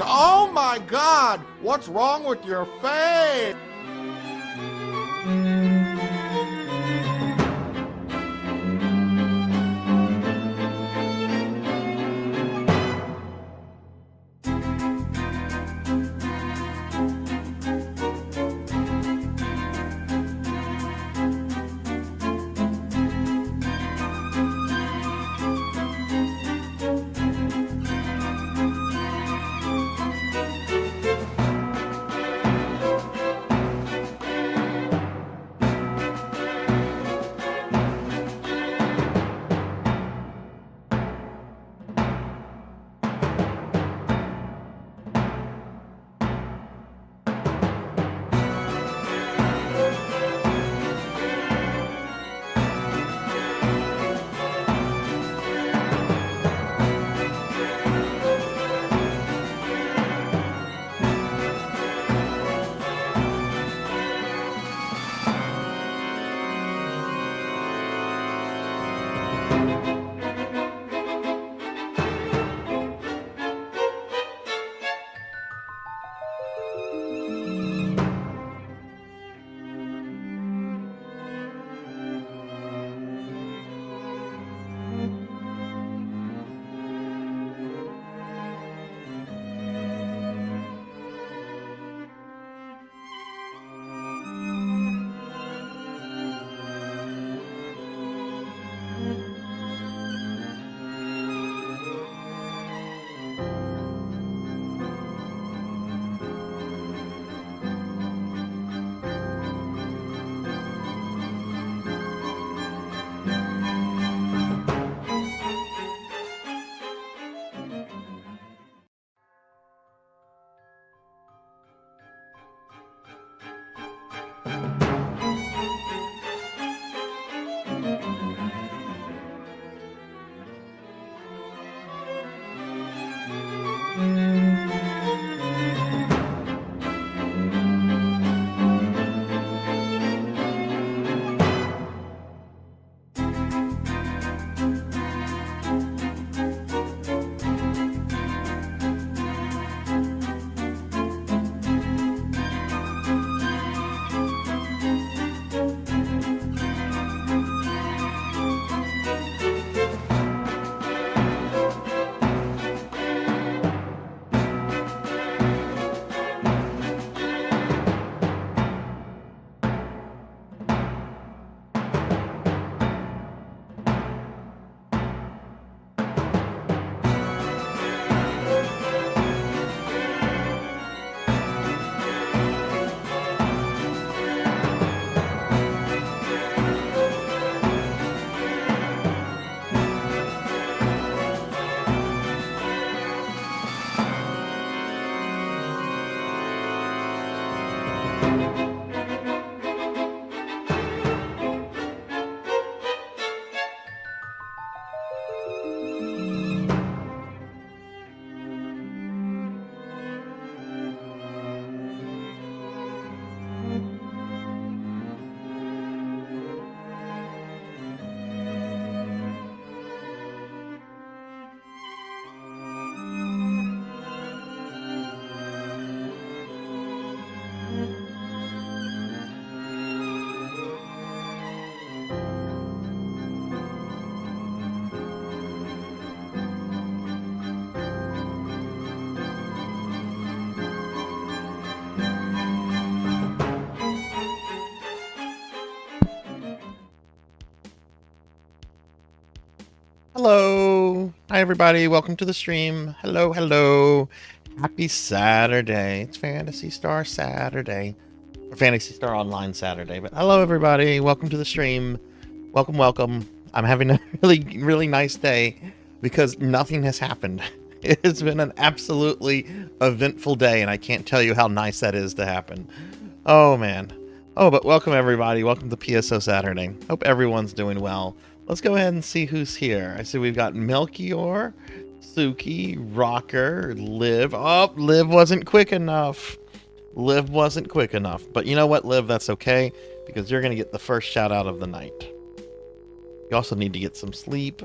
Oh my God! What's wrong with your face? Hello. Hi, everybody. Welcome to the stream. Hello, hello. Happy Saturday. It's Fantasy Star Saturday. Or Fantasy Star Online Saturday. But hello, everybody. Welcome to the stream. Welcome, welcome. I'm having a really nice day because nothing has happened. It's been an absolutely eventful day, and I can't tell you how nice that is to happen. Oh, man. Oh, but welcome, everybody. Welcome to PSO Saturday. Hope everyone's doing well. Let's go ahead and see who's here. I see we've got Melchior, Suki, Rocker, Liv. Oh, Liv wasn't quick enough. Liv wasn't quick enough. But you know what, Liv? That's okay, because you're going to get the first shout out of the night. You also need to get some sleep,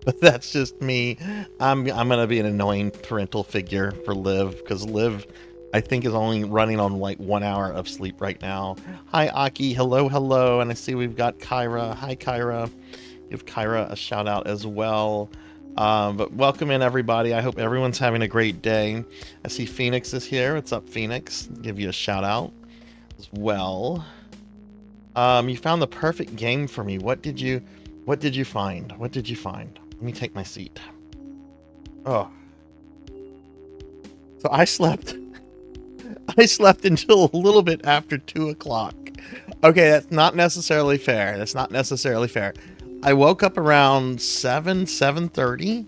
but that's just me. I'm going to be an annoying parental figure for Liv, because Liv, I think, is only running on like 1 hour of sleep right now. Hi, Aki. Hello, hello. And I see we've got Kyra. Hi, Kyra. Give Kyra a shout out as well. But welcome in, everybody. I hope everyone's having a great day. I see Phoenix is here. What's up, Phoenix? Give you a shout out as well. You found the perfect game for me. What did you find? What did you find? Let me take my seat. Oh. So I slept until a little bit after 2 o'clock. Okay, that's not necessarily fair. That's not necessarily fair. I woke up around 7:30.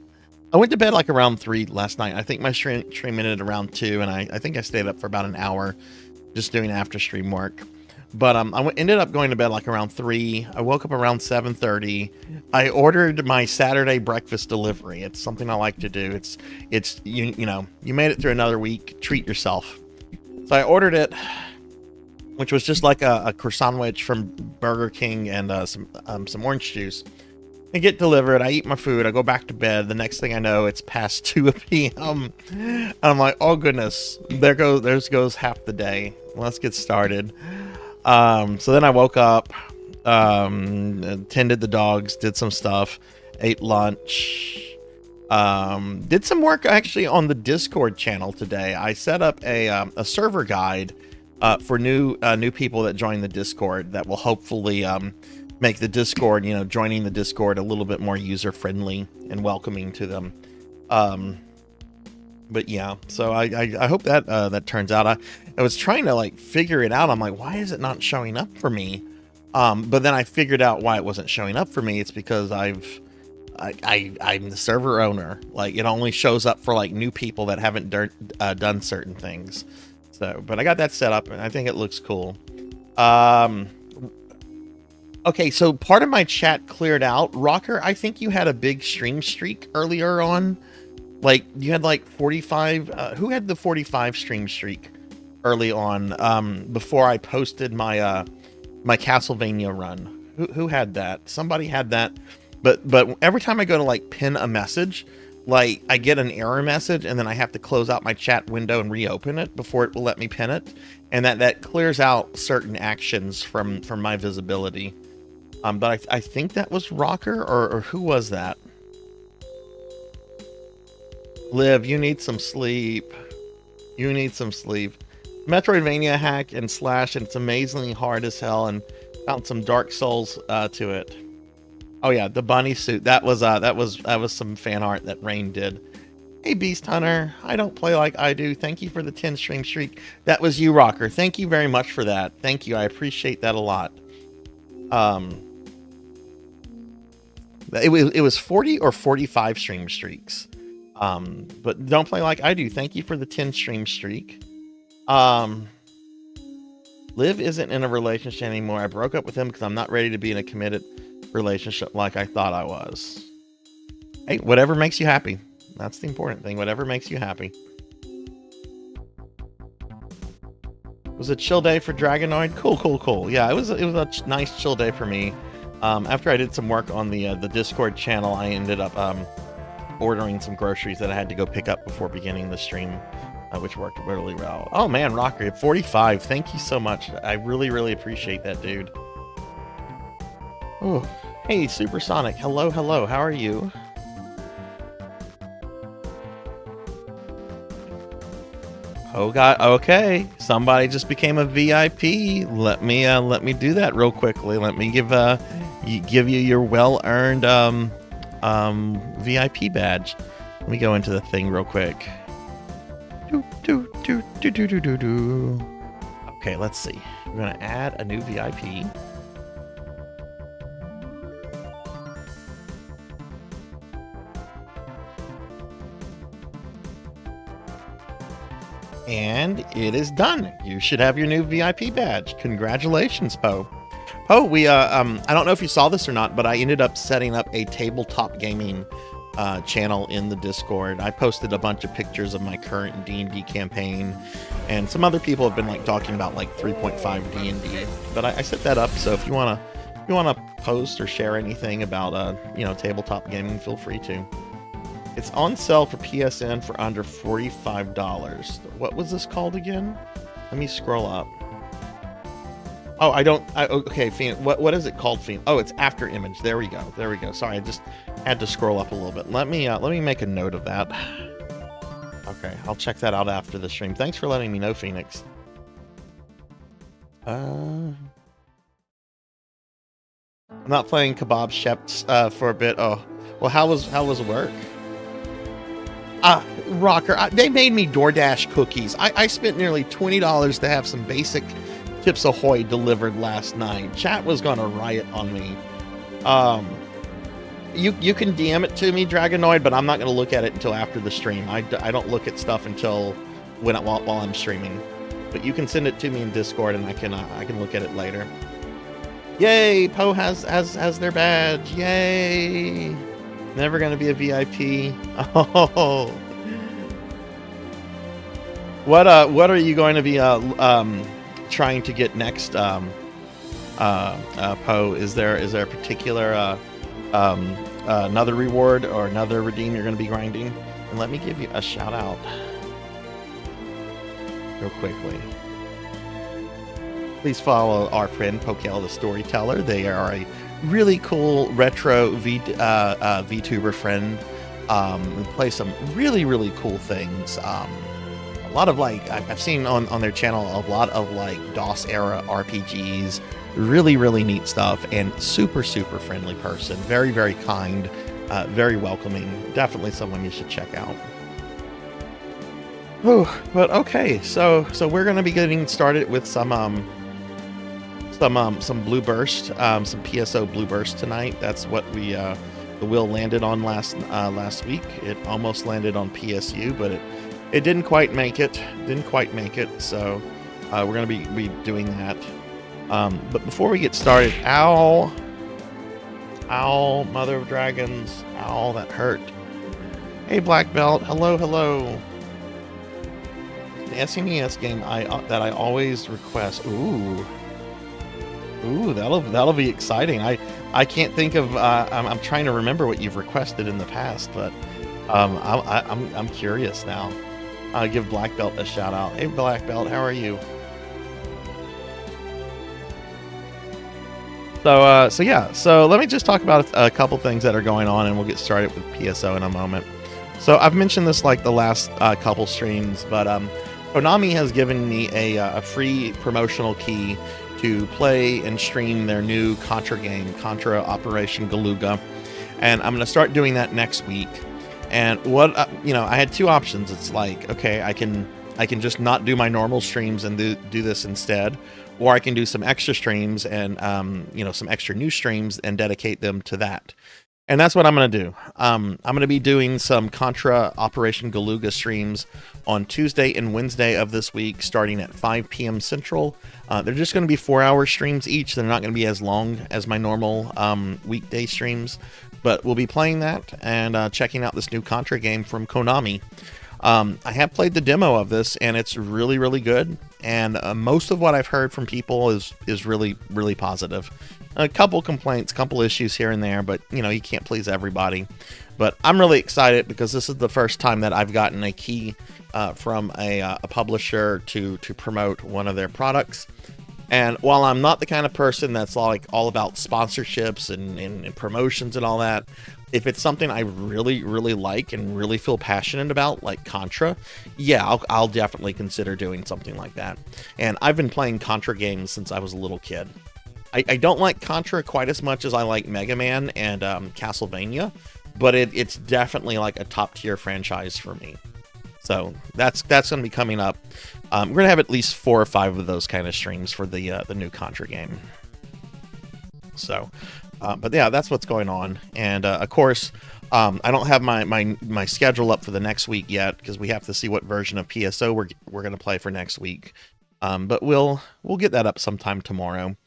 I went to bed like around 3 last night. I think my stream ended around 2, and I think I stayed up for about an hour just doing after stream work. But ended up going to bed like around 3. I woke up around 7:30. I ordered my Saturday breakfast delivery. It's something I like to do. It's you know, you made it through another week. Treat yourself. So I ordered it, which was just like a croissant sandwich from Burger King and some orange juice. I get delivered. I eat my food. I go back to bed. The next thing I know, it's past 2 p.m. And I'm like, oh goodness, there goes half the day. Let's get started. So then I woke up, tended the dogs, did some stuff, ate lunch. Did some work actually on the Discord channel today. I set up a server guide for new people that join the Discord that will hopefully make the Discord, joining the Discord a little bit more user friendly and welcoming to them. But yeah, so I hope that that turns out. I was trying to like figure it out. I'm like, why is it not showing up for me? But then I figured out why it wasn't showing up for me. It's because I'm the server owner. Like, it only shows up for like new people that haven't done certain things. So, but I got that set up and I think it looks cool. Okay, so part of my chat cleared out. Rocker, I think you had a big stream streak earlier on. Like, you had like 45. Who had the 45 stream streak early on? Before I posted my my Castlevania run. Who had that? Somebody had that. But every time I go to like pin a message, like I get an error message and then I have to close out my chat window and reopen it before it will let me pin it, and that clears out certain actions from my visibility. But I think that was Rocker or who was that? Liv, you need some sleep. You need some sleep. Metroidvania hack and slash, and it's amazingly hard as hell, and found some Dark Souls to it. Oh yeah, the bunny suit. That was some fan art that Rain did. Hey Beast Hunter, I don't play like I do. Thank you for the 10 stream streak. That was you, Rocker. Thank you very much for that. Thank you. I appreciate that a lot. It was 40 or 45 stream streaks. But don't play like I do. Thank you for the 10 stream streak. Liv isn't in a relationship anymore. I broke up with him because I'm not ready to be in a committed relationship like I thought I was. Hey, whatever makes you happy. That's the important thing. Whatever makes you happy. It was a chill day for Dragonoid. Cool. Yeah, it was a nice chill day for me. After I did some work on the Discord channel, I ended up ordering some groceries that I had to go pick up before beginning the stream. which worked really well. Oh man, Rocker, 45. Thank you so much. I really, really appreciate that, dude. Oh, hey, Supersonic. Hello, hello. How are you? Oh God. Okay. Somebody just became a VIP. Let me do that real quickly. Let me give you your well-earned VIP badge. Let me go into the thing real quick. Okay, let's see. We're gonna add a new VIP. And it is done. You should have your new VIP badge. Congratulations, Poe. Poe, we I don't know if you saw this or not, but I ended up setting up a tabletop gaming channel in the Discord. I posted a bunch of pictures of my current D&D campaign, and some other people have been like talking about like 3.5 D&D. But I set that up, so if you wanna post or share anything about tabletop gaming, feel free to. It's on sale for PSN for under $45. What was this called again? Let me scroll up. Oh, okay, Phoenix. What is it called, Phoenix? Oh, it's After Image. There we go. There we go. Sorry, I just had to scroll up a little bit. Let me make a note of that. Okay, I'll check that out after the stream. Thanks for letting me know, Phoenix. I'm not playing Kebab Chefs for a bit. Oh, well, how was work? Rocker, they made me DoorDash cookies. I spent nearly $20 to have some basic Chips Ahoy delivered last night. Chat was gonna riot on me. You can DM it to me, Dragonoid, but I'm not gonna look at it until after the stream. I don't look at stuff until while I'm streaming. But you can send it to me in Discord, and I can look at it later. Yay! Poe has their badge. Yay! Never gonna be a VIP. Oh. What are you going to be trying to get next, Poe? Is there a particular another reward or another redeem you're going to be grinding? And let me give you a shout out real quickly. Please follow our friend Pokel the Storyteller. They are a really cool retro VTuber friend who play some really cool things. A lot of I've seen on their channel a lot of DOS era RPGs, really neat stuff, and super friendly person, very kind, very welcoming. Definitely someone you should check out. Oh, but okay, so we're gonna be getting started with some blue burst, some PSO blue burst tonight. That's what the wheel landed on last week. It almost landed on PSU, but it didn't quite make it. So we're gonna be doing that. But before we get started, ow, mother of dragons, ow, that hurt. Hey, Black Belt, hello. The SNES game that I always request. Ooh, that'll be exciting. I can't think of. I'm trying to remember what you've requested in the past, but I'm curious now. I'll give Black Belt a shout out. Hey, Black Belt, how are you? So let me just talk about a couple things that are going on, and we'll get started with PSO in a moment. So I've mentioned this the last couple streams, but Konami has given me a free promotional key to play and stream their new Contra game, Contra Operation Galuga, and I'm going to start doing that next week. And what I had two options. It's okay, I can just not do my normal streams and do this instead, or I can do some extra streams and some extra new streams and dedicate them to that. And that's what I'm going to do. I'm going to be doing some Contra Operation Galuga streams on Tuesday and Wednesday of this week, starting at 5 p.m. Central. They're just going to be 4-hour streams each. They're not going to be as long as my normal weekday streams, but we'll be playing that and checking out this new Contra game from Konami. I have played the demo of this, and it's really good. And most of what I've heard from people is really positive. A couple complaints, couple issues here and there, but you can't please everybody. But I'm really excited because this is the first time that I've gotten a key from a publisher to promote one of their products. And while I'm not the kind of person that's like all about sponsorships and promotions and all that, if it's something I really, really like and really feel passionate about, like Contra, yeah, I'll definitely consider doing something like that. And I've been playing Contra games since I was a little kid. I don't like Contra quite as much as I like Mega Man and Castlevania, but it's definitely like a top tier franchise for me. So that's going to be coming up. We're going to have at least 4 or 5 of those kind of streams for the new Contra game. So, but yeah, that's what's going on. And of course, I don't have my schedule up for the next week yet because we have to see what version of PSO we're going to play for next week. But we'll get that up sometime tomorrow.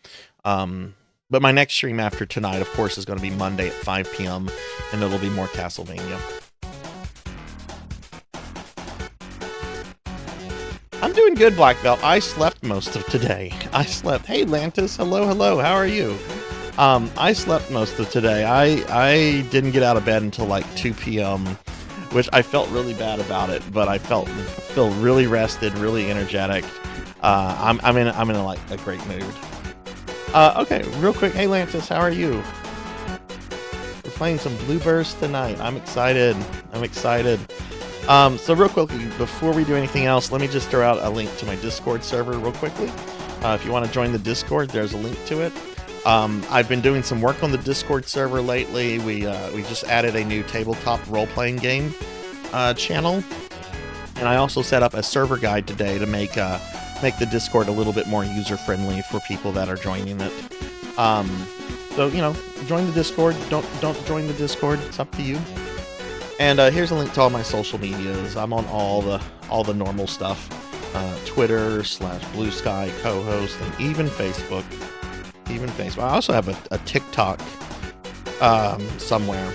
But my next stream after tonight, of course, is going to be Monday at 5 p.m. and it'll be more Castlevania. I'm doing good, Black Belt. I slept most of today. Hey, Lantis. Hello. How are you? I slept most of today. I didn't get out of bed until like 2 p.m., which I felt really bad about it, but I feel really rested, really energetic. I'm in a great mood. Okay, real quick. Hey, Lantis. How are you? We're playing some Blueburst tonight. I'm excited. So real quickly, before we do anything else, let me just throw out a link to my Discord server real quickly. If you want to join the Discord, there's a link to it. I've been doing some work on the Discord server lately. We just added a new tabletop role-playing game channel, and I also set up a server guide today to make the Discord a little bit more user-friendly for people that are joining it. So join the Discord. Don't join the Discord. It's up to you. And here's a link to all my social medias. I'm on all the normal stuff. Twitter / Blue Sky, co-host, and even Facebook. I also have a TikTok somewhere.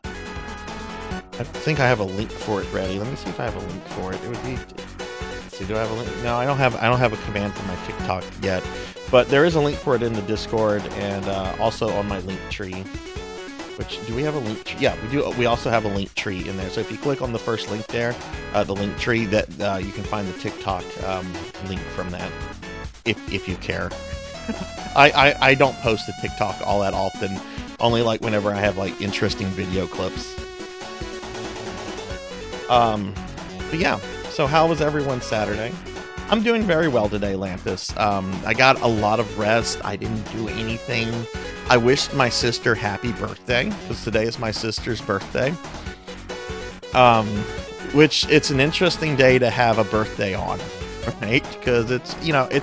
I think I have a link for it ready. Let me see if I have a link for it. It would be. Let's see, do I have a link? No, I don't have a command for my TikTok yet. But there is a link for it in the Discord and also on my link tree. Which, do we have a link tree? Yeah, we do. We also have a link tree in there. So if you click on the first link there, the link tree, that you can find the TikTok link from that, if you care. I don't post to TikTok all that often, only like whenever I have like interesting video clips. But yeah, so how was everyone's Saturday? I'm doing very well today, Lantis. I got a lot of rest. I didn't do anything. I wished my sister happy birthday, because today is my sister's birthday. Which it's an interesting day to have a birthday on, right? Because it's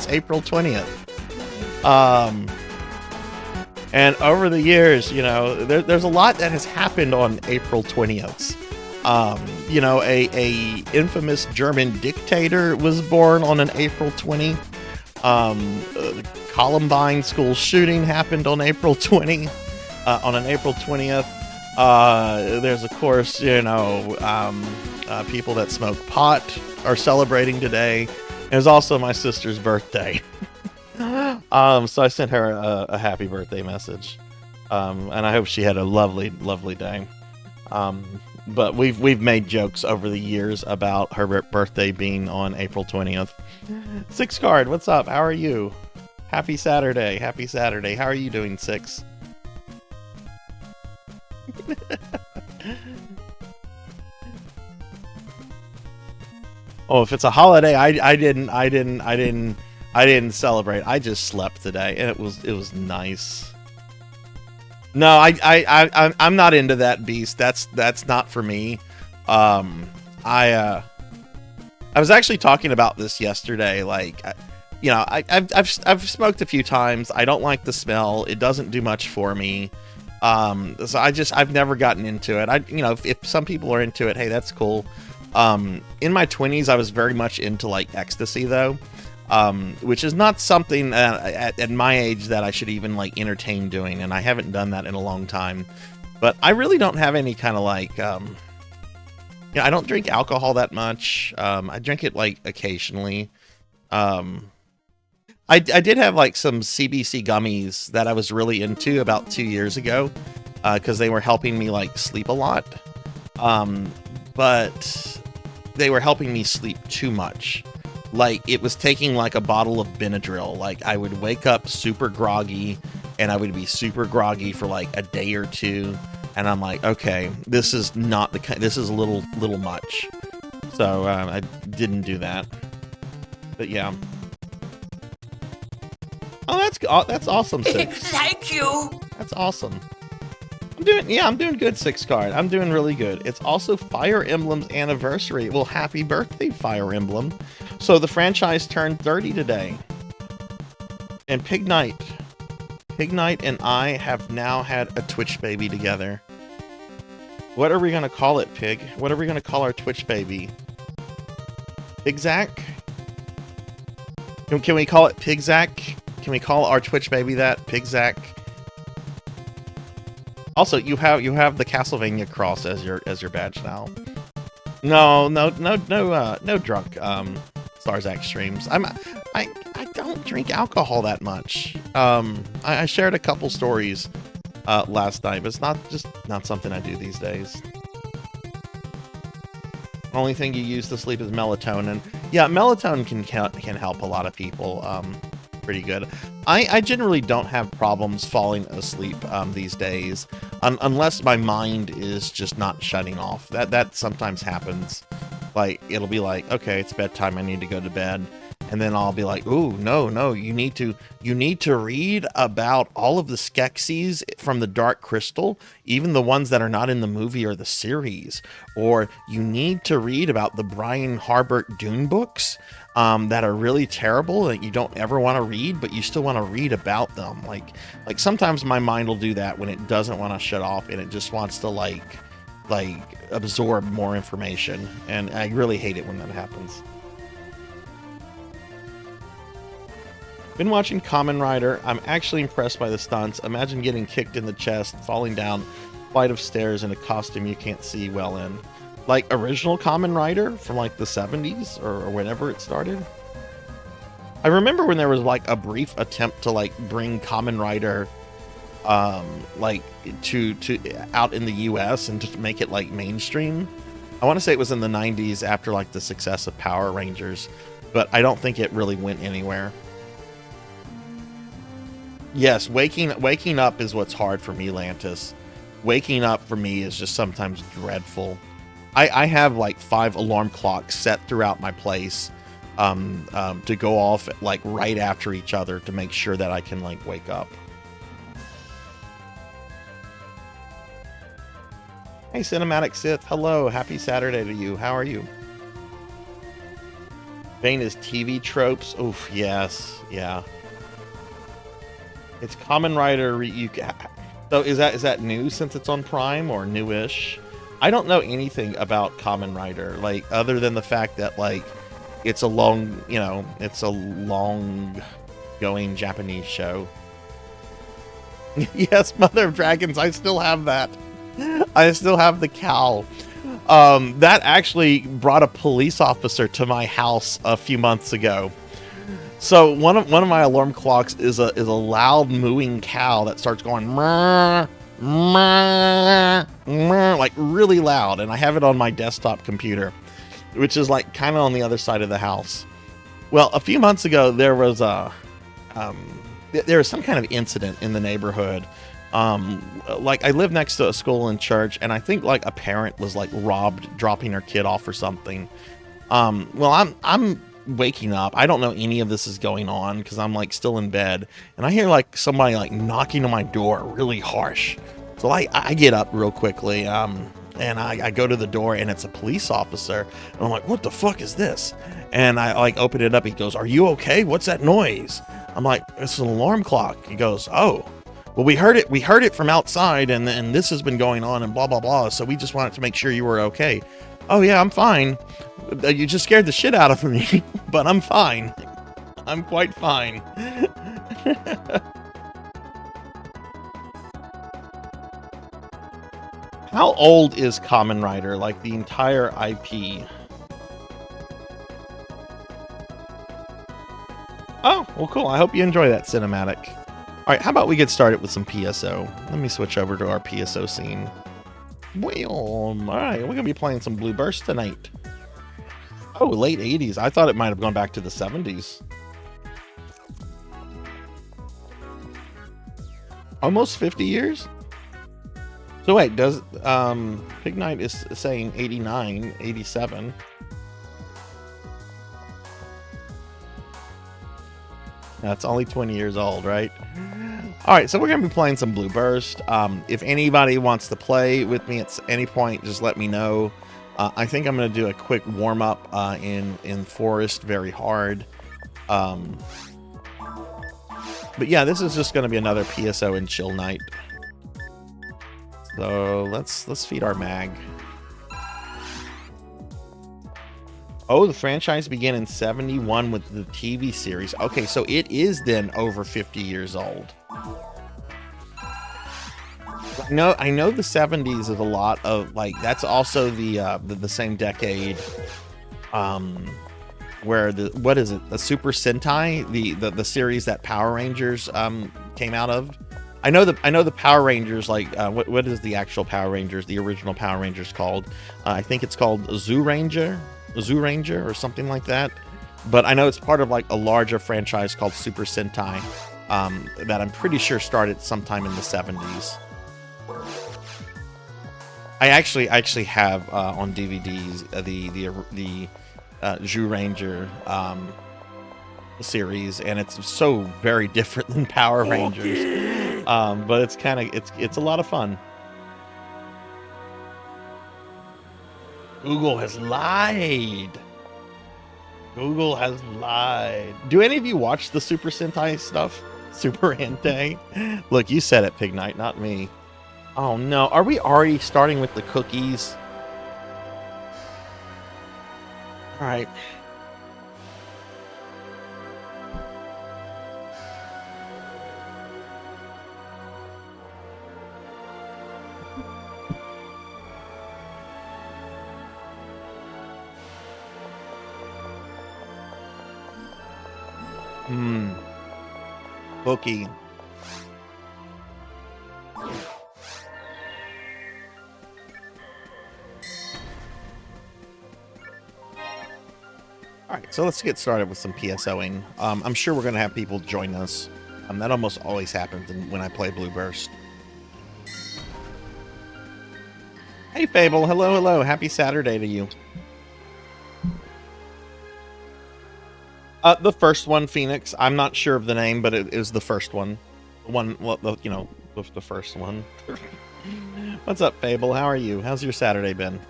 April 20th. And over the years, there's a lot that has happened on April 20th. A infamous German dictator was born on an April 20. Columbine school shooting happened on April 20. On an April 20th. There's of course, people that smoke pot are celebrating today. It was also my sister's birthday. So I sent her a happy birthday message. And I hope she had a lovely, lovely day. But we've made jokes over the years about her birthday being on April 20th. Six Card, what's up? How are you? Happy Saturday. How are you doing, Six? Oh, if it's a holiday, I didn't celebrate. I just slept today, and it was nice. No, I'm not into that beast. That's not for me. I was actually talking about this yesterday. Like, I've smoked a few times. I don't like the smell. It doesn't do much for me. So I've never gotten into it. If some people are into it, hey, that's cool. In my 20s, I was very much into like ecstasy though. Which is not something at my age that I should even like entertain doing, and I haven't done that in a long time. But I really don't have any kind of like, I don't drink alcohol that much. I drink it like occasionally. I did have like some CBC gummies that I was really into about 2 years ago, because they were helping me like sleep a lot. But they were helping me sleep too much. Like, it was taking like a bottle of Benadryl. Like, I would wake up super groggy, and I would be super groggy for like a day or two, and I'm like, okay, this is not the kind. This is a little much. So I didn't do that. But yeah. Oh, that's awesome, Six. Thank you. That's awesome. I'm doing good, Six Card. I'm doing really good. It's also Fire Emblem's anniversary. Well, happy birthday, Fire Emblem. So the franchise turned 30 today. And Pig Knight and I have now had a Twitch baby together. What are we going to call it, Pig? What are we going to call our Twitch baby? Pigzac? Can we call it Pigzac? Can we call our Twitch baby that? Pigzac? Also, you have the Castlevania cross as your badge now. No drunk Sarzac streams. I don't drink alcohol that much. I shared a couple stories last night, but it's not something I do these days. Only thing you use to sleep is melatonin. Yeah, melatonin can help a lot of people pretty good. I generally don't have problems falling asleep these days, unless my mind is just not shutting off. That sometimes happens. Like, it'll be like, okay, it's bedtime, I need to go to bed. And then I'll be like, ooh, no, you need to read about all of the Skeksis from the Dark Crystal, even the ones that are not in the movie or the series. Or you need to read about the Brian Harbert Dune books that are really terrible that you don't ever want to read, but you still want to read about them. Like sometimes my mind will do that when it doesn't want to shut off and it just wants to like absorb more information. And I really hate it when that happens. Been watching Kamen Rider. I'm actually impressed by the stunts. Imagine getting kicked in the chest, falling down flight of stairs in a costume you can't see well in. Like original Kamen Rider from like the 70s or whenever it started. I remember when there was like a brief attempt to like bring Kamen Rider like to out in the US and to make it like mainstream. I want to say it was in the 90s after like the success of Power Rangers, but I don't think it really went anywhere. Yes, waking up is what's hard for me, Lantis. Waking up for me is just sometimes dreadful. I have like 5 alarm clocks set throughout my place to go off like right after each other to make sure that I can like wake up. Hey, Cinematic Sith. Hello. Happy Saturday to you. How are you? Bane is TV tropes. Oof, yes. Yeah. It's Kamen Rider. So is that new since it's on Prime or newish? I don't know anything about Kamen Rider, like other than the fact that like it's a long going Japanese show. Yes, Mother of Dragons. I still have that. I still have the cowl. That actually brought a police officer to my house a few months ago. So one of my alarm clocks is a loud mooing cow that starts going meh, meh, meh, like really loud, and I have it on my desktop computer, which is like kind of on the other side of the house. Well, a few months ago there was some kind of incident in the neighborhood. Like I live next to a school and church, and I think like a parent was like robbed dropping her kid off or something. Well, I'm waking up. I don't know any of this is going on because I'm like still in bed, and I hear like somebody like knocking on my door really harsh. So I get up real quickly, and I go to the door, and it's a police officer, and I'm like, what the fuck is this? And I like open it up. He goes, are you okay? What's that noise? I'm like, it's an alarm clock. He goes, oh, well, we heard it from outside, and this has been going on and blah blah blah, so we just wanted to make sure you were okay. Oh yeah, I'm fine. You just scared the shit out of me, but I'm fine. I'm quite fine. How old is Kamen Rider? Like the entire IP? Oh, well, cool. I hope you enjoy that cinematic. All right, how about we get started with some PSO? Let me switch over to our PSO scene. Well, all right, we're gonna be playing some Blue Burst tonight. Oh, late 80s. I thought it might have gone back to the 70s. Almost 50 years? So wait, does Pig Knight is saying 89, 87. That's only 20 years old, right? All right, so we're going to be playing some Blue Burst. If anybody wants to play with me at any point, just let me know. I think I'm going to do a quick warm-up in Forest Very Hard. But yeah, this is just going to be another PSO and chill night. So let's feed our mag. Oh, the franchise began in 71 with the TV series. Okay, so it is then over 50 years old. I know the 70s is a lot of, like, that's also the same decade where what is it? The Super Sentai, the series that Power Rangers came out of. I know the Power Rangers, like what is the actual Power Rangers, the original Power Rangers called? I think it's called Zoo Ranger or something like that. But I know it's part of like a larger franchise called Super Sentai that I'm pretty sure started sometime in the 70s. I actually have on DVDs the Zoo Ranger series, and it's so very different than Power Rangers. But it's kind of it's a lot of fun. Google has lied. Google has lied. Do any of you watch the Super Sentai stuff? Super Hentai? Look, you said it, Pig Knight, not me. Oh no, are we already starting with the cookies? All right. Cookie. All right, so let's get started with some PSOing. I'm sure we're going to have people join us. That almost always happens when I play Blue Burst. Hey, Fable. Hello, hello. Happy Saturday to you. The first one, Phoenix. I'm not sure of the name, but it is the first one. You know, the first one. What's up, Fable? How are you? How's your Saturday been?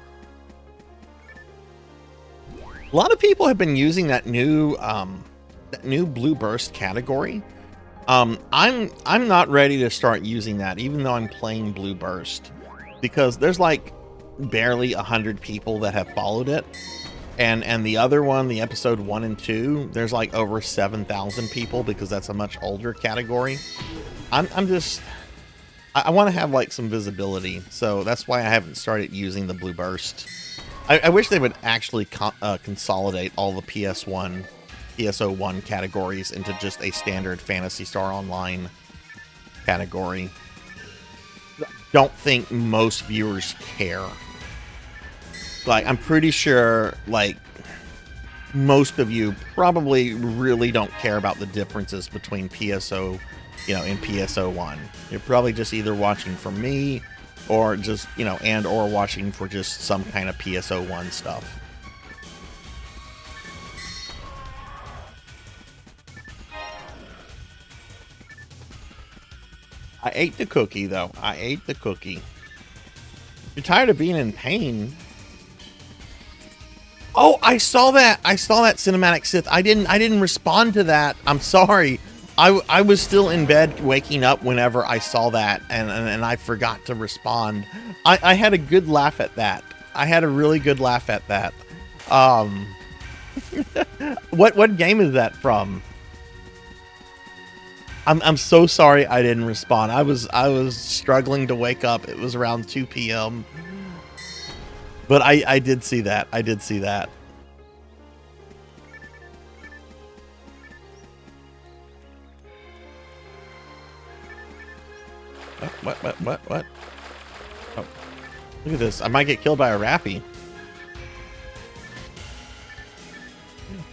A lot of people have been using that new Blue Burst category. I'm not ready to start using that, even though I'm playing Blue Burst, because there's like barely 100 people that have followed it, and the other one, the episode 1 and 2, there's like over 7,000 people because that's a much older category. I want to have like some visibility, so that's why I haven't started using the Blue Burst. I wish they would actually consolidate all the PSO1 categories into just a standard Phantasy Star Online category. Don't think most viewers care. Like, I'm pretty sure, like, most of you probably really don't care about the differences between PSO, and PSO1. You're probably just either watching for me, or just, or watching for just some kind of PSO1 stuff. I ate the cookie, though. I ate the cookie. You're tired of being in pain? Oh, I saw that. I saw that, Cinematic Sith. I didn't respond to that. I'm sorry. I was still in bed waking up whenever I saw that, and I forgot to respond. I had a good laugh at that. I had a really good laugh at that. What game is that from? I'm so sorry I didn't respond. I was struggling to wake up. It was around 2 p.m. But I did see that. I did see that. What? Oh, look at this. I might get killed by a Rappy.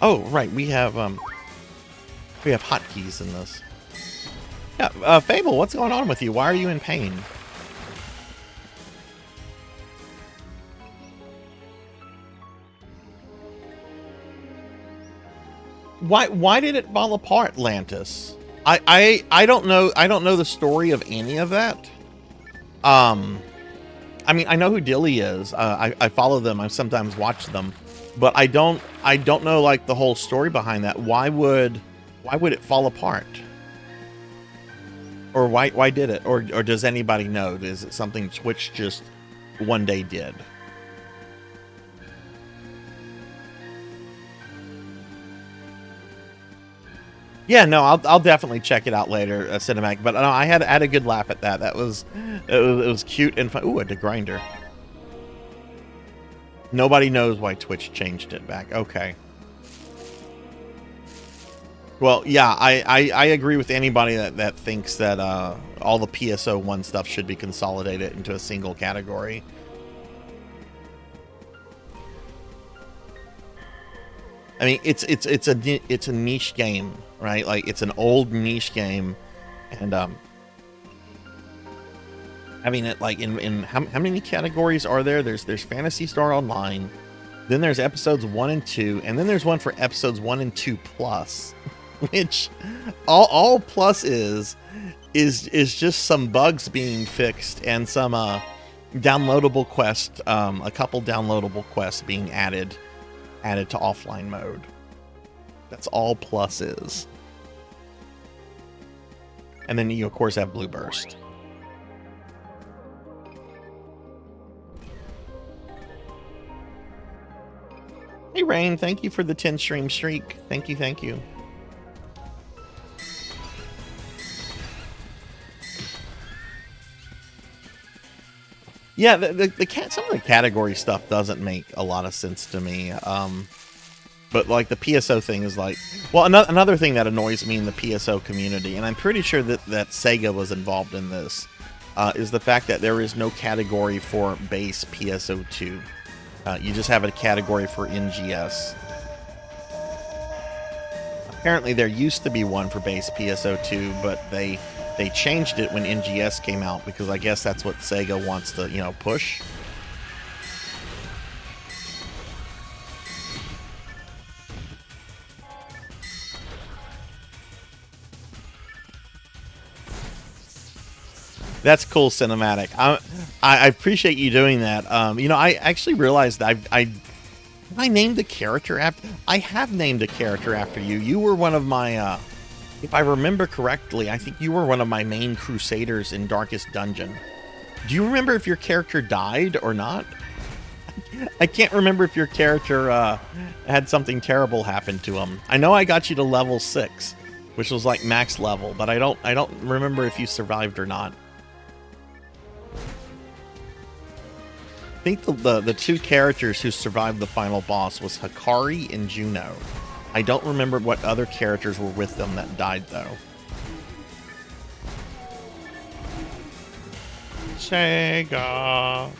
Oh, right. We have hotkeys in this. Yeah, Fable, what's going on with you? Why are you in pain? Why did it fall apart, Lantis? I don't know. I don't know the story of any of that. I mean, I know who Dilly is. I follow them. I sometimes watch them, but I don't know like the whole story behind that. Why would it fall apart? Or why did it? Or does anybody know? Is it something Twitch just one day did? Yeah, no, I'll definitely check it out later, Cinematic. But no, I had a good laugh at that. It was cute and fun. Ooh, a degrinder. Nobody knows why Twitch changed it back. Okay. Well, yeah, I agree with anybody that thinks that all the PSO1 stuff should be consolidated into a single category. I mean, it's a niche game, right? Like, it's an old niche game, and having it like in how many categories are there? There's Phantasy Star Online, then there's episodes 1 and 2, and then there's one for episodes 1 and 2 plus, which all plus is just some bugs being fixed and some downloadable quest, a couple downloadable quests being added to offline mode. That's all plus is. And then you of course have Blue Burst. Hey Rain, thank you for the 10 stream streak. Thank you. Yeah, some of the category stuff doesn't make a lot of sense to me. But like the PSO thing is like, well, another thing that annoys me in the PSO community, and I'm pretty sure that Sega was involved in this, is the fact that there is no category for base PSO2. You just have a category for NGS. Apparently there used to be one for base PSO2, but they changed it when NGS came out because I guess that's what Sega wants to, push. That's cool, Cinematic. I appreciate you doing that. I actually realized I named a character after... I have named a character after you. You were one of my... if I remember correctly, I think you were one of my main crusaders in Darkest Dungeon. Do you remember if your character died or not? I can't remember if your character had something terrible happen to him. I know I got you to level 6, which was like max level, but I don't remember if you survived or not. I think the two characters who survived the final boss was Hikari and Juno. I don't remember what other characters were with them that died, though. Sega.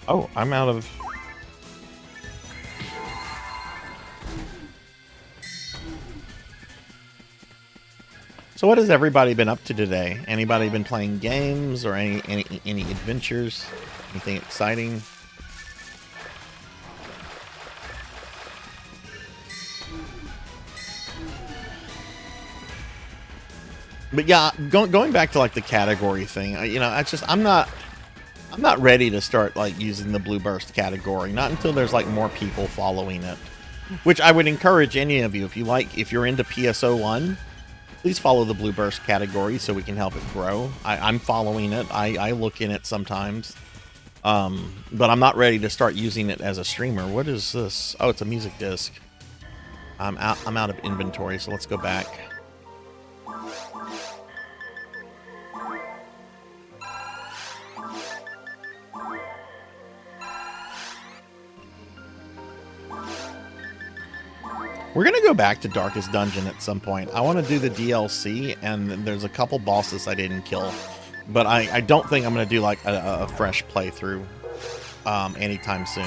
Oh, I'm out of... So what has everybody been up to today? Anybody been playing games or any adventures? Anything exciting? But yeah, going back to like the category thing, I'm not ready to start like using the Blue Burst category. Not until there's like more people following it. Which I would encourage any of you, if you're into PSO1, please follow the Blue Burst category so we can help it grow. I'm following it. I look in it sometimes. But I'm not ready to start using it as a streamer. What is this? Oh, it's a music disc. I'm out of inventory, so let's go back. We're going to go back to Darkest Dungeon at some point. I want to do the DLC, and there's a couple bosses I didn't kill. But I don't think I'm going to do like a fresh playthrough anytime soon.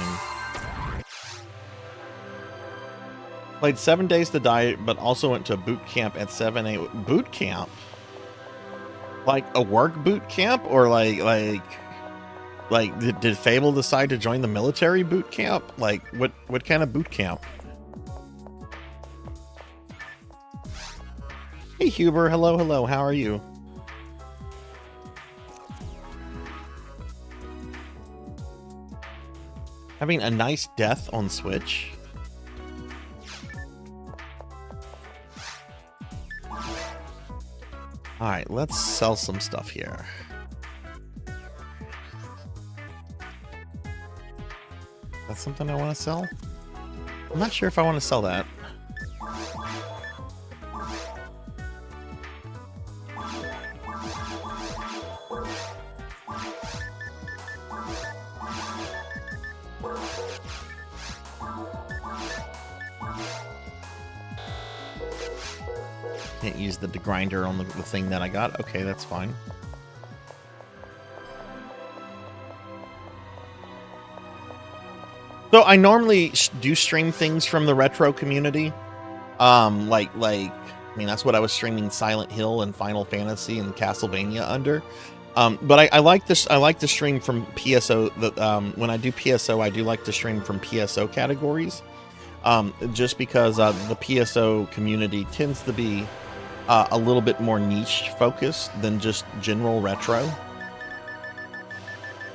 Played 7 Days to Die, but also went to a boot camp at 7 boot camp. Like a work boot camp, or like did Fable decide to join the military boot camp? Like what kind of boot camp? Hey Huber, hello, how are you? Having a nice death on Switch. All right, let's sell some stuff here. That's something I want to sell? I'm not sure if I want to sell that. Can't use the grinder on the thing that I got. Okay, that's fine. So I normally do stream things from the retro community. I mean, that's what I was streaming Silent Hill and Final Fantasy and Castlevania under. But I like this. I like to stream from PSO. When I do PSO, I do like to stream from PSO categories. Just because the PSO community tends to be a little bit more niche focused than just general retro.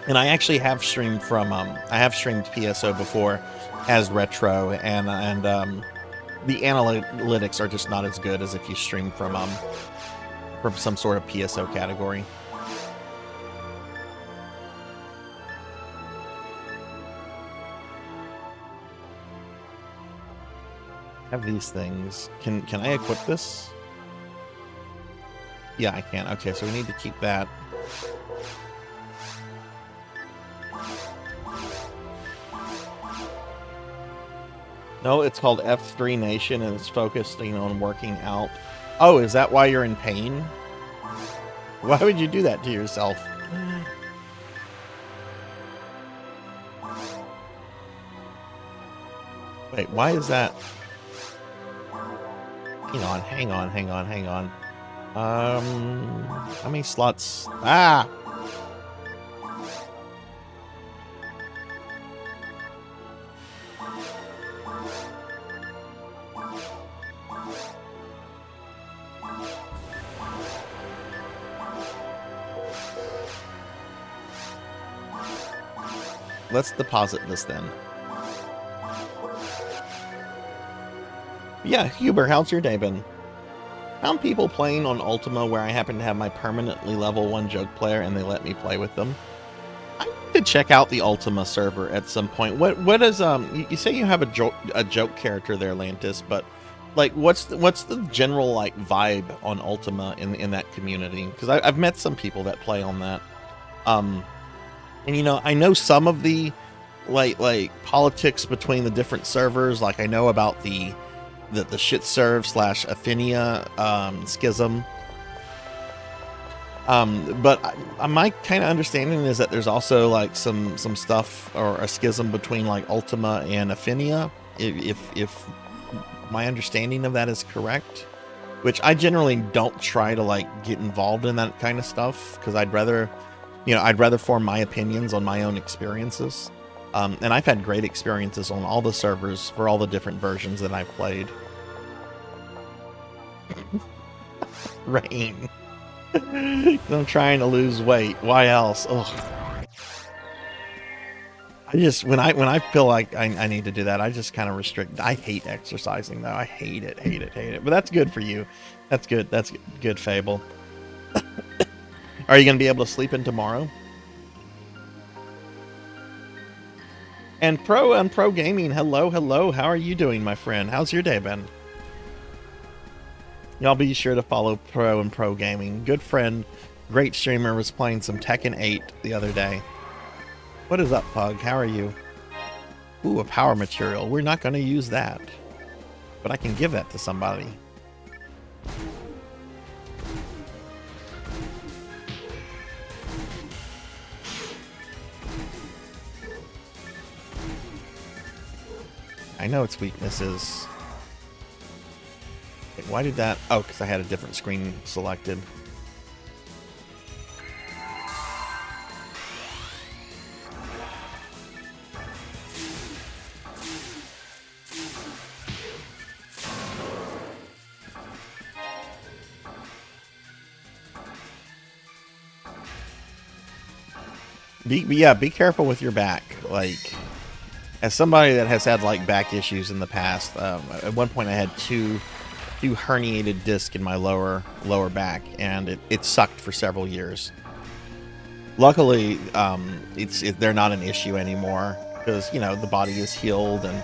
And I actually have streamed from I have streamed PSO before as retro, and the analytics are just not as good as if you stream from some sort of PSO category. Have these things. Can I equip this? Yeah, I can. Okay, so we need to keep that. No, it's called F3 Nation, and it's focusing on working out. Oh, is that why you're in pain? Why would you do that to yourself? Wait, why is that? Hang on. How many slots? Ah! Let's deposit this then. Yeah, Huber, how's your day been? Found people playing on Ultima where I happen to have my permanently level 1 joke player and they let me play with them. I need to check out the Ultima server at some point. What is you say you have a joke character there, Lantis, but like what's the general like vibe on Ultima in that community? Because I've met some people that play on that. And I know some of the like politics between the different servers. Like I know about the shit serve / Afinia schism. But my kind of understanding is that there's also like some stuff or a schism between like Ultima and Afinia, if my understanding of that is correct. Which I generally don't try to like get involved in that kind of stuff, because I'd rather form my opinions on my own experiences. And I've had great experiences on all the servers for all the different versions that I've played. Rain. I'm trying to lose weight. Why else? Ugh. I just when I feel like I need to do that, I just kind of restrict. I hate exercising though. I hate it. But that's good for you. That's good. That's good, Fable. Are you going to be able to sleep in tomorrow? And Pro Gaming, hello. How are you doing, my friend? How's your day been? Y'all be sure to follow Pro Gaming. Good friend, great streamer, was playing some Tekken 8 the other day. What is up, Pug? How are you? Ooh, a power material. We're not going to use that. But I can give that to somebody. I know its weaknesses. Wait, why did that? Oh, because I had a different screen selected. Be careful with your back. Like, as somebody that has had like back issues in the past, at one point I had two herniated discs in my lower back, and it sucked for several years. Luckily, they're not an issue anymore because the body is healed, and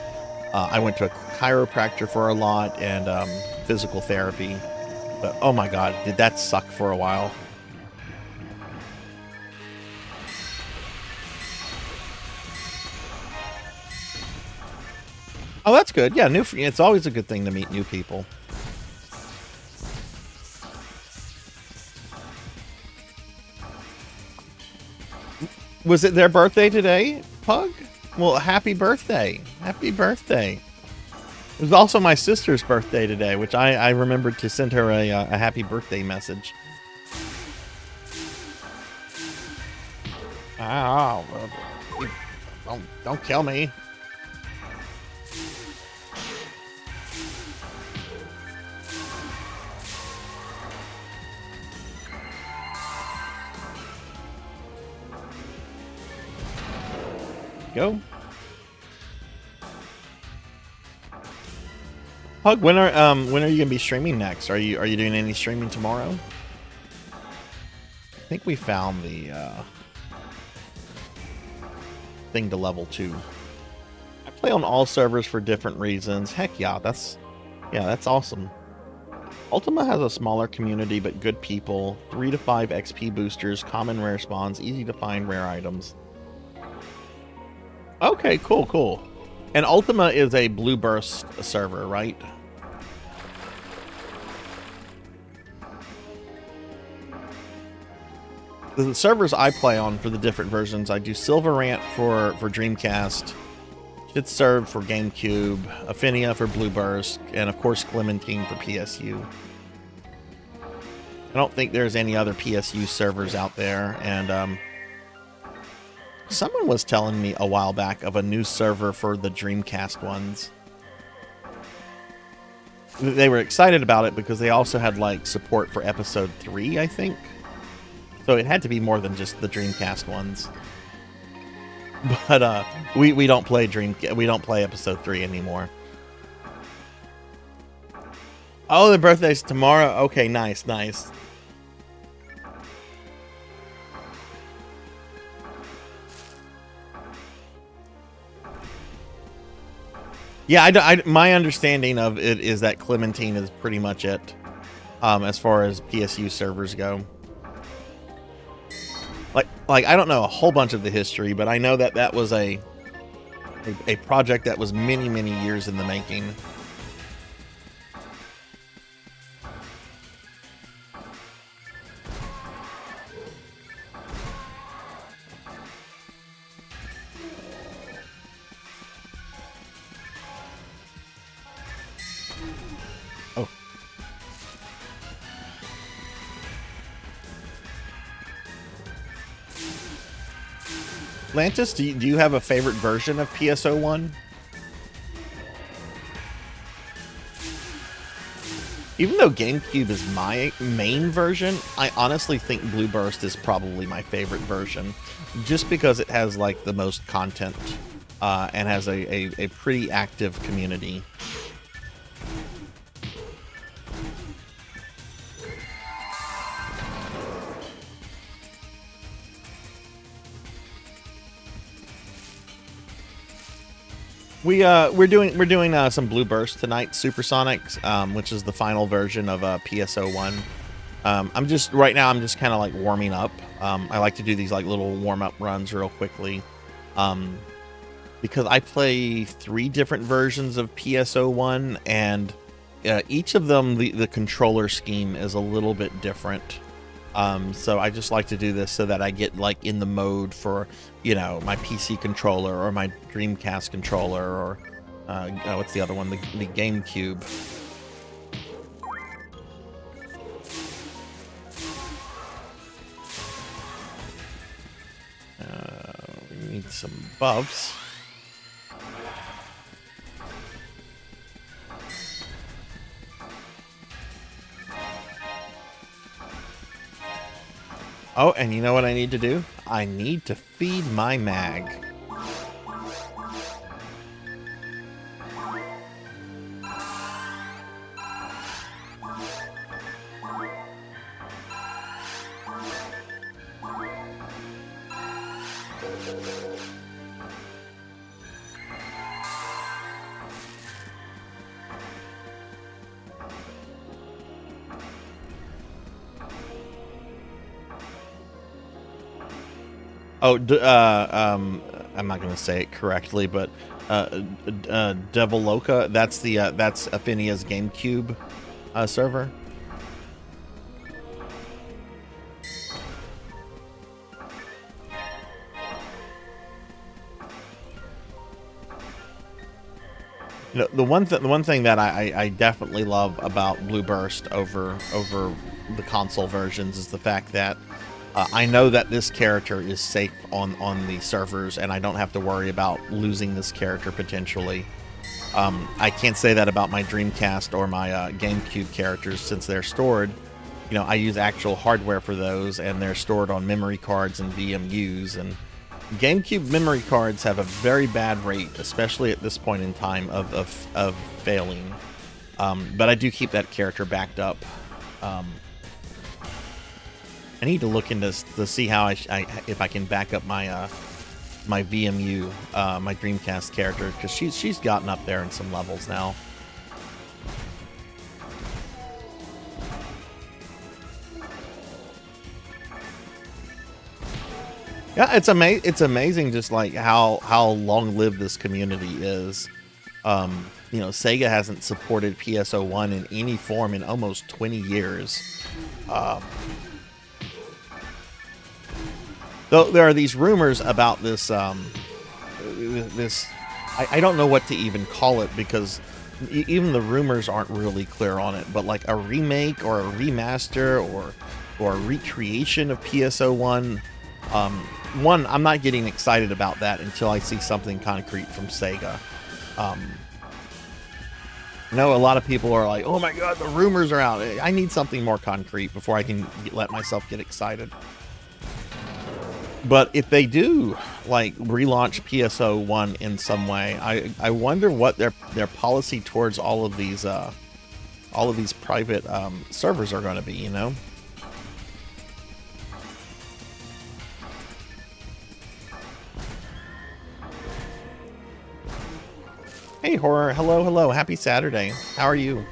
I went to a chiropractor for a lot and physical therapy. But oh my god, did that suck for a while? Oh, that's good. Yeah, it's always a good thing to meet new people. Was it their birthday today, Pug? Well, happy birthday. Happy birthday. It was also my sister's birthday today, which I remembered to send her a happy birthday message. Oh, don't kill me. Go. Pug, when are you gonna be streaming next? Are you doing any streaming tomorrow? I think we found the thing to level 2. I play on all servers for different reasons. Heck yeah, that's awesome. Ultima has a smaller community but good people, 3 to 5 XP boosters, common rare spawns, easy to find rare items. Okay, cool. And Ultima is a Blue Burst server, right? The servers I play on for the different versions, I do Silver Rant for Dreamcast, Shit Serve for GameCube, Affinia for Blue Burst, and of course Clementine for PSU. I don't think there's any other PSU servers out there, and someone was telling me a while back of a new server for the Dreamcast ones. They were excited about it because they also had like support for episode 3, I think. So it had to be more than just the Dreamcast ones. But we don't play episode 3 anymore. Oh, the birthday's tomorrow. Okay, nice. Yeah, my understanding of it is that Clementine is pretty much it, as far as PSU servers go. Like I don't know a whole bunch of the history, but I know that was a project that was many years in the making. Lantis, do you have a favorite version of PSO1? Even though GameCube is my main version, I honestly think Blue Burst is probably my favorite version, just because it has like the most content and has a pretty active community. We're doing some Blue Burst tonight, Supersonics, which is the final version of PSO1. I'm just kind of like warming up. I like to do these like little warm up runs real quickly, because I play 3 different versions of PSO1, and each of them the controller scheme is a little bit different. So I just like to do this so that I get like in the mode for, my PC controller or my Dreamcast controller or what's the other one? The GameCube. some buffs. Oh, and you know what I need to do? I need to feed my mag. Oh, I'm not gonna say it correctly, but Deviloka, that's Affinia's GameCube server. You know, the one thing that I definitely love about Blue Burst over the console versions is the fact that I know that this character is safe on the servers, and I don't have to worry about losing this character potentially. I can't say that about my Dreamcast or my GameCube characters, since they're stored. You know, I use actual hardware for those, and they're stored on memory cards and VMUs. And GameCube memory cards have a very bad rate, especially at this point in time, of failing. But I do keep that character backed up. I need to look into to see how if I can back up my my VMU, my Dreamcast character, because she's gotten up there in some levels now. Yeah, it's amazing just like how long-lived this community is. You know, Sega hasn't supported PSO1 in any form in almost 20 years. Though there are these rumors about this, I don't know what to even call it, because even the rumors aren't really clear on it, but like a remake or a remaster or a recreation of PSO1. One, I'm not getting excited about that until I see something concrete from Sega. I know a lot of people are like, oh my god, the rumors are out. I need something more concrete before I can let myself get excited. But if they do like relaunch PSO1 in some way, I wonder what their policy towards all of these private servers are going to be, you know? Hey, Horror. Hello. Happy Saturday. How are you?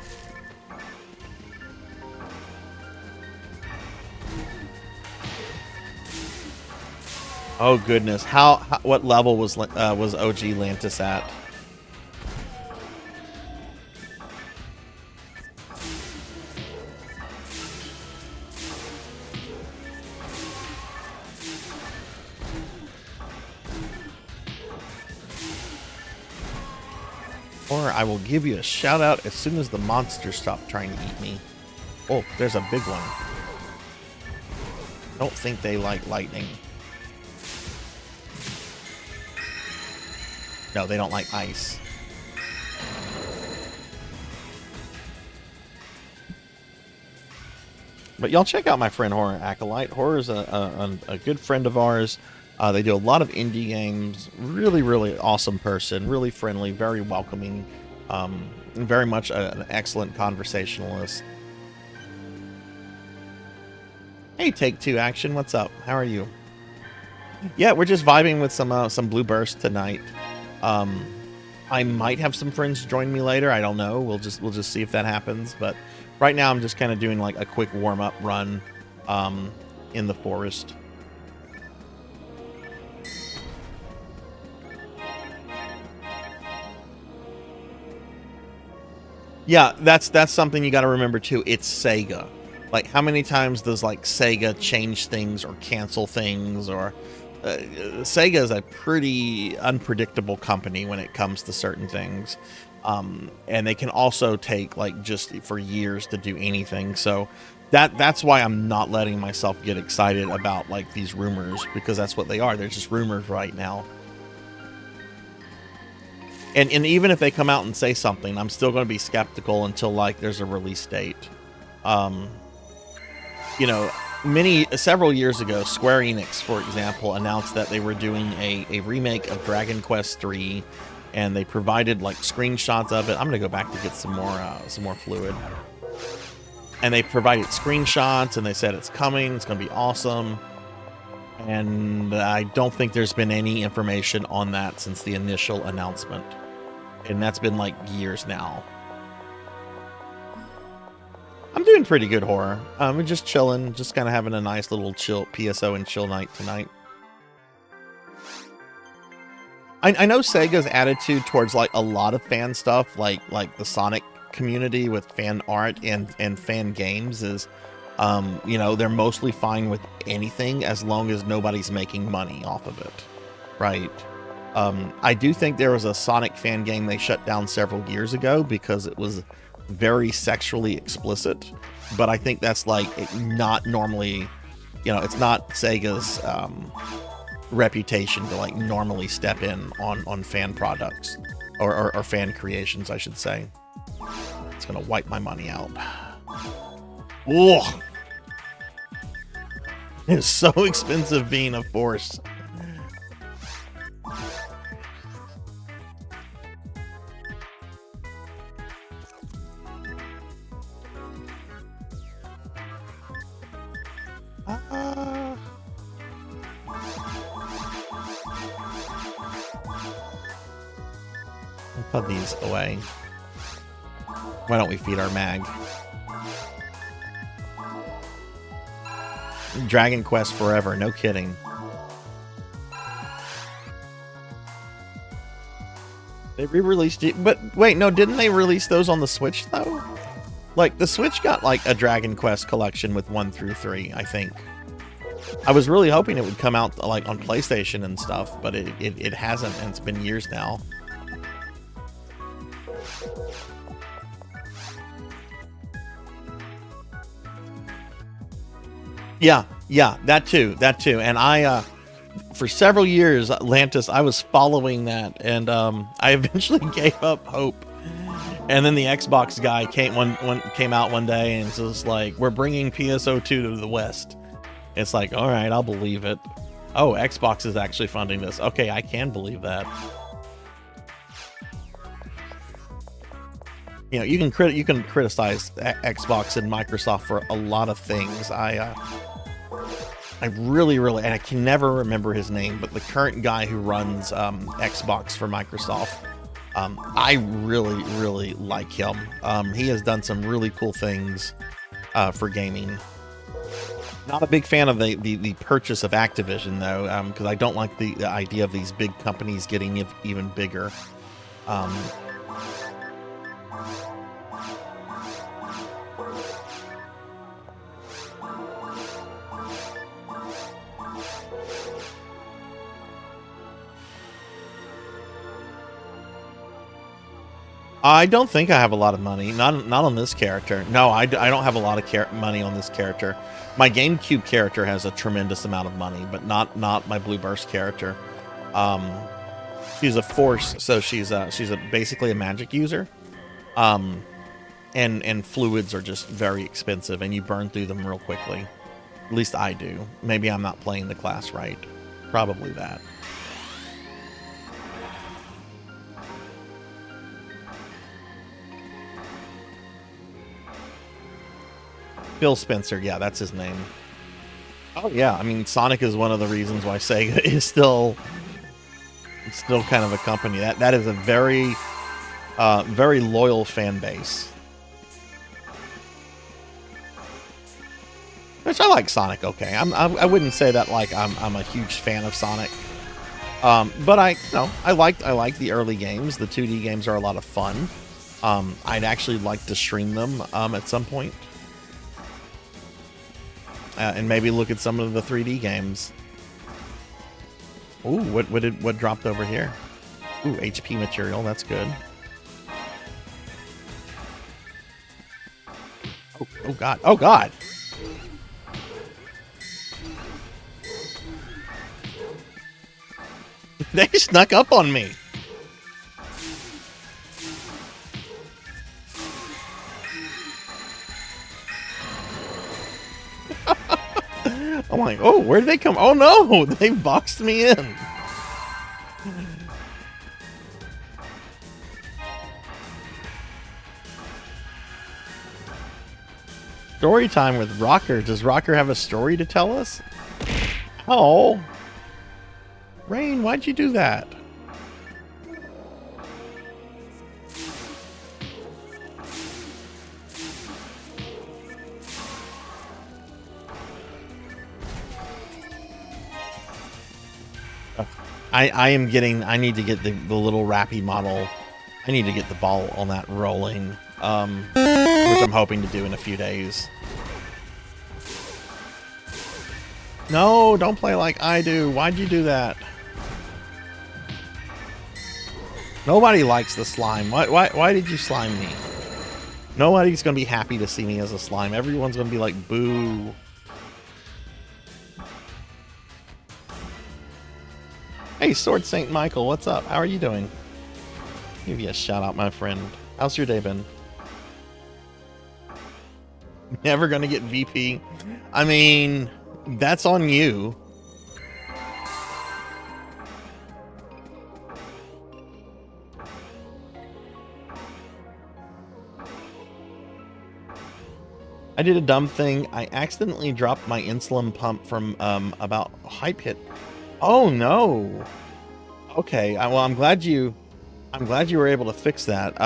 Oh goodness. What level was OG Lantis at? Or I will give you a shout out as soon as the monsters stop trying to eat me. Oh, there's a big one. Don't think they like lightning. No, they don't like ice. But y'all check out my friend Horror Acolyte. Horror's a good friend of ours. They do a lot of indie games. Really awesome person. Really friendly. Very welcoming. Very much an excellent conversationalist. Hey, Take Two Action. What's up? How are you? Yeah, we're just vibing with some Blue Burst tonight. I might have some friends join me later. I don't know. We'll just see if that happens. But right now, I'm just kind of doing like a quick warm up run in the forest. Yeah, that's something you got to remember too. It's Sega. Like, how many times does like Sega change things or cancel things? Or Sega is a pretty unpredictable company when it comes to certain things, and they can also take like just for years to do anything. So that's why I'm not letting myself get excited about like these rumors, because that's what they are. They're just rumors right now. And even if they come out and say something, I'm still going to be skeptical until like there's a release date. You know, several years ago, Square Enix, for example, announced that they were doing a remake of Dragon Quest III, and they provided like screenshots of it. I'm gonna go back to get some more fluid. And they provided screenshots, and they said it's coming, it's gonna be awesome. And I don't think there's been any information on that since the initial announcement, and that's been like years now. I'm doing pretty good horror. We're just chilling, just kind of having a nice little chill PSO and chill night tonight. I know Sega's attitude towards like a lot of fan stuff, like the Sonic community with fan art and fan games is, you know, they're mostly fine with anything as long as nobody's making money off of it, right? I do think there was a Sonic fan game they shut down several years ago because it was very sexually explicit, but I think that's like not normally, you know, it's not Sega's reputation to like normally step in on fan products or fan creations, I should say. It's gonna wipe my money out. Ugh. It's so expensive being a force. Put these away. Why don't we feed our mag? Dragon Quest forever, no kidding. They re-released it, but wait, no, didn't they release those on the Switch though? Like the Switch got like a Dragon Quest collection with 1 through 3, I think. I was really hoping it would come out like on PlayStation and stuff, but it hasn't, and it's been years now. Yeah, that too. And I, for several years, Atlantis, I was following that, and I eventually gave up hope. And then the Xbox guy came out one day and was like, "We're bringing PSO2 to the West." It's like, all right, I'll believe it. Oh, Xbox is actually funding this. Okay, I can believe that. You know, you can criticize Xbox and Microsoft for a lot of things. I really, and I can never remember his name, but the current guy who runs Xbox for Microsoft, I really like him. He has done some really cool things for gaming. Not a big fan of the purchase of Activision, though, because I don't like the idea of these big companies getting even bigger. I don't think I have a lot of money. Not on this character. No, I don't have a lot of money on this character. My GameCube character has a tremendous amount of money, but not my Blue Burst character. She's a force, so she's basically a magic user. And fluids are just very expensive, and you burn through them real quickly. At least I do. Maybe I'm not playing the class right. Probably that. Phil Spencer, yeah, that's his name. Oh yeah, I mean, Sonic is one of the reasons why Sega is still kind of a company. That is a very loyal fan base. Which I like Sonic. Okay, I wouldn't say that like I'm a huge fan of Sonic. But I like the early games. The 2D games are a lot of fun. I'd actually like to stream them at some point. And maybe look at some of the 3D games. Ooh, what dropped over here? Ooh, HP material, that's good. Oh god, oh god! They snuck up on me. I'm like, oh, where did they come? Oh no, they boxed me in. Story time with Rocker. Does Rocker have a story to tell us? Oh. Rain, why'd you do that? I need to get the little Rappy model. I need to get the ball on that rolling, which I'm hoping to do in a few days. No, don't play like I do. Why'd you do that? Nobody likes the slime. Why did you slime me? Nobody's gonna be happy to see me as a slime. Everyone's gonna be like, boo. Hey, Sword Saint Michael, what's up? How are you doing? Give you a shout out, my friend. How's your day been? Never gonna get VP. I mean, that's on you. I did a dumb thing. I accidentally dropped my insulin pump from about hype hit. Oh no. Okay. Well, I'm glad you were able to fix that.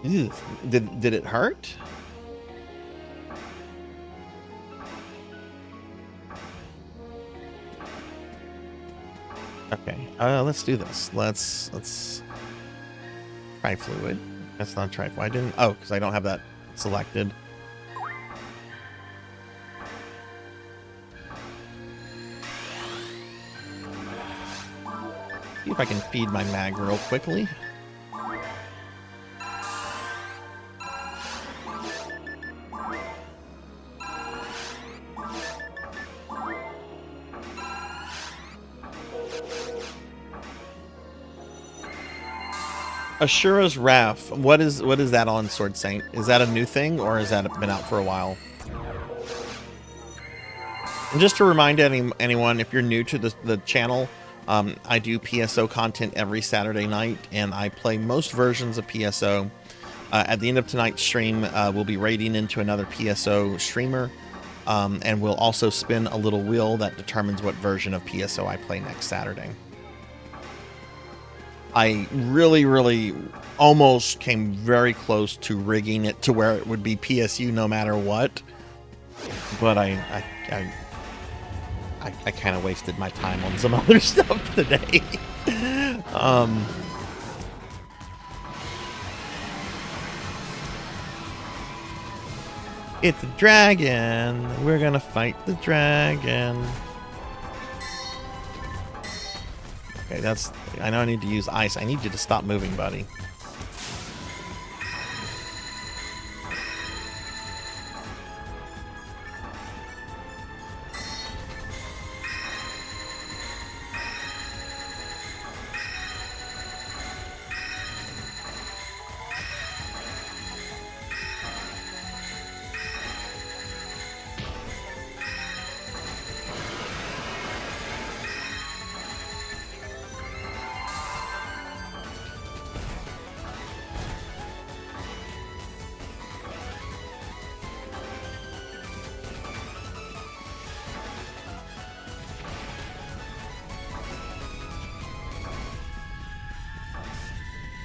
Did it hurt? Okay. Let's do this. Let's try fluid. That's not try fluid. I didn't. Oh, because I don't have that selected. See if I can feed my mag real quickly. Ashura's Wrath. What is that on, Sword Saint? Is that a new thing, or has that been out for a while? And just to remind anyone, if you're new to the channel, I do PSO content every Saturday night, and I play most versions of PSO. At the end of tonight's stream, we'll be raiding into another PSO streamer, and we'll also spin a little wheel that determines what version of PSO I play next Saturday. I really almost came very close to rigging it to where it would be PSU no matter what, but I kind of wasted my time on some other stuff today. It's a dragon. We're gonna fight the dragon. Okay, I know I need to use ice. I need you to stop moving, buddy.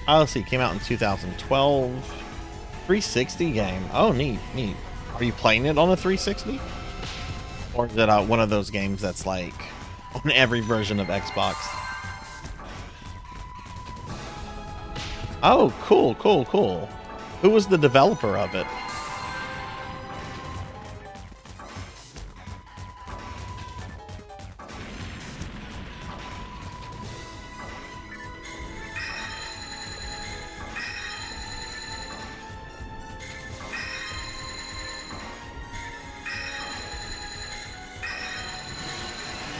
Oh, let's see, came out in 2012. 360 game. Oh, neat. Are you playing it on a 360? Or is it one of those games that's like on every version of Xbox? Oh, cool. Who was the developer of it?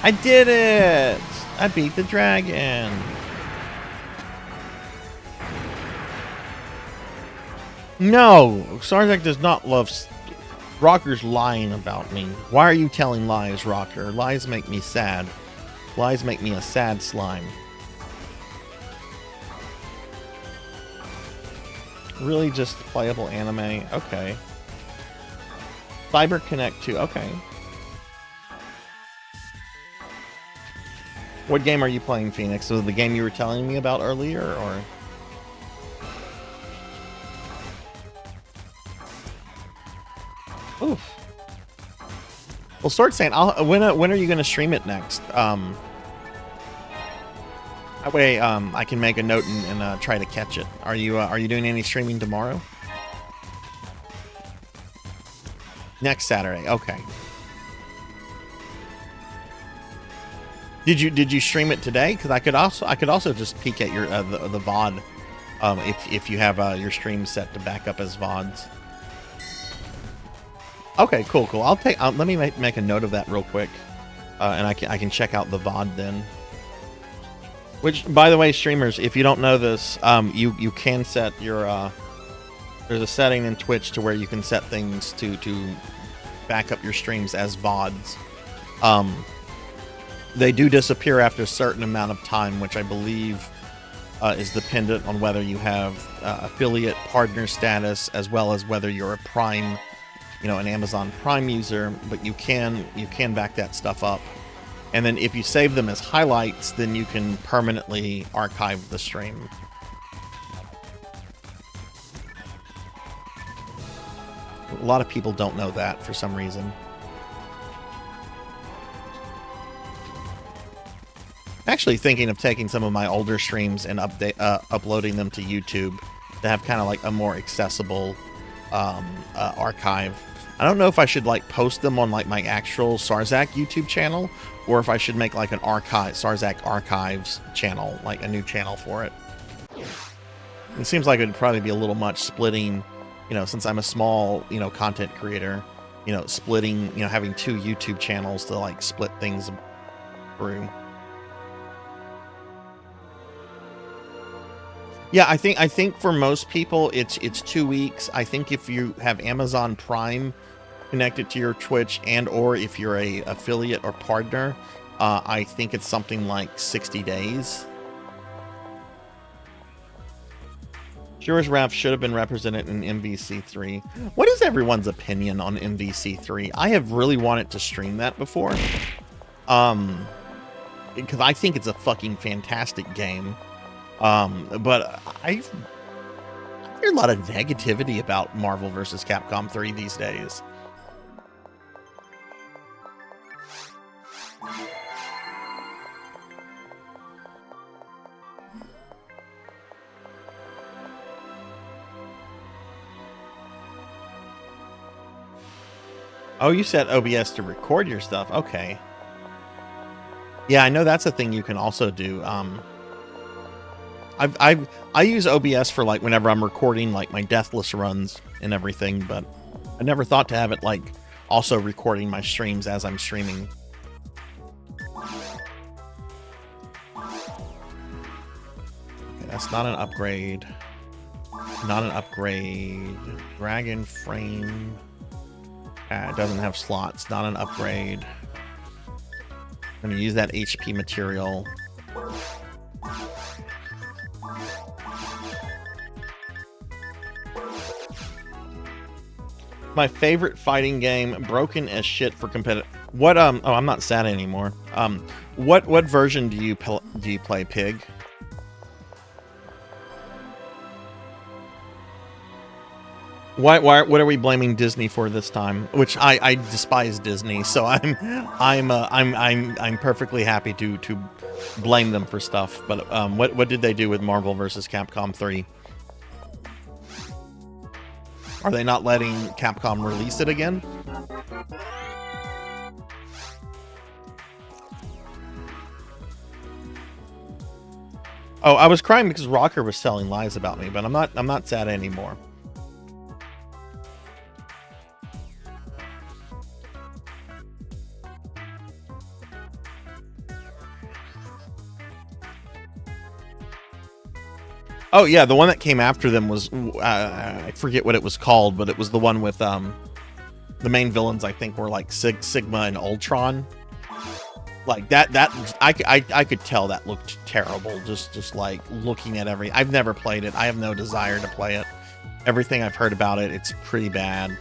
I did it! I beat the dragon. No, Sarzac does not love. Rocker's lying about me. Why are you telling lies, Rocker? Lies make me sad. Lies make me a sad slime. Really just playable anime? Okay. Cyber Connect 2, okay. What game are you playing, Phoenix? So the game you were telling me about earlier, or? Oof. Well, Sword saying, when are you going to stream it next? That way, I can make a note and try to catch it. Are you doing any streaming tomorrow? Next Saturday, okay. Did you stream it today? Because I could also just peek at your the VOD, if you have your stream set to back up as VODs. Okay, cool. Let me make a note of that real quick, and I can check out the VOD then. Which, by the way, streamers, if you don't know this, you can set your there's a setting in Twitch to where you can set things to back up your streams as VODs. They do disappear after a certain amount of time, which I believe is dependent on whether you have affiliate partner status, as well as whether you're a Prime, an Amazon Prime user. But you can back that stuff up, and then if you save them as highlights, then you can permanently archive the stream. A lot of people don't know that for some reason. Actually thinking of taking some of my older streams and uploading them to YouTube to have kind of like a more accessible archive. I don't know if I should like post them on like my actual Sarzac YouTube channel, or if I should make like an Sarzac Archives channel, like a new channel for it. It seems like it'd probably be a little much splitting, since I'm a small, content creator, splitting, having two YouTube channels to like split things through. Yeah, I think for most people it's 2 weeks. I think if you have Amazon Prime connected to your Twitch, and or if you're a affiliate or partner, I think it's something like 60 days. Shira's Wrath should have been represented in MVC3. What is everyone's opinion on MVC3? I have really wanted to stream that before. Because I think it's a fucking fantastic game. But I hear a lot of negativity about Marvel vs. Capcom 3 these days. Oh, you set OBS to record your stuff. Okay. Yeah, I know that's a thing you can also do. I use OBS for like whenever I'm recording like my Deathless runs and everything, but I never thought to have it like also recording my streams as I'm streaming. Okay, that's not an upgrade. Not an upgrade. Dragon frame. It doesn't have slots. Not an upgrade. I'm gonna use that HP material. My favorite fighting game, broken as shit for competitive. What oh, I'm not sad anymore. What version do you play, Pig? What are we blaming Disney for this time? Which I despise Disney, so I'm perfectly happy to blame them for stuff. But what did they do with Marvel vs. Capcom 3? Are they not letting Capcom release it again? Oh, I was crying because Rocker was telling lies about me, but I'm not sad anymore. Oh yeah, the one that came after them was I forget what it was called, but it was the one with the main villains I think were like Sigma and Ultron. Like that I could tell that looked terrible. Just like looking at I've never played it. I have no desire to play it. Everything I've heard about it, it's pretty bad.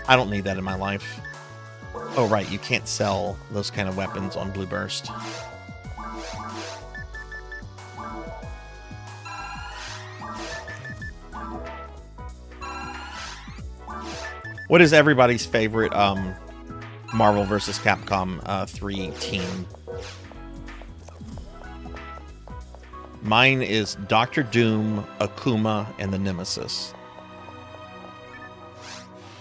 I don't need that in my life. Oh right, you can't sell those kind of weapons on Blue Burst. What is everybody's favorite Marvel vs. Capcom 3 team? Mine is Dr. Doom, Akuma, and the Nemesis.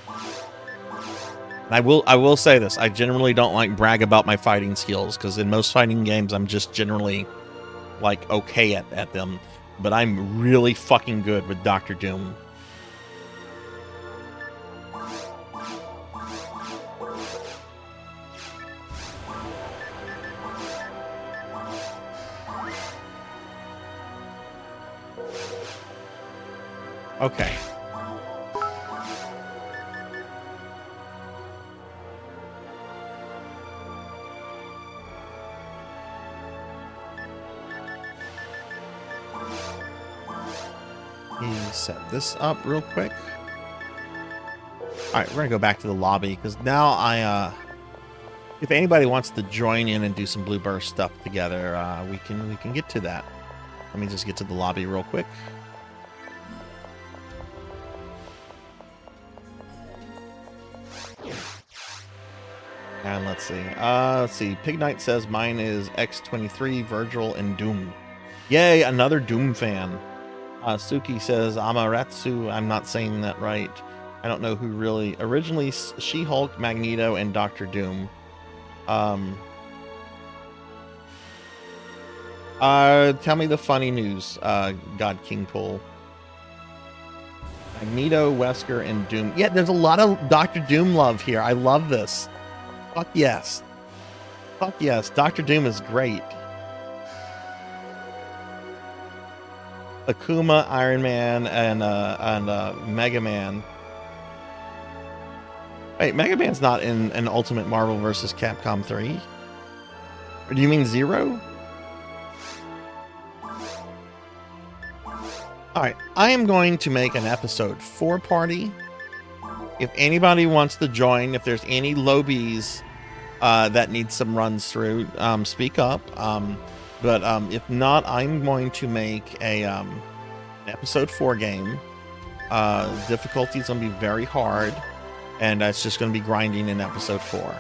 And I will say this, I generally don't like brag about my fighting skills, because in most fighting games I'm just generally like okay at them. But I'm really fucking good with Dr. Doom. Okay. Let me set this up real quick. Alright, we're gonna go back to the lobby, because now if anybody wants to join in and do some Blue Burst stuff together, we can get to that. Let me just get to the lobby real quick. And let's see. Pig Knight says mine is X23, Virgil, and Doom. Yay, another Doom fan. Suki says Amaretsu. I'm not saying that right. I don't know who really. Originally, She-Hulk, Magneto, and Doctor Doom. Tell me the funny news, God King Pool. Magneto, Wesker, and Doom. Yeah, there's a lot of Doctor Doom love here. I love this. Fuck yes. Fuck yes. Doctor Doom is great. Akuma, Iron Man, and Mega Man. Wait, Mega Man's not in an Ultimate Marvel vs. Capcom 3? Or do you mean 0? Alright, I am going to make an episode 4 party. If anybody wants to join, if there's any lobies that need some runs through, speak up. But if not, I'm going to make an episode 4 game. Difficulty's going to be very hard, and it's just going to be grinding in episode 4.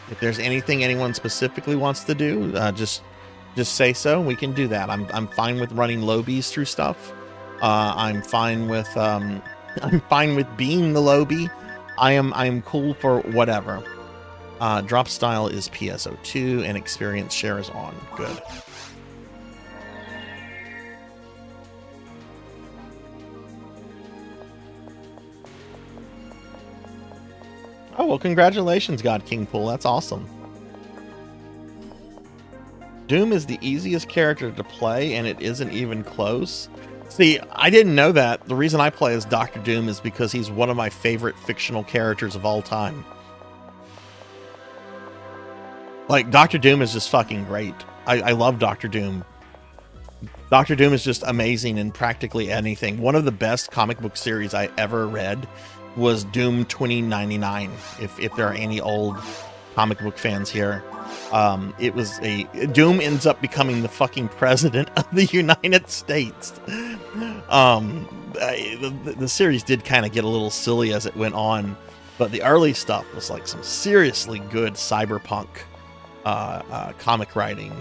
If there's anything anyone specifically wants to do, just say so. We can do that. I'm fine with running lobies through stuff. I'm fine with being the lobby. I am cool for whatever. Drop style is PSO2 and experience share is on. Good. Oh, well, congratulations, God King Pool. That's awesome. Doom is the easiest character to play, and it isn't even close. See, I didn't know that. The reason I play as Dr. Doom is because he's one of my favorite fictional characters of all time. Like, Dr. Doom is just fucking great. I love Dr. Doom. Dr. Doom is just amazing in practically anything. One of the best comic book series I ever read was Doom 2099, if there are any old comic book fans here. It was Doom ends up becoming the fucking president of the United States. The series did kind of get a little silly as it went on, but the early stuff was like some seriously good cyberpunk comic writing.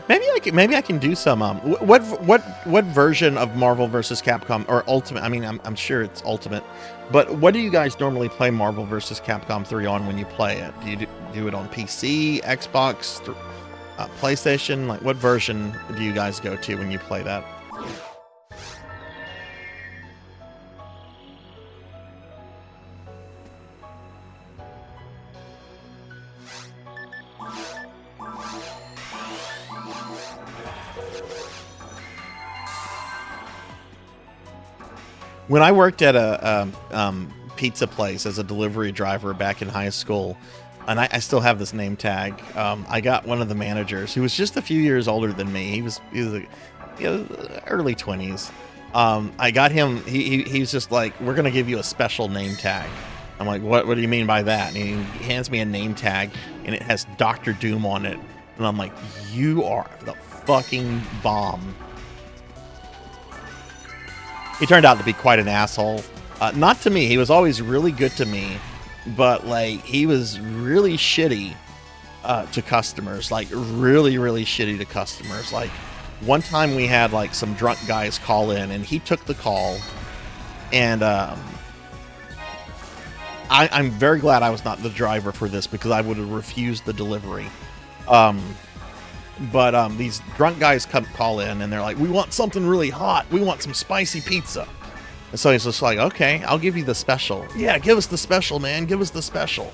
Maybe I can do some what version of Marvel vs. Capcom or Ultimate? I mean, I'm sure it's Ultimate, but what do you guys normally play Marvel vs. Capcom 3 on when you play it? Do you do it on PC, Xbox, PlayStation? Like, what version do you guys go to when you play that? When I worked at a pizza place as a delivery driver back in high school, and I still have this name tag, I got one of the managers who was just a few years older than me. He was early 20s. I got him. He's just like, we're gonna give you a special name tag. I'm like, what do you mean by that? And he hands me a name tag, and it has Dr. Doom on it. And I'm like, you are the fucking bomb. He turned out to be quite an asshole. Not to me. He was always really good to me, but like he was really shitty to customers. Like really, really shitty to customers. Like one time we had like some drunk guys call in, and he took the call, and I'm very glad I was not the driver for this, because I would have refused the delivery. But these drunk guys call in, and they're like, we want something really hot. We want some spicy pizza. And so he's just like, okay, I'll give you the special. Yeah, give us the special, man. Give us the special.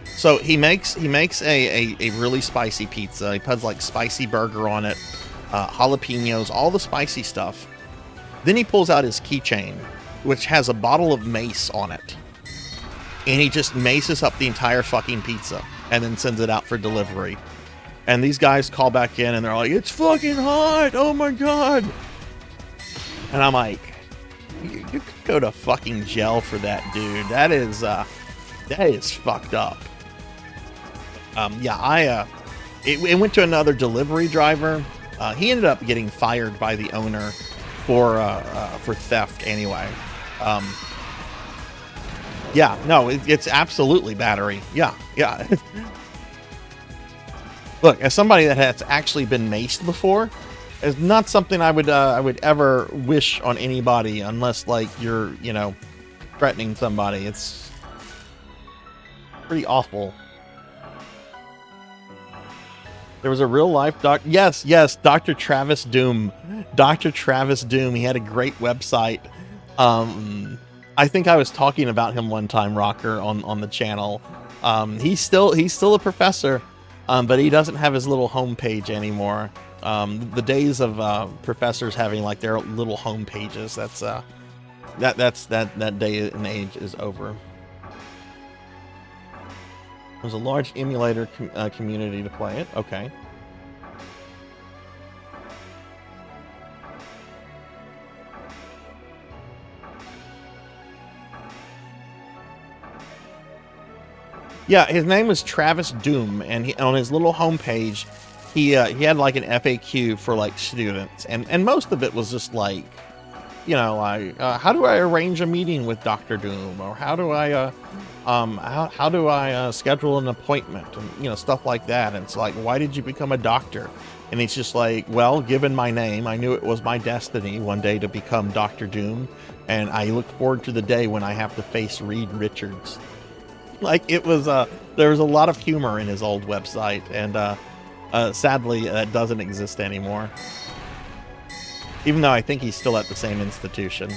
So he makes a really spicy pizza. He puts like spicy burger on it, jalapenos, all the spicy stuff. Then he pulls out his keychain, which has a bottle of mace on it. And he just maces up the entire fucking pizza and then sends it out for delivery. And these guys call back in, and they're like, it's fucking hot. Oh my God. And I'm like, you could go to fucking jail for that, dude. That is fucked up. It went to another delivery driver. He ended up getting fired by the owner for theft anyway. It's absolutely battery. Yeah. Look, as somebody that has actually been maced before, it's not something I would ever wish on anybody, unless like you're, threatening somebody. It's pretty awful. There was a real life Yes, Dr. Travis Doom. Dr. Travis Doom. He had a great website. I think I was talking about him one time, Rocker, on the channel. He's still a professor, but he doesn't have his little homepage anymore. The days of professors having like their little home pages, that day and age is over. There's a large emulator community to play it. Okay. Yeah, his name was Travis Doom, and on his little homepage, he had like an FAQ for like students, and most of it was just like, how do I arrange a meeting with Dr. Doom, or how do I schedule an appointment, and stuff like that. And it's like, why did you become a doctor? And he's just like, well, given my name, I knew it was my destiny one day to become Dr. Doom, and I look forward to the day when I have to face Reed Richards. Like, it was there was a lot of humor in his old website, and sadly that doesn't exist anymore, even though I think he's still at the same institution.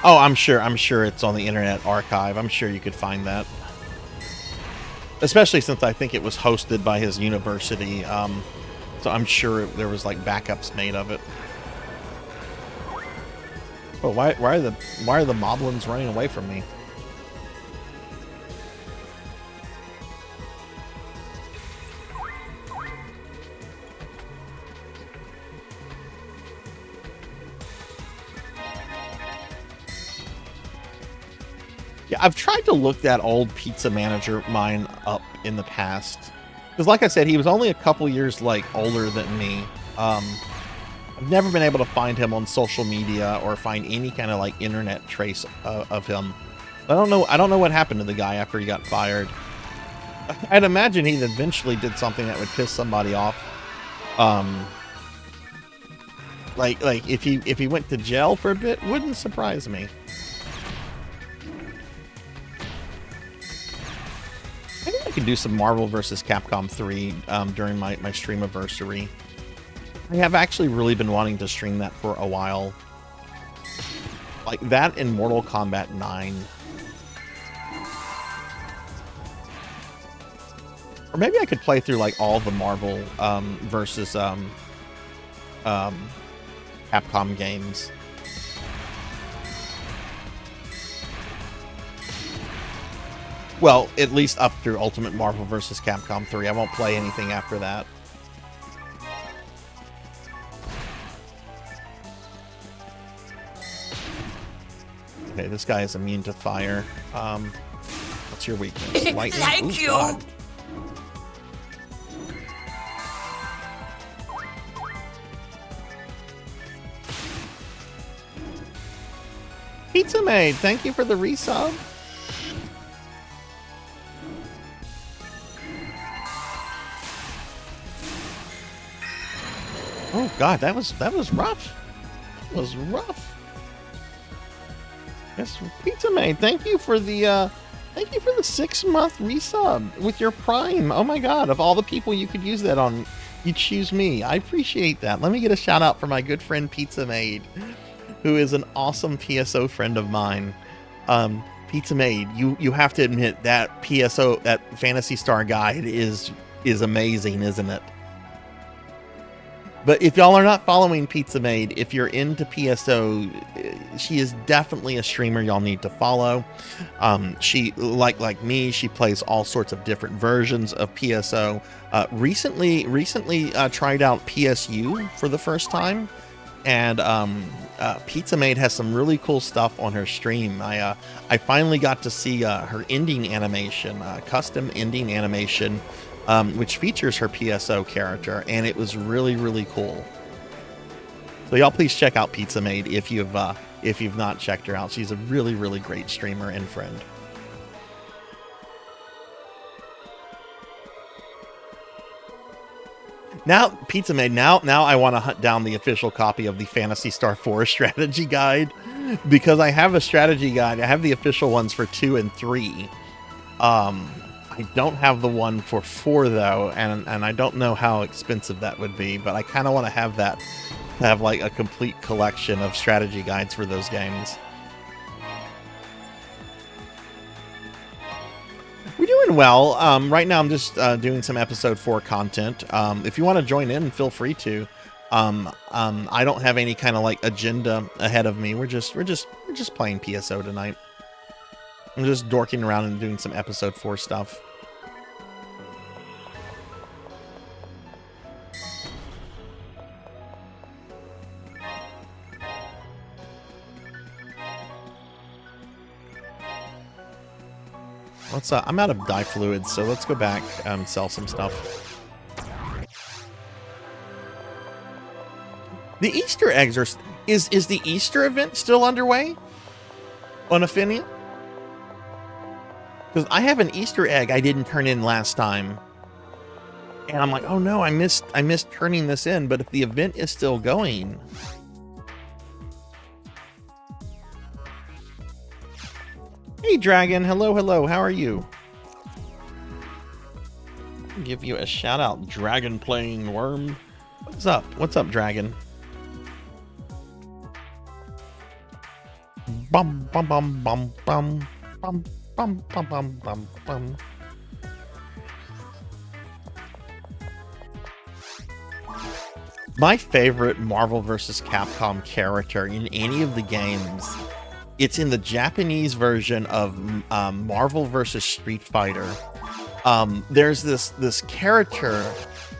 Oh, I'm sure it's on the Internet Archive. I'm sure you could find that. Especially since I think it was hosted by his university, so I'm sure there was like backups made of it. Oh, why are the moblins running away from me? Yeah, I've tried to look that old Pizza Manager mine up in the past, because like I said, he was only a couple years like older than me. I've never been able to find him on social media or find any kind of like internet trace of him. I don't know what happened to the guy after he got fired. I'd imagine he eventually did something that would piss somebody off. Like if he went to jail for a bit, wouldn't surprise me. Maybe I could do some Marvel vs. Capcom 3 during my streamiversary. I have actually really been wanting to stream that for a while. Like that and Mortal Kombat 9. Or maybe I could play through like all the Marvel versus Capcom games. Well, at least up through Ultimate Marvel vs. Capcom 3. I won't play anything after that. Okay, this guy is immune to fire. What's your weakness? Lightning? Thank you. God. Pizza Maid, thank you for the resub. Oh God, that was rough. That was rough. Yes, Pizza Maid, thank you for the 6-month resub with your Prime. Oh my God, of all the people you could use that on, you choose me. I appreciate that. Let me get a shout out for my good friend Pizza Maid, who is an awesome PSO friend of mine. Pizza Maid, you have to admit that PSO, that Phantasy Star guide is amazing, isn't it? But if y'all are not following Pizza Maid, if you're into PSO, she is definitely a streamer y'all need to follow. She, like me, she plays all sorts of different versions of PSO. Recently tried out PSU for the first time, and Pizza Maid has some really cool stuff on her stream. I finally got to see her ending animation, custom ending animation, which features her PSO character, and it was really, really cool. So y'all please check out Pizza Maid if you've not checked her out. She's a really, really great streamer and friend. Now, Pizza Maid, now I want to hunt down the official copy of the Phantasy Star 4 strategy guide, because I have a strategy guide. I have the official ones for 2 and 3. I don't have the one for 4 though, and I don't know how expensive that would be, but I kind of want to have that, have like a complete collection of strategy guides for those games. We're doing well. Right now I'm just doing some episode 4 content. If you want to join in, feel free to. I don't have any kind of like agenda ahead of me. We're just playing PSO tonight. I'm just dorking around and doing some episode 4 stuff. What's up? I'm out of dye fluids, so let's go back and sell some stuff. The Easter eggs are... Is the Easter event still underway on Affinia? Because I have an Easter egg I didn't turn in last time. And I'm like, oh no, I missed turning this in, but if the event is still going... Hey Dragon, hello, how are you? I'll give you a shout out, Dragon playing Worm. What's up, Dragon? Bum bum bum bum bum bum bum bum bum bum bum. My favorite Marvel vs. Capcom character in any of the games, it's in the Japanese version of Marvel vs. Street Fighter. There's this character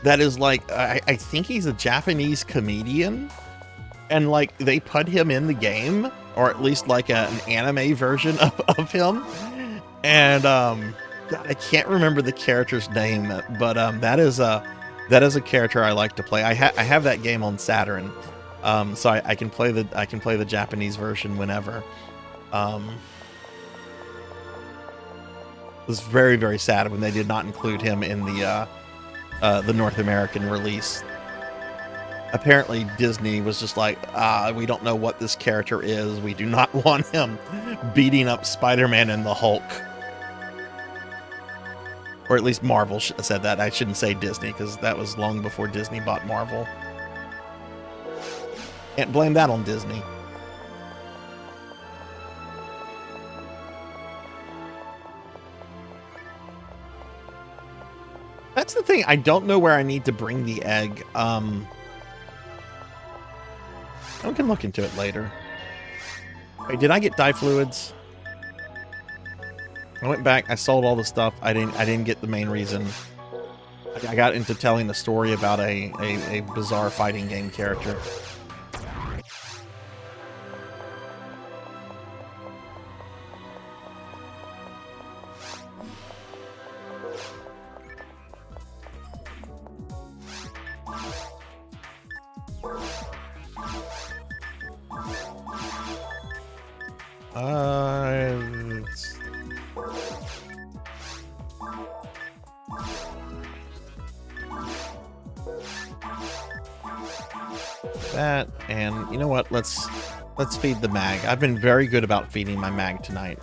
that is like, I think he's a Japanese comedian, and like they put him in the game, or at least like an anime version of him. And I can't remember the character's name, but that is a character I like to play. I have that game on Saturn, so I can play the Japanese version whenever. It was very, very sad when they did not include him in the North American release. Apparently Disney was just like, we don't know what this character is. We do not want him beating up Spider-Man and the Hulk. Or at least Marvel said that. I shouldn't say Disney, because that was long before Disney bought Marvel. Can't blame that on Disney. That's the thing. I don't know where I need to bring the egg. I can look into it later. Wait, did I get dye fluids? I went back. I sold all the stuff. I didn't get the main reason. I got into telling the story about a bizarre fighting game character. That, and you know what? Let's feed the mag. I've been very good about feeding my mag tonight.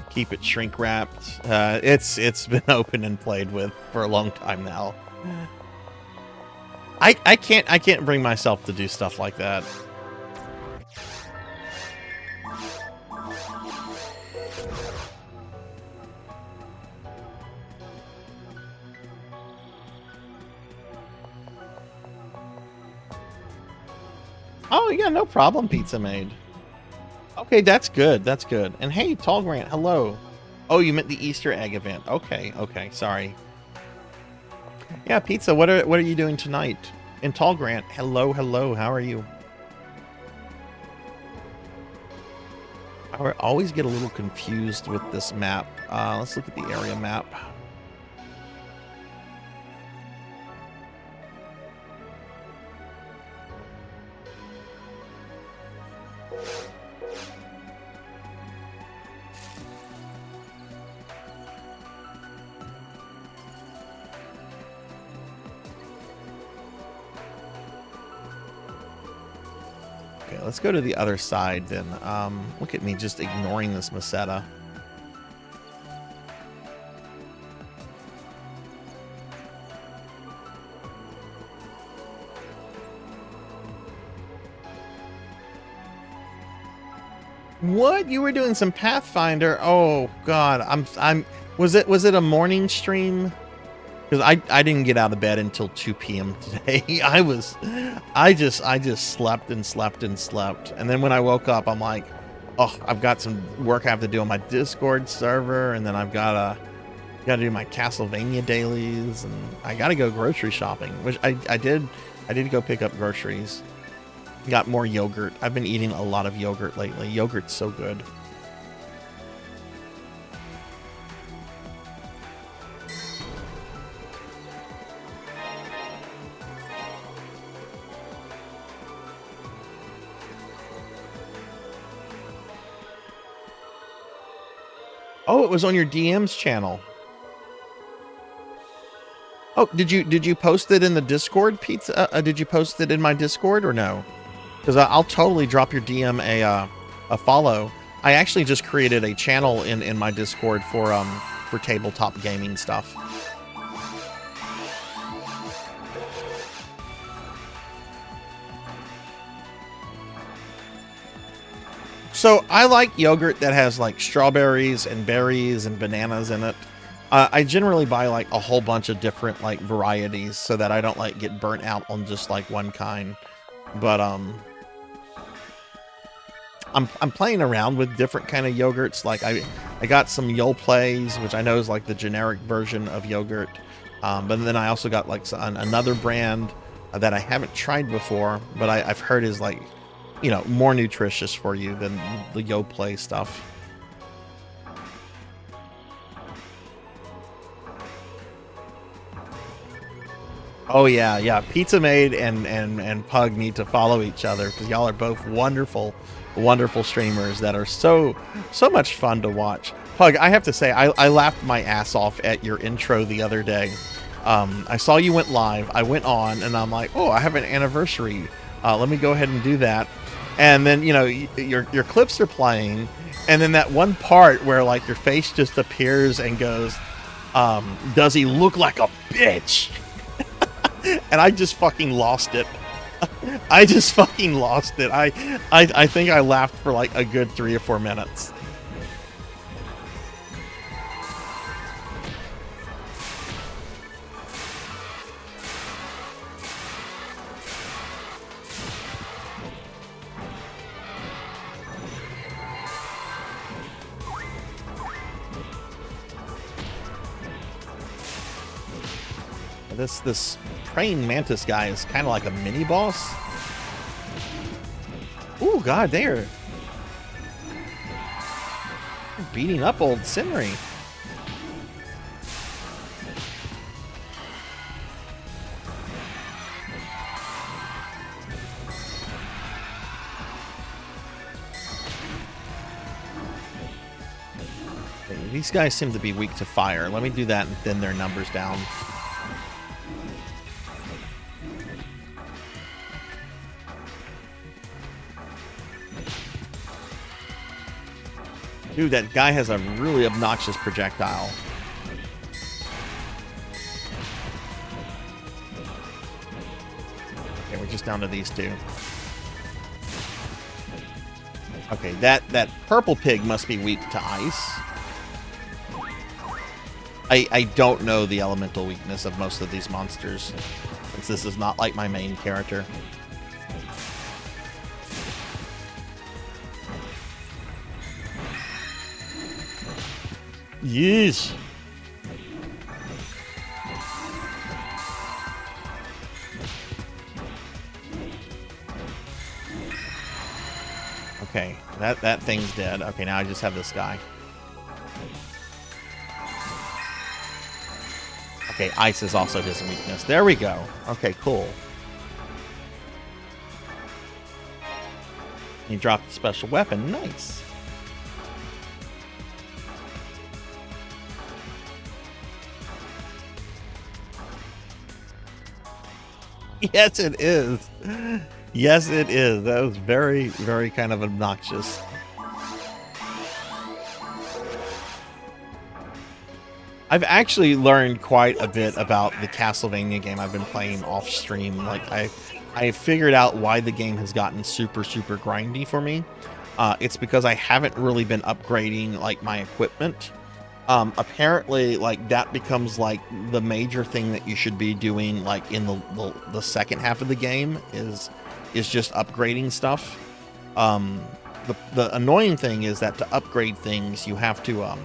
Keep it shrink wrapped. It's been open and played with for a long time now. I can't bring myself to do stuff like that. Oh yeah, no problem, Pizza Maid. Okay, that's good. That's good. And hey, Tall Grant, hello. Oh, you meant the Easter egg event. Okay, okay, sorry. Yeah, Pizza, what are you doing tonight? And Tall Grant, hello, hello, how are you? I always get a little confused with this map. Let's look at the area map. Okay, let's go to the other side then. Look at me just ignoring this Meseta. What? You were doing some Pathfinder? Oh God, was it a morning stream? Because I didn't get out of bed until 2 p.m. today. I just slept and slept and slept. And then when I woke up, I'm like, oh, I've got some work I have to do on my Discord server, and then I've gotta do my Castlevania dailies, and I gotta go grocery shopping, which I did go pick up groceries. Got more yogurt. I've been eating a lot of yogurt lately. Yogurt's so good. Oh, it was on your DM's channel. Oh, did you post it in the Discord, Pizza? Did you post it in my Discord or no? Because I'll totally drop your DM a follow. I actually just created a channel in my Discord for tabletop gaming stuff. So I like yogurt that has like strawberries and berries and bananas in it. I generally buy like a whole bunch of different like varieties so that I don't like get burnt out on just like one kind. But I'm playing around with different kind of yogurts. Like I got some Yoplays, which I know is like the generic version of yogurt. But then I also got like another brand that I haven't tried before, but I've heard is like, you know, more nutritious for you than the Yoplay stuff. Oh yeah, Pizza Maid and Pug need to follow each other because y'all are both wonderful streamers that are so much fun to watch. Pug, I have to say, I laughed my ass off at your intro the other day. I saw you went live, I went on, and I'm like, oh, I have an anniversary. Let me go ahead and do that. and then your clips are playing, and then that one part where like your face just appears and goes, does he look like a bitch? And I just fucking lost it. I just fucking lost it. I think I laughed for like a good 3 or 4 minutes. This praying mantis guy is kind of like a mini boss. Ooh, god, they're beating up old Sindri. These guys seem to be weak to fire. Let me do that and thin their numbers down. Dude, that guy has a really obnoxious projectile. Okay, we're just down to these two. Okay, that purple pig must be weak to ice. I don't know the elemental weakness of most of these monsters, since this is not like my main character. Yes. Okay, that thing's dead. Okay, now I just have this guy. Okay, ice is also his weakness. There we go. Okay, cool. He dropped the special weapon. Nice. Yes, it is. Yes, it is. That was very, very kind of obnoxious. I've actually learned quite a bit about the Castlevania game I've been playing off stream. Like I figured out why the game has gotten super, super grindy for me. It's because I haven't really been upgrading like my equipment. Apparently, like that becomes like the major thing that you should be doing, like in the second half of the game is just upgrading stuff. The annoying thing is that to upgrade things, you have to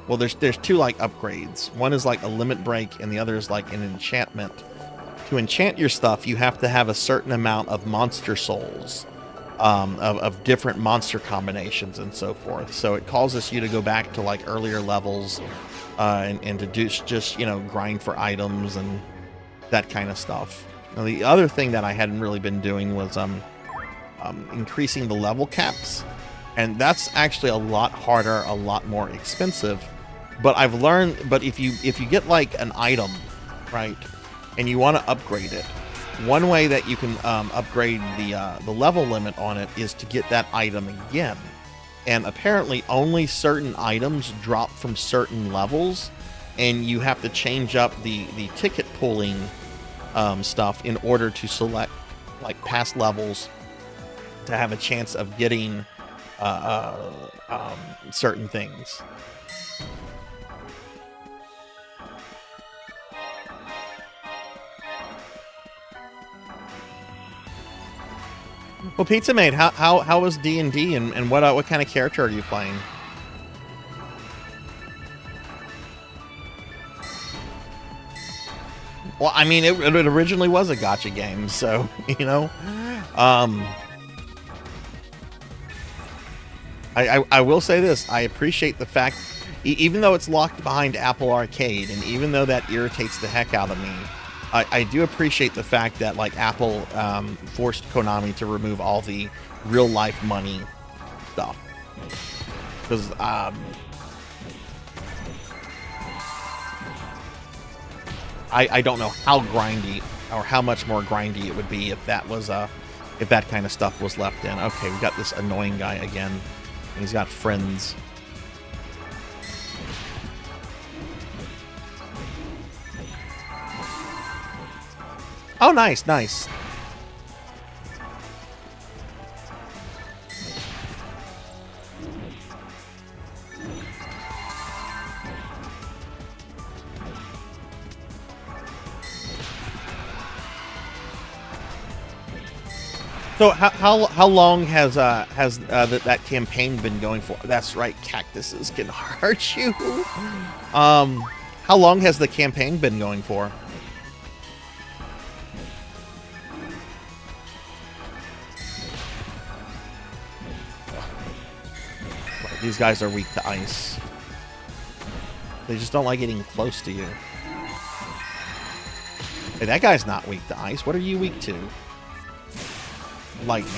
well, there's two like upgrades. One is like a limit break, and the other is like an enchantment. To enchant your stuff, you have to have a certain amount of monster souls, of different monster combinations and so forth. So it causes you to go back to like earlier levels, and to do just grind for items and that kind of stuff. Now, the other thing that I hadn't really been doing was increasing the level caps, and that's actually a lot harder, a lot more expensive. But I've learned, but if you get like an item, right, and you want to upgrade it, one way that you can upgrade the level limit on it is to get that item again. And apparently only certain items drop from certain levels, and you have to change up the ticket pulling stuff in order to select like past levels to have a chance of getting certain things. Well, Pizza Mate, how was D&D, and what kind of character are you playing? Well, I mean, it originally was a gacha game, so I will say this: I appreciate the fact, even though it's locked behind Apple Arcade, and even though that irritates the heck out of me, I do appreciate the fact that like Apple forced Konami to remove all the real life money stuff, because I don't know how grindy or how much more grindy it would be if if that kind of stuff was left in. Okay, we got this annoying guy again. And he's got friends. Oh, nice, nice. So how long has that campaign been going for? That's right, cactuses can hurt you. How long has the campaign been going for? Right, these guys are weak to ice. They just don't like getting close to you. Hey, that guy's not weak to ice. What are you weak to? Lightning.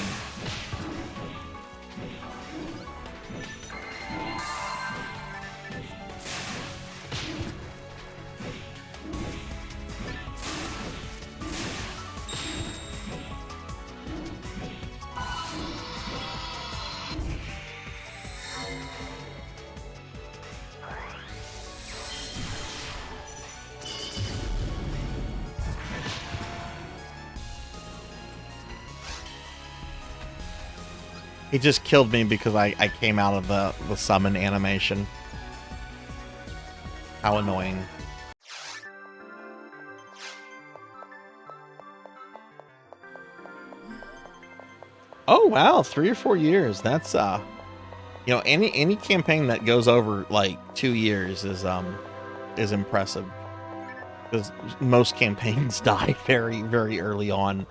He just killed me because I came out of the summon animation. How annoying. Oh wow, 3 or 4 years. That's you know, any campaign that goes over like 2 years is impressive. Because most campaigns die very, very early on.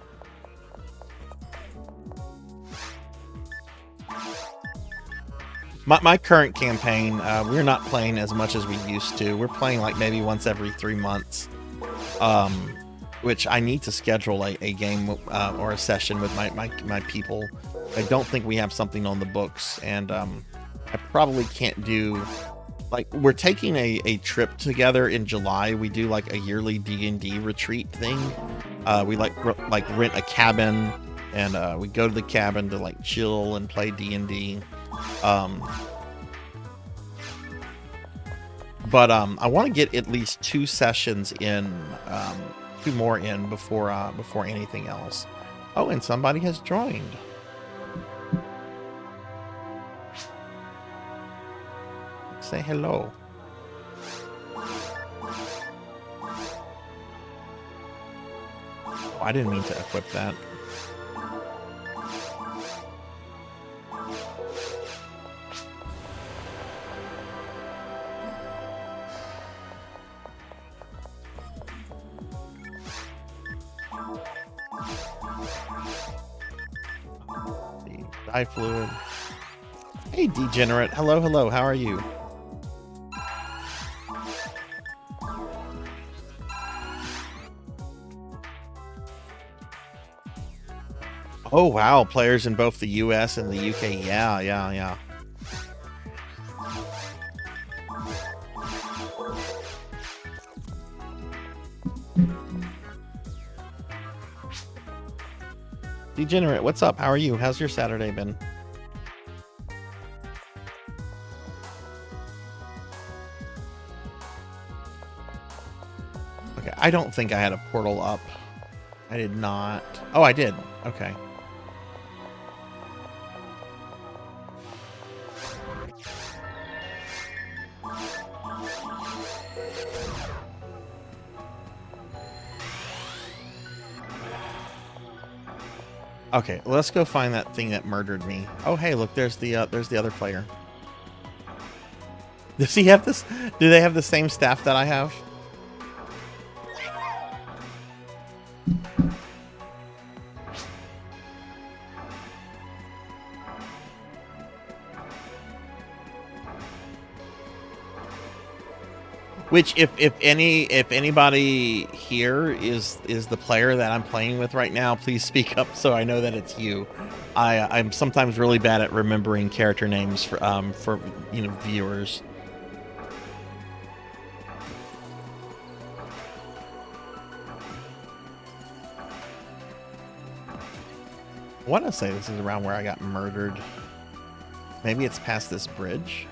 My current campaign, we're not playing as much as we used to. We're playing like maybe once every 3 months, which I need to schedule a game or a session with my people. I don't think we have something on the books, and I probably can't do. Like, we're taking a trip together in July. We do like a yearly D&D retreat thing. We like rent a cabin, and we go to the cabin to like chill and play D&D. But I want to get at least 2 sessions in, 2 more in before anything else. Oh, and somebody has joined. Say hello. Oh, I didn't mean to equip that. Dye fluid. Hey, degenerate. Hello, hello. How are you? Oh, wow. Players in both the US and the UK. Yeah, yeah, yeah. Degenerate, what's up? How are you? How's your Saturday been? Okay, I don't think I had a portal up. I did not. Oh, I did. Okay. Okay, let's go find that thing that murdered me. Oh, hey, look, there's the other player. Does he have this? Do they have the same staff that I have? Which, if anybody here is the player that I'm playing with right now, please speak up so I know that it's you. I'm sometimes really bad at remembering character names for you know, viewers. I want to say this is around where I got murdered. Maybe it's past this bridge.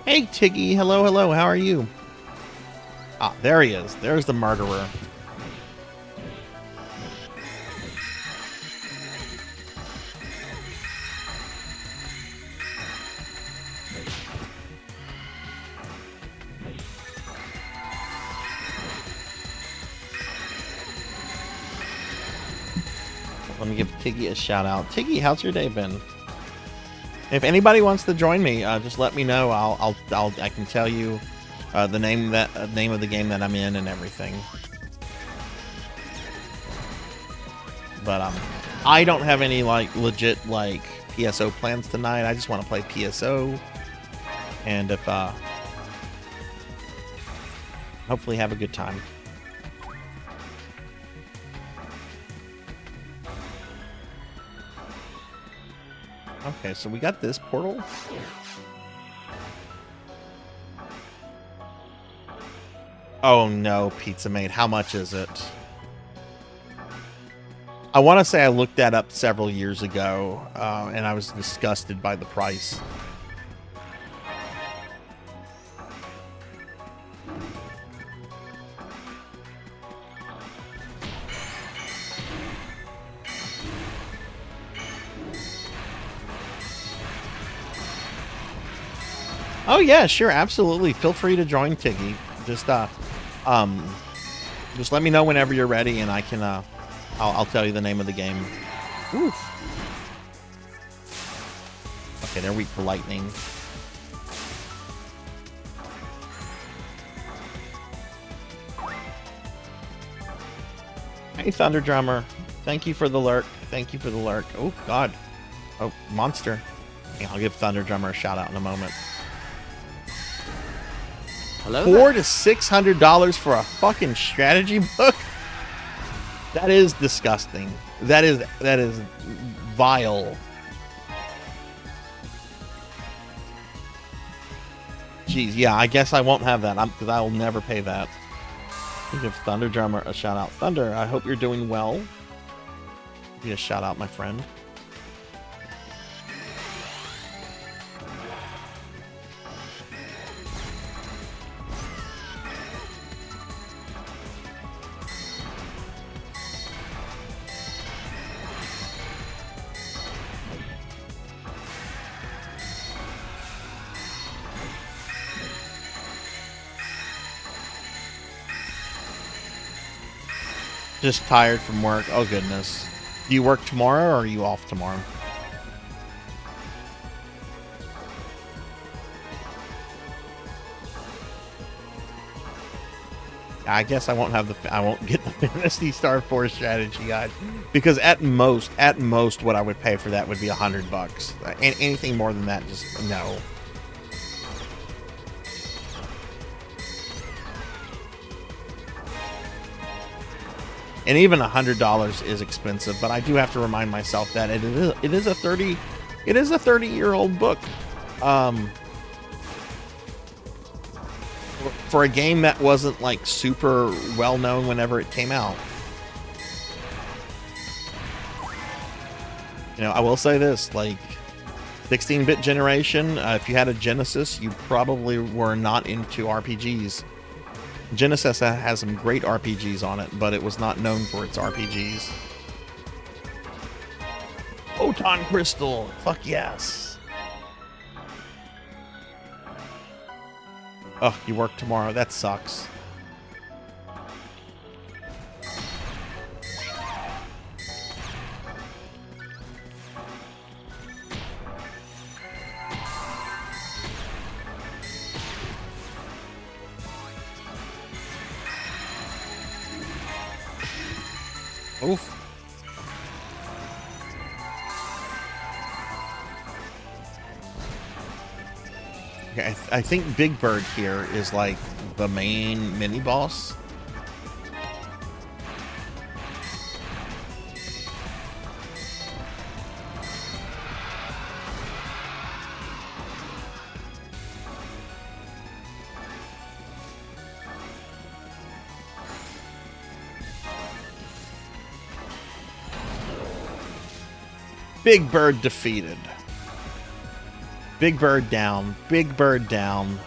Hey, Tiggy. Hello, hello. How are you? Ah, there he is. There's the murderer. Let me give Tiggy a shout out. Tiggy, how's your day been? If anybody wants to join me, just let me know. I can tell you the name of the game that I'm in and everything. But I don't have any like legit like PSO plans tonight. I just want to play PSO, and if hopefully have a good time. Okay, so we got this portal. Oh no, Pizza Mate, how much is it? I want to say I looked that up several years ago, and I was disgusted by the price. Oh yeah, sure, absolutely. Feel free to join, Tiggy. Just let me know whenever you're ready, and I can I'll tell you the name of the game. Oof. Okay, they're weak to lightning. Hey, Thunder Drummer. Thank you for the lurk. Thank you for the lurk. Oh God. Oh, monster. Okay, I'll give Thunder Drummer a shout out in a moment. Hello. $400 to $600 for a fucking strategy book? That is disgusting. That is vile. Jeez, yeah, I guess I won't have that because I will never pay that. I'll give Thunder Drummer a shout out. Thunder, I hope you're doing well. Give you a shout out, my friend. Just tired from work. Oh, goodness. Do you work tomorrow or are you off tomorrow? I guess I won't get the Phantasy Star 4 strategy guide because at most what I would pay for that would be $100. Anything more than that, just no. And even $100 is expensive, but I do have to remind myself that it is a 30-year-old book. For a game that wasn't like super well known whenever it came out. You know, I will say this, like 16-bit generation, if you had a Genesis, you probably were not into RPGs. Genesis has some great RPGs on it, but it was not known for its RPGs. Photon Crystal! Fuck yes! Oh, you work tomorrow. That sucks. Oof. Okay, I think Big Bird here is like the main mini boss. Big Bird defeated. Big Bird down. Big Bird down.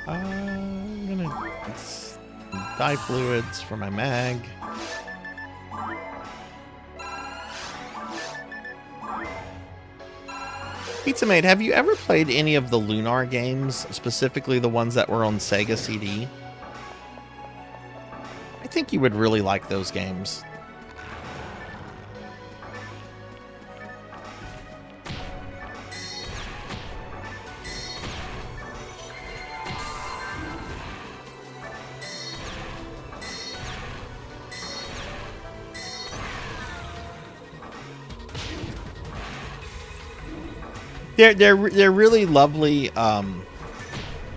I'm gonna dye fluids for my mag. Pizza Maid, have you ever played any of the Lunar games, specifically the ones that were on Sega CD? I think you would really like those games. They're really lovely.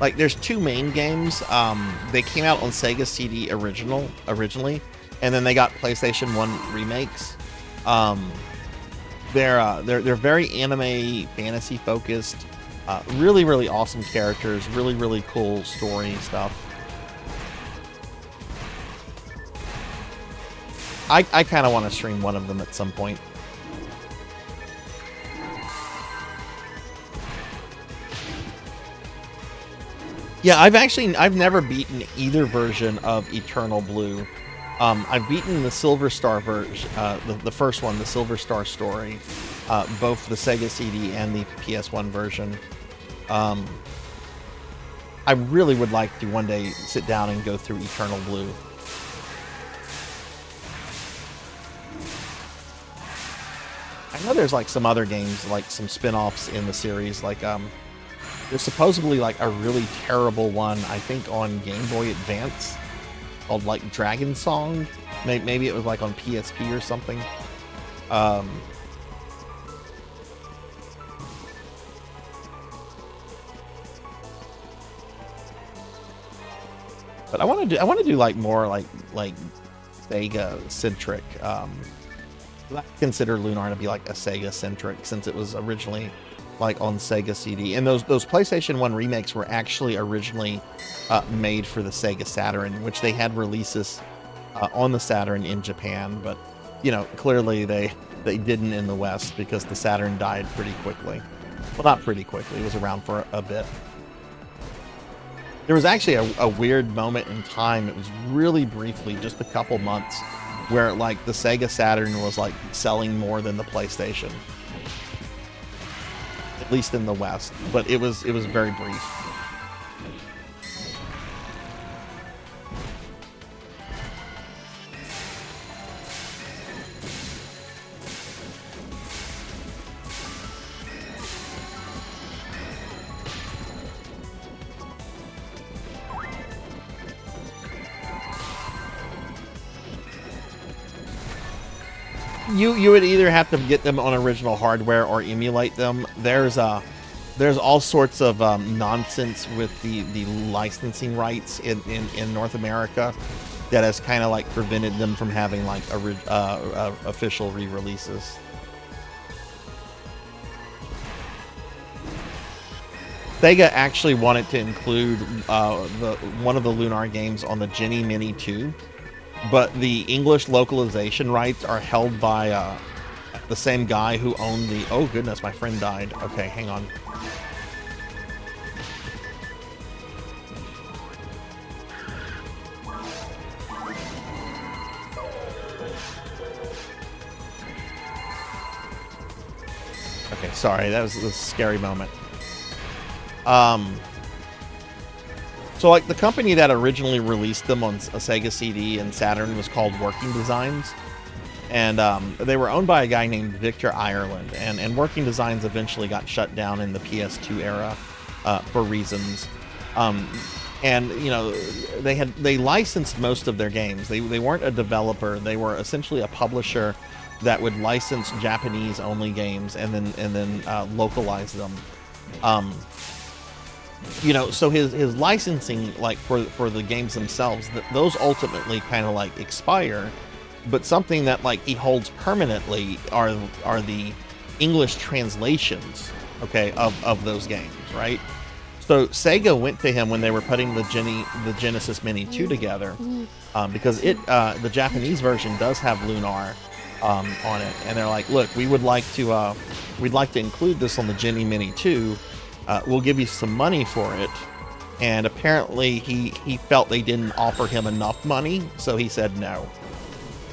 Like there's two main games. They came out on Sega CD originally, and then they got PlayStation 1 remakes. They're very anime fantasy focused. Really awesome characters. Really cool story stuff. I kind of want to stream one of them at some point. Yeah, I've never beaten either version of Eternal Blue. I've beaten the Silver Star version, the first one, the Silver Star story, both the Sega CD and the PS1 version. I really would like to one day sit down and go through Eternal Blue. I know there's like some other games, like some spin-offs in the series, like there's supposedly like a really terrible one, I think on Game Boy Advance, called like Dragon Song. Maybe it was like on PSP or something. But I want to do like more like Sega centric. I consider Lunar to be like a Sega centric since it was originally like on Sega CD, and those PlayStation 1 remakes were actually originally made for the Sega Saturn, which they had releases on the Saturn in Japan, but you know, clearly they didn't in the West because the Saturn died pretty quickly. Well, not pretty quickly, it was around for a bit. There was actually a weird moment in time, it was really briefly, just a couple months, where like the Sega Saturn was like selling more than the PlayStation. At least in the West, but it was very brief. You would either have to get them on original hardware or emulate them. There's all sorts of nonsense with the licensing rights in North America that has kind of like prevented them from having like official re-releases. Sega actually wanted to include one of the Lunar games on the Genie Mini 2, but the English localization rights are held by the same guy who owned the... Oh goodness, my friend died. Okay, hang on. Okay, sorry, that was a scary moment. So like the company that originally released them on a Sega CD and Saturn was called Working Designs. and they were owned by a guy named Victor Ireland, and Working Designs eventually got shut down in the PS2 era for reasons. And you know, they licensed most of their games. They weren't a developer. They were essentially a publisher that would license Japanese only games and then localize them. You know, so his licensing, like for the games themselves, those ultimately kind of like expire. But something that like he holds permanently are the English translations, okay, of those games, right? So Sega went to him when they were putting the Genesis Mini 2 together, because the Japanese version does have Lunar on it, and they're like, look, we'd like to include this on the Geni Mini 2. We'll give you some money for it. And apparently he felt they didn't offer him enough money, so he said no.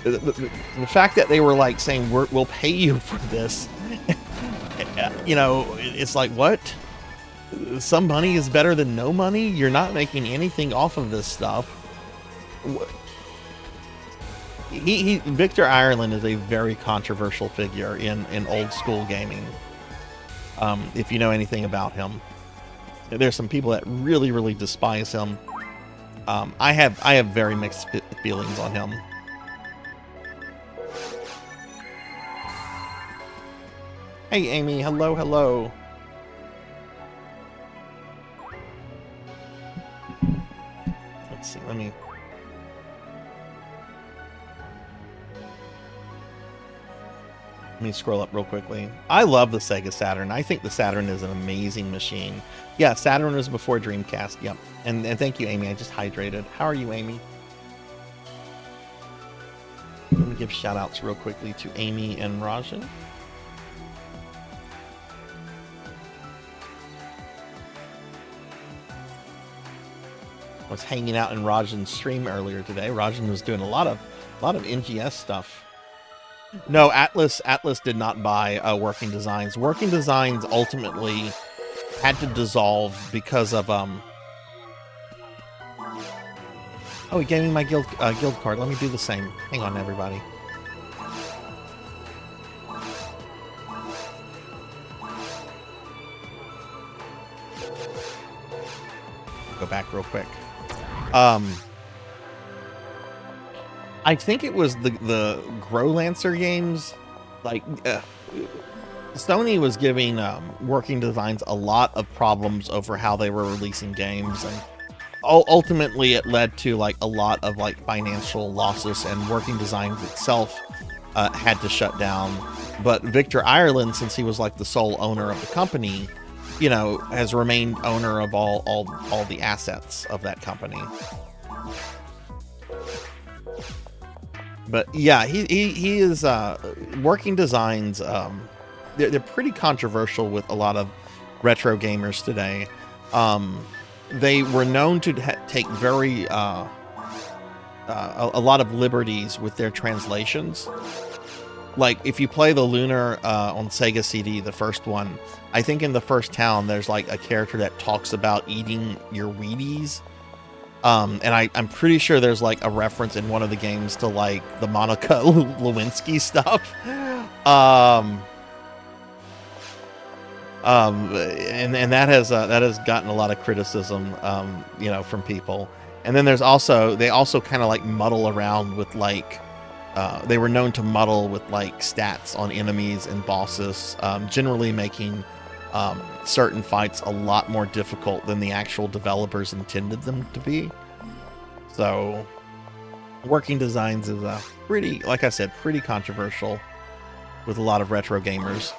The fact that they were like saying we'll pay you for this, you know, it's like, what? Some money is better than no money? You're not making anything off of this stuff. Victor Ireland is a very controversial figure in old school gaming. If you know anything about him, there's some people that really, really despise him. I have very mixed feelings on him. Hey, Amy. Hello, hello. Let's see. Let me scroll up real quickly. I love the Sega Saturn. I think the Saturn is an amazing machine. Yeah, Saturn was before Dreamcast. Yep. And thank you, Amy. I just hydrated. How are you, Amy? Let me give shout outs real quickly to Amy and Rajan. I was hanging out in Rajan's stream earlier today. Rajan was doing a lot of NGS stuff. No, Atlas did not buy Working Designs. Working Designs ultimately had to dissolve because of Oh, he gave me my guild card. Let me do the same. Hang on, everybody. Go back real quick. I think it was the Grow Lancer games. Like, Sony was giving Working Designs a lot of problems over how they were releasing games, and ultimately it led to like a lot of like financial losses, and Working Designs itself had to shut down. But Victor Ireland, since he was like the sole owner of the company, you know, has remained owner of all the assets of that company. But yeah, he is Working Designs. They're pretty controversial with a lot of retro gamers today. They were known to take very a lot of liberties with their translations. Like if you play the Lunar on Sega CD, the first one, I think in the first town there's like a character that talks about eating your Wheaties. And I'm pretty sure there's like a reference in one of the games to like the Monica Lewinsky stuff. And that has gotten a lot of criticism, you know, from people. And then they also kind of like muddle around with like, they were known to muddle with like stats on enemies and bosses, generally making certain fights a lot more difficult than the actual developers intended them to be. So Working Designs is pretty, like I said, pretty controversial with a lot of retro gamers.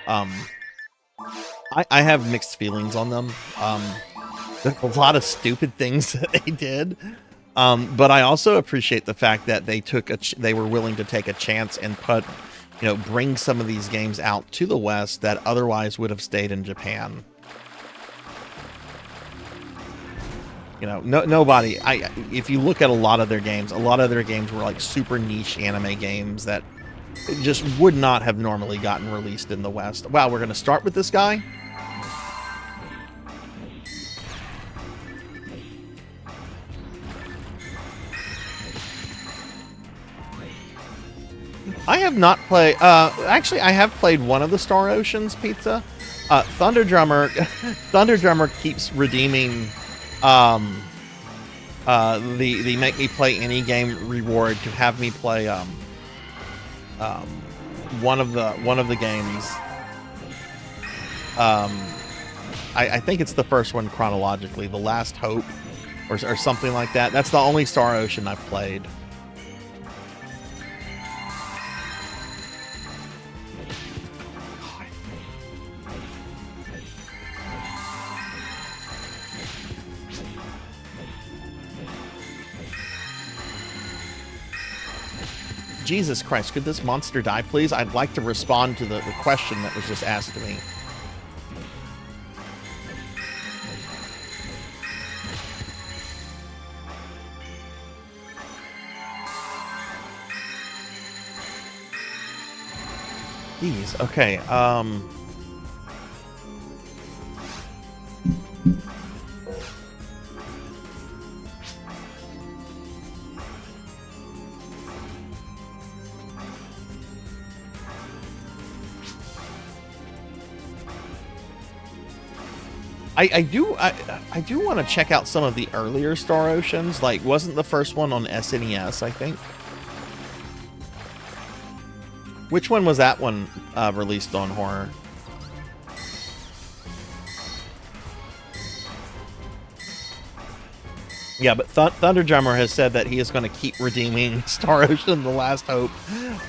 I have mixed feelings on them. There's a lot of stupid things that they did, but I also appreciate the fact that they were willing to take a chance and bring some of these games out to the West that otherwise would have stayed in Japan. You know, nobody. If you look at a lot of their games were like super niche anime games that just would not have normally gotten released in the West. Wow, we're going to start with this guy? I have not played. Actually, I have played one of the Star Oceans pizza. Thunder Drummer, Thunder Drummer keeps redeeming the make me play any game reward to have me play one of the games. I think it's the first one chronologically, The Last Hope, or something like that. That's the only Star Ocean I've played. Jesus Christ, could this monster die, please? I'd like to respond to the question that was just asked to me. Jeez, okay, I do want to check out some of the earlier Star Oceans. Like, wasn't the first one on SNES, I think? Which one was that one released on, Horror? Yeah, but Thunder Drummer has said that he is going to keep redeeming Star Ocean: The Last Hope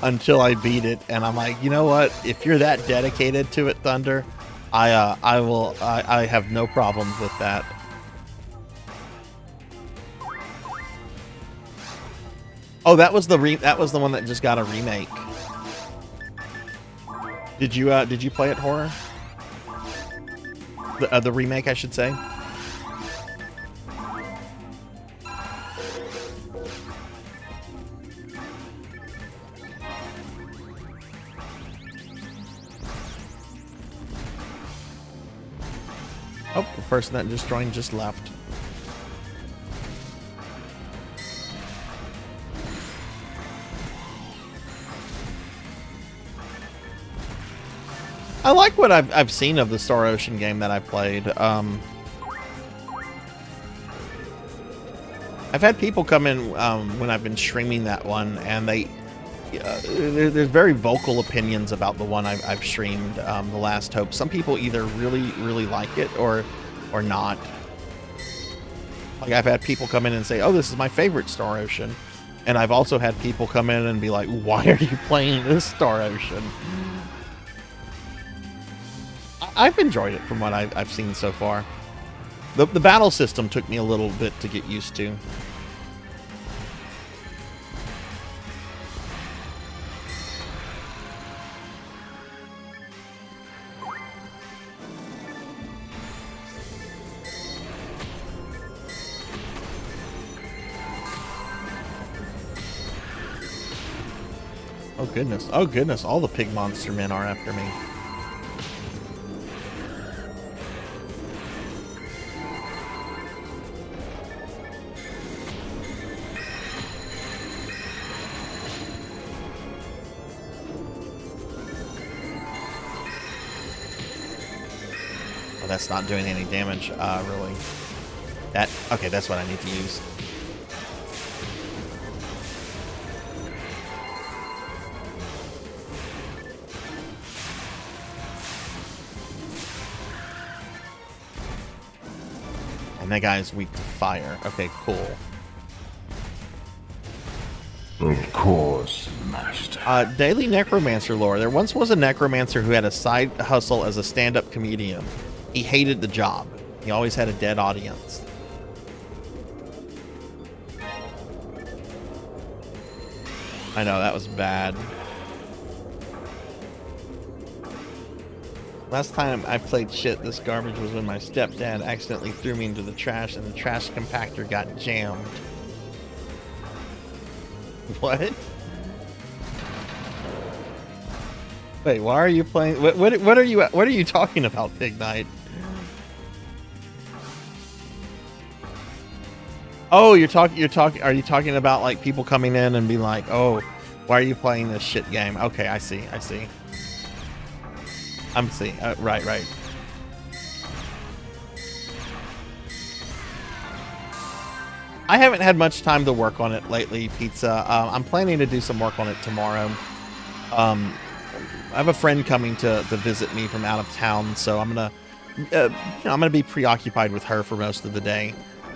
until I beat it. And I'm like, you know what? If you're that dedicated to it, Thunder, I have no problems with that. Oh, that was the one that just got a remake. Did you play it, Horror? The remake, I should say. Oh, the person that just joined just left. I like what I've seen of the Star Ocean game that I played. I've had people come in when I've been streaming that one, and there's very vocal opinions about the one I've streamed, The Last Hope. Some people either really like it or not. Like, I've had people come in and say, "Oh, this is my favorite Star Ocean," and I've also had people come in and be like, "Why are you playing this Star Ocean?" I've enjoyed it from what I've seen so far. The battle system took me a little bit to get used to. Oh goodness, all the pig monster men are after me. Oh, that's not doing any damage, really. Okay, that's what I need to use. And that guy is weak to fire. Okay, cool. Of course, Master. Daily Necromancer lore. There once was a necromancer who had a side hustle as a stand-up comedian. He hated the job. He always had a dead audience. I know, that was bad. Last time I played shit this garbage was when my stepdad accidentally threw me into the trash and the trash compactor got jammed. What? Wait, why are you playing? What are you talking about, Pig Knight? Oh, are you talking about like people coming in and be like, "Oh, Why are you playing this shit game? Okay, I see. I see. I'm seeing. Right, right. I haven't had much time to work on it lately, Pizza. I'm planning to do some work on it tomorrow. I have a friend coming to visit me from out of town, so I'm gonna, I'm gonna be preoccupied with her for most of the day.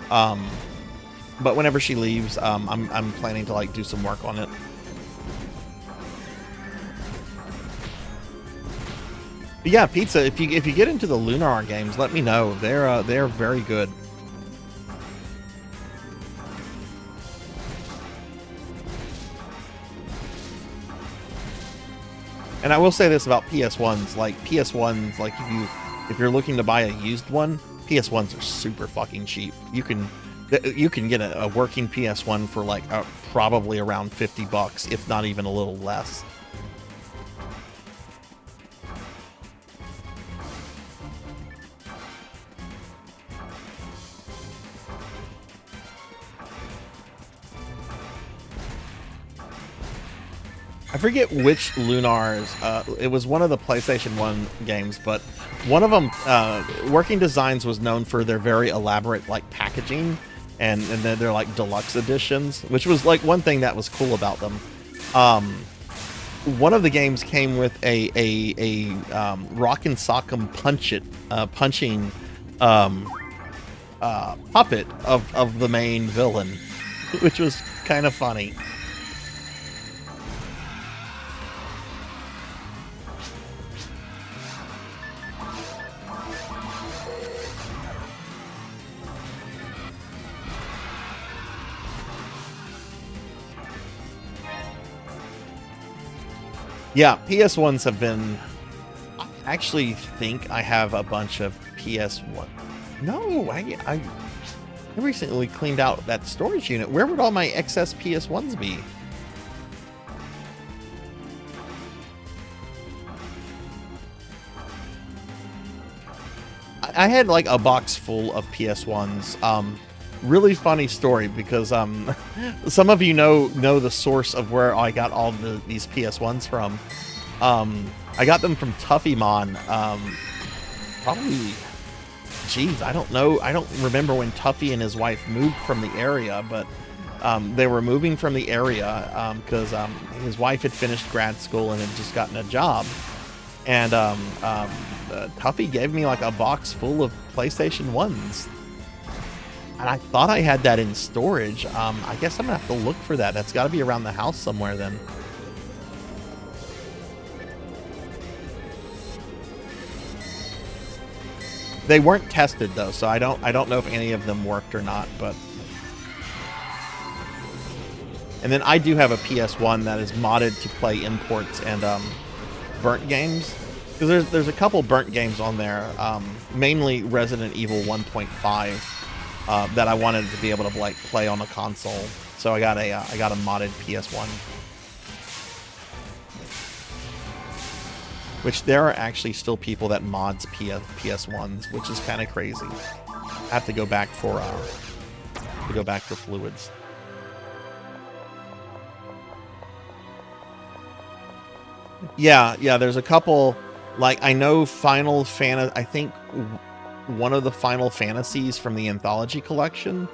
But whenever she leaves, I'm planning to like do some work on it. But yeah, Pizza. If you get into the Lunar games, let me know. They're very good. And I will say this about PS1s, like PS1s, like if you're looking to buy a used one, PS1s are super fucking cheap. You can get a working PS1 for like probably around $50, if not even a little less. I forget which Lunars. It was one of the PlayStation 1 games, but one of them, Working Designs, was known for their very elaborate like packaging, and then they're like deluxe editions, which was like one thing that was cool about them. One of the games came with a Rockin' Sock'em punching puppet of the main villain, which was kind of funny. Yeah, PS1s have been... I actually think I have a bunch of PS1. No, I recently cleaned out that storage unit. Where would all my excess PS1s be? I had like a box full of PS1s. Really funny story, because some of you know the source of where I got all these PS1s from. I got them from Tuffymon. Probably, geez, I don't know. I don't remember when Tuffy and his wife moved from the area, but they were moving from the area because his wife had finished grad school and had just gotten a job. And Tuffy gave me like a box full of PlayStation 1s. And I thought I had that in storage. I guess I'm gonna have to look for that. That's got to be around the house somewhere then. They weren't tested though, so I don't know if any of them worked or not. But and then I do have a PS1 that is modded to play imports and burnt games, because there's a couple burnt games on there, mainly Resident Evil 1.5. That I wanted to be able to like play on a console, so I got a modded PS1. Which there are actually still people that mods PS1s, which is kind of crazy. I have to go back for fluids. Yeah, there's a couple. Like I know Final Fantasy. I think one of the Final Fantasies from the Anthology collection,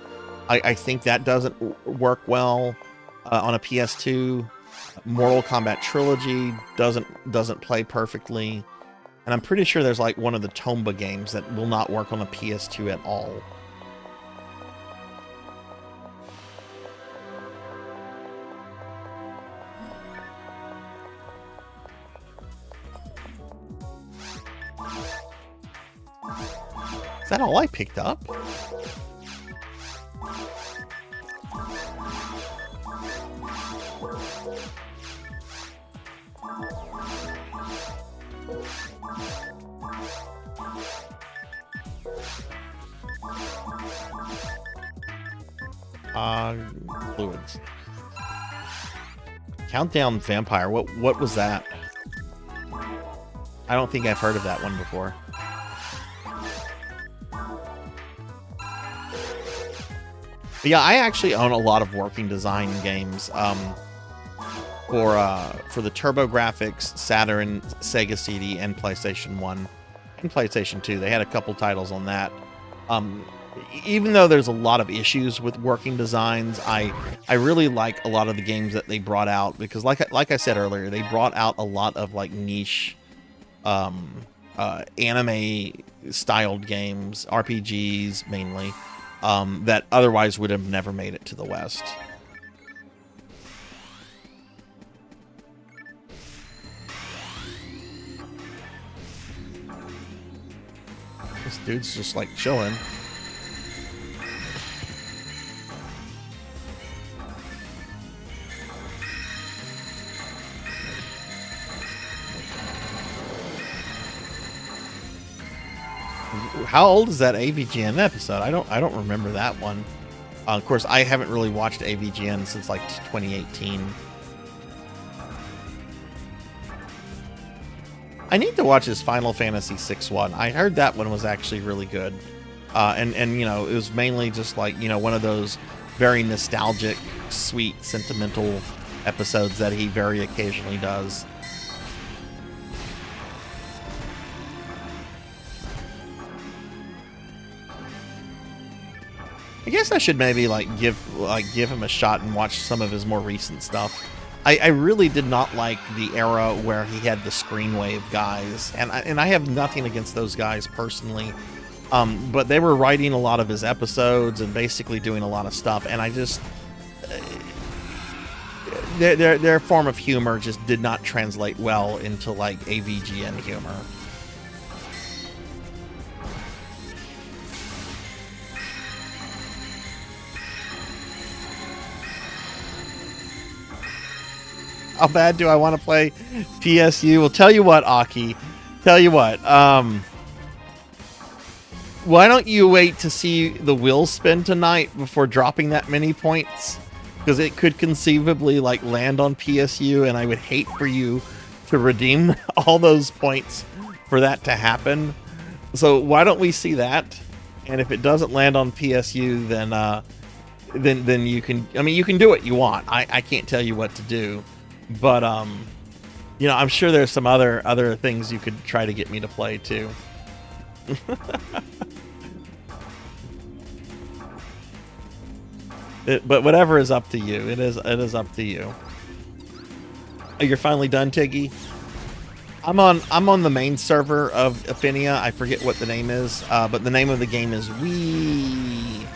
I think that doesn't work well on a PS2. Mortal Kombat Trilogy doesn't play perfectly, and I'm pretty sure there's like one of the Tomba games that will not work on a PS2 at all. Is that all I picked up? Fluids. Countdown Vampire. What was that? I don't think I've heard of that one before. But yeah, I actually own a lot of Working Design games. for the TurboGrafx, Saturn, Sega CD, and PlayStation 1 and PlayStation 2. They had a couple titles on that. Even though there's a lot of issues with working designs, I really like a lot of the games that they brought out, because like I said earlier, they brought out a lot of like niche anime styled games, RPGs mainly, that otherwise would have never made it to the West. This dude's just like chilling. How old is that AVGN episode? I don't remember that one. Of course, I haven't really watched AVGN since like 2018. I need to watch this Final Fantasy VI one. I heard that one was actually really good. And you know, it was mainly just like, you know, one of those very nostalgic, sweet, sentimental episodes that he very occasionally does. I guess I should maybe give him a shot and watch some of his more recent stuff. I really did not like the era where he had the Screenwave guys, and I have nothing against those guys personally, but they were writing a lot of his episodes and basically doing a lot of stuff, and I just their form of humor just did not translate well into like AVGN humor. How bad do I want to play PSU? Well, tell you what, Aki. Tell you what. Why don't you wait to see the wheel spin tonight before dropping that many points? Because it could conceivably like land on PSU, and I would hate for you to redeem all those points for that to happen. So why don't we see that? And if it doesn't land on PSU, then you can. I mean, you can do what you want. I can't tell you what to do. But, you know, I'm sure there's some other things you could try to get me to play, too. But whatever is up to you. It is up to you. Oh, you're finally done, Tiggy? I'm on the main server of Affinia. I forget what the name is, but the name of the game is Wii.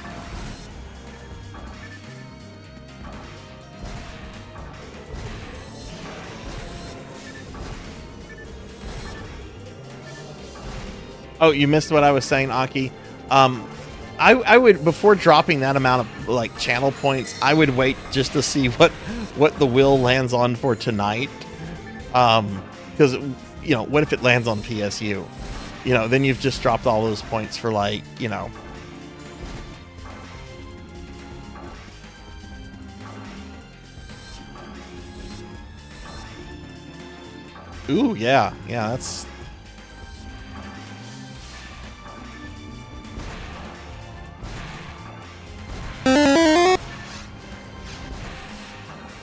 Oh, you missed what I was saying, Aki. I would, before dropping that amount of like channel points, I would wait just to see what the wheel lands on for tonight. Because you know, what if it lands on PSU? You know, then you've just dropped all those points for like, you know. Ooh, yeah, that's.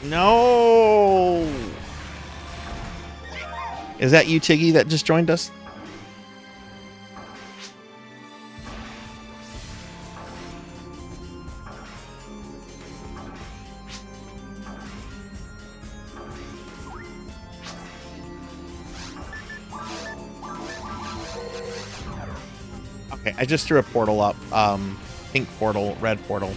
No! Is that you, Tiggy, that just joined us? Okay, I just threw a portal up. Pink portal, red portal.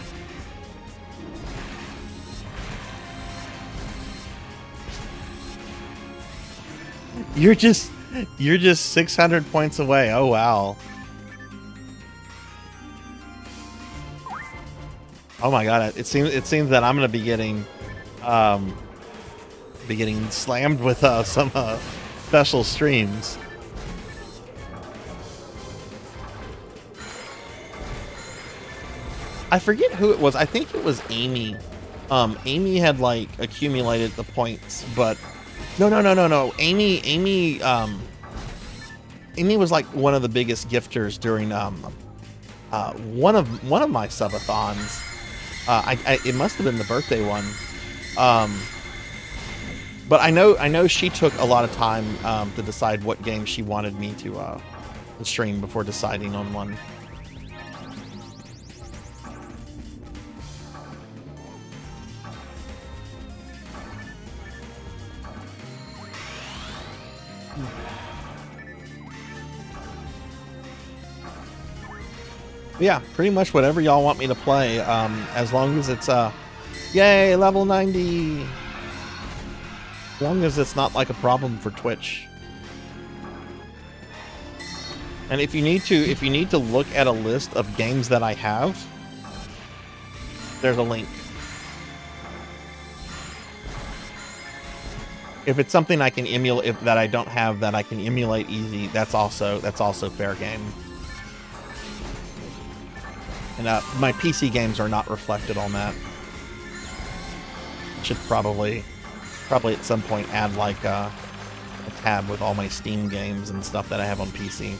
You're just 600 points away. Oh wow. Oh my god, it seems that I'm gonna be getting slammed with some special streams. I forget who it was. I think it was Amy. Amy had like accumulated the points, but no. Amy was like one of the biggest gifters during one of my subathons. It must have been the birthday one. But I know she took a lot of time to decide what game she wanted me to stream before deciding on one. Yeah, pretty much whatever y'all want me to play, as long as it's yay, level 90. As long as it's not like a problem for Twitch. And if you need to look at a list of games that I have, there's a link. If it's something I can emulate, that I don't have, that I can emulate easy, that's also fair game. And my PC games are not reflected on that. Should probably at some point add like a tab with all my Steam games and stuff that I have on PC.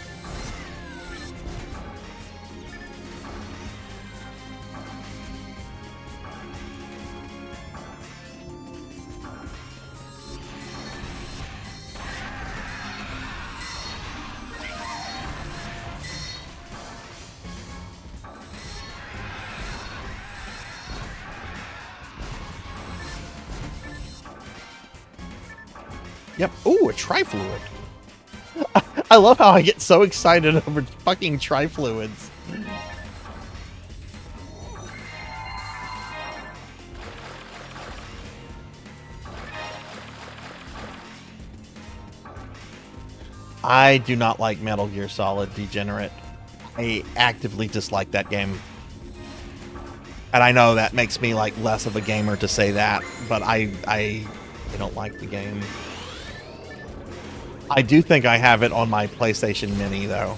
Yep. Ooh, a trifluid. I love how I get so excited over fucking trifluids. I do not like Metal Gear Solid Degenerate. I actively dislike that game. And I know that makes me like less of a gamer to say that, but I don't like the game. I do think I have it on my PlayStation Mini, though.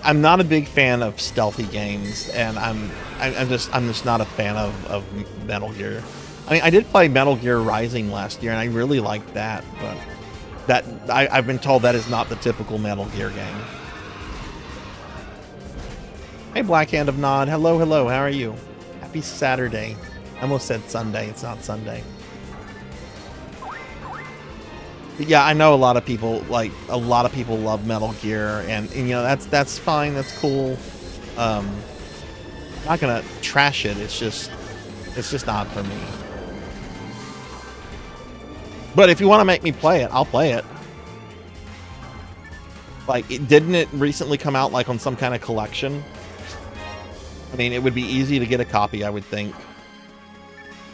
I'm not a big fan of stealthy games, and I'm just not a fan of Metal Gear. I mean, I did play Metal Gear Rising last year, and I really liked that, but I've been told that is not the typical Metal Gear game. Hey, Black Hand of Nod. Hello, hello. How are you? Happy Saturday. I almost said Sunday. It's not Sunday. But yeah, I know a lot of people love Metal Gear, and you know that's fine. That's cool. I'm not gonna trash it. It's just not for me. But if you want to make me play it, I'll play it. Like, didn't it recently come out like on some kind of collection? I mean, it would be easy to get a copy, I would think.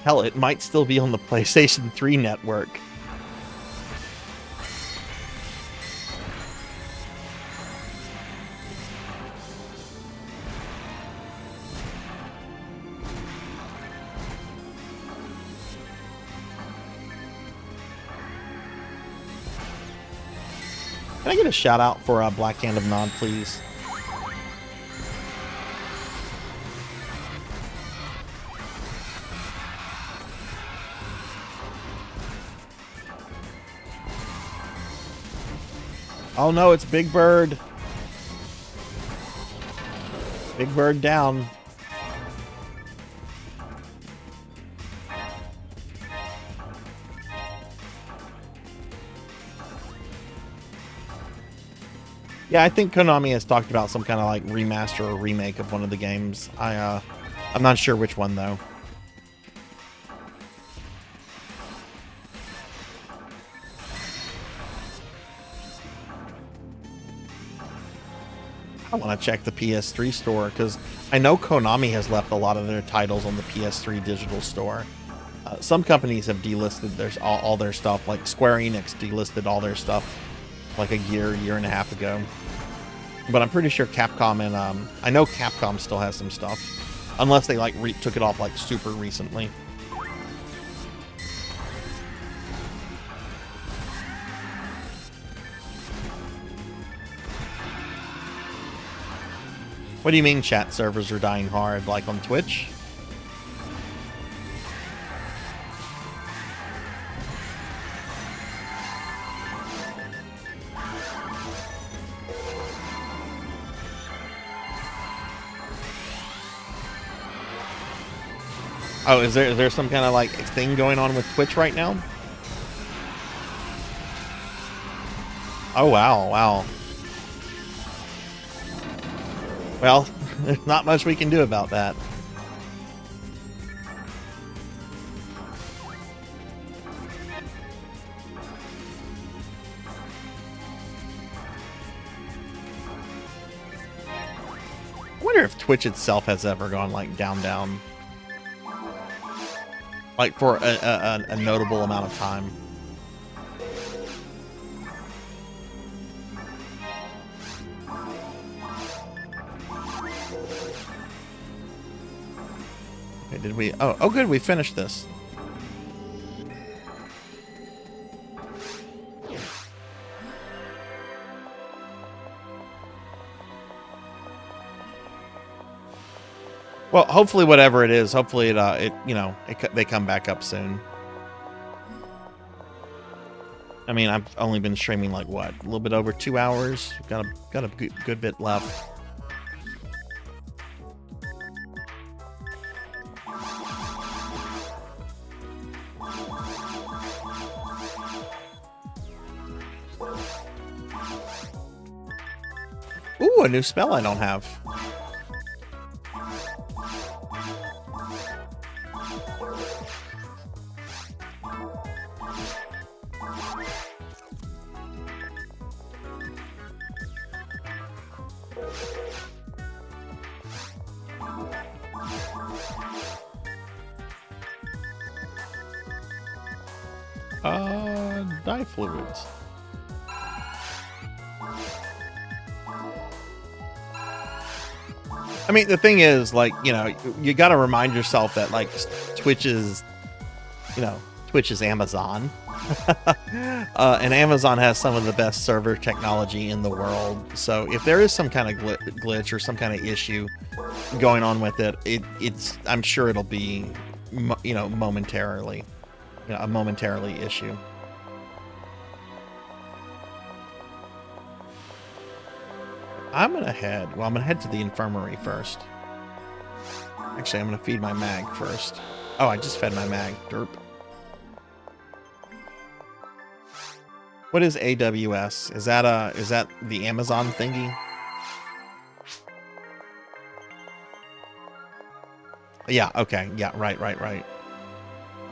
Hell, it might still be on the PlayStation 3 network. Can I get a shout out for Black Hand of Nod, please? Oh no, it's Big Bird. Big Bird down. Yeah, I think Konami has talked about some kind of like remaster or remake of one of the games. I'm not sure which one though. I want to check the PS3 store because I know Konami has left a lot of their titles on the PS3 digital store. Some companies have delisted all their stuff, like Square Enix delisted all their stuff like a year and a half ago. But I'm pretty sure Capcom and I know Capcom still has some stuff, unless they like took it off like super recently. What do you mean chat servers are dying hard, like on Twitch? Oh, is there some kind of like thing going on with Twitch right now? Oh wow, wow. Well, there's not much we can do about that. I wonder if Twitch itself has ever gone like down, like for a notable amount of time. Okay, did we? Oh, good, we finished this. Well, hopefully, whatever it is, hopefully they come back up soon. I mean, I've only been streaming like what, a little bit over 2 hours. Got a good bit left. Ooh, a new spell I don't have. Dye fluids. I mean, the thing is, like, you got to remind yourself that, like, Twitch is Amazon. And Amazon has some of the best server technology in the world. So if there is some kind of glitch or some kind of issue going on with it, I'm sure it'll be, momentarily, a momentarily issue. I'm gonna head to the infirmary first. Actually, I'm gonna feed my mag first. Oh, I just fed my mag. Derp. What is AWS? Is that the Amazon thingy? Yeah, okay. Yeah, right.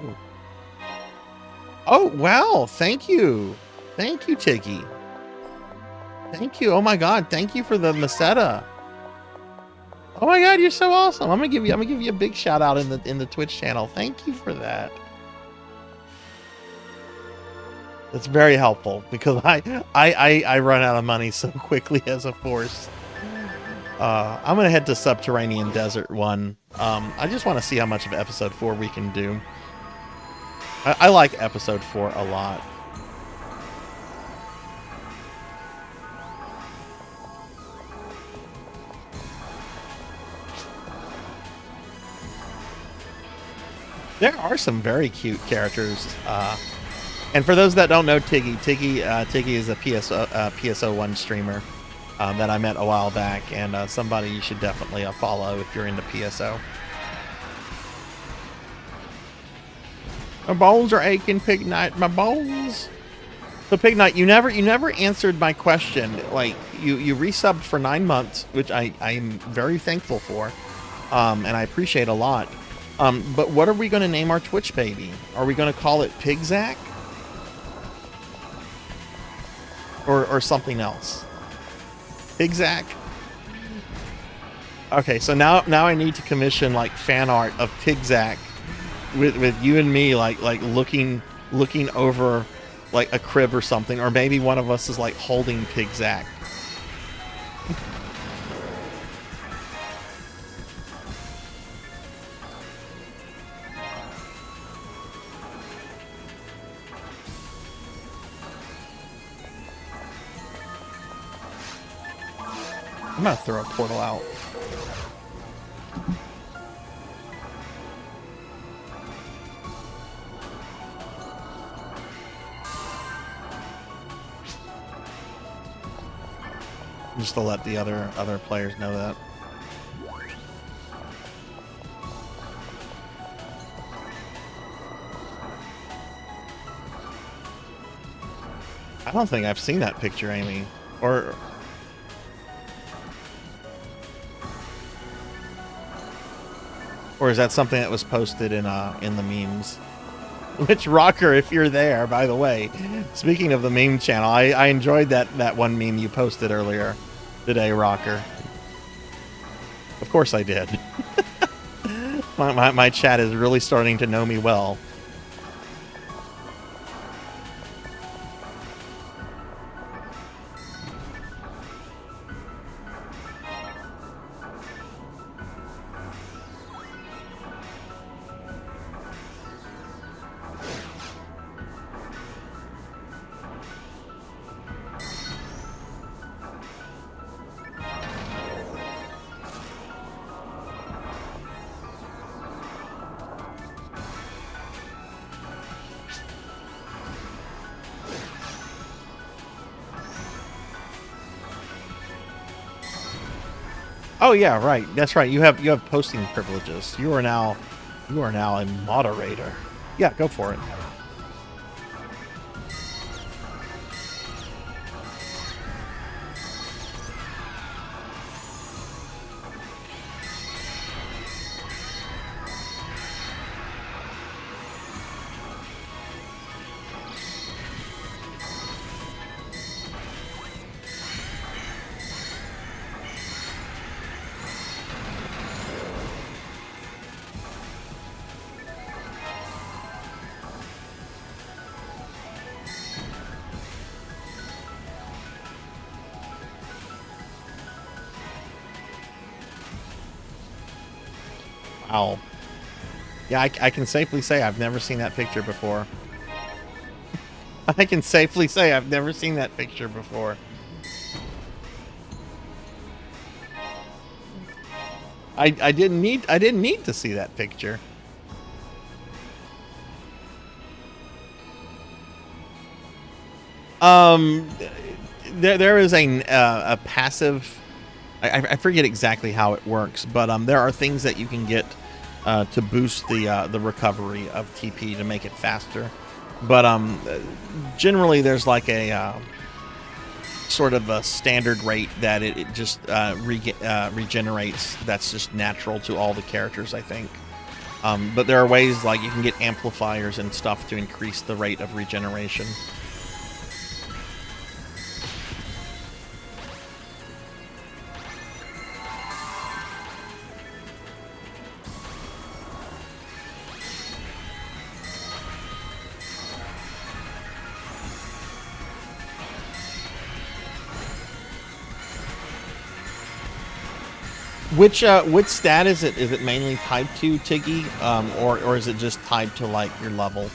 Ooh. Oh, wow. Thank you. Thank you, Tiggy. Thank you. Oh my god, thank you for the Meseta. Oh my god, you're so awesome. I'm gonna give you a big shout out in the Twitch channel. Thank you for that. That's very helpful because I run out of money so quickly as a force. I'm gonna head to Subterranean Desert 1. I just want to see how much of episode 4 we can do. I like episode 4 a lot. There are some very cute characters. And for those that don't know Tiggy is a PSO1 streamer that I met a while back, and somebody you should definitely follow if you're into PSO. My bones are aching, Pig Knight. My bones. So Pig Knight, you never answered my question. Like you resubbed for 9 months, which I am very thankful for, and I appreciate a lot. But what are we going to name our Twitch baby? Are we going to call it Pigzac? Or something else? Pigzac? Okay, so now I need to commission like fan art of Pigzac with you and me like looking over like a crib or something, or maybe one of us is like holding Pigzac. I'm gonna throw a portal out. Just to let the other players know that. I don't think I've seen that picture, Amy. Or is that something that was posted in the memes? Which Rocker, if you're there, by the way. Speaking of the meme channel, I enjoyed that one meme you posted earlier today, Rocker. Of course I did. my chat is really starting to know me well. Oh yeah, right. That's right. You have posting privileges. You are now a moderator. Yeah, go for it. Wow. Yeah, I can safely say I've never seen that picture before. I can safely say I've never seen that picture before. I didn't need to see that picture. There is a passive. I forget exactly how it works, but there are things that you can get to boost the recovery of TP to make it faster. But generally, there's like a sort of a standard rate that it just regenerates. That's just natural to all the characters, I think. But there are ways like you can get amplifiers and stuff to increase the rate of regeneration. Which stat is it? Is it mainly tied to, Tiggy, or is it just tied to like your level?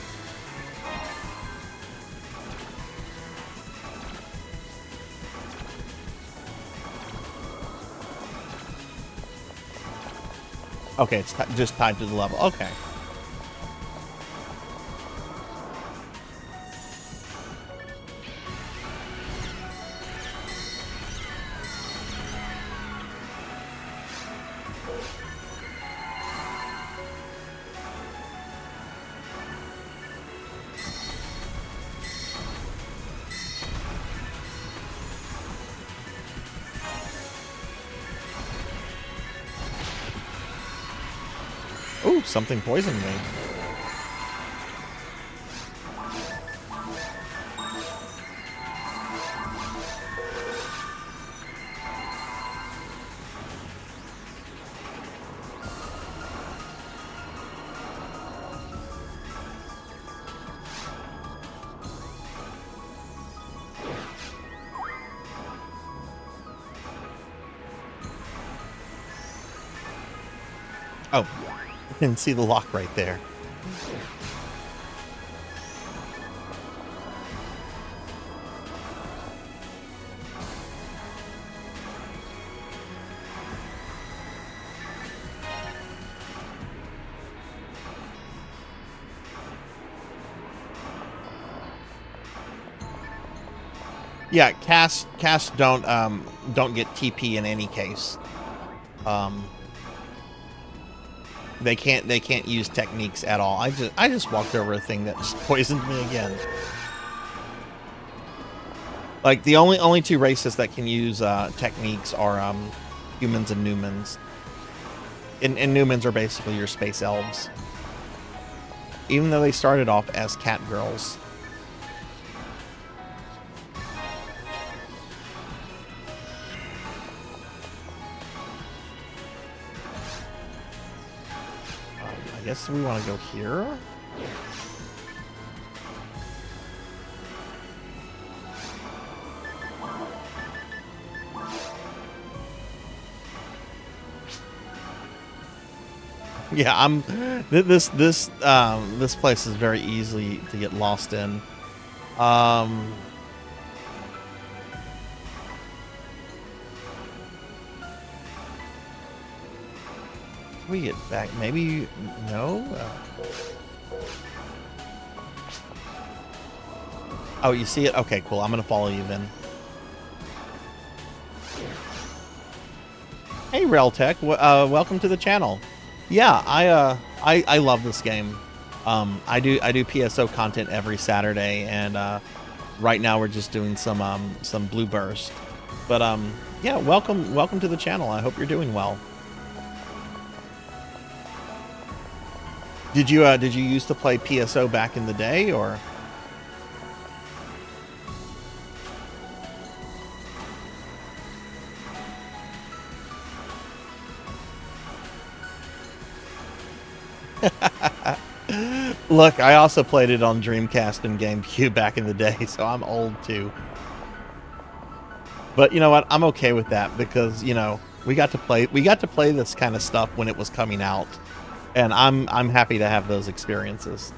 Okay, it's just tied to the level. Okay. Ooh, something poisoned me. Oh, I didn't see the lock right there. Yeah, casts don't get TP in any case. They can't use techniques at all. I just walked over a thing that just poisoned me again. Like the only two races that can use techniques are humans and Newmans. And Newmans are basically your space elves. Even though they started off as cat girls. I guess we want to go here. Yeah, this place is very easy to get lost in. We get back, maybe no. Oh, you see it? Okay, cool. I'm gonna follow you then. Hey, Reltech, welcome to the channel. Yeah, I love this game. I do PSO content every Saturday, and right now we're just doing some Blue Burst. But yeah, welcome to the channel. I hope you're doing well. Did you used to play PSO back in the day, or? Look, I also played it on Dreamcast and GameCube back in the day, so I'm old too. But you know what? I'm okay with that because, you know, we got to play this kind of stuff when it was coming out, and I'm happy to have those experiences.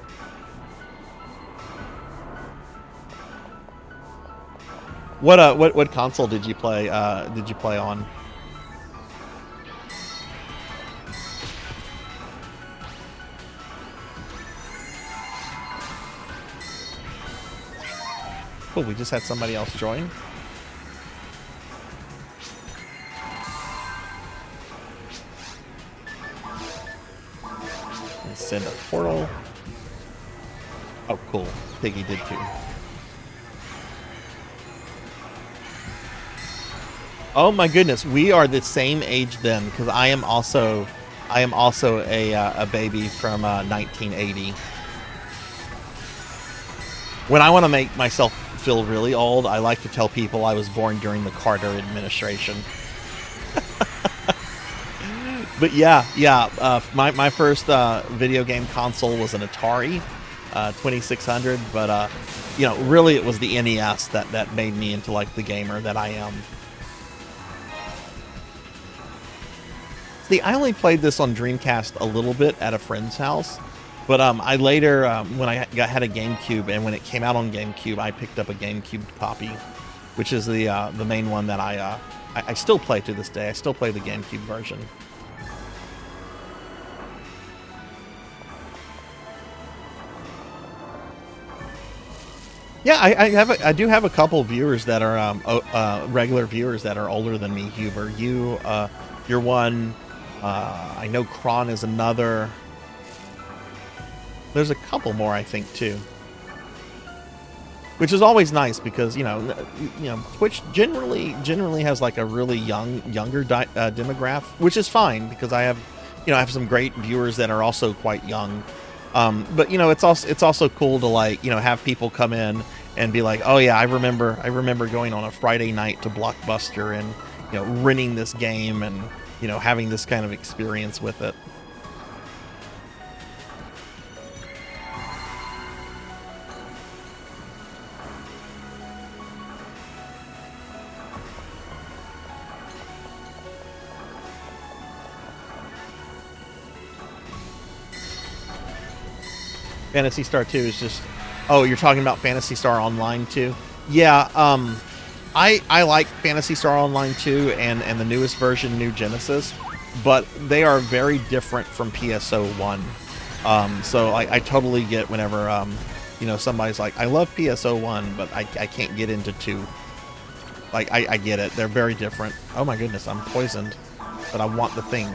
What console did you play on? Cool, we just had somebody else join. Let's send a portal. Oh, cool. Piggy did too. Oh my goodness, we are the same age then, because I am also a baby from 1980. When I want to make myself feel really old, I like to tell people I was born during the Carter administration. But yeah, my first video game console was an Atari 2600, but you know, really it was the NES that made me into like the gamer that I am. See, I only played this on Dreamcast a little bit at a friend's house. But I later, when I had a GameCube, and when it came out on GameCube, I picked up a GameCube copy, which is the main one that I still play to this day. I still play the GameCube version. Yeah, I do have a couple viewers that are regular viewers that are older than me. Huber, you're one. I know Kron is another. There's a couple more, I think, too. Which is always nice because, you know, Twitch generally has like a really younger demographic, which is fine because I have some great viewers that are also quite young. But you know, it's also cool to, like, you know, have people come in and be like, oh yeah, I remember going on a Friday night to Blockbuster and, you know, renting this game and, you know, having this kind of experience with it. Phantasy Star 2 is just... Oh, you're talking about Phantasy Star Online 2? Yeah, I like Phantasy Star Online 2 and the newest version, New Genesis, but they are very different from PSO 1. So I totally get whenever, you know, somebody's like, I love PSO 1, but I can't get into 2. Like, I get it. They're very different. Oh my goodness, I'm poisoned, but I want the thing.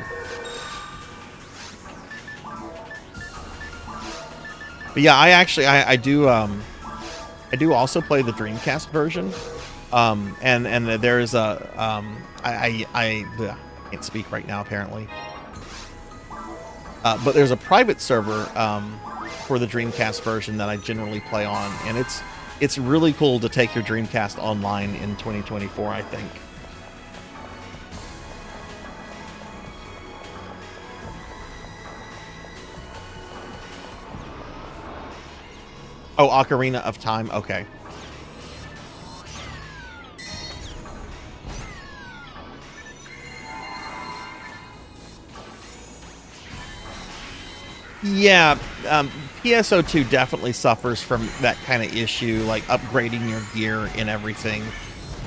But yeah, I do also play the Dreamcast version. And there's a I can't speak right now apparently. But there's a private server for the Dreamcast version that I generally play on, and it's really cool to take your Dreamcast online in 2024, I think. Oh, Ocarina of Time. Okay. Yeah, PSO2 definitely suffers from that kind of issue, like upgrading your gear and everything.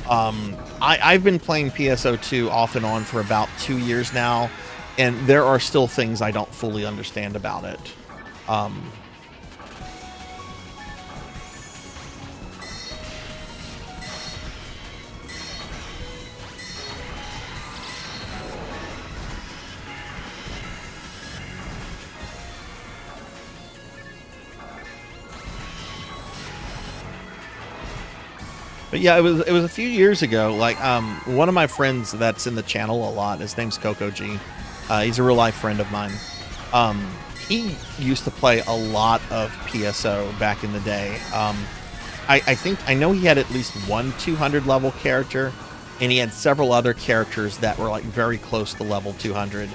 I've been playing PSO2 off and on for about 2 years now, and there are still things I don't fully understand about it. But yeah, it was a few years ago. Like one of my friends that's in the channel a lot, his name's Coco G. He's a real life friend of mine. He used to play a lot of PSO back in the day. I know he had at least one 200 level character, and he had several other characters that were like very close to level 200.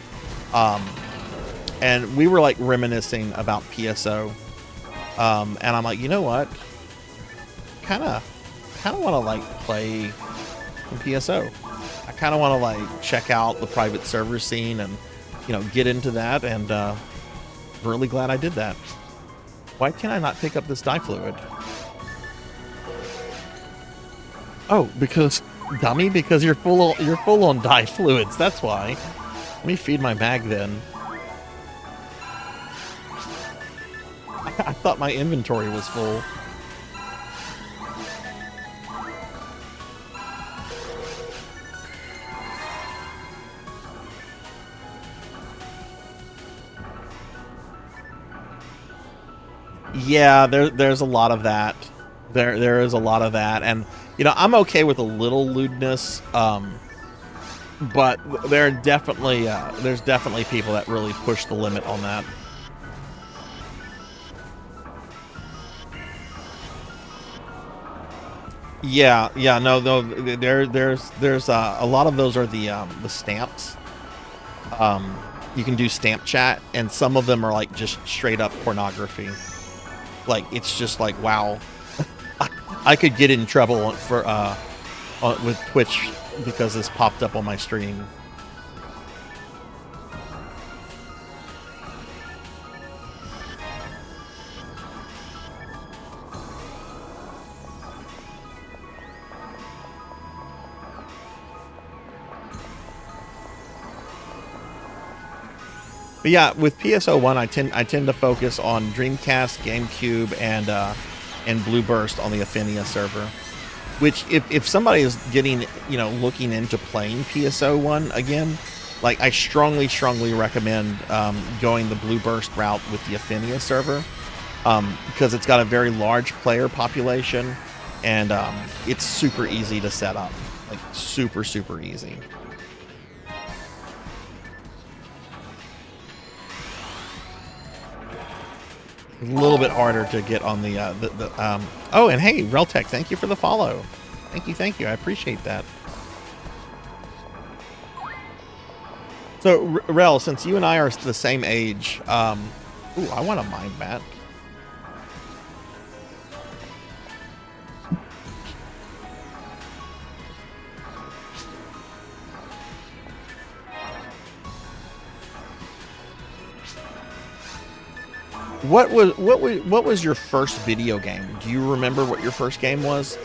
And we were like reminiscing about PSO. And I'm like, you know what? Kind of want to like play some PSO. I kind of want to like check out the private server scene and, you know, get into that, and really glad I did that. Why can't I not pick up this dye fluid? Oh, because dummy, because you're full on dye fluids. That's why. Let me feed my bag then. I thought my inventory was full. Yeah, there's a lot of that. There is a lot of that, and you know, I'm okay with a little lewdness, but there's definitely people that really push the limit on that. Yeah, no, there's a lot of those are the stamps. You can do stamp chat, and some of them are like just straight up pornography. Like, it's just like, wow, I could get in trouble for with Twitch because this popped up on my stream. But yeah, with PSO1, I tend to focus on Dreamcast, GameCube, and Blue Burst on the Affinia server. Which, if somebody is getting, you know, looking into playing PSO1 again, like, I strongly recommend going the Blue Burst route with the Affinia server, because it's got a very large player population, and it's super easy to set up, like super easy. A little bit harder to get on the oh, and hey, Reltech, thank you for the follow. Thank you. I appreciate that. So, Rel, since you and I are the same age, ooh, I want a mind mat. What was your first video game? Do you remember what your first game was?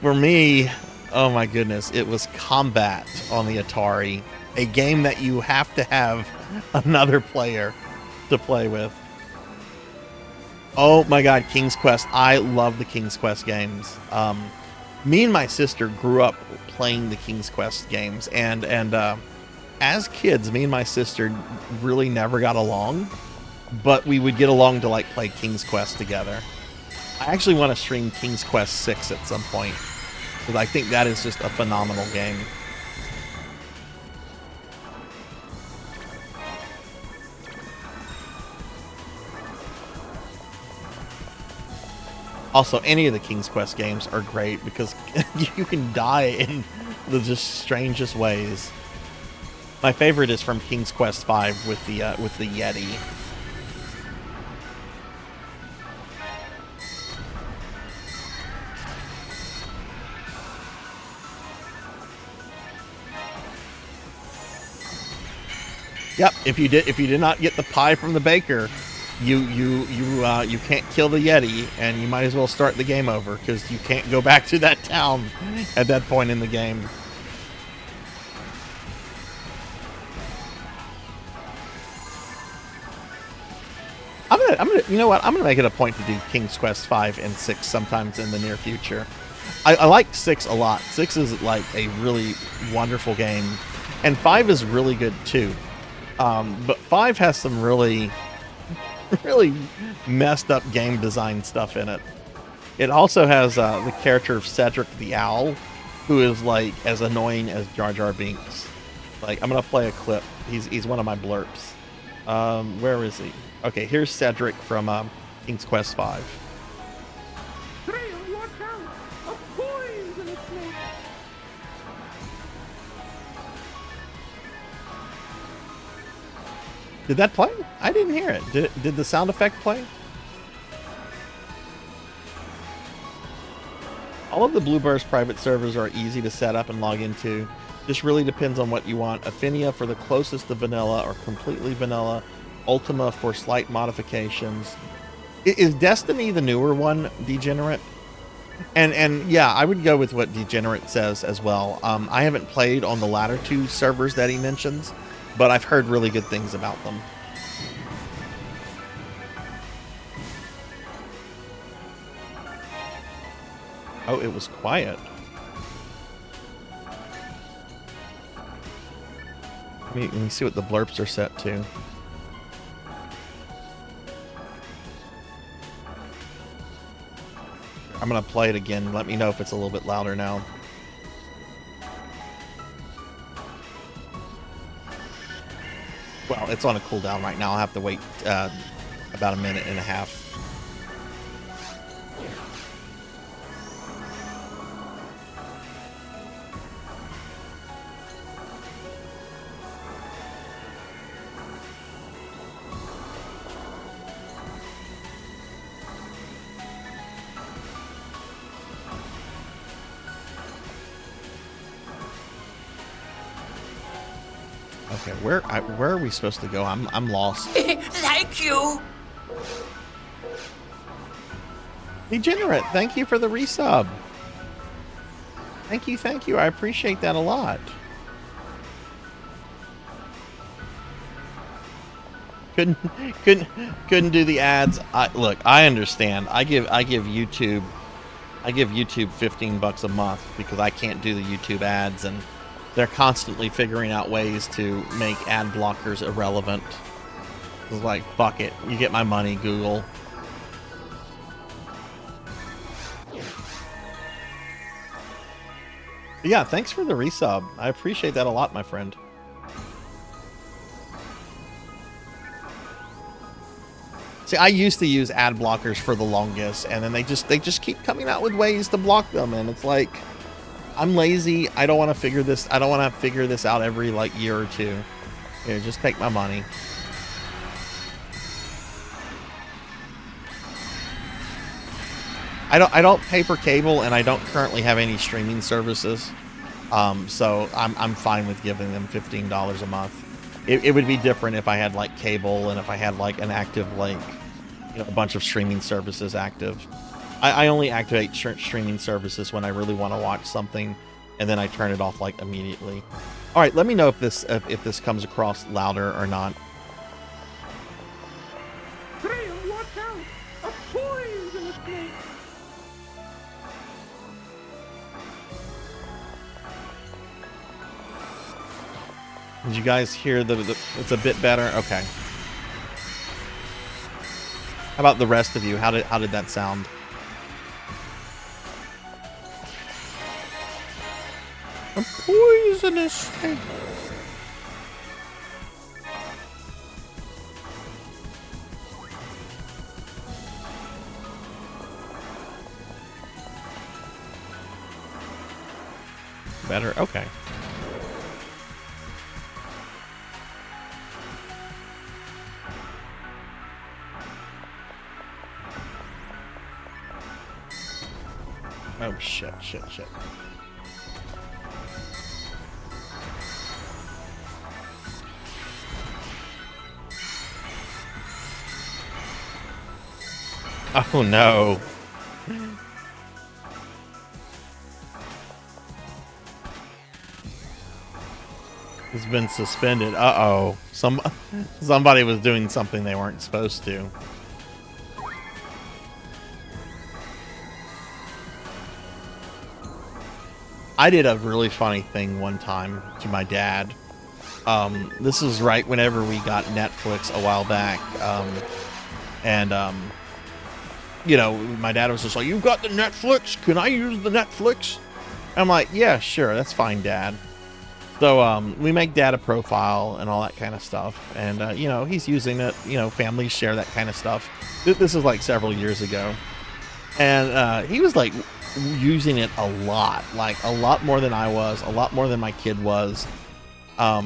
For me, oh my goodness, it was Combat on the Atari, a game that you have to have another player to play with. Oh my God, King's Quest! I love the King's Quest games. Me and my sister grew up playing the King's Quest games, and as kids, me and my sister really never got along. but we would get along to like play King's Quest together. I actually want to stream King's Quest 6 at some point, because I think that is just a phenomenal game. Also, any of the King's Quest games are great because you can die in the just strangest ways. My favorite is from King's Quest V with the Yeti. Yep, if you did not get the pie from the baker, you can't kill the Yeti, and you might as well start the game over because you can't go back to that town at that point in the game. I'm gonna, you know what? I'm gonna make it a point to do King's Quest 5 and 6 sometimes in the near future. I like 6 a lot. 6 is like a really wonderful game, and 5 is really good too. But 5 has some really messed up game design stuff in it. It also has the character of Cedric the Owl, who is like as annoying as Jar Jar Binks. Like, I'm gonna play a clip. He's one of my blurps. Where is he? Okay, here's Cedric from King's Quest V. Did that play? I didn't hear it. Did the sound effect play? All of the Bluebird's private servers are easy to set up and log into. This really depends on what you want. Affinia for the closest to vanilla or completely vanilla. Ultima for slight modifications. Is Destiny the newer one, Degenerate? And yeah, I would go with what Degenerate says as well. I haven't played on the latter two servers that he mentions, but I've heard really good things about them. Oh, it was quiet. Let me see what the blurps are set to. I'm going to play it again. Let me know if it's a little bit louder now. Well, it's on a cooldown right now. I'll have to wait about a minute and a half. Okay, where are we supposed to go? I'm lost. Thank you. Degenerate, thank you for the resub. Thank you. I appreciate that a lot. Couldn't do the ads. Look, I understand. I give YouTube $15 a month because I can't do the YouTube ads, and they're constantly figuring out ways to make ad blockers irrelevant. It's like, fuck it. You get my money, Google. But yeah, thanks for the resub. I appreciate that a lot, my friend. See, I used to use ad blockers for the longest, and then they just keep coming out with ways to block them, and it's like, I'm lazy. I don't want to figure this. I don't want to figure this out every like year or two. Here, just take my money. I don't pay for cable, and I don't currently have any streaming services. So I'm fine with giving them $15 a month. It would be different if I had like cable and if I had like an active like, you know, a bunch of streaming services active. I only activate streaming services when I really want to watch something, and then I turn it off like immediately. All right, let me know if this comes across louder or not. Did you guys hear the it's a bit better? Okay. How about the rest of you? How did that sound? A poisonous snake. Better? Okay. Oh, shit. Oh, no. He's been suspended. Uh-oh. Somebody was doing something they weren't supposed to. I did a really funny thing one time to my dad. This was right whenever we got Netflix a while back. You know, my dad was just like, "You've got the Netflix? Can I use the Netflix?" I'm like, "Yeah, sure. That's fine, Dad." So we make Dad a profile and all that kind of stuff. And, you know, he's using it. You know, families share that kind of stuff. This is like several years ago. And he was like using it a lot. Like a lot more than I was. A lot more than my kid was. I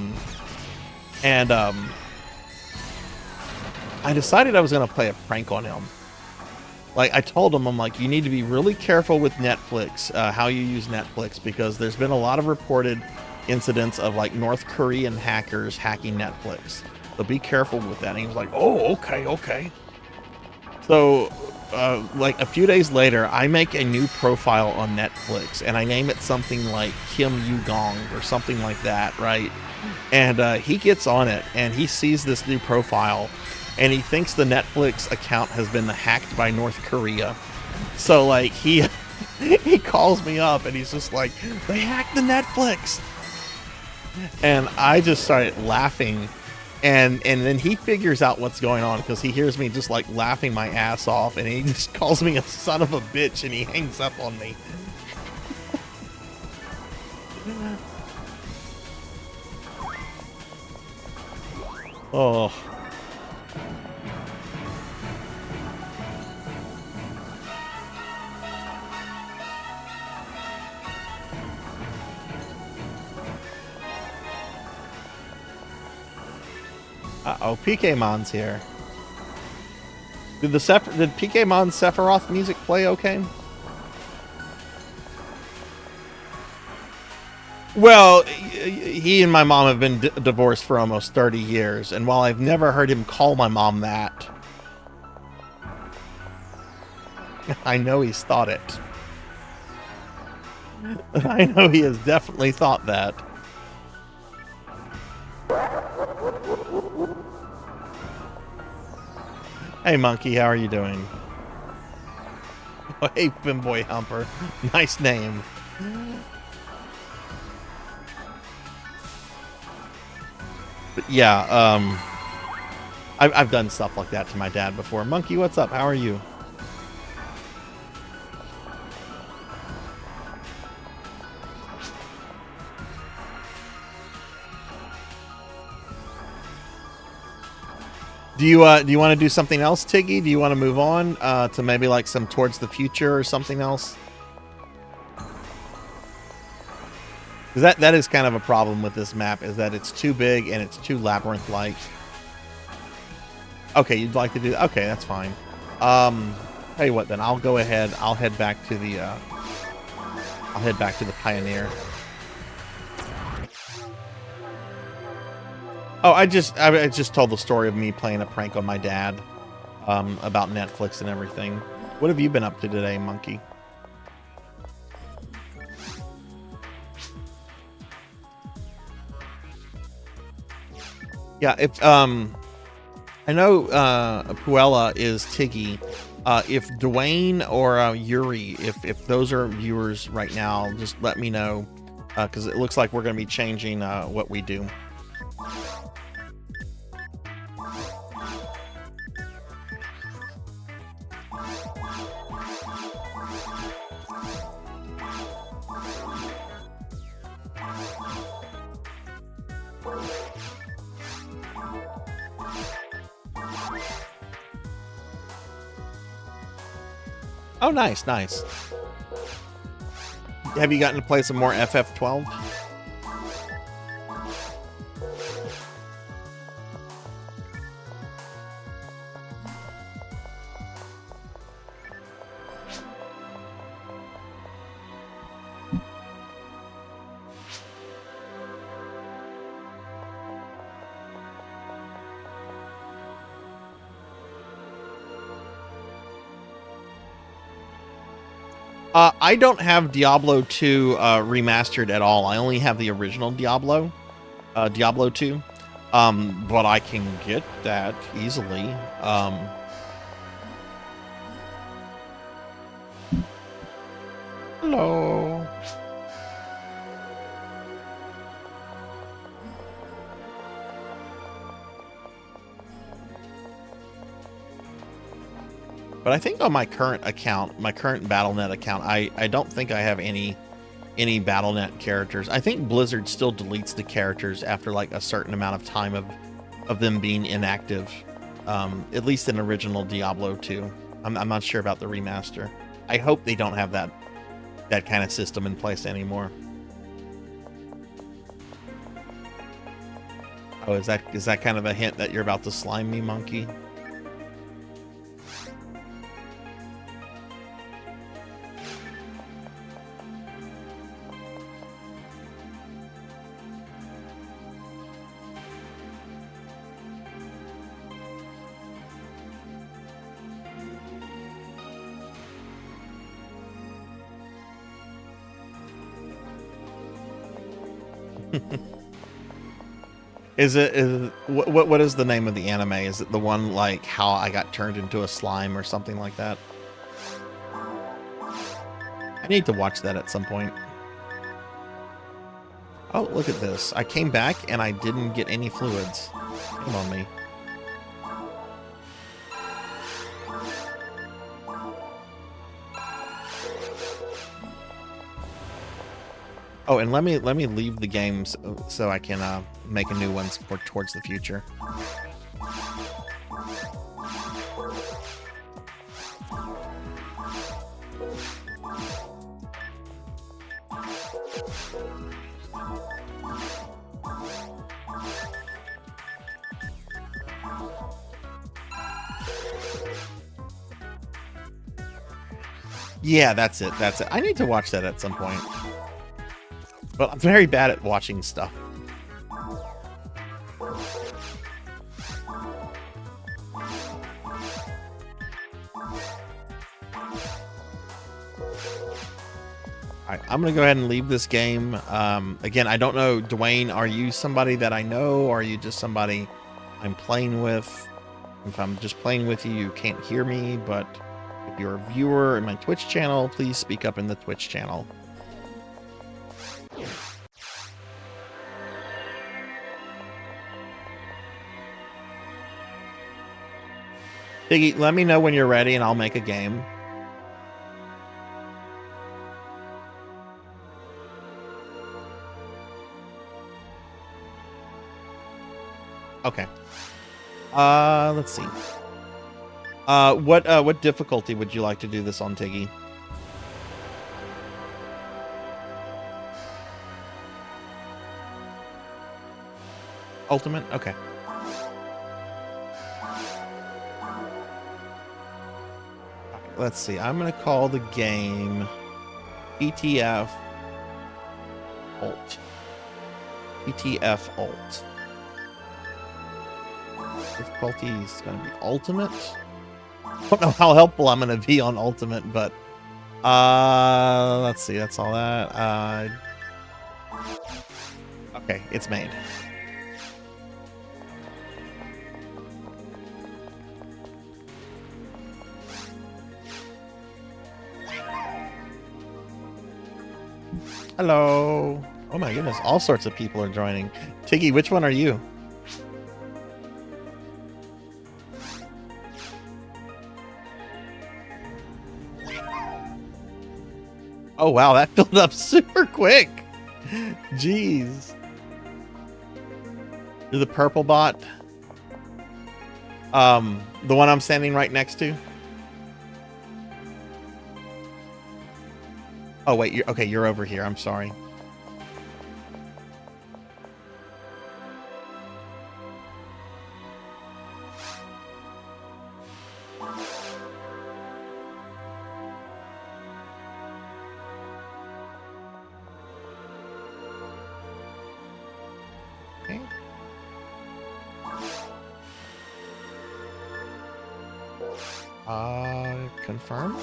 decided I was going to play a prank on him. Like, I told him, I'm like, you need to be really careful with Netflix, how you use Netflix, because there's been a lot of reported incidents of, like, North Korean hackers hacking Netflix. So be careful with that. And he was like, oh, okay. So, like, a few days later, I make a new profile on Netflix, and I name it something like Kim Yu-gong or something like that, right? And he gets on it, and he sees this new profile, and he thinks the Netflix account has been hacked by North Korea. So, like, he calls me up, and he's just like, they hacked the Netflix. And I just started laughing. And then he figures out what's going on, because he hears me just, like, laughing my ass off. And he just calls me a son of a bitch, and he hangs up on me. Oh. Uh-oh, PKmon's here. Did PKmon's Sephiroth music play okay? Well, he and my mom have been divorced for almost 30 years, and while I've never heard him call my mom that, I know he's thought it. I know he has definitely thought that. Hey, Monkey, how are you doing? Oh, hey, Finboy Humper. Nice name. But yeah, I've done stuff like that to my dad before. Monkey, what's up? How are you? Do you want to do something else, Tiggy? Do you want to move on to maybe like some Towards the Future or something else? Because that is kind of a problem with this map, is that it's too big and it's too labyrinth-like. Okay, you'd like to do... Okay, that's fine. Tell you what, then. I'll go ahead. I'll head back to the... I'll head back to the Pioneer. Oh, I just told the story of me playing a prank on my dad about Netflix and everything. What have you been up to today, Monkey? Yeah, if I know Puella is Tiggy. If Dwayne or Yuri, if those are viewers right now, just let me know, because it looks like we're going to be changing what we do. Oh, nice, nice. Have you gotten to play some more FF12? I don't have Diablo 2 remastered at all. I only have the original Diablo, Diablo 2. But I can get that easily. Hello. But I think on my current account, my current Battle.net account, I don't think I have any Battle.net characters. I think Blizzard still deletes the characters after like a certain amount of time of them being inactive. At least in original Diablo 2. I'm not sure about the remaster. I hope they don't have that kind of system in place anymore. Oh, is that kind of a hint that you're about to slime me, monkey? What is the name of the anime? Is it the one like how I got turned into a slime or something like that? I need to watch that at some point. Oh, look at this. I came back and I didn't get any fluids. Come on me. Oh, and let me leave the game so I can make a new one for towards the future. Yeah, that's it. That's it. I need to watch that at some point. But I'm very bad at watching stuff. Alright, I'm going to go ahead and leave this game. Again, I don't know, Dwayne, are you somebody that I know, or are you just somebody I'm playing with? If I'm just playing with you, you can't hear me, but if you're a viewer in my Twitch channel, please speak up in the Twitch channel. Piggy, let me know when you're ready and I'll make a game. Okay. Let's see. What difficulty would you like to do this on, Tiggy? Ultimate? Okay. Let's see. I'm going to call the game ETF Ult. ETF Ult. Difficulty is going to be Ultimate. I don't know how helpful I'm going to be on Ultimate, but let's see. That's all that. Okay, it's made. Hello. Oh my goodness, all sorts of people are joining. Tiggy, which one are you? Oh wow, that filled up super quick. Jeez. You're the purple bot. The one I'm standing right next to. Oh, wait. You're over here. I'm sorry. Okay. Confirm?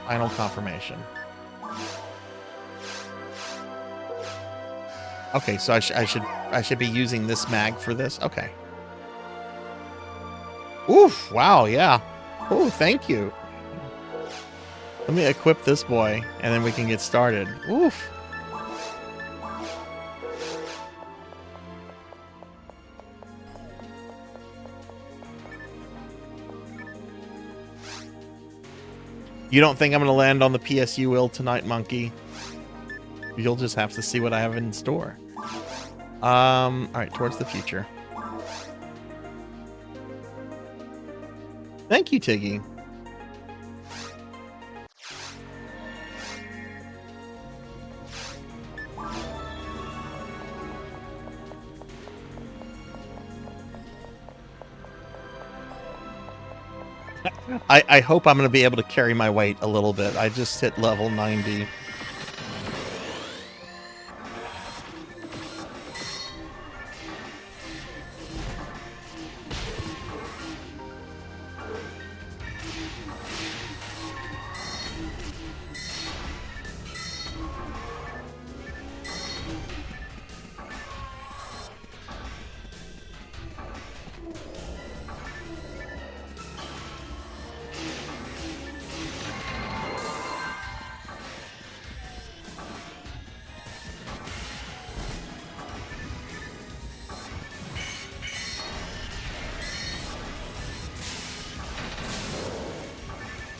Final confirmation. Okay, so I should be using this mag for this. Okay. Oof! Wow, yeah. Oh, thank you. Let me equip this boy, and then we can get started. Oof. You don't think I'm going to land on the PSU wheel tonight, Monkey? You'll just have to see what I have in store. All right, towards the future. Thank you, Tiggy. I hope I'm going to be able to carry my weight a little bit. I just hit level 90.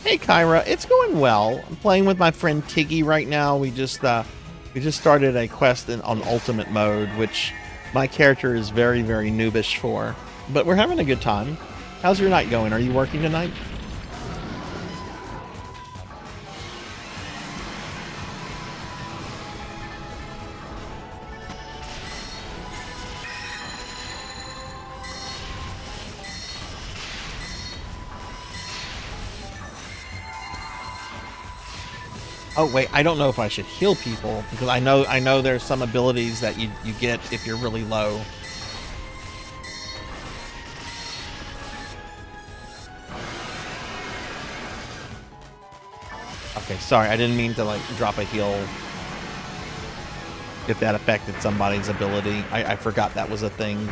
Hey Kyra, it's going well. I'm playing with my friend Tiggy right now. We just started a quest on ultimate mode, which my character is very, very noobish for. But we're having a good time. How's your night going? Are you working tonight? Oh wait, I don't know if I should heal people because I know there's some abilities that you get if you're really low. Okay, sorry, I didn't mean to like drop a heal if that affected somebody's ability. I forgot that was a thing.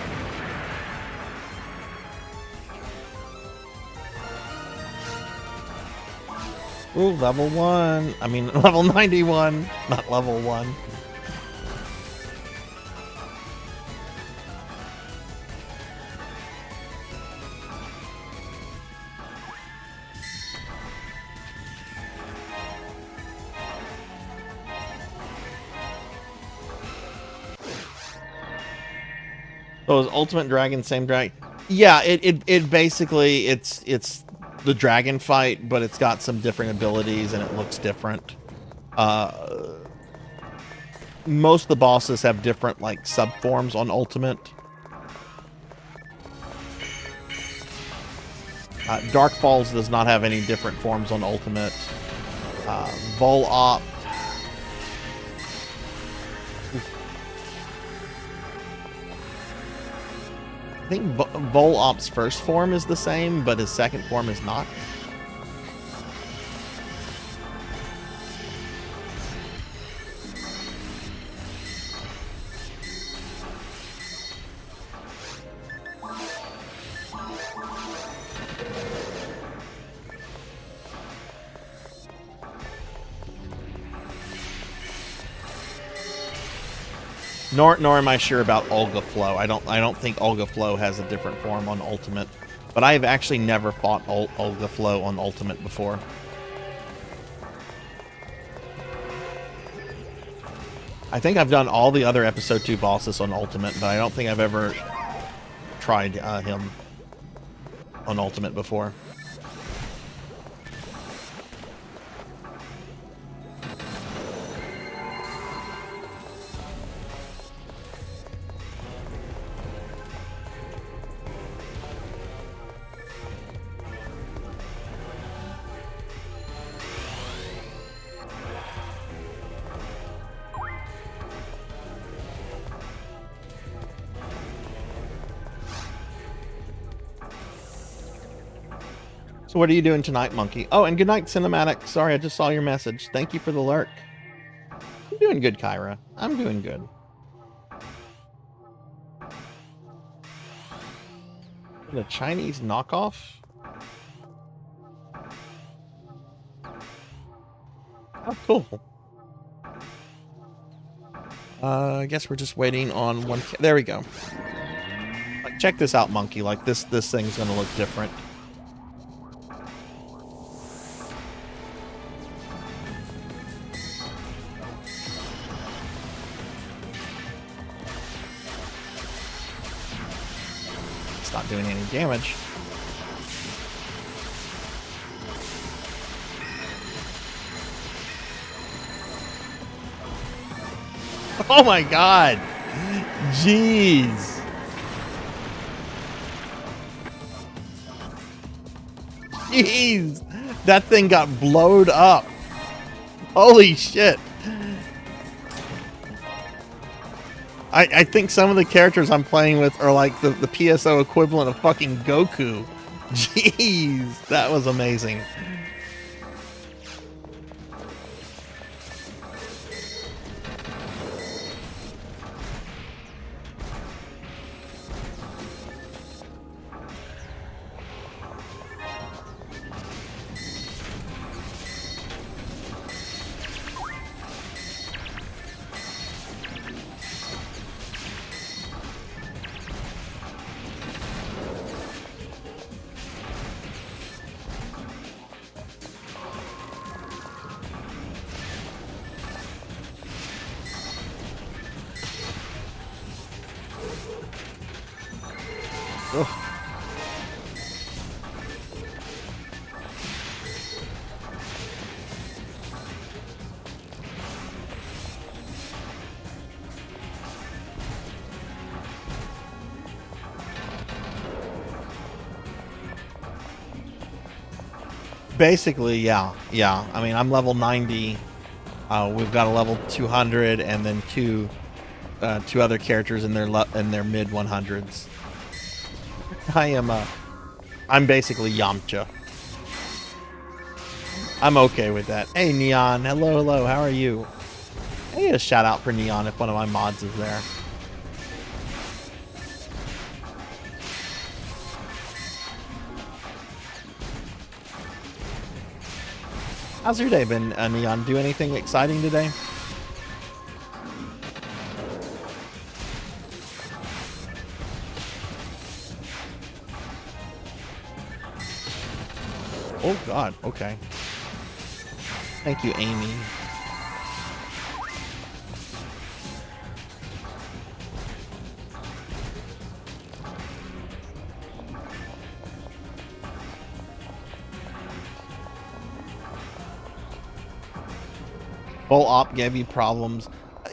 Ooh, level 1. I mean, level 91, not level 1. So is Ultimate Dragon same dragon? Yeah, it basically it's the dragon fight, but it's got some different abilities and it looks different. Most of the bosses have different like subforms on Ultimate. Dark Falls does not have any different forms on Ultimate. Vol-Op. I think Vol-Op's first form is the same, but his second form is not. Nor am I sure about Olga Flow. I don't think Olga Flow has a different form on Ultimate, but I have actually never fought Olga Flow on Ultimate before. I think I've done all the other Episode 2 bosses on Ultimate, but I don't think I've ever tried him. on Ultimate before. So what are you doing tonight, Monkey? Oh, and good night, Cinematic. Sorry, I just saw your message. Thank you for the lurk. I'm doing good, Kyra. I'm doing good. The Chinese knockoff? Oh, cool. I guess we're just waiting on one. There we go. Like, check this out, Monkey. Like this thing's gonna look different. Not doing any damage. Oh my god! Jeez! Jeez! That thing got blowed up! Holy shit! I think some of the characters I'm playing with are like the PSO equivalent of fucking Goku. Jeez, that was amazing. Ugh. Basically, yeah. I mean, I'm level 90. We've got a level 200, and then two other characters in their mid 100s. I'm basically Yamcha. I'm okay with that. Hey, Neon. Hello. How are you? Hey, a shout out for Neon if one of my mods is there. How's your day been, Neon? Do anything exciting today? Oh god, okay. Thank you, Amy. Vol-Op gave you problems.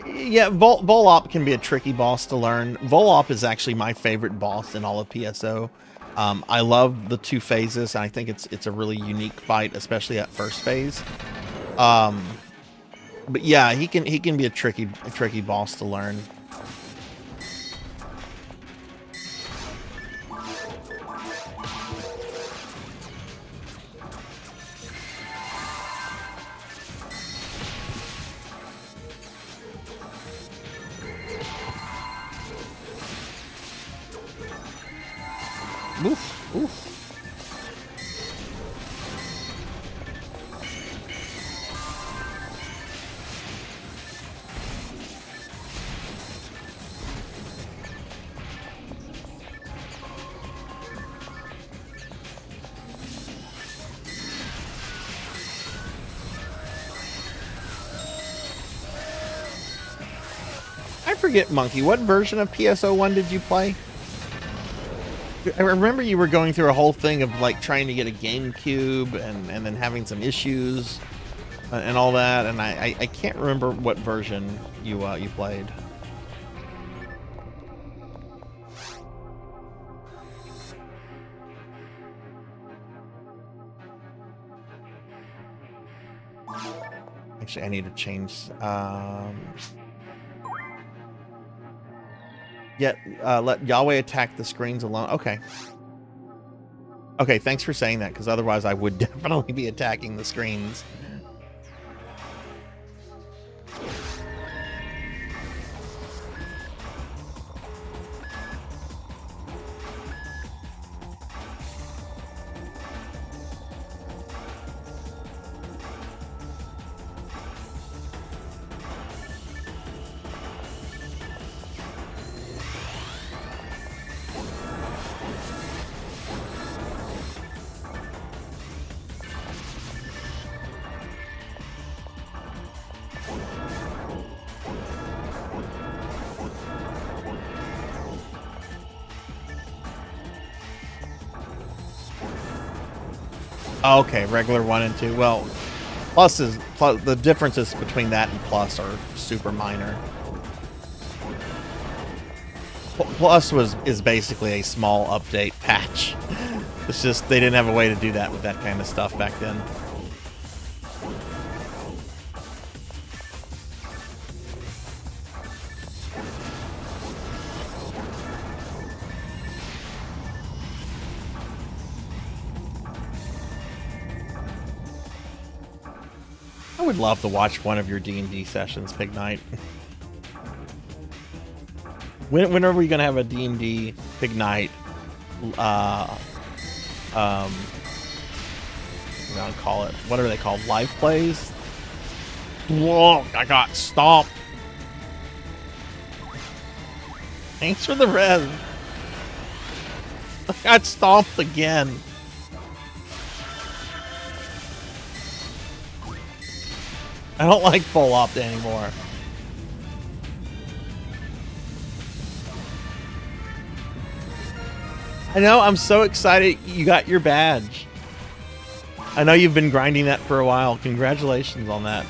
Yeah, Vol-Op can be a tricky boss to learn. Vol-Op is actually my favorite boss in all of PSO. I love the two phases, and I think it's a really unique fight, especially at first phase. But yeah, he can be a tricky boss to learn. Oof, oof. I forget, Monkey, what version of PSO1 did you play? I remember you were going through a whole thing of like trying to get a GameCube and then having some issues and all that, and I can't remember what version you played. Actually, I need to change. Let Yahweh attack the screens alone. Okay. Okay, thanks for saying that, because otherwise I would definitely be attacking the screens. Okay, regular 1 and 2. Well, the differences between that and plus are super minor. Plus is basically a small update patch. It's just they didn't have a way to do that with that kind of stuff back then. I would love to watch one of your D&D sessions, Pig Knight. When are we gonna have a D&D Pig Knight? I'm gonna call it. What are they called? Live plays? Whoa! I got stomped. Thanks for the res. I got stomped again. I don't like full opt anymore. I know, I'm so excited you got your badge. I know you've been grinding that for a while. Congratulations on that.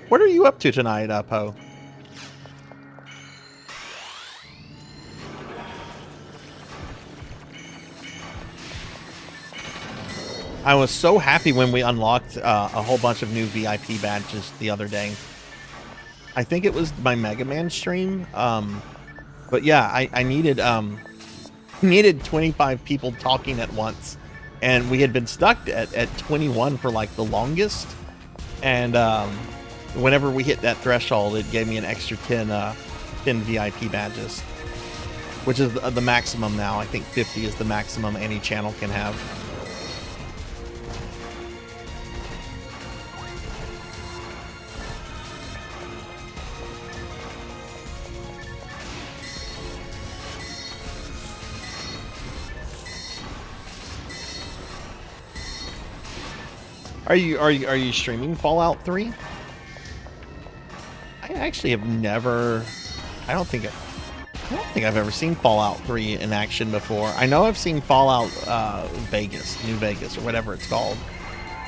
What are you up to tonight, Poe? I was so happy when we unlocked a whole bunch of new VIP badges the other day. I think it was my Mega Man stream. But yeah, I needed 25 people talking at once. And we had been stuck at 21 for like the longest. And whenever we hit that threshold, it gave me an extra 10 VIP badges, which is the maximum now. I think 50 is the maximum any channel can have. Are you streaming Fallout 3? I actually have never. I don't think I've ever seen Fallout 3 in action before. I know I've seen Fallout Vegas, New Vegas, or whatever it's called,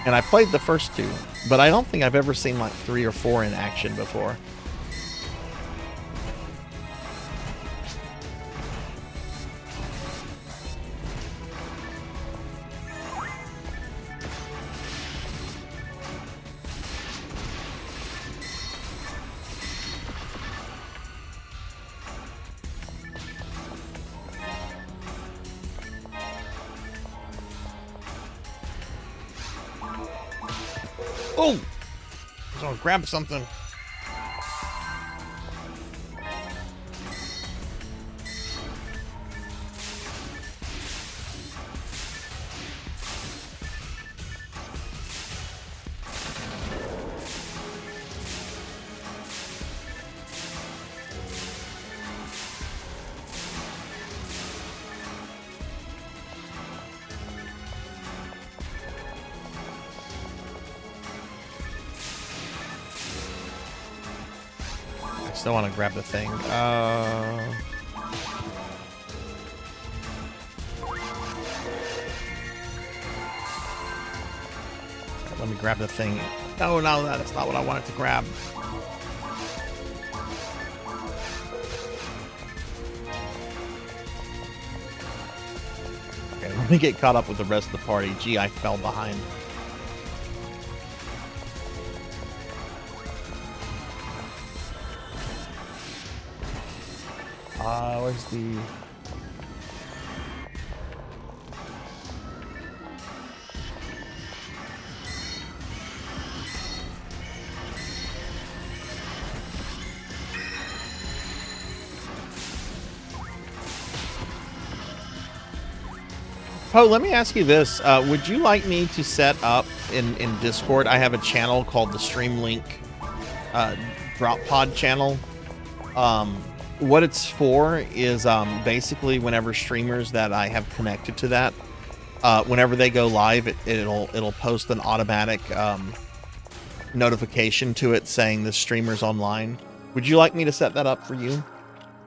and I played the first two, but I don't think I've ever seen like 3 or 4 in action before. Oh! I was gonna grab something. still want to grab the thing. Let me grab the thing. No, that's not what I wanted to grab. Okay, let me get caught up with the rest of the party. Gee, I fell behind. Where's the... Oh, let me ask you this. Would you like me to set up in Discord? I have a channel called the Streamlink Drop Pod channel. What it's for is basically whenever streamers that I have connected to that, whenever they go live, it'll post an automatic notification to it saying the streamer's online. Would you like me to set that up for you?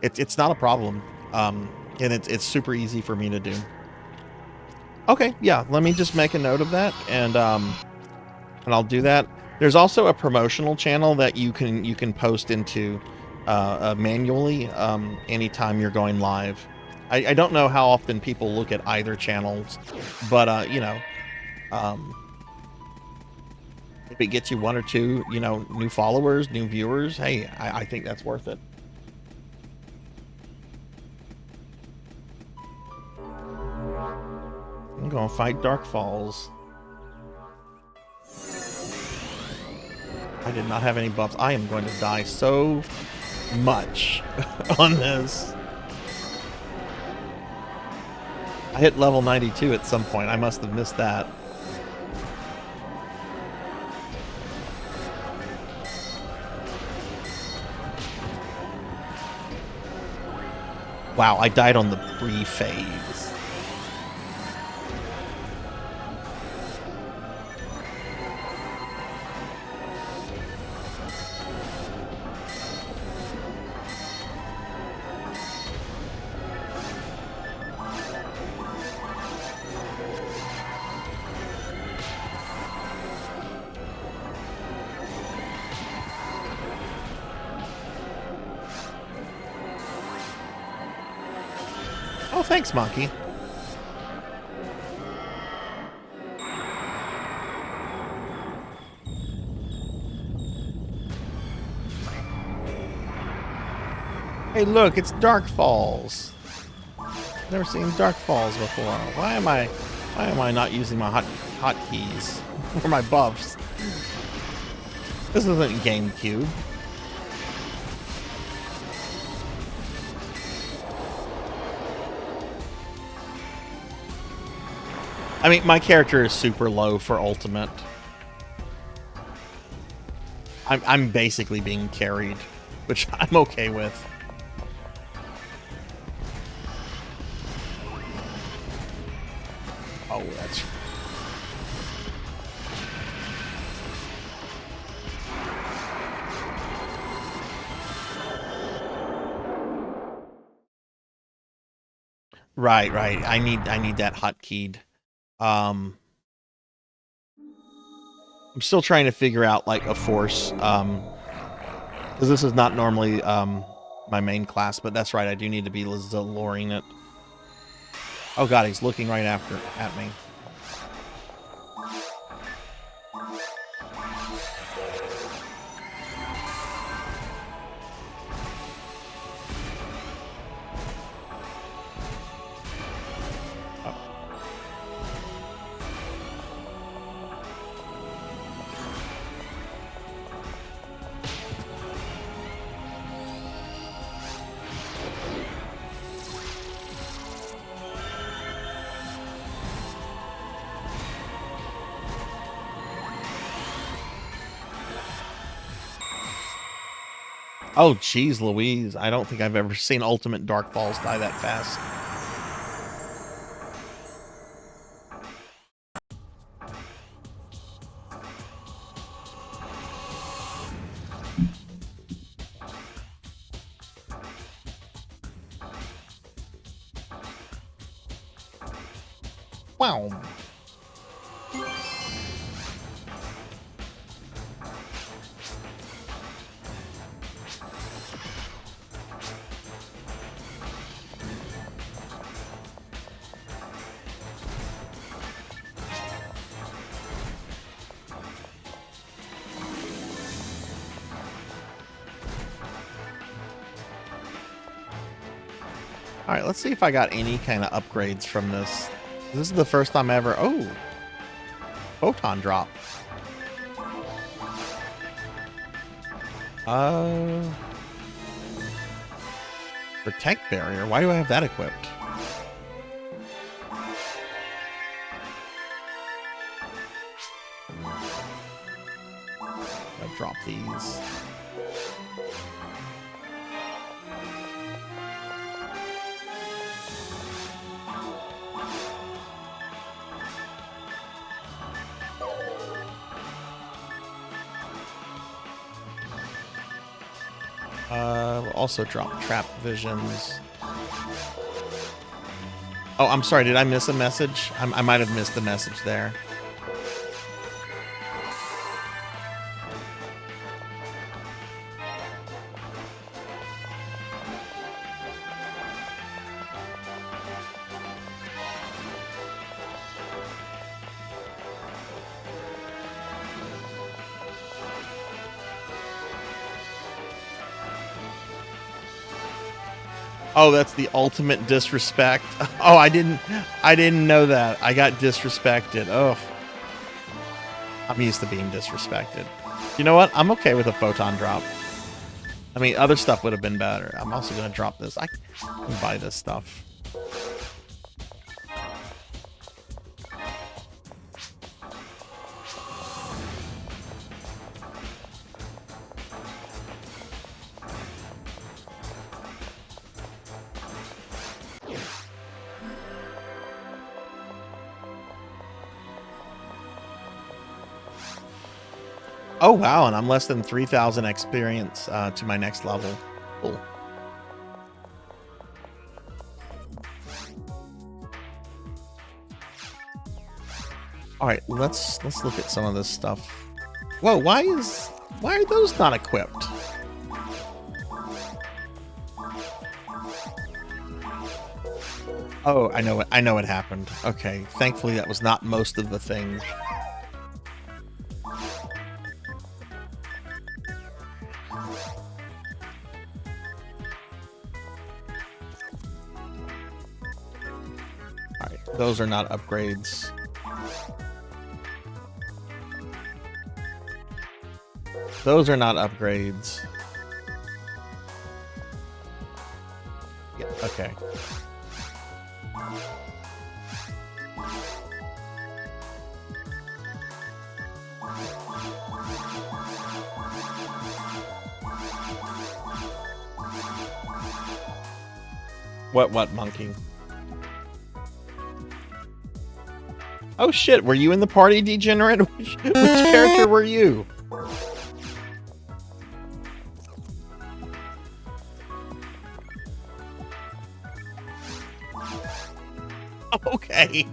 It's not a problem, and it's super easy for me to do. Okay, yeah, let me just make a note of that, and I'll do that. There's also a promotional channel that you can post into manually anytime you're going live. I don't know how often people look at either channels, but you know, if it gets you 1 or 2, you know, new followers, new viewers, hey, I think that's worth it. I'm gonna fight Dark Falls. I did not have any buffs. I am going to die so much on this. I hit level 92 at some point. I must have missed that. Wow, I died on the pre-phase. Oh, thanks, Monkey. Hey, look, it's Dark Falls. Never seen Dark Falls before. Why am I not using my hotkeys for my buffs? This isn't GameCube. I mean, my character is super low for ultimate. I'm basically being carried, which I'm okay with. Oh, that's... Right. I need that hotkeyed. I'm still trying to figure out like a force, because this is not normally my main class, but that's right, I do need to be Zaloring it. Oh god, he's looking right at me. Oh, geez, Louise. I don't think I've ever seen Ultimate Dark Falls die that fast. Wow. All right, let's see if I got any kind of upgrades from this. This is the first time ever. Oh, photon drop. Protect barrier. Why do I have that equipped? I'll drop these. We'll also drop trap visions. Oh, I'm sorry. Did I miss a message? I might have missed the message there. Oh, that's the ultimate disrespect. Oh, I didn't know that. I got disrespected. Oh. I'm used to being disrespected. You know what? I'm okay with a photon drop. I mean, other stuff would have been better. I'm also going to drop this. I can buy this stuff. Oh, wow, and I'm less than 3,000 experience to my next level. Cool. All right, let's look at some of this stuff. Whoa, why are those not equipped? Oh, I know what happened. Okay, thankfully that was not most of the thing. Those are not upgrades. Those are not upgrades. Yeah, okay. What monkey? Oh shit, were you in the party, degenerate? Which character were you? Okay.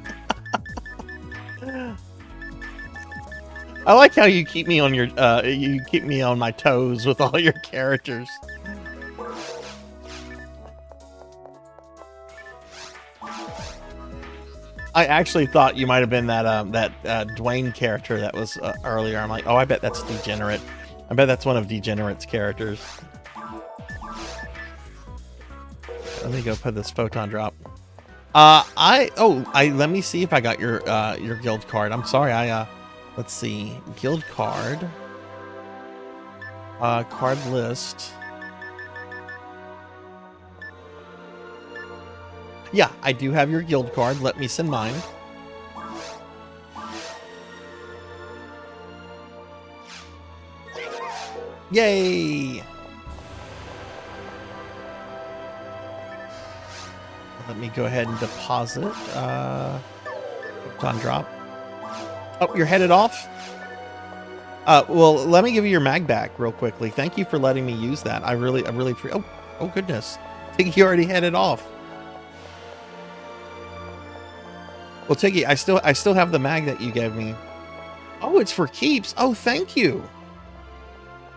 I like how you keep me on your you keep me on my toes with all your characters. I actually thought you might have been that Dwayne character that was earlier. I'm like, oh, I bet that's Degenerate. I bet that's one of Degenerate's characters. Let me go put this photon drop. Let me see if I got your guild card. I'm sorry. Let's see, guild card. Card list. Yeah, I do have your guild card. Let me send mine. Yay! Let me go ahead and deposit. Photon drop. Oh, you're headed off? Well, let me give you your mag back real quickly. Thank you for letting me use that. I really oh goodness. I think you already headed off. Well, Tiggy, I still have the mag that you gave me. Oh, it's for keeps. Oh, thank you.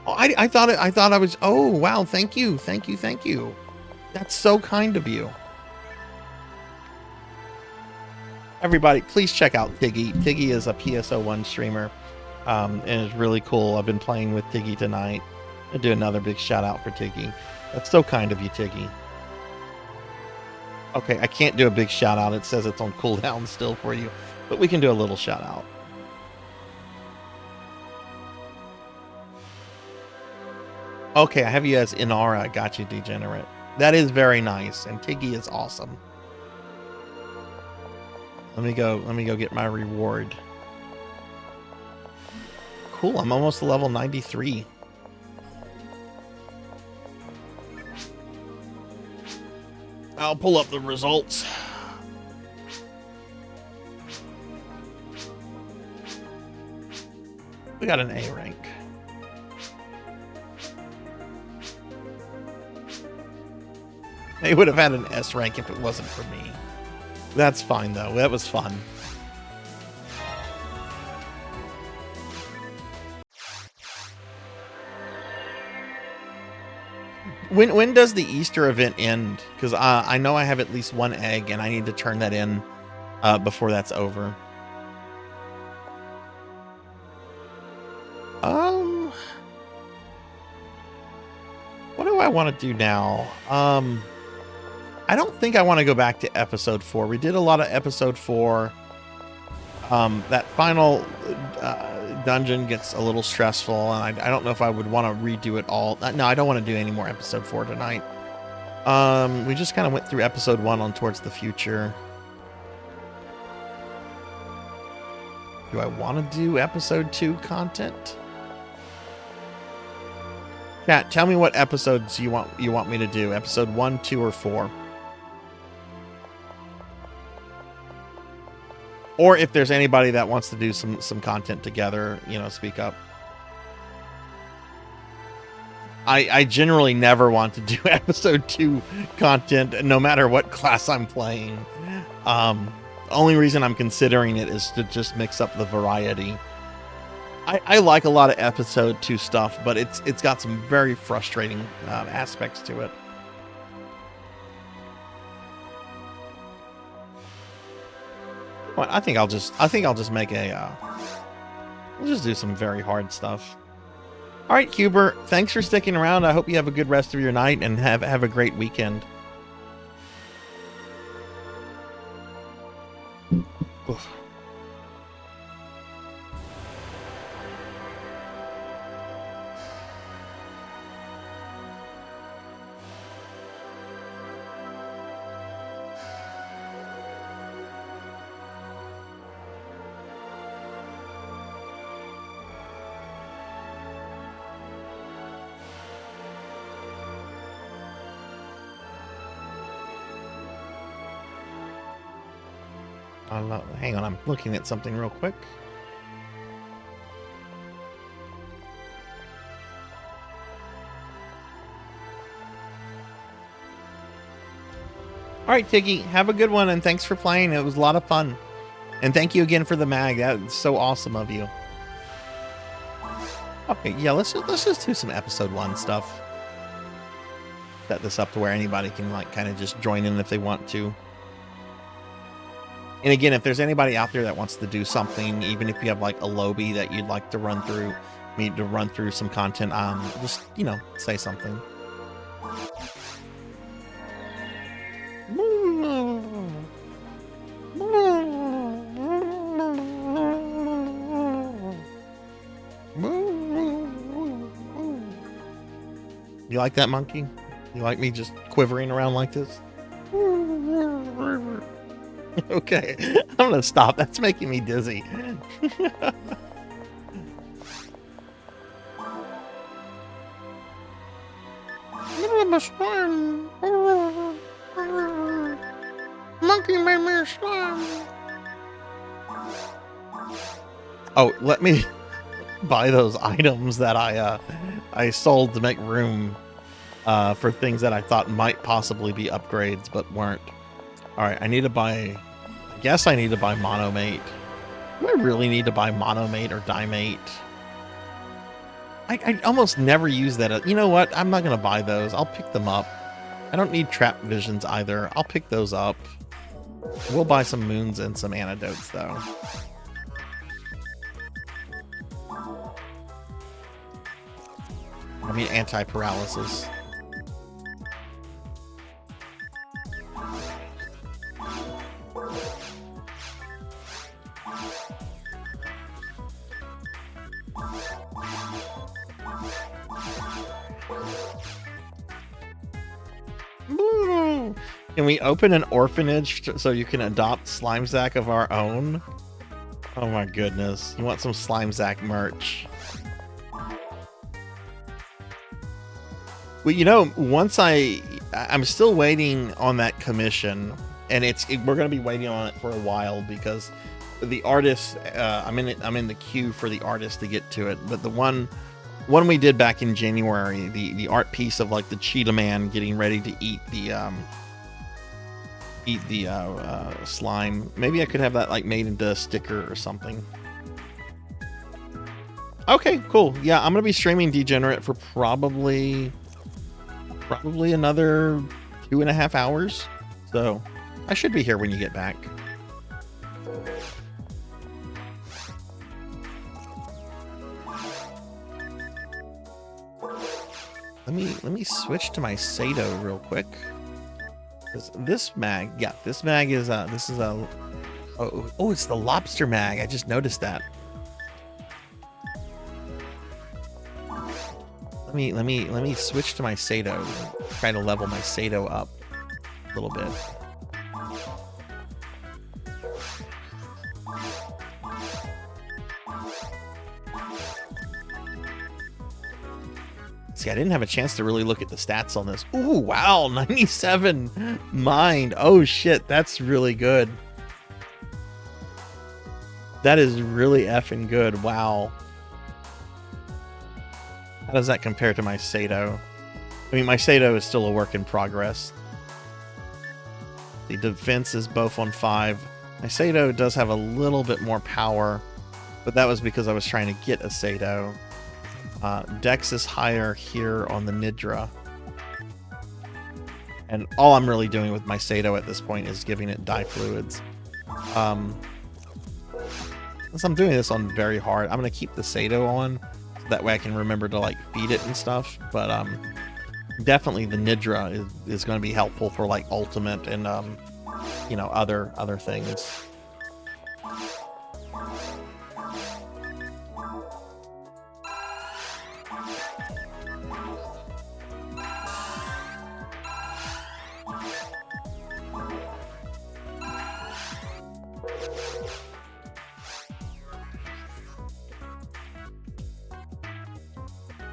Oh, I thought I was. Oh, wow. Thank you. Thank you. Thank you. That's so kind of you. Everybody, please check out Tiggy. Tiggy is a PSO1 streamer, and it's really cool. I've been playing with Tiggy tonight. I'll do another big shout out for Tiggy. That's so kind of you, Tiggy. Okay, I can't do a big shout out. It says it's on cooldown still for you, but we can do a little shout out. Okay, I have you as Inara. Got you, Degenerate. That is very nice, and Tiggy is awesome. Let me go get my reward. Cool, I'm almost level 93. I'll pull up the results. We got an A rank. They would have had an S rank if it wasn't for me. That's fine though. That was fun. When does the Easter event end? Because I know I have at least one egg, and I need to turn that in before that's over. What do I want to do now? I don't think I want to go back to episode 4. We did a lot of episode 4. That final dungeon gets a little stressful, and I don't know if I would want to redo it all. No, I don't want to do any more episode 4 tonight. We just kind of went through episode 1 on Towards the Future. Do I want to do episode 2 content? Chat, tell me what episodes you want me to do. Episode 1, 2, or 4. Or if there's anybody that wants to do some content together, you know, speak up. I generally never want to do episode 2 content, no matter what class I'm playing. Only reason I'm considering it is to just mix up the variety. I like a lot of episode 2 stuff, but it's got some very frustrating aspects to it. Well, I think I'll just make a we'll just do some very hard stuff. All right, Huber, thanks for sticking around. I hope you have a good rest of your night and have a great weekend. Oof. Hang on, I'm looking at something real quick. All right, Tiggy, have a good one, and thanks for playing. It was a lot of fun. And thank you again for the mag. That's so awesome of you. Okay, yeah, let's just do some episode 1 stuff. Set this up to where anybody can like kind of just join in if they want to. And again, if there's anybody out there that wants to do something, even if you have like a lobby that you'd like to run through some content, just, you know, say something. You like that, monkey? You like me just quivering around like this? Okay, I'm gonna stop. That's making me dizzy. Monkey made me slime. Oh, let me buy those items that I sold to make room for things that I thought might possibly be upgrades but weren't. All right, I need to buy Guess I need to buy Monomate. Do I really need to buy Monomate or Dimate? I almost never use that. You know what? I'm not going to buy those. I'll pick them up. I don't need Trap Visions either. I'll pick those up. We'll buy some moons and some antidotes, though. I mean, anti-paralysis. Can we open an orphanage so you can adopt Slimezack of our own? Oh my goodness. You want some Slimezack merch. Well, you know, once I'm still waiting on that commission, and we're going to be waiting on it for a while because the artist, I'm in the queue for the artist to get to it, but the one we did back in January, the art piece of like the cheetah man getting ready to eat the slime. Maybe I could have that like made into a sticker or something. Okay, cool. Yeah, I'm gonna be streaming Degenerate for probably another 2.5 hours. So I should be here when you get back. Let me switch to my Sato real quick. This mag is it's the lobster mag. I just noticed that. Let me switch to my Sato. Try to level my Sato up a little bit. See, I didn't have a chance to really look at the stats on this. Ooh, wow, 97 mind. Oh shit, that's really good. That is really effing good. Wow. How does that compare to my Sato? I mean, my Sato is still a work in progress. The defense is both on 5. My Sato does have a little bit more power, but that was because I was trying to get a Sato. Dex is higher here on the Nidra. And all I'm really doing with my Sato at this point is giving it dye fluids. Since I'm doing this on very hard, I'm going to keep the Sato on. So that way I can remember to like feed it and stuff. But definitely the Nidra is going to be helpful for like ultimate and you know, other things.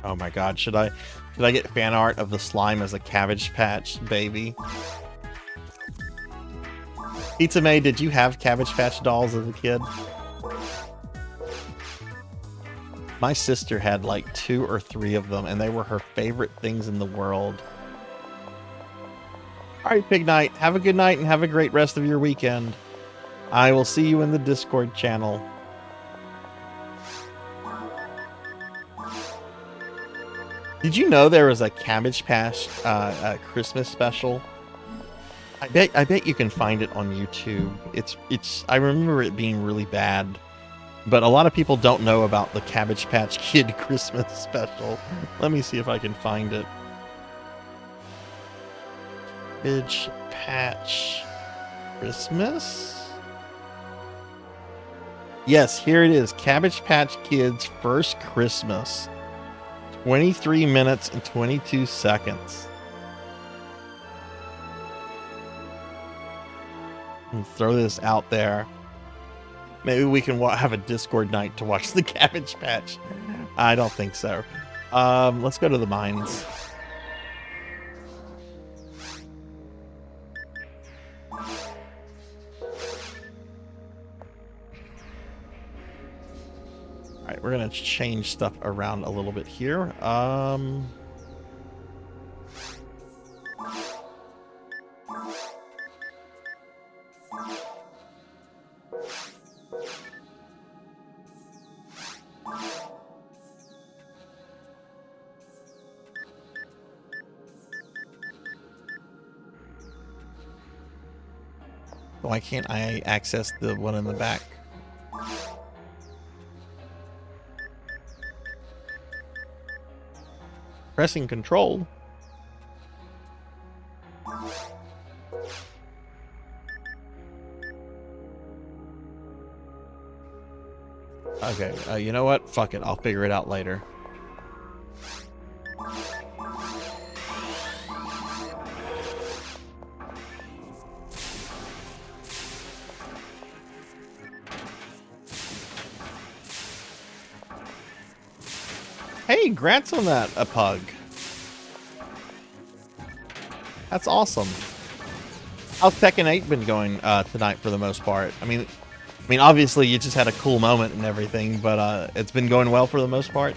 Oh my god, should I get fan art of the slime as a Cabbage Patch baby? Pizza May, did you have Cabbage Patch dolls as a kid? My sister had like 2 or 3 of them, and they were her favorite things in the world. Alright, Pig Knight, have a good night and have a great rest of your weekend. I will see you in the Discord channel. Did you know there was a Cabbage Patch Christmas special? I bet you can find it on YouTube. I remember it being really bad, but a lot of people don't know about the Cabbage Patch Kid Christmas special. Let me see if I can find it. Cabbage Patch Christmas? Yes, here it is. Cabbage Patch Kids First Christmas. 23 minutes and 22 seconds. And throw this out there. Maybe we can have a Discord night to watch the Cabbage Patch. I don't think so. Let's go to the mines. Alright, we're going to change stuff around a little bit here. Why can't I access the one in the back? Pressing control. Okay, you know what? Fuck it. I'll figure it out later. Hey, grants on that, a pug. That's awesome. How's Tekken 8 been going tonight for the most part? I mean, obviously you just had a cool moment and everything, but it's been going well for the most part.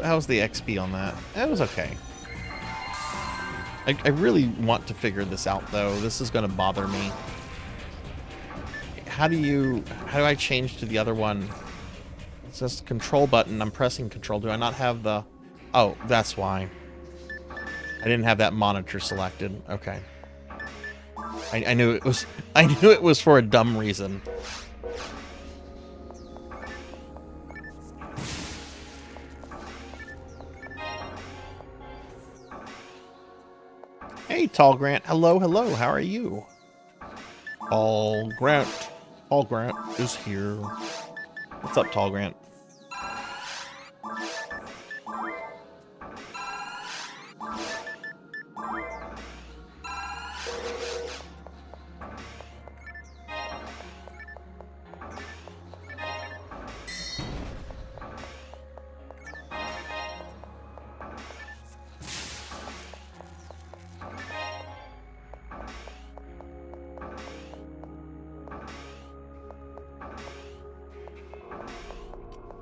How's the XP on that? That was okay. I really want to figure this out though. This is gonna bother me. How do I change to the other one? It says control button. I'm pressing control. Do I not have the... Oh, that's why. I didn't have that monitor selected. Okay. I knew it was... I knew it was for a dumb reason. Hey, Tall Grant. Hello, hello. How are you? Tall Grant. Tall Grant is here. What's up, Tall Grant?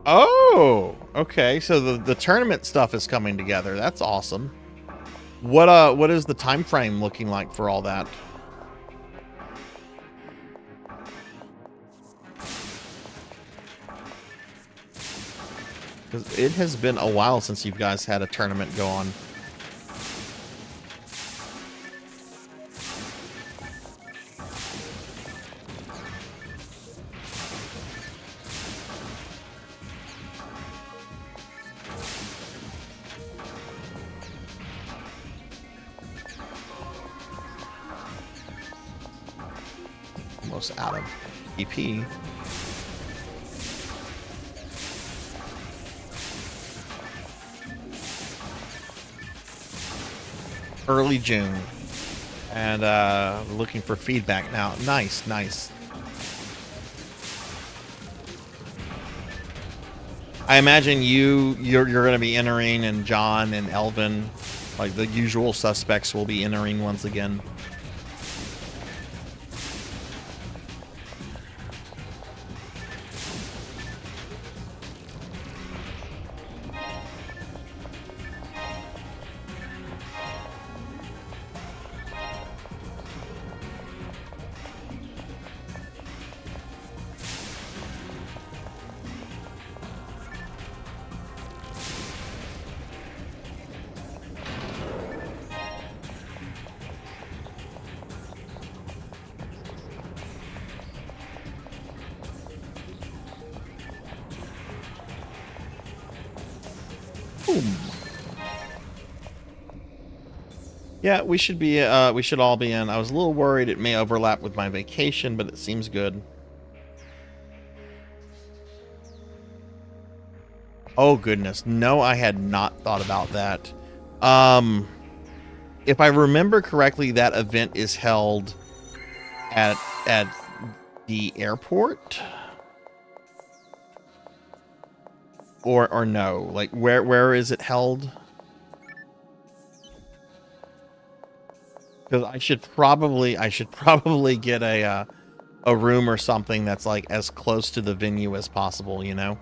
Oh, okay. So the tournament stuff is coming together. That's awesome. What is the time frame looking like for all that? Because it has been a while since you guys had a tournament go on. Almost out of EP. Early June. And looking for feedback now. Nice, nice. I imagine you're going to be entering, and John and Elvin, like the usual suspects, will be entering once again. Yeah, we should be. We should all be in. I was a little worried it may overlap with my vacation, but it seems good. Oh goodness, no, I had not thought about that. if I remember correctly, that event is held at the airport, or no? Like where is it held? Because I should probably get a room or something that's like as close to the venue as possible, you know?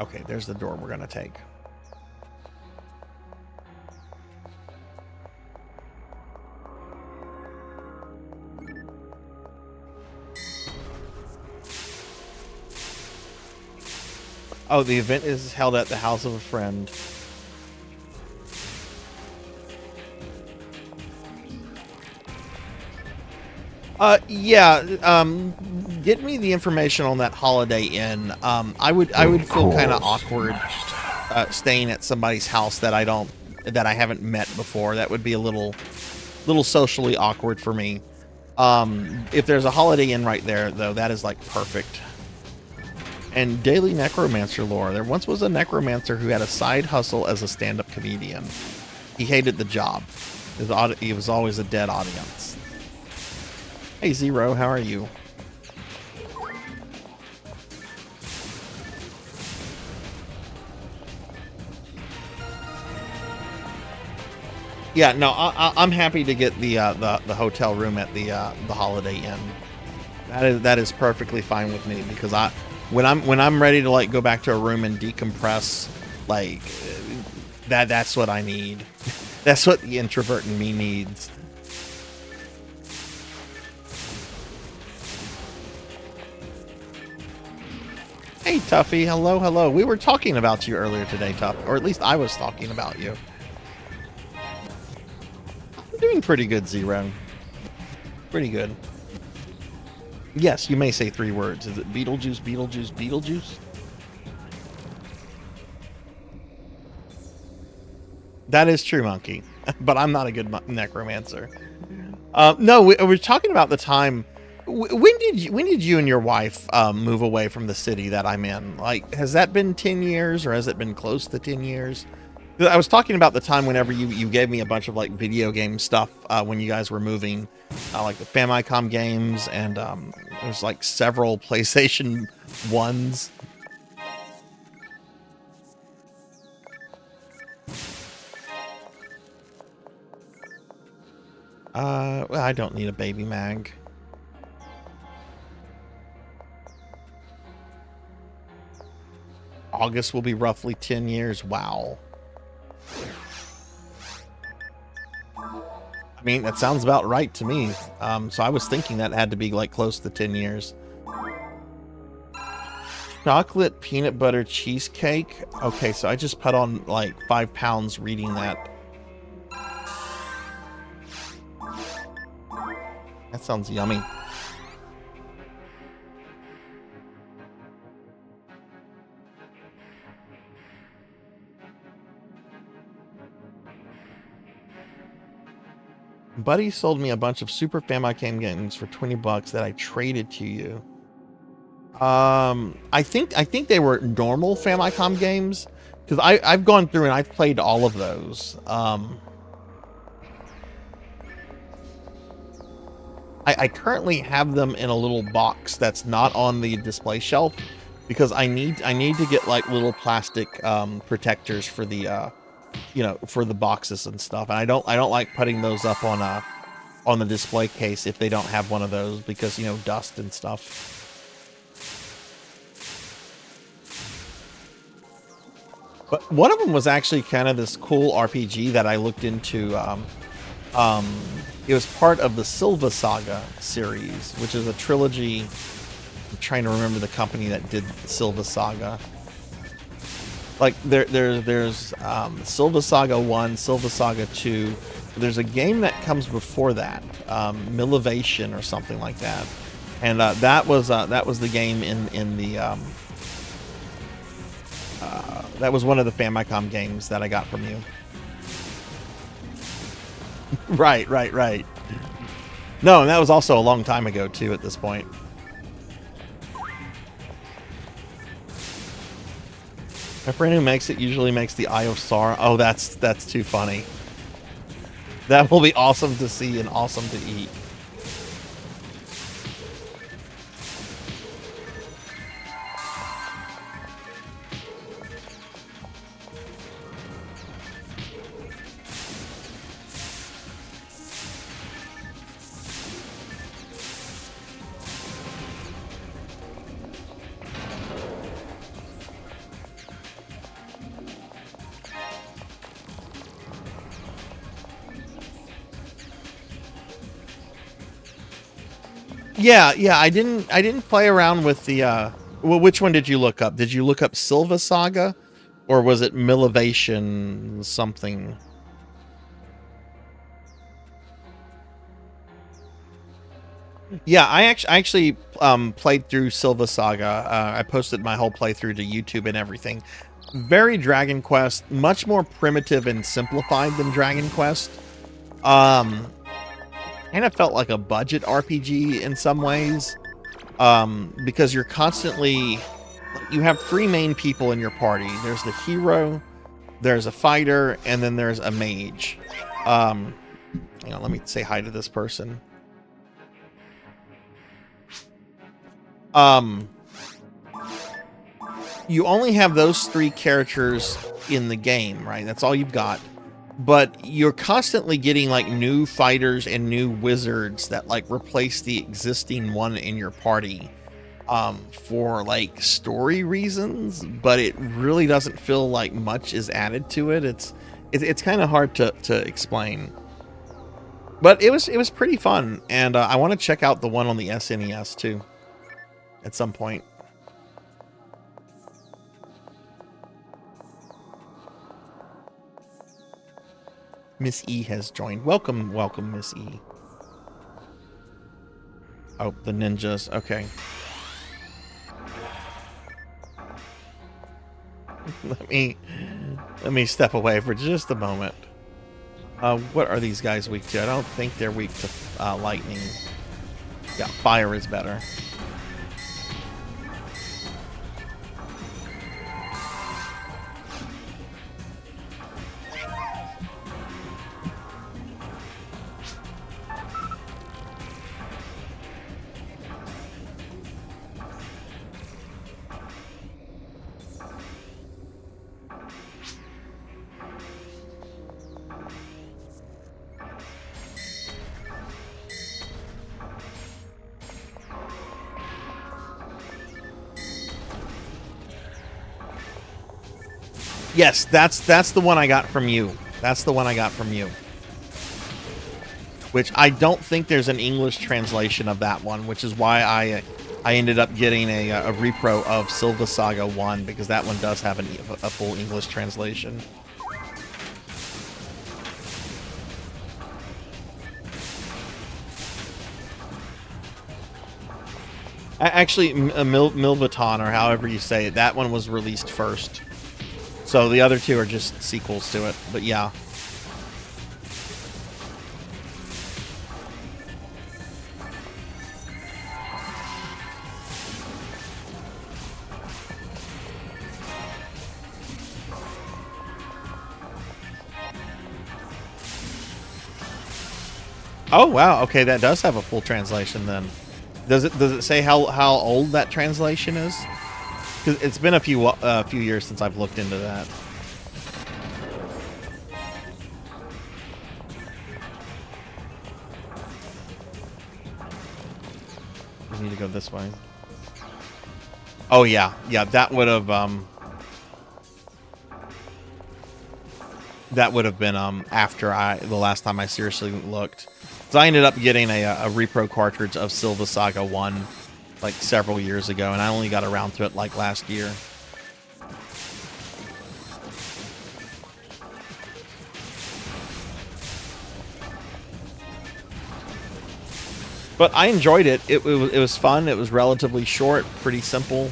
Okay, there's the door we're gonna take. Oh, the event is held at the house of a friend. Yeah, get me the information on that Holiday Inn. I would feel kind of awkward staying at somebody's house that I haven't met before. That would be a little socially awkward for me. If there's a Holiday Inn right there, though, that is like perfect. And daily necromancer lore. There once was a necromancer who had a side hustle as a stand-up comedian. He hated the job. He was always a dead audience. Hey, Zero, how are you? Yeah, no, I'm happy to get the hotel room at the Holiday Inn. That is perfectly fine with me, because when I'm ready to like go back to a room and decompress, like that's what I need. That's what the introvert in me needs. Hey, Tuffy. Hello, hello. We were talking about you earlier today, Tuff. Or at least I was talking about you. I'm doing pretty good, Zero. Pretty good. Yes, you may say 3 words. Is it Beetlejuice, Beetlejuice, Beetlejuice? That is true, Monkey. But I'm not a good necromancer. No, we were talking about the time. When did you and your wife move away from the city that I'm in? Like, has that been 10 years, or has it been close to 10 years? I was talking about the time whenever you gave me a bunch of like video game stuff when you guys were moving, like the Famicom games, and there's like several PlayStation 1s. Well, I don't need a baby mag. August will be roughly 10 years. Wow. I mean, that sounds about right to me. So I was thinking that had to be like close to 10 years. Chocolate peanut butter cheesecake. Okay, so I just put on like 5 pounds reading that. That sounds yummy. Buddy sold me a bunch of Super Famicom games for 20 bucks that I traded to you. I think they were normal Famicom games, because I've gone through and I've played all of those. I currently have them in a little box that's not on the display shelf, because I need to get like little plastic protectors for the you know, for the boxes and stuff. And I don't like putting those up on the display case if they don't have one of those, because, you know, dust and stuff. But one of them was actually kind of this cool RPG that I looked into. It was part of the Silva Saga series, which is a trilogy. I'm trying to remember the company that did Silva Saga. Like there's Silva Saga 1, Silva Saga 2. There's a game that comes before that, Millivation or something like that, and that was the game in the that was one of the Famicom games that I got from you. Right. No, and that was also a long time ago too. At this point. My friend who makes it usually makes the Eye of Sauron. Oh, that's too funny. That will be awesome to see and awesome to eat. Yeah, I didn't play around with the well, which one did you look up? Did you look up Silva Saga or was it Millivation something? Yeah, I actually played through Silva Saga. I posted my whole playthrough to YouTube and everything. Very Dragon Quest, much more primitive and simplified than Dragon Quest. Kind of felt like a budget RPG in some ways, because you're constantly, you have three main people in your party. There's the hero, there's a fighter, and then there's a mage. Hang on, let me say hi to this person. You only have those three characters in the game, right? That's all you've got. But you're constantly getting like new fighters and new wizards that like replace the existing one in your party, for like story reasons, but it really doesn't feel like much is added to it. It's kind of hard to explain. But it was pretty fun, and I want to check out the one on the SNES too at some point. Miss E has joined. Welcome, welcome, Miss E. Oh, the ninjas. Okay. let me step away for just a moment. What are these guys weak to? I don't think they're weak to lightning. Yeah, fire is better. Yes, that's the one I got from you. That's the one I got from you. Which I don't think there's an English translation of that one, which is why I ended up getting a repro of Silva Saga 1, because that one does have a full English translation. Actually, Milvaton, or however you say it, that one was released first. So the other two are just sequels to it, but yeah. Oh wow, okay, that does have a full translation then. Does it say how old that translation is? Because it's been a few years since I've looked into that. We need to go this way. Oh yeah, that would have been after the last time I seriously looked. So I ended up getting a repro cartridge of Silva Saga 1 like several years ago, and I only got around to it like last year. But I enjoyed it. It was fun. It was relatively short, pretty simple.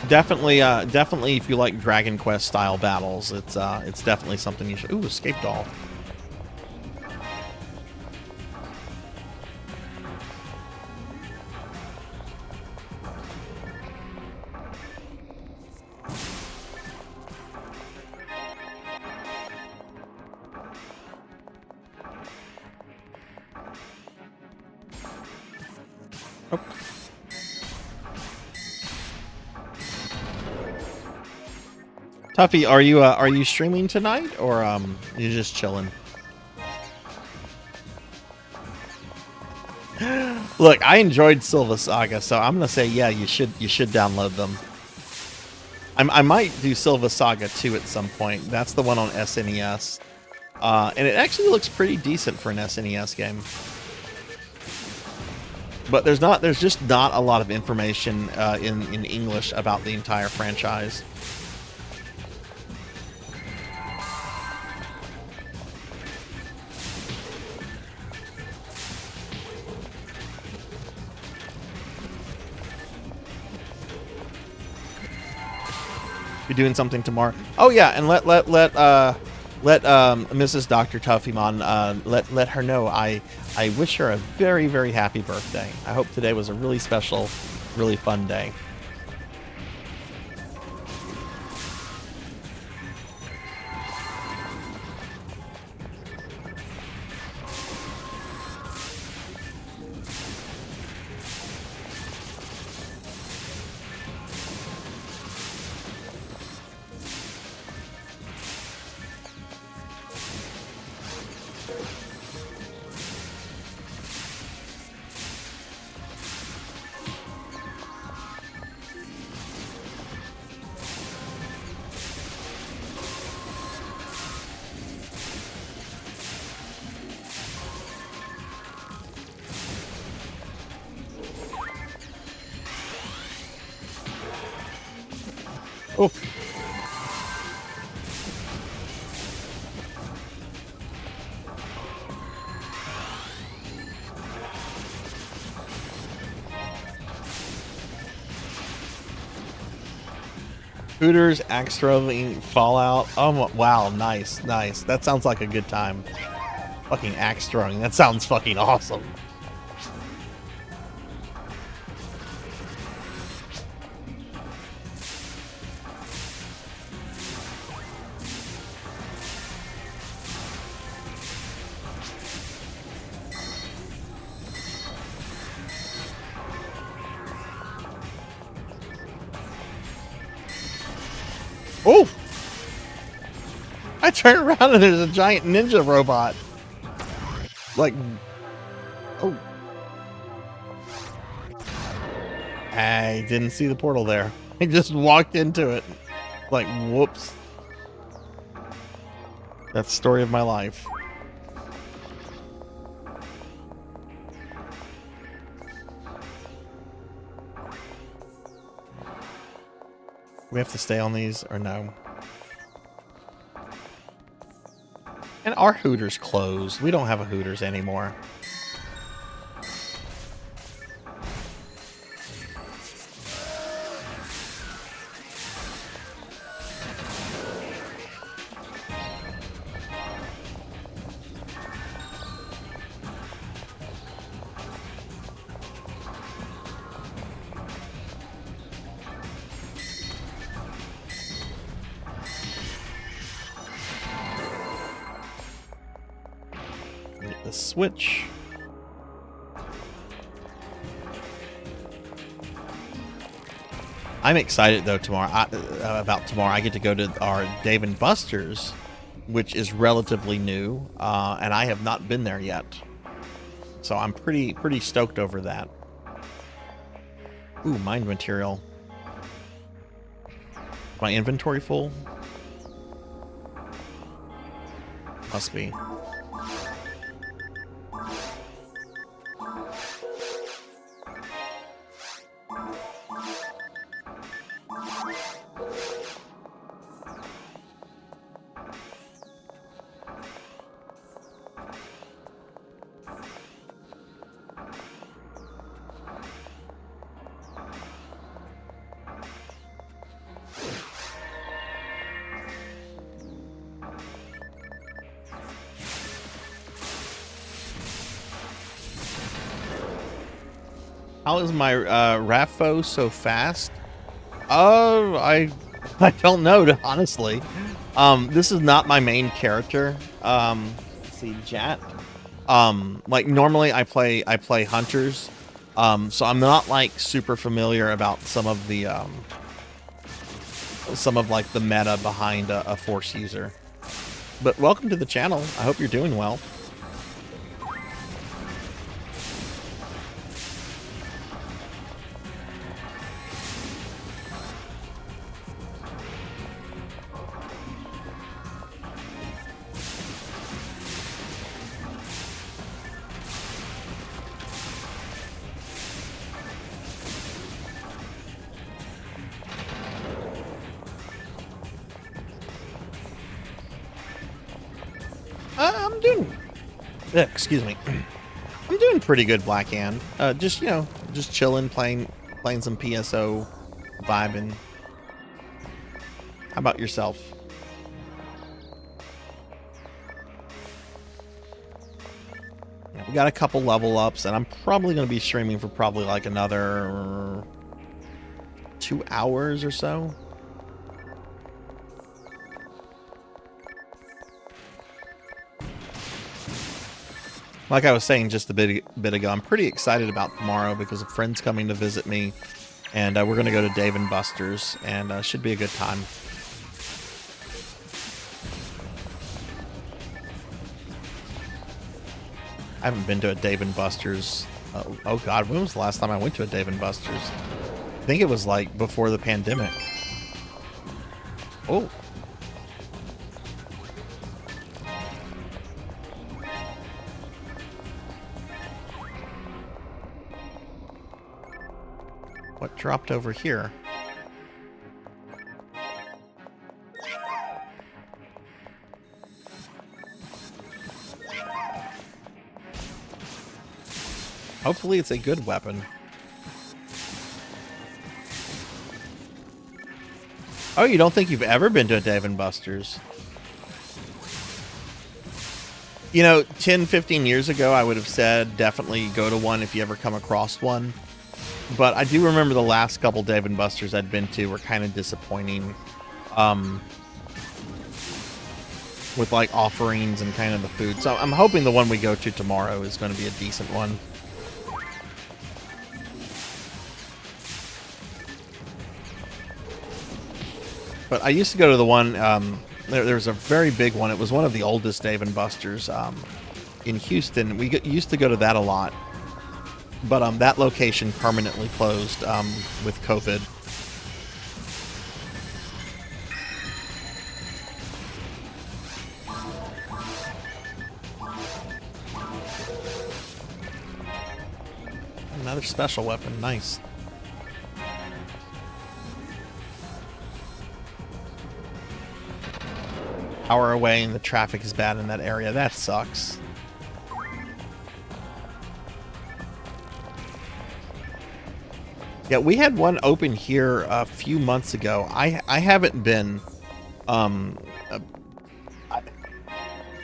Definitely if you like Dragon Quest style battles, it's definitely something you should. Ooh, escape doll. Tuffy, are you streaming tonight, or you just chilling? Look, I enjoyed Silva Saga, so I'm gonna say yeah, you should download them. I might do Silva Saga 2 at some point. That's the one on SNES, and it actually looks pretty decent for an SNES game. But there's just not a lot of information in English about the entire franchise. You're doing something tomorrow. Oh yeah, and let Mrs. Dr. Tuffymon let her know I wish her a very, very happy birthday. I hope today was a really special, really fun day. Oh. Hooters, axe throwing, Fallout. Oh, wow, nice, nice. That sounds like a good time. Fucking axe throwing. That sounds fucking awesome. Oh! I turn around and there's a giant ninja robot. Like, oh. I didn't see the portal there. I just walked into it. Like, whoops. That's the story of my life. We have to stay on these or no? And our Hooters closed. We don't have a Hooters anymore. The Switch. I'm excited though about tomorrow. I get to go to our Dave & Buster's, which is relatively new, and I have not been there yet. So I'm pretty stoked over that. Ooh, mind material. My inventory full? Must be. How is my Raffo so fast? I don't know, honestly. This is not my main character. Let's see, Jat. Like normally I play hunters, So I'm not like super familiar about some of like the meta behind a Force user. But welcome to the channel. I hope you're doing well. I'm doing... excuse me. I'm doing pretty good, Blackhand. Just, you know, just chilling, playing some PSO, vibing. How about yourself? Yeah, we got a couple level ups, and I'm probably going to be streaming for probably like another 2 hours or so. Like I was saying just a bit ago, I'm pretty excited about tomorrow because a friend's coming to visit me, and we're going to go to Dave & Buster's, and should be a good time. I haven't been to a Dave & Buster's. Oh God, when was the last time I went to a Dave & Buster's? I think it was like before the pandemic. Oh. What dropped over here? Hopefully it's a good weapon. Oh, you don't think you've ever been to a Dave & Buster's? You know, 10, 15 years ago, I would have said definitely go to one if you ever come across one. But I do remember the last couple Dave & Buster's I'd been to were kind of disappointing. With like offerings and kind of the food. So I'm hoping the one we go to tomorrow is going to be a decent one. But I used to go to the one, there was a very big one. It was one of the oldest Dave & Buster's in Houston. We used to go to that a lot. But that location permanently closed with COVID. Another special weapon, nice. Hour away and the traffic is bad in that area. That sucks. Yeah, we had one open here a few months ago. I haven't been. I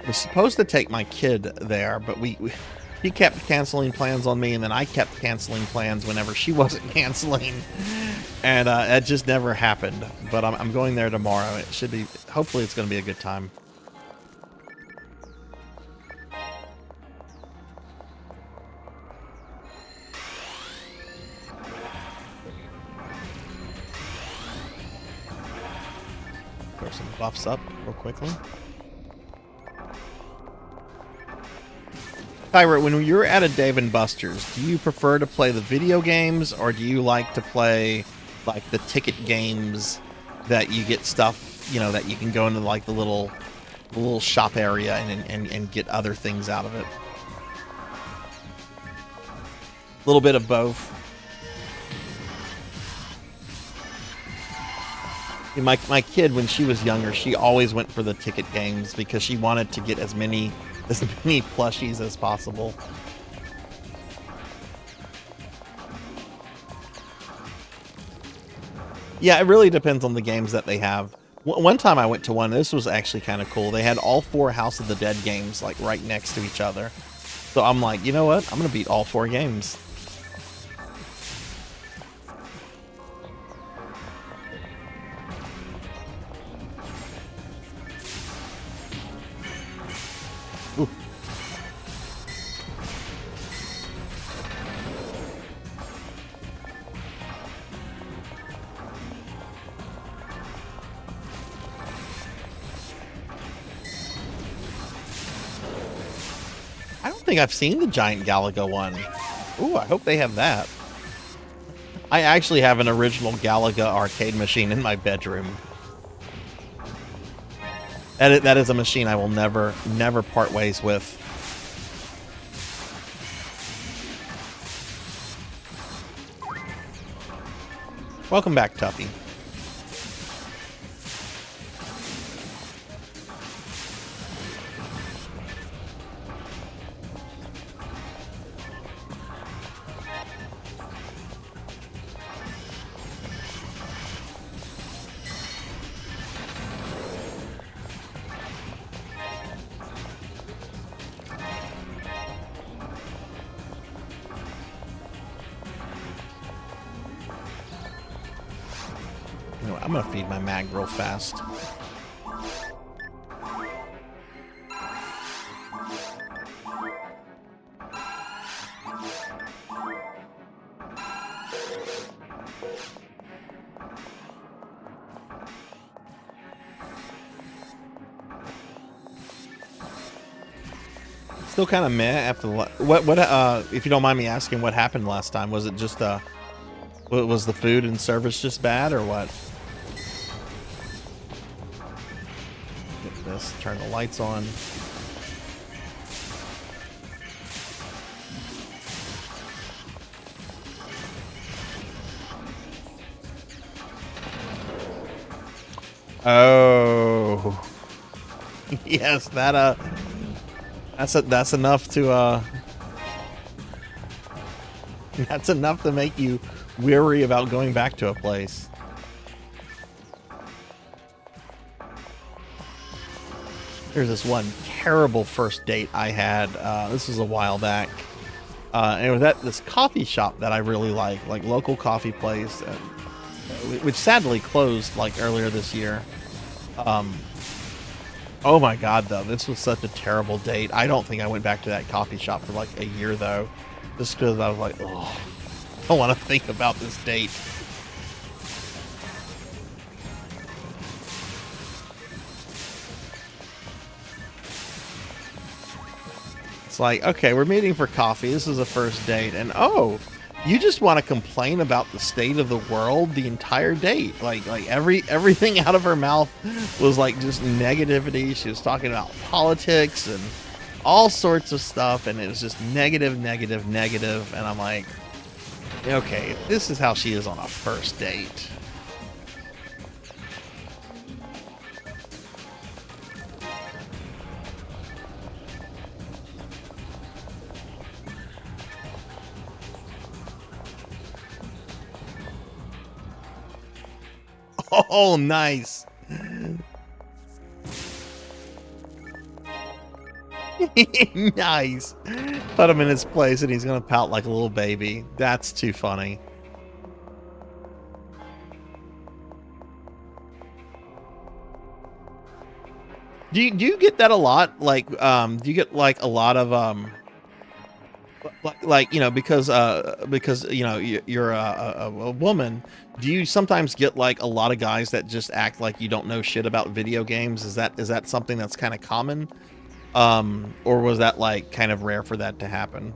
was supposed to take my kid there, but he kept canceling plans on me, and then I kept canceling plans whenever she wasn't canceling, and it just never happened. But I'm going there tomorrow. It should be. Hopefully, it's going to be a good time. Throw some buffs up real quickly. Tyra, when you're at a Dave & Buster's, do you prefer to play the video games, or do you like to play like the ticket games that you get stuff, you know, that you can go into like the little shop area and get other things out of it? A little bit of both. My kid, when she was younger, she always went for the ticket games because she wanted to get as many plushies as possible. Yeah, it really depends on the games that they have. One time I went to one, this was actually kind of cool. They had all 4 House of the Dead games like right next to each other. So I'm like, you know what? I'm going to beat all 4 games. think I've seen the giant Galaga one. Ooh, I hope they have that. I actually have an original Galaga arcade machine in my bedroom. That is a machine I will never part ways with. Welcome back, Tuffy. I'm gonna feed my mag real fast. Still kind of meh after the what if you don't mind me asking, what happened last time? Was it just was the food and service just bad or what? Get this, turn the lights on. Oh. Yes, that's enough to that's enough to make you weary about going back to a place. There's this one terrible first date I had. This was a while back. And it was at this coffee shop that I really like local coffee place, which sadly closed like earlier this year. Oh my god, though, this was such a terrible date. I don't think I went back to that coffee shop for like a year, though. Just because I was like, oh, I don't want to think about this date. It's like, okay, we're meeting for coffee. This is a first date. And oh, you just want to complain about the state of the world the entire date. Like everything out of her mouth was like just negativity. She was talking about politics and all sorts of stuff, and it was just negative, negative, negative. And I'm like, okay, this is how she is on a first date. Oh, nice. Nice. Put him in his place and he's gonna pout like a little baby. That's too funny. Do you get that a lot? Like, do you get like a lot of like you know, because you know you're a woman, do you sometimes get like a lot of guys that just act like you don't know shit about video games? Is that something that's kind of common, or was that like kind of rare for that to happen?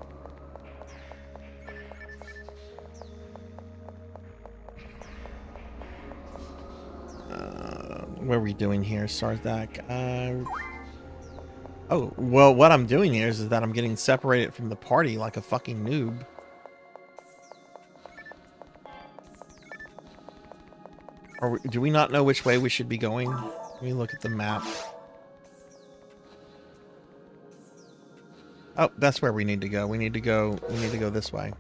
What are we doing here, Sarzac? Oh, well, what I'm doing here is that I'm getting separated from the party like a fucking noob. Do we not know which way we should be going? Let me look at the map. Oh, that's where we need to go. We need to go this way.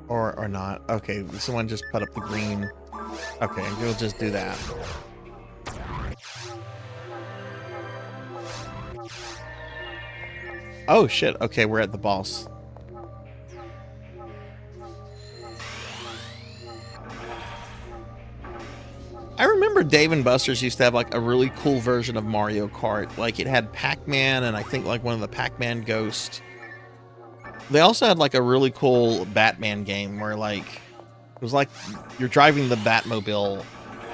Or not. Okay, someone just put up the green. Okay, we'll just do that. Oh shit, okay, we're at the boss. I remember Dave and Buster's used to have like a really cool version of Mario Kart. Like it had Pac-Man and I think like one of the Pac-Man Ghosts. They also had like a really cool Batman game where like it was like you're driving the Batmobile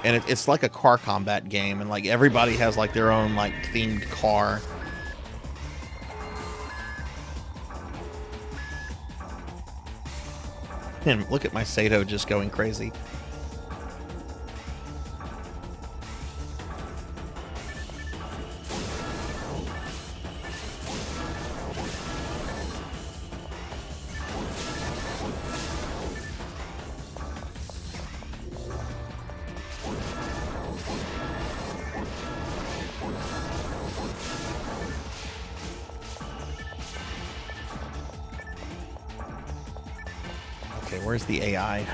and it's like a car combat game and like everybody has like their own like themed car. And look at my Sato just going crazy. Okay, where's the AI?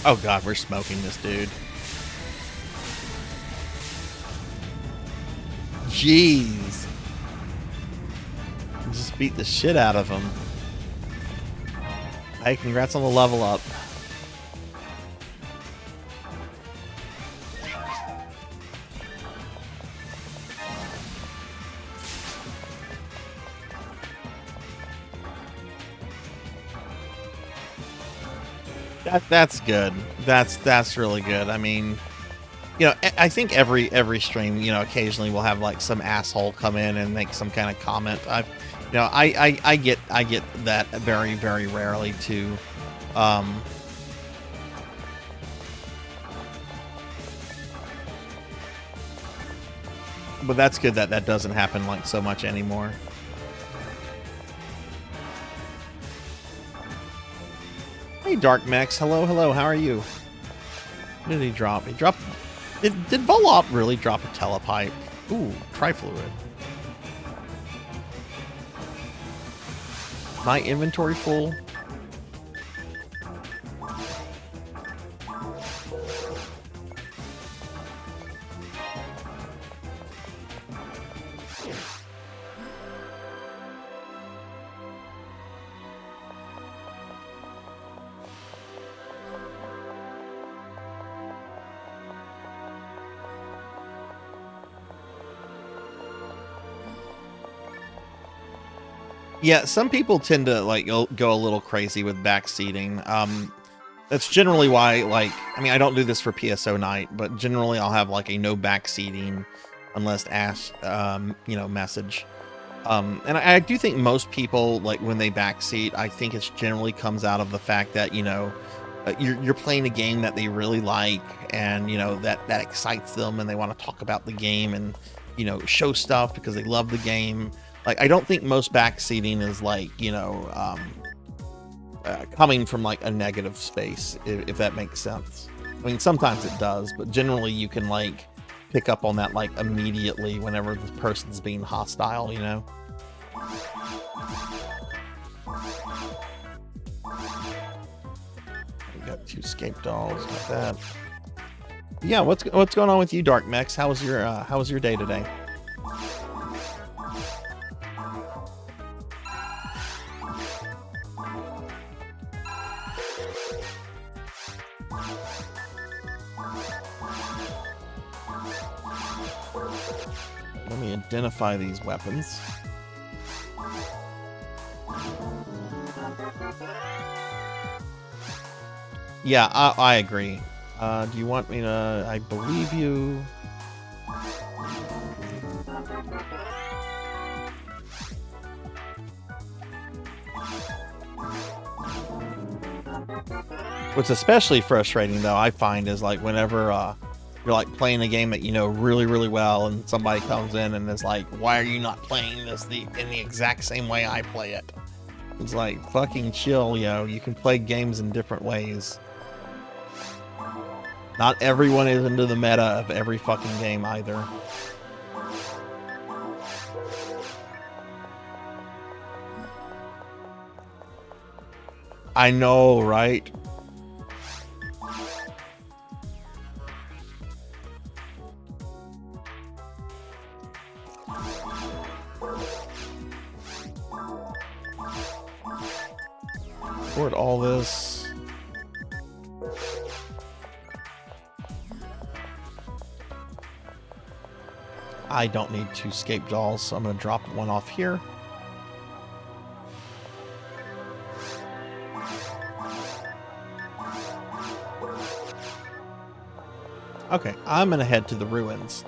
Oh god, we're smoking this dude. Jeez. Just beat the shit out of him. Hey, congrats on the level up. That's good. That's really good. I mean, you know, I think every stream, you know, occasionally we'll have like some asshole come in and make some kind of comment. I get that very rarely too. But that's good that that doesn't happen like so much anymore. Hey, Dark Max. Hello, how are you? What did he drop? He dropped... Did Volop really drop a telepipe? Ooh, trifluid. My inventory full? Yeah, some people tend to like go a little crazy with backseating. That's generally why, like, I mean, I don't do this for PSO night, but generally I'll have like a no backseating unless asked, you know, message. And I do think most people, like, when they backseat, I think it generally comes out of the fact that, you know, you're playing a game that they really like, and you know that excites them, and they want to talk about the game and, you know, show stuff because they love the game. Like, I don't think most backseating is like, you know, coming from like a negative space, if that makes sense. I mean, sometimes it does, but generally you can like pick up on that like immediately whenever the person's being hostile, you know. We got 2 scape dolls like that. Yeah, what's going on with you, Dark Mex? How was your day today? Let me identify these weapons. Yeah, I agree. Do you want me to... I believe you. What's especially frustrating, though, I find, is like whenever you're like playing a game that you know really, really well, and somebody comes in and is like, "Why are you not playing this in the exact same way I play it?" It's like, fucking chill, yo. You can play games in different ways. Not everyone is into the meta of every fucking game either. I know, right? Record all this. I don't need 2 scape dolls, so I'm going to drop one off here. Okay, I'm going to head to the ruins.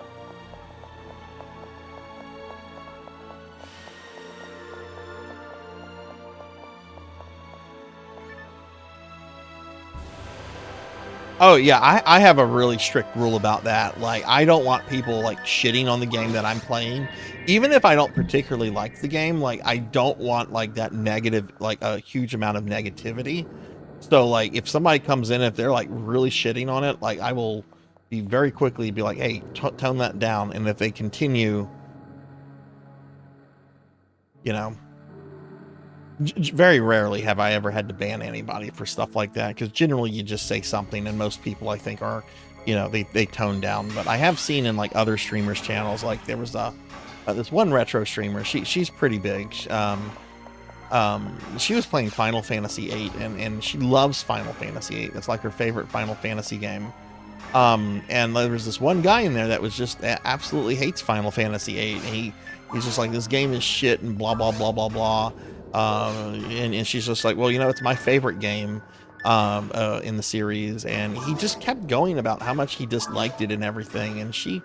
Oh yeah, I have a really strict rule about that. Like, I don't want people like shitting on the game that I'm playing. Even if I don't particularly like the game, like I don't want like that negative, like a huge amount of negativity. So like if somebody comes in, if they're like really shitting on it, like I will be very quickly be like, hey, tone that down. And if they continue, you know, very rarely have I ever had to ban anybody for stuff like that, because generally you just say something and most people, I think, are, you know, they tone down. But I have seen in like other streamers channels, like there was this one retro streamer, she's pretty big. She was playing Final Fantasy VIII, and she loves Final Fantasy VIII. It's like her favorite Final Fantasy game. And there was this one guy in there that was just absolutely hates Final Fantasy VIII. He's just like, this game is shit and blah blah blah blah blah. And she's just like, well, you know, it's my favorite game in the series. And he just kept going about how much he disliked it and everything. And she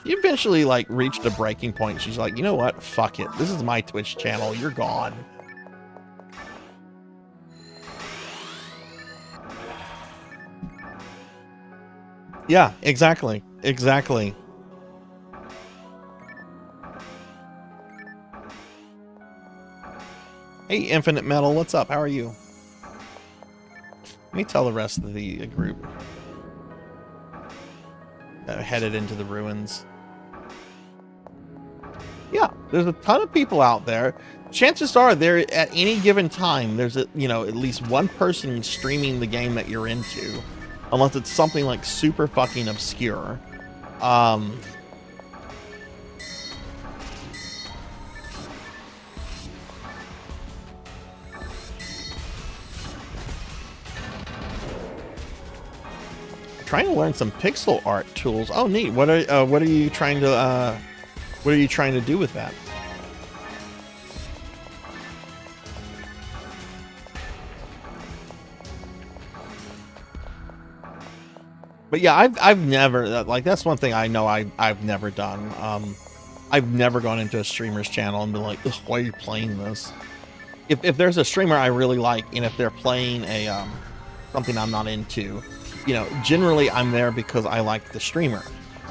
eventually like reached a breaking point. She's like, you know what? Fuck it. This is my Twitch channel. You're gone. Yeah, exactly. Exactly. Hey, Infinite Metal, what's up? How are you? Let me tell the rest of the group that headed into the ruins. Yeah, there's a ton of people out there. Chances are there at any given time, there's at least one person streaming the game that you're into, unless it's something like super fucking obscure. Trying to learn some pixel art tools. Oh, neat. What are you trying to do with that? But yeah, I've never, like, that's one thing I know I've never done. I've never gone into a streamer's channel and been like, ugh, why are you playing this? If there's a streamer I really like, and if they're playing a something I'm not into, you know, generally I'm there because I like the streamer,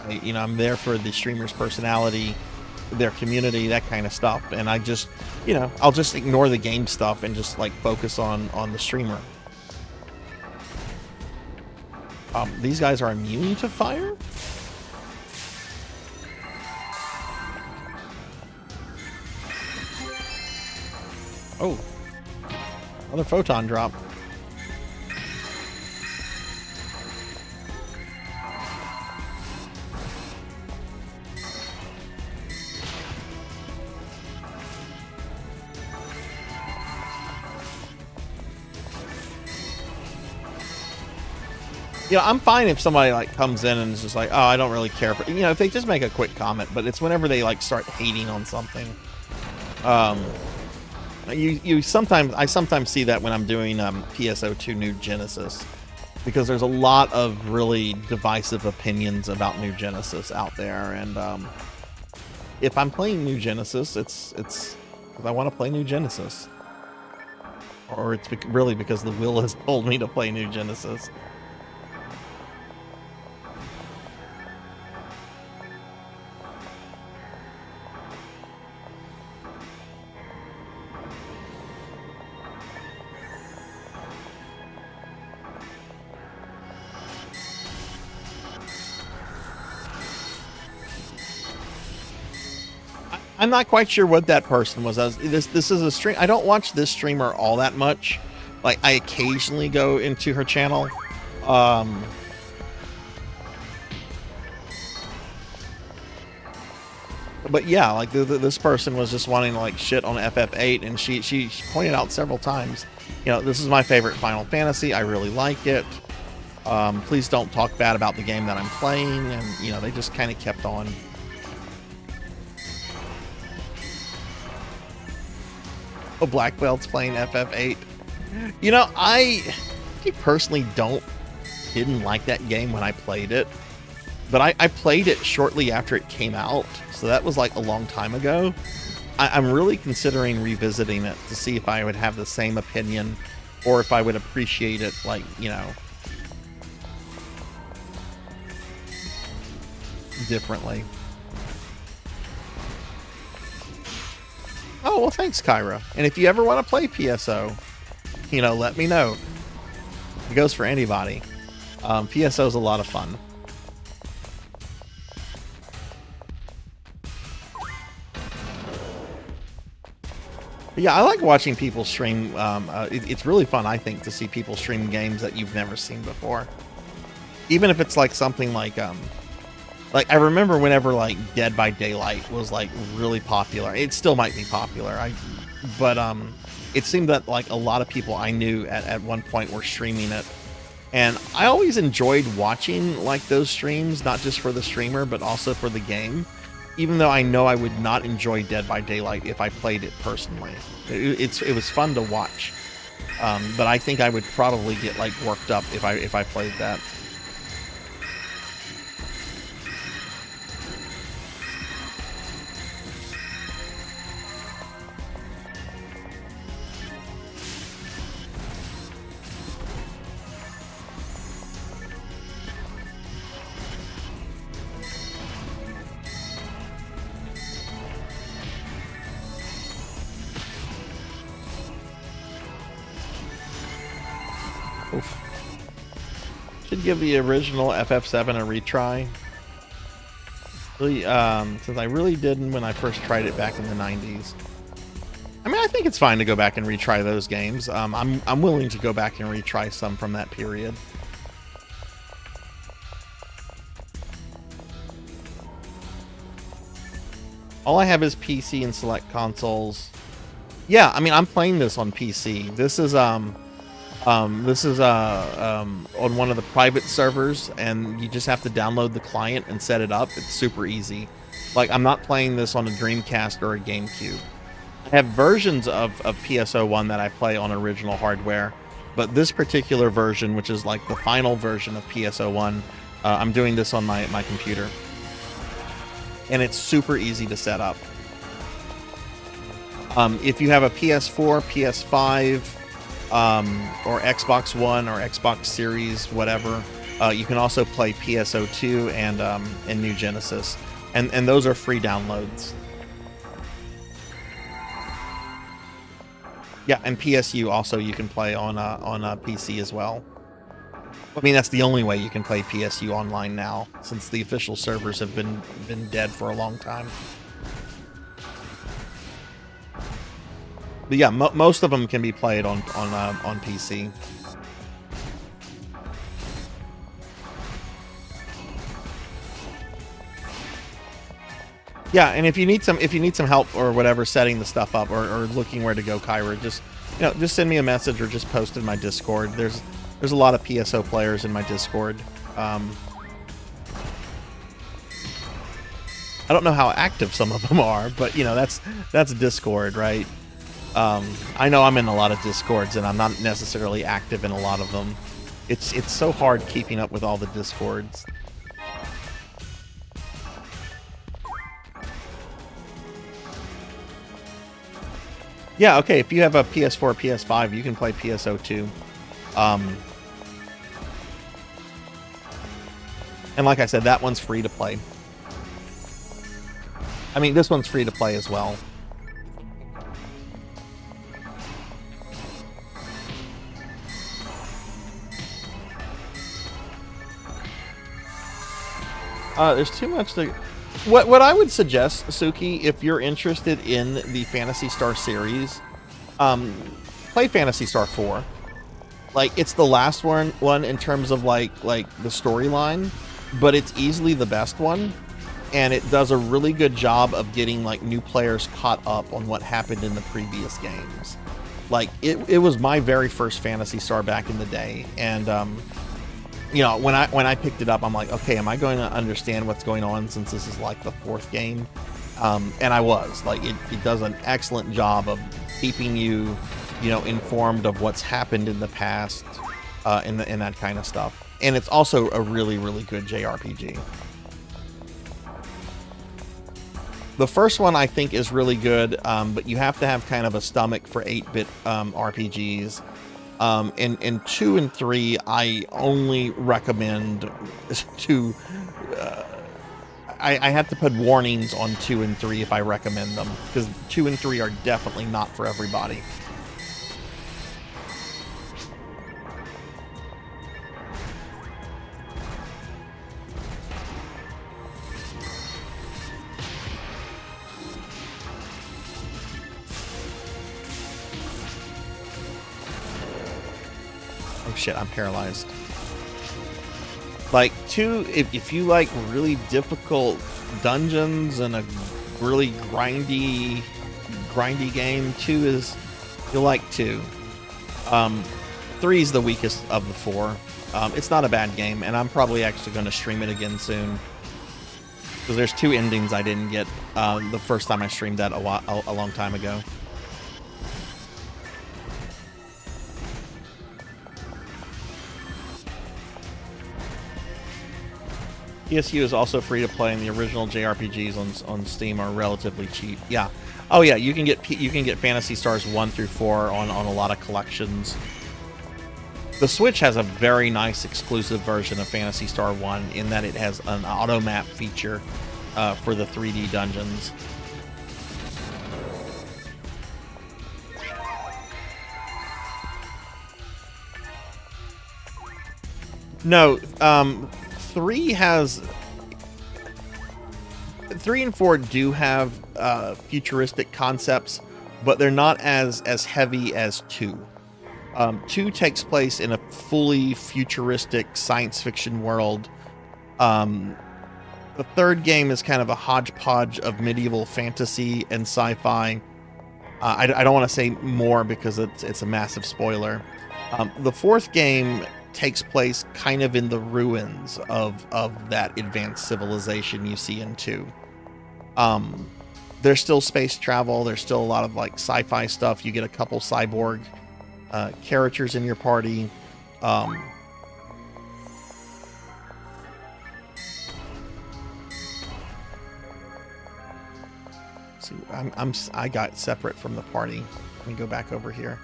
right? You know, I'm there for the streamer's personality, their community, that kind of stuff. And I just, you know, I'll just ignore the game stuff and just like focus on the streamer. These guys are immune to fire? Oh, another photon drop. You know, I'm fine if somebody like comes in and is just like, oh, I don't really care for, you know, if they just make a quick comment. But it's whenever they like start hating on something. I sometimes see that when I'm doing PSO2 New Genesis. because there's a lot of really divisive opinions about New Genesis out there, and if I'm playing New Genesis, it's because I want to play New Genesis, or it's really because the will has told me to play New Genesis. I'm not quite sure what that person was. This is a stream. I don't watch this streamer all that much. Like, I occasionally go into her channel. But yeah, like this person was just wanting to like shit on FF8, and she pointed out several times, you know, this is my favorite Final Fantasy. I really like it. Please don't talk bad about the game that I'm playing. And you know, they just kind of kept on. Oh, Black Belt's playing FF8. You know, I personally didn't like that game when I played it, but I played it shortly after it came out, so that was like a long time ago. I'm really considering revisiting it to see if I would have the same opinion, or if I would appreciate it, like, you know, differently. Oh, well, thanks, Kyra. And if you ever want to play PSO, you know, let me know. It goes for anybody. PSO is a lot of fun. But yeah, I like watching people stream. It's really fun, I think, to see people stream games that you've never seen before. Even if it's like something like I remember whenever like Dead by Daylight was like really popular. It still might be popular. But it seemed that like a lot of people I knew at one point were streaming it. And I always enjoyed watching like those streams, not just for the streamer, but also for the game. Even though I know I would not enjoy Dead by Daylight if I played it personally. It was fun to watch. But I think I would probably get like worked up if I played that. Oof. Should give the original FF7 a retry. Really, since I really didn't when I first tried it back in the 90s. I mean, I think it's fine to go back and retry those games. I'm willing to go back and retry some from that period. All I have is PC and select consoles. Yeah, I mean, I'm playing this on PC. This is on one of the private servers, and you just have to download the client and set it up. It's super easy. Like, I'm not playing this on a Dreamcast or a GameCube. I have versions of PSO1 that I play on original hardware, but this particular version, which is like the final version of PSO1, I'm doing this on my computer. And it's super easy to set up. If you have a PS4, PS5, or Xbox One or Xbox Series, whatever, you can also play PSO2 and New Genesis, and those are free downloads. Yeah, and PSU also you can play on PC as well. I mean, that's the only way you can play PSU online now, since the official servers have been dead for a long time. But yeah, most of them can be played on PC. Yeah, and if you need some help or whatever setting the stuff up or looking where to go, Kyra, just send me a message or just post in my Discord. There's a lot of PSO players in my Discord. I don't know how active some of them are, but you know, that's Discord, right? I know I'm in a lot of Discords and I'm not necessarily active in a lot of them. It's so hard keeping up with all the discords. Yeah, okay, if you have a PS4, PS5, you can play PSO2. And like I said, that one's free to play. I mean, this one's free to play as well. There's too much to... What I would suggest, Suki, if you're interested in the Phantasy Star series, play Phantasy Star 4. Like, it's the last one in terms of like the storyline, but it's easily the best one, and it does a really good job of getting like new players caught up on what happened in the previous games. Like, it was my very first Phantasy Star back in the day, and you know, when I picked it up, I'm like, okay, am I going to understand what's going on since this is like the fourth game? And I was. Like, it does an excellent job of keeping you, you know, informed of what's happened in the past, and that kind of stuff. And it's also a really, really good JRPG. The first one I think is really good, but you have to have kind of a stomach for 8-bit RPGs. In 2 and 3, I only recommend to... I have to put warnings on 2 and 3 if I recommend them, because 2 and 3 are definitely not for everybody. Oh shit, I'm paralyzed. Like, 2, if you like really difficult dungeons and a really grindy game, 2 is... You'll like 2. 3 is the weakest of the 4. It's not a bad game, and I'm probably actually going to stream it again soon. Because there's 2 endings I didn't get the first time I streamed that a long time ago. PSU is also free to play, and the original JRPGs on Steam are relatively cheap. Yeah. Oh yeah, you can get Phantasy Stars 1 through 4 on a lot of collections. The Switch has a very nice exclusive version of Phantasy Star 1 in that it has an auto map feature for the 3D dungeons. No, 3 and 4 do have futuristic concepts, but they're not as heavy as 2. 2 takes place in a fully futuristic science fiction world. The third game is kind of a hodgepodge of medieval fantasy and sci-fi. I don't want to say more because it's a massive spoiler. The fourth game takes place kind of in the ruins of that advanced civilization you see in 2. There's still space travel. There's still a lot of like sci-fi stuff. You get a couple cyborg characters in your party. See, I got separate from the party. Let me go back over here.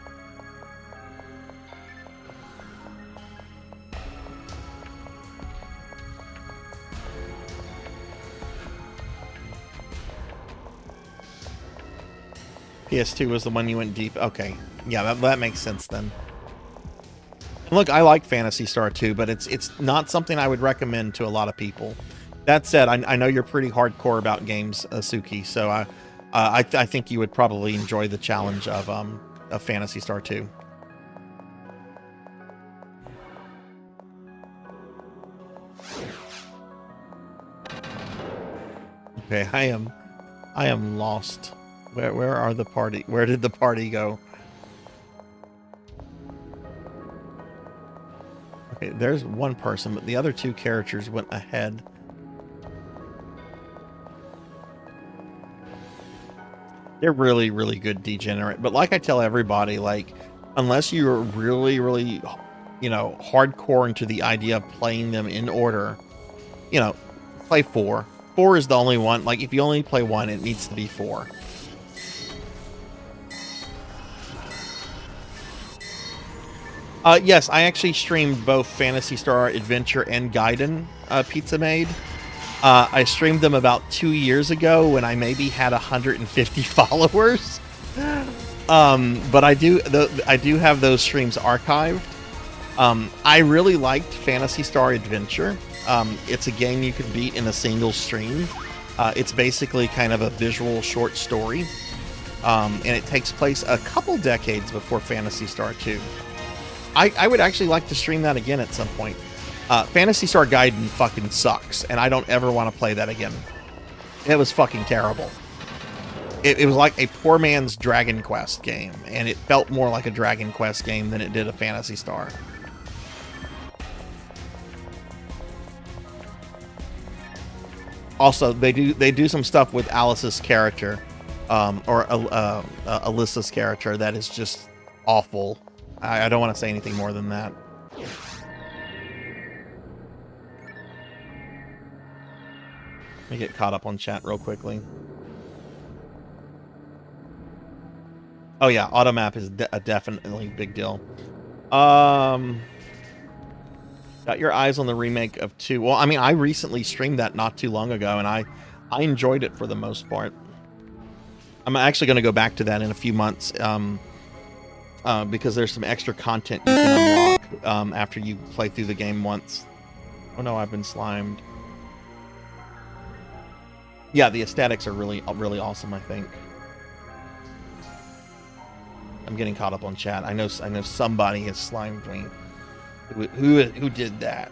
PS2 was the one you went deep. Okay, yeah, that makes sense then. And look, I like Phantasy Star 2, but it's not something I would recommend to a lot of people. That said, I know you're pretty hardcore about games, Suki, so I think you would probably enjoy the challenge of Phantasy Star 2. Okay, I am lost. Where are the party? Where did the party go? Okay, there's one person, but the other 2 characters went ahead. They're really, really good degenerate. But like I tell everybody, like, unless you're really, really you know, hardcore into the idea of playing them in order, you know, play 4. 4 is the only one. Like, if you only play 1, it needs to be 4. Yes, I actually streamed both Phantasy Star Adventure and Gaiden Pizza Made. I streamed them about 2 years ago when I maybe had 150 followers. But I do have those streams archived. I really liked Phantasy Star Adventure. It's a game you can beat in a single stream. It's basically kind of a visual short story. And it takes place a couple decades before Phantasy Star 2. I would actually like to stream that again at some point. Phantasy Star Gaiden fucking sucks, and I don't ever want to play that again. It was fucking terrible. It was like a poor man's Dragon Quest game, and it felt more like a Dragon Quest game than it did a Phantasy Star. Also, they do some stuff with Alice's character, or Alyssa's character, that is just awful. I don't want to say anything more than that. Let me get caught up on chat real quickly. Oh yeah, automap is a definitely big deal. Got your eyes on the remake of 2. Well, I mean, I recently streamed that not too long ago, and I enjoyed it for the most part. I'm actually going to go back to that in a few months. Because there's some extra content you can unlock after you play through the game once. Oh no, I've been slimed. Yeah, the aesthetics are really awesome, I think. I'm getting caught up on chat. I know somebody has slimed me. Who did that?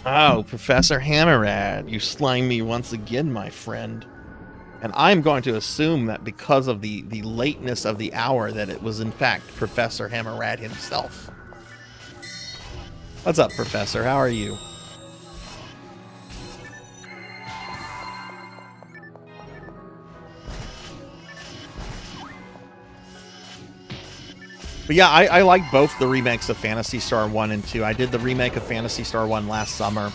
Oh, Professor Hammerad, you slimed me once again, my friend. And I'm going to assume that because of the lateness of the hour, that it was in fact Professor Hammerad himself. What's up, Professor? How are you? But yeah, I like both the remakes of Phantasy Star 1 and 2. I did the remake of Phantasy Star 1 last summer.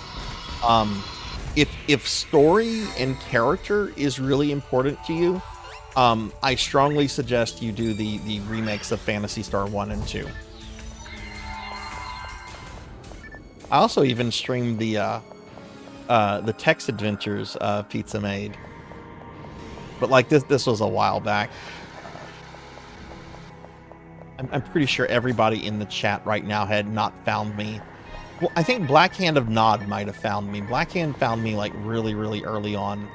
If story and character is really important to you, I strongly suggest you do the remakes of Phantasy Star 1 and 2. I also even streamed the text adventures Pizza Made, but like this was a while back. I'm pretty sure everybody in the chat right now had not found me. Well, I think Black Hand of Nod might have found me. Black Hand found me like really early on.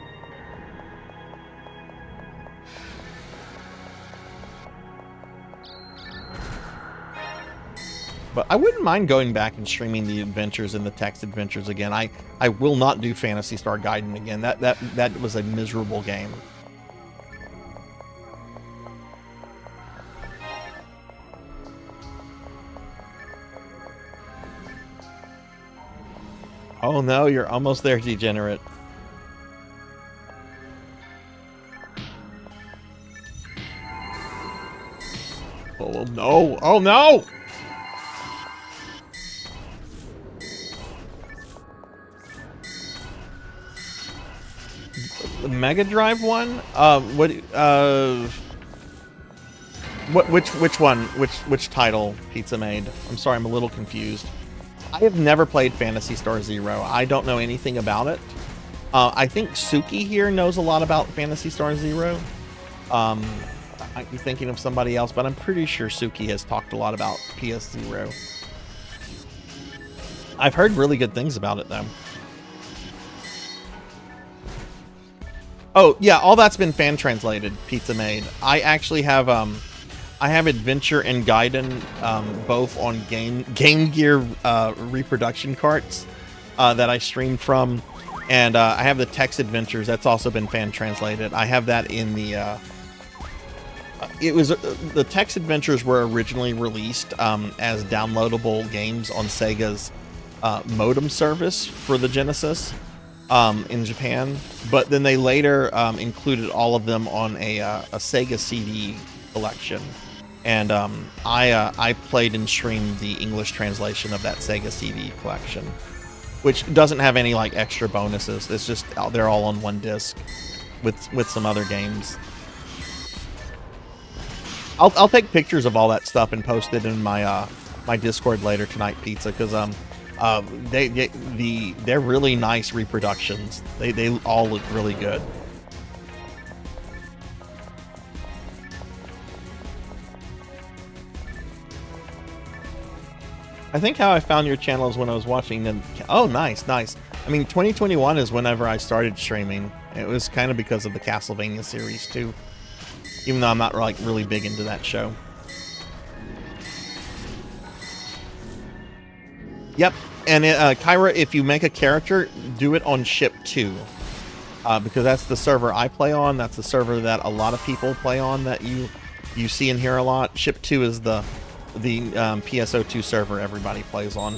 But I wouldn't mind going back and streaming the adventures and the text adventures again. I will not do Phantasy Star Gaiden again. That was a miserable game. Oh no, you're almost there, degenerate. Oh no! Oh no! The Mega Drive one? Which one? Which title Pizza Made? I'm sorry, I'm a little confused. I have never played Phantasy Star Zero. I don't know anything about it. I think Suki here knows a lot about Phantasy Star Zero. I might be thinking of somebody else, but I'm pretty sure Suki has talked a lot about PS Zero. I've heard really good things about it, though. Oh, yeah, all that's been fan translated, Pizza Made. I actually have I have Adventure and Gaiden both on Game Gear reproduction carts that I streamed from, and I have the text adventures that's also been fan translated. I have that in the it was the text adventures were originally released as downloadable games on Sega's modem service for the Genesis in Japan, but then they later included all of them on a Sega CD collection. And I played and streamed the English translation of that Sega CD collection, which doesn't have any like extra bonuses. It's just they're all on one disc with some other games. I'll take pictures of all that stuff and post it in my my Discord later tonight, Pizza, because they're really nice reproductions. They all look really good. I think how I found your channel is when I was watching them. Oh, nice. I mean, 2021 is whenever I started streaming. It was kind of because of the Castlevania series too, even though I'm not like really big into that show. Yep, and Kyra, if you make a character, do it on Ship 2, because that's the server I play on. That's the server that a lot of people play on that you see and hear a lot. Ship 2 is the PSO2 server everybody plays on.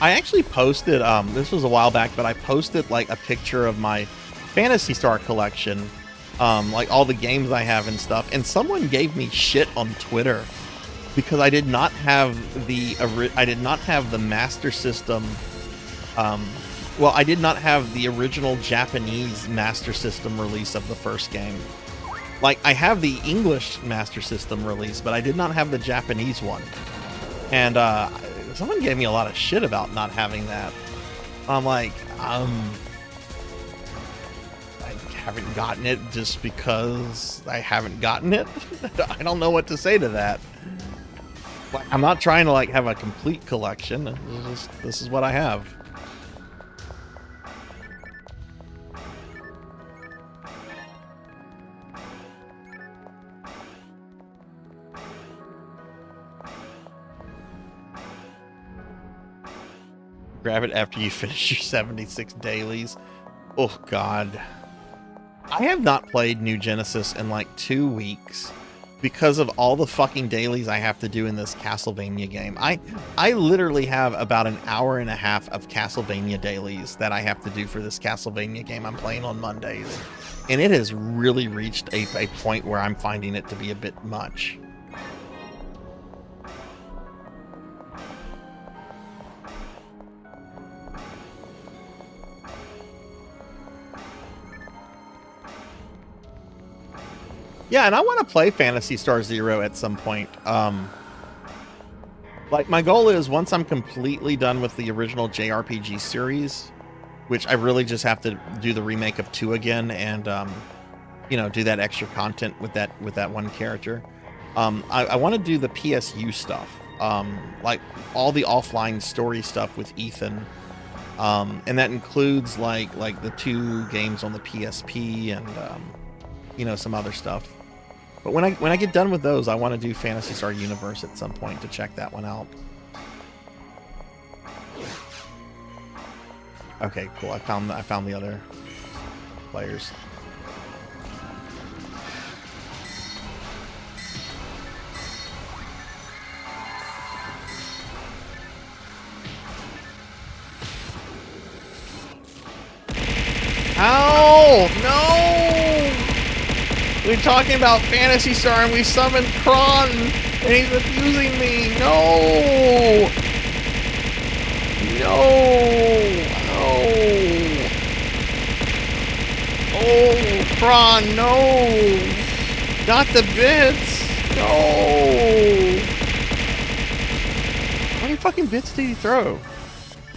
I actually posted, this was a while back, but I posted like a picture of my Phantasy Star collection, like all the games I have and stuff, and someone gave me shit on Twitter because I did not have the Master System. Well, I did not have the original Japanese Master System release of the first game. Like, I have the English Master System release, but I did not have the Japanese one. And someone gave me a lot of shit about not having that. I'm like, I haven't gotten it just because I haven't gotten it. I don't know what to say to that. Like, I'm not trying to like have a complete collection. This is what I have. Grab it after you finish your 76 dailies. Oh god. I have not played New Genesis in like 2 weeks because of all the fucking dailies I have to do in this Castlevania game. I literally have about an hour and a half of Castlevania dailies that I have to do for this Castlevania game I'm playing on Mondays. And it has really reached a point where I'm finding it to be a bit much. Yeah, and I want to play Phantasy Star Zero at some point. Like, my goal is, once I'm completely done with the original JRPG series, which I really just have to do the remake of 2 again and, you know, do that extra content with that one character. I want to do the PSU stuff, like all the offline story stuff with Ethan. And that includes, like the 2 games on the PSP and, you know, some other stuff. But when I get done with those, I want to do Phantasy Star Universe at some point to check that one out. Okay, cool. I found the other players. Ow! No! We're talking about Phantasy Star and we summoned Kron and he's abusing me. No! No! No! Oh, Kron, no! Not the bits! No! How many fucking bits did he throw?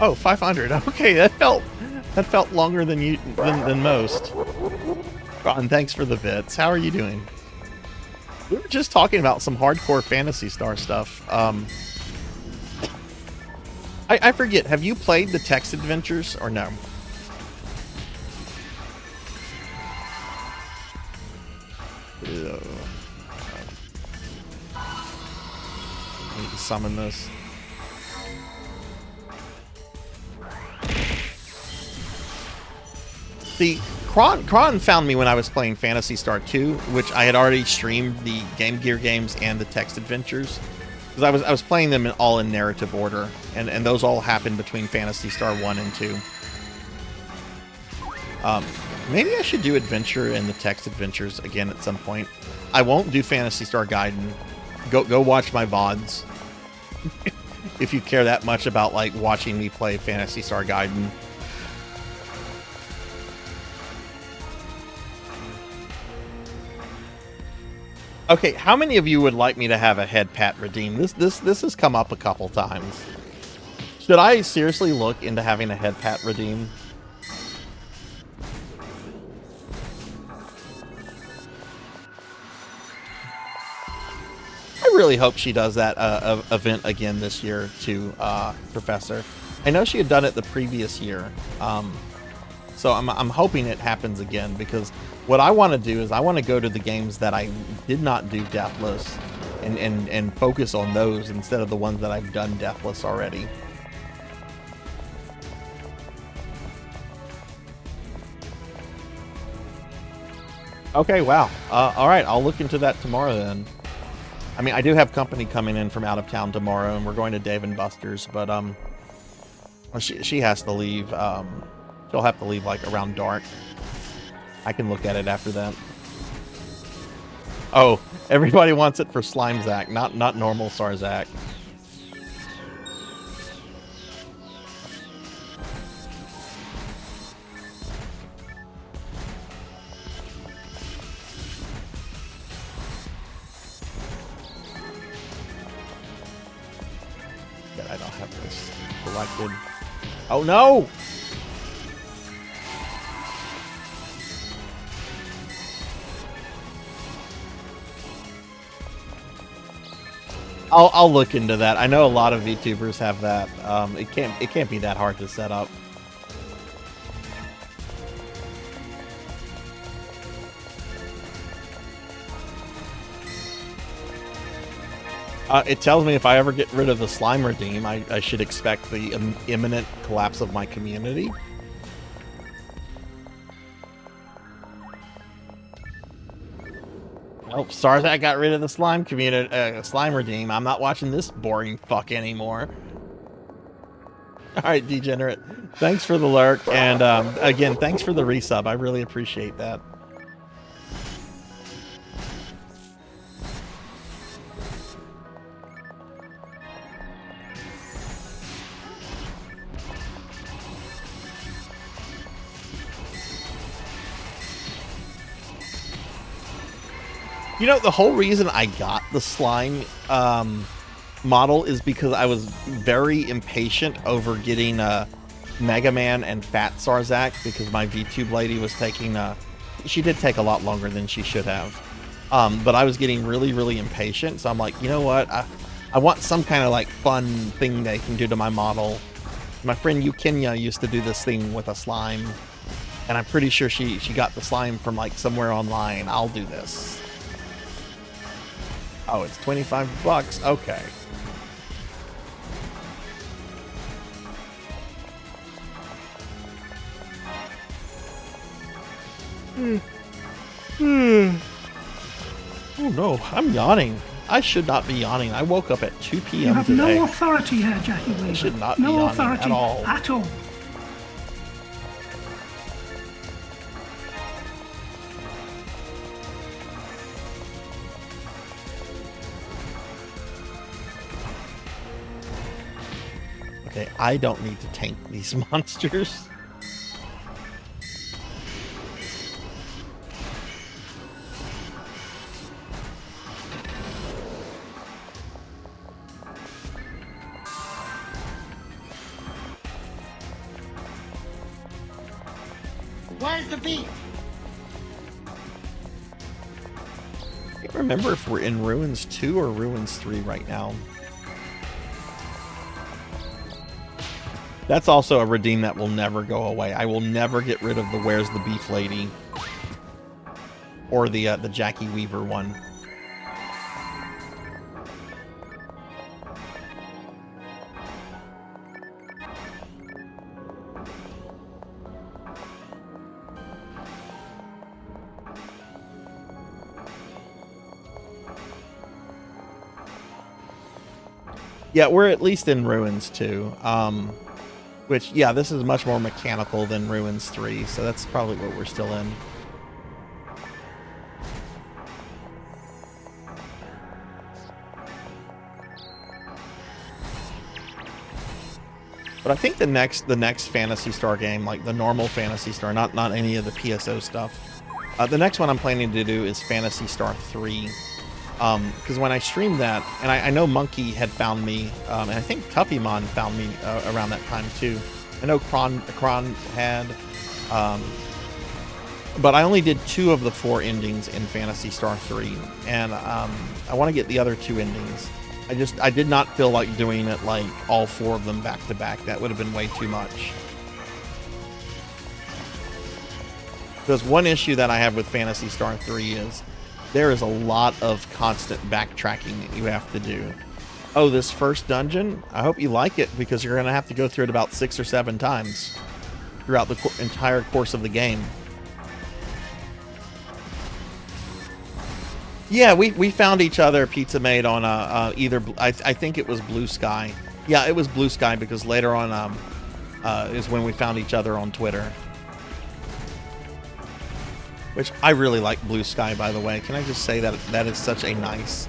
Oh, 500. Okay, that felt longer than most. Ron, thanks for the bits. How are you doing? We were just talking about some hardcore Phantasy Star stuff. I forget, have you played the text adventures or no? Ew. I need to summon this. See, Kron found me when I was playing Phantasy Star 2, which I had already streamed the Game Gear games and the text adventures. Because I was playing them all in narrative order, and those all happened between Phantasy Star 1 and 2. Maybe I should do adventure and the text adventures again at some point. I won't do Phantasy Star Gaiden. Go watch my VODs. If you care that much about like watching me play Phantasy Star Gaiden. Okay, how many of you would like me to have a head pat redeem? This has come up a couple times. Should I seriously look into having a head pat redeem? I really hope she does that event again this year to Professor. I know she had done it the previous year, so I'm hoping it happens again, because what I want to do is I want to go to the games that I did not do deathless and focus on those instead of the ones that I've done deathless already. Okay, wow. All right, I'll look into that tomorrow then. I mean, I do have company coming in from out of town tomorrow, and we're going to Dave & Buster's, but well, she has to leave. She'll have to leave like around dark. I can look at it after that. Oh, everybody wants it for Slimezac, not normal Sarzac. I don't have this selected. Oh no! I'll look into that. I know a lot of VTubers have that. It can't be that hard to set up. It tells me if I ever get rid of the slime redeem, I should expect the imminent collapse of my community. Oh, Sarzac got rid of the slime community, slime redeem. I'm not watching this boring fuck anymore. All right, Degenerate. Thanks for the lurk, and again, thanks for the resub. I really appreciate that. You know, the whole reason I got the slime model is because I was very impatient over getting Mega Man and Fat Sarzac, because my VTube lady was taking she did take a lot longer than she should have. But I was getting really impatient, so I'm like, you know what? I want some kind of like fun thing they can do to my model. My friend Yukenya used to do this thing with a slime, and I'm pretty sure she got the slime from like somewhere online. I'll do this. Oh, it's 25 bucks. Okay. Oh no, I'm yawning. I should not be yawning. I woke up at 2 p.m. You have today. no authority here, Jackie Weaver. I should not be no yawning authority at all. at all. Okay, I don't need to tank these monsters. Where's the beat? I can't remember if we're in Ruins 2 or Ruins 3 right now. That's also a redeem that will never go away. I will never get rid of the Where's the Beef Lady or the Jackie Weaver one. Yeah, we're at least in Ruins 2. Which, yeah, this is much more mechanical than Ruins 3, so that's probably what we're still in. But I think the next Phantasy Star game, like the normal Phantasy Star, not any of the PSO stuff. The next one I'm planning to do is Phantasy Star 3. Because when I streamed that, and I know Monkey had found me, and I think Tuffymon found me around that time too. I know Kron had, but I only did 2 of the 4 endings in Phantasy Star 3, and I want to get the other 2 endings. I did not feel like doing it like all 4 of them back to back. That would have been way too much. Because one issue that I have with Phantasy Star 3 is there is a lot of constant backtracking that you have to do. Oh, this first dungeon? I hope you like it, because you're going to have to go through it about 6 or 7 times throughout the entire course of the game. Yeah, we found each other, Pizza Made, on either... I think it was Blue Sky. Yeah, it was Blue Sky, because later on is when we found each other on Twitter. Which I really like Blue Sky, by the way. Can I just say that that is such a nice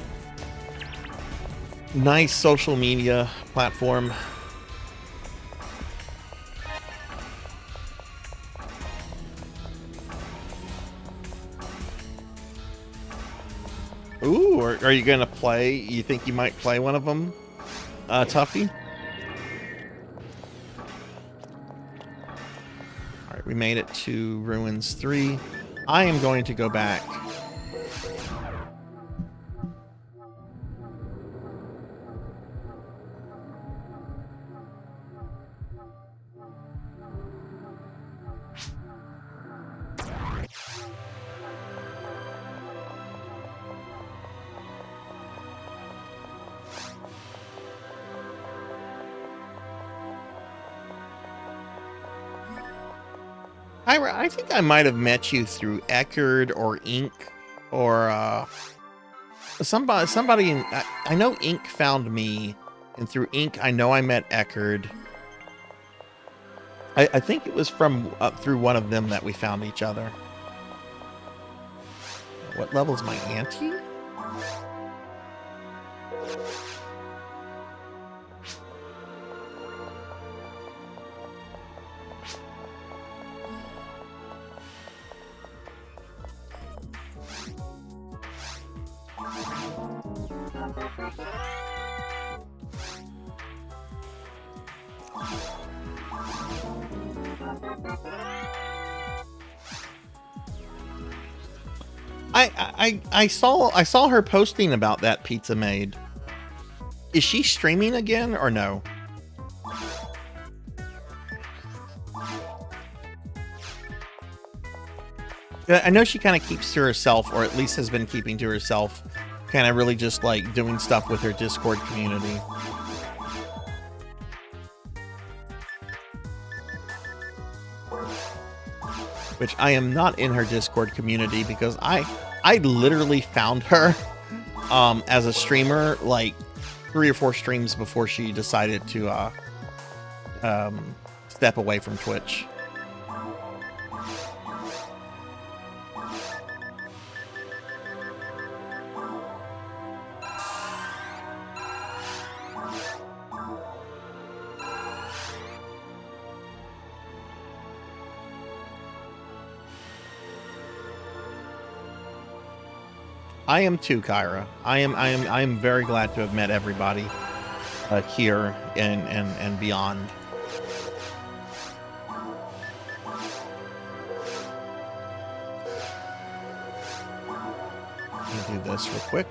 social media platform. Ooh, are you gonna play? You think you might play one of them, Tuffy? All right, we made it to Ruins 3. I am going to go back. I think I might have met you through Eckerd or Ink, or somebody. I know Ink found me, and through Ink, I know I met Eckerd. I think it was from through one of them that we found each other. What level's my auntie? I saw her posting about that Pizza Made. Is she streaming again or no? I know she kind of keeps to herself, or at least has been keeping to herself, kind of really just like doing stuff with her Discord community. Which I am not in her Discord community, because I literally found her as a streamer like 3 or 4 streams before she decided to step away from Twitch. I am too, Kyra. I am very glad to have met everybody here and beyond. Let me do this real quick.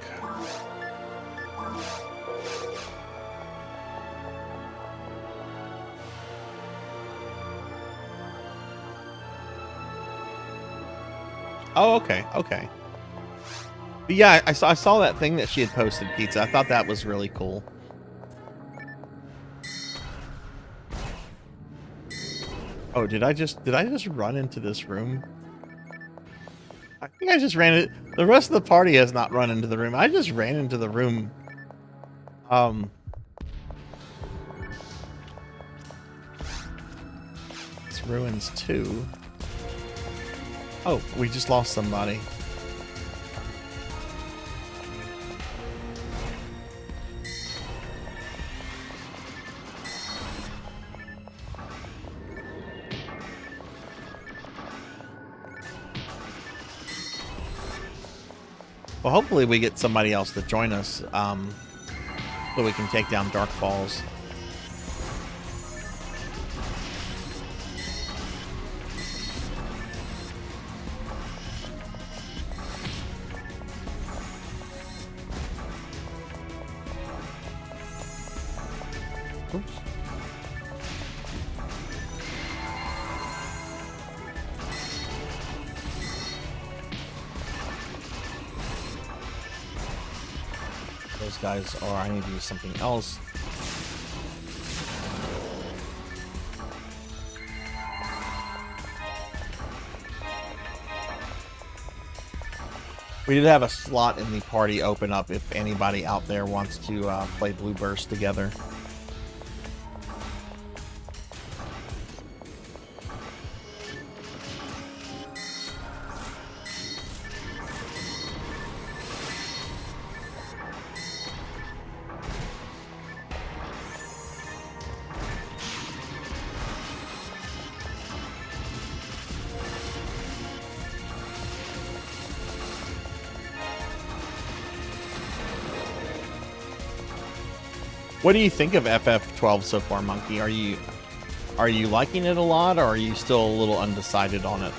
Oh, okay, okay. But yeah, I saw that thing that she had posted, Pizza. I thought that was really cool. Oh, did I just run into this room? I think I just ran it. The rest of the party has not run into the room. I just ran into the room. Ruins 2. Oh, we just lost somebody. Well, hopefully we get somebody else to join us, so we can take down Dark Falls. Oops. Those guys are, I need to use something else. We did have a slot in the party open up if anybody out there wants to play Blue Burst together. What do you think of FF12 so far, Monkey? Are you liking it a lot, or are you still a little undecided on it?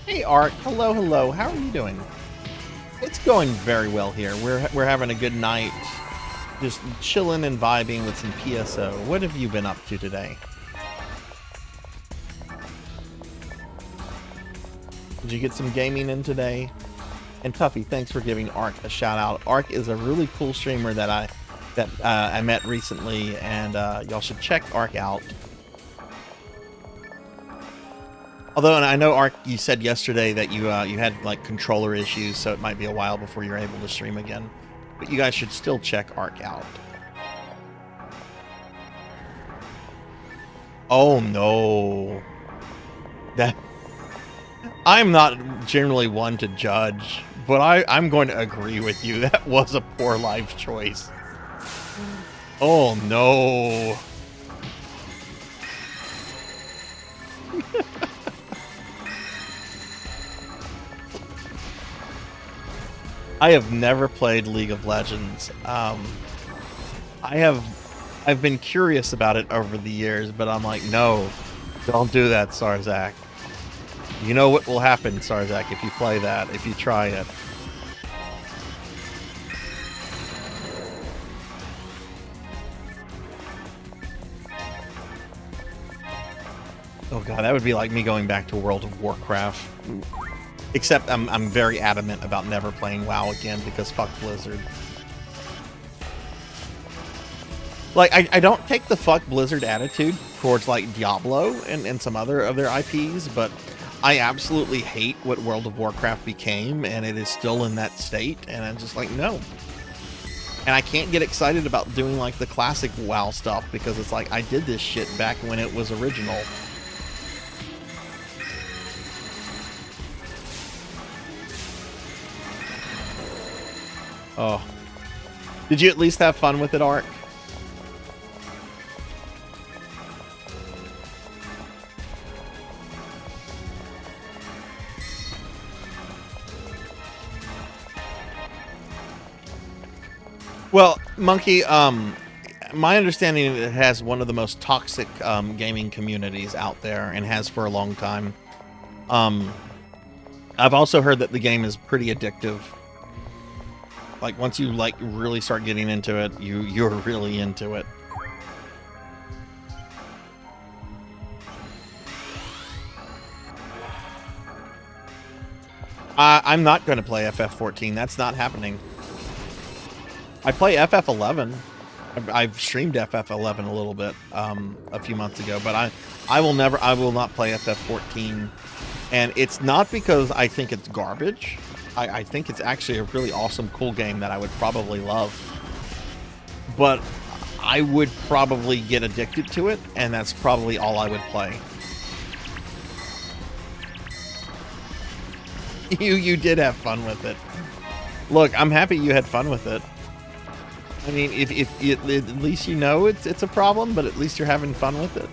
Hey Art, hello, hello. How are you doing? It's going very well here. We're having a good night, just chilling and vibing with some PSO. What have you been up to today? Did you get some gaming in today? And Tuffy, thanks for giving Ark a shout out. Ark is a really cool streamer that I met recently, and y'all should check Ark out. Although, and I know, Ark, you said yesterday that you had like controller issues, so it might be a while before you're able to stream again. But you guys should still check Ark out. Oh no, I'm not generally one to judge, but I'm going to agree with you. That was a poor life choice. Oh no. I have never played League of Legends. I've been curious about it over the years, but I'm like, no, don't do that, Sarzac. You know what will happen, Sarzac, if you play that, if you try it. Oh god, that would be like me going back to World of Warcraft. Except I'm very adamant about never playing WoW again because fuck Blizzard. Like, I don't take the fuck Blizzard attitude towards like Diablo and some other of their IPs, but I absolutely hate what World of Warcraft became, and it is still in that state, and I'm just like, no. And I can't get excited about doing like the classic WoW stuff because it's like, I did this shit back when it was original. Oh. Did you at least have fun with it, Ark? Well, Monkey, my understanding is it has one of the most toxic gaming communities out there and has for a long time. I've also heard that the game is pretty addictive. Like once you like really start getting into it, you're really into it. I'm not going to play FF14. That's not happening. I play FF11. I've streamed FF11 a little bit a few months ago, but I will not play FF14. And it's not because I think it's garbage. I think it's actually a really awesome, cool game that I would probably love. But I would probably get addicted to it, and that's probably all I would play. You did have fun with it. Look, I'm happy you had fun with it. I mean, at least you know it's a problem, but at least you're having fun with it.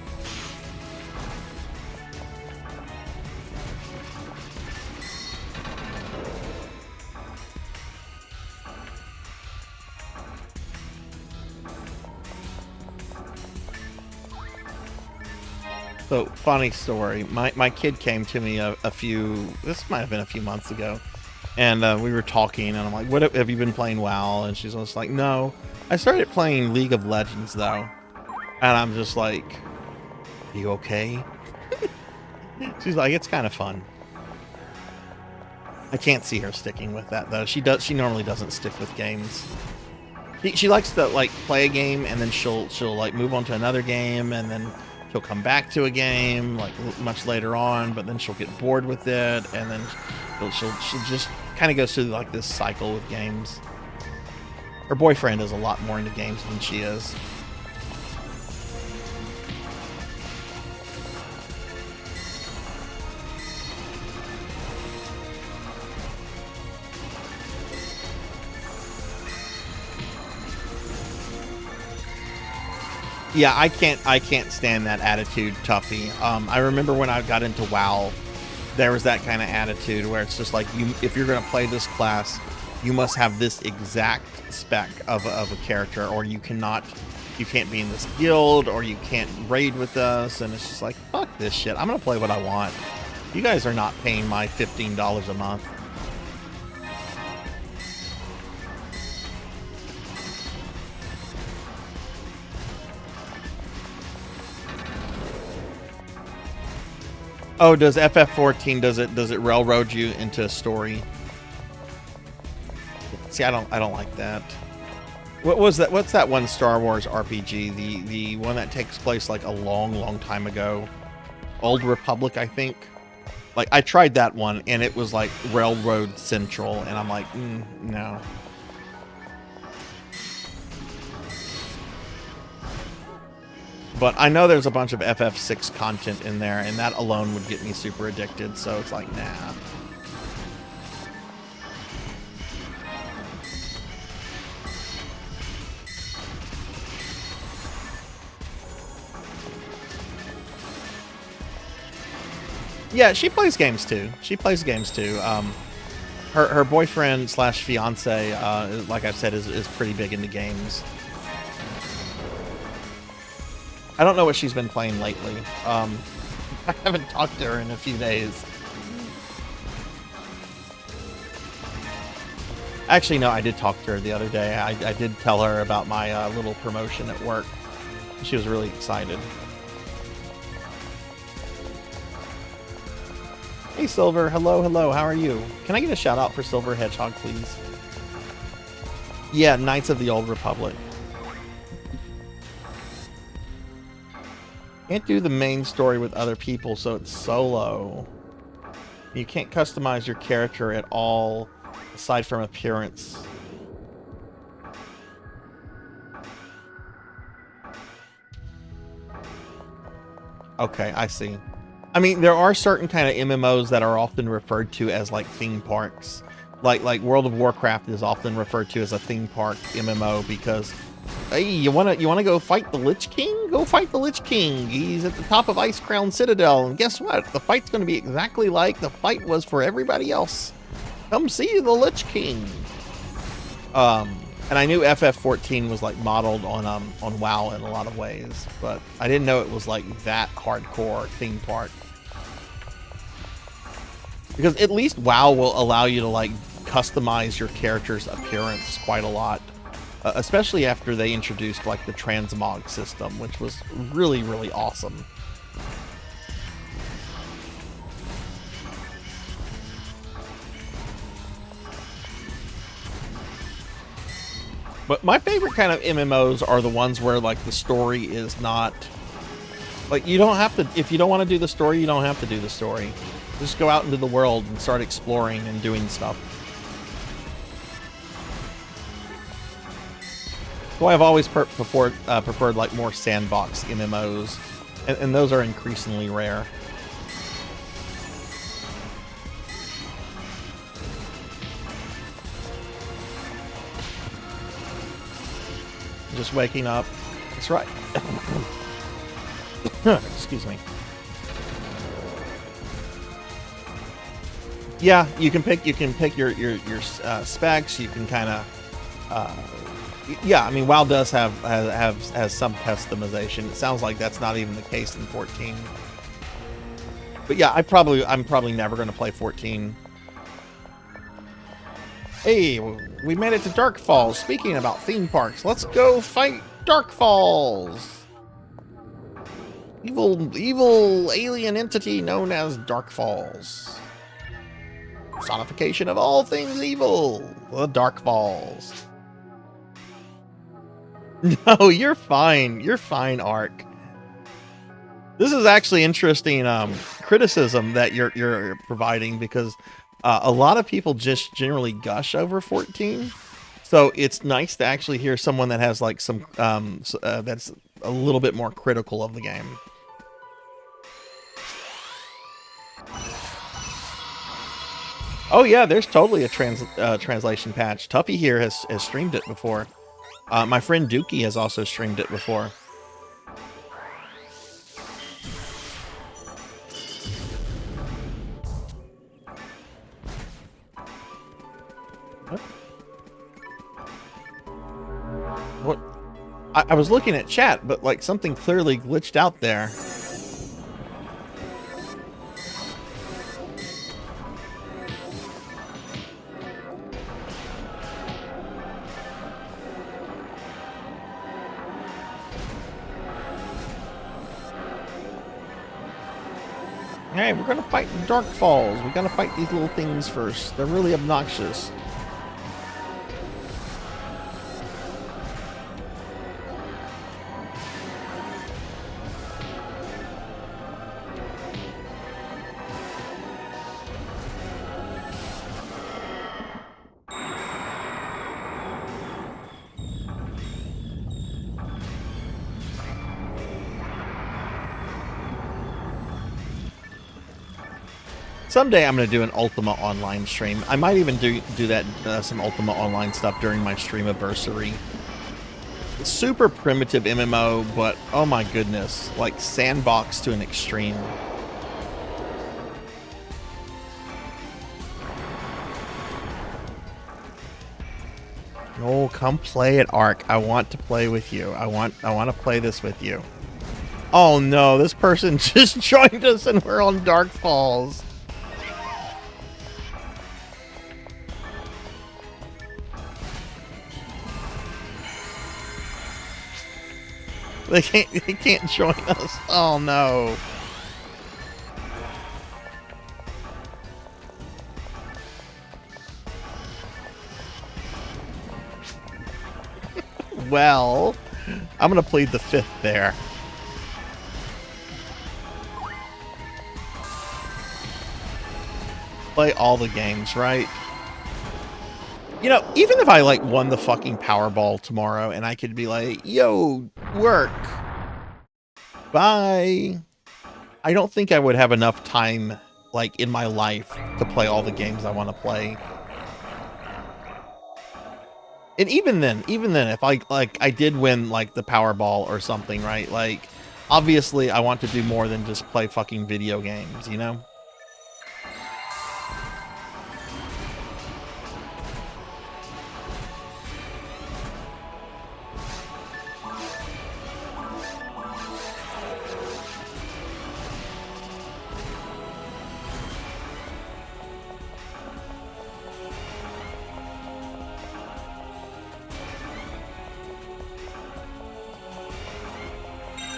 So, funny story. My kid came to me this might have been a few months ago, and we were talking, and I'm like, "What have you been playing WoW?" And she's just like, "No, I started playing League of Legends though," and I'm just like, "Are you okay?" She's like, "It's kind of fun." I can't see her sticking with that though. She normally doesn't stick with games. She likes to like play a game, and then she'll like move on to another game, and then she'll come back to a game like much later on, but then she'll get bored with it, and then she'll just kind of goes through like this cycle with games. Her boyfriend is a lot more into games than she is. Yeah, I can't stand that attitude, Tuffy. I remember when I got into WoW, there was that kind of attitude where it's just like, if you're going to play this class, you must have this exact spec of a character, or you can't be in this guild, or you can't raid with us, and it's just like, fuck this shit. I'm going to play what I want. You guys are not paying my $15 a month. Oh, does FF14 does it railroad you into a story? See, I don't like that. What was that? What's that one Star Wars RPG? The one that takes place like a long time ago. Old Republic, I think. Like I tried that one and it was like Railroad Central, and I'm like, no. But I know there's a bunch of FF6 content in there, and that alone would get me super addicted, so it's like, nah. Yeah, she plays games too. Her boyfriend / fiance, like I've said, is pretty big into games. I don't know what she's been playing lately. I haven't talked to her in a few days. Actually, no, I did talk to her the other day. I did tell her about my little promotion at work. She was really excited. Hey, Silver. Hello. How are you? Can I get a shout out for Silver Hedgehog, please? Yeah, Knights of the Old Republic. Can't do the main story with other people, so it's solo. You can't customize your character at all, aside from appearance. Okay, I see. I mean, there are certain kind of MMOs that are often referred to as like theme parks. Like World of Warcraft is often referred to as a theme park MMO because, hey, you wanna go fight the Lich King? Go fight the Lich King. He's at the top of Ice Crown Citadel, and guess what? The fight's gonna be exactly like the fight was for everybody else. Come see the Lich King. And I knew FF14 was like modeled on WoW in a lot of ways, but I didn't know it was like that hardcore theme park. Because at least WoW will allow you to like customize your character's appearance quite a lot. Especially after they introduced like the transmog system, which was really, really awesome. But my favorite kind of MMOs are the ones where like the story is not like, you don't have to, if you don't want to do the story, you don't have to do the story. Just go out into the world and start exploring and doing stuff. So I've always preferred like more sandbox MMOs, and those are increasingly rare. Just waking up. That's right. Excuse me. Yeah, you can pick your specs. You can kind of yeah, I mean, WoW does has some customization. It sounds like that's not even the case in 14. But yeah, I'm probably never going to play 14. Hey, we made it to Dark Falls. Speaking about theme parks, let's go fight Dark Falls. Evil alien entity known as Dark Falls. Personification of all things evil. The Dark Falls. No, you're fine. You're fine, Ark. This is actually interesting criticism that you're providing, because a lot of people just generally gush over 14. So it's nice to actually hear someone that has like some that's a little bit more critical of the game. Oh yeah, there's totally a translation patch. Tuffy here has streamed it before. My friend Dookie has also streamed it before. What? I was looking at chat, but like something clearly glitched out there. Hey, we're gonna fight the Dark Falls. We gotta fight these little things first. They're really obnoxious. Someday I'm going to do an Ultima Online stream. I might even do that some Ultima Online stuff during my streamiversary. Super primitive MMO, but oh my goodness, like sandbox to an extreme. Oh, come play it, Ark. I want to play with you. I want to play this with you. Oh no, this person just joined us and we're on Dark Falls. They can't join us. Oh no. Well, I'm gonna plead the fifth there. Play all the games, right? You know, even if I like won the fucking Powerball tomorrow and I could be like, yo, work. Bye. I don't think I would have enough time like in my life to play all the games I want to play. And even then, if I did win like the Powerball or something, right? Like, obviously I want to do more than just play fucking video games, you know?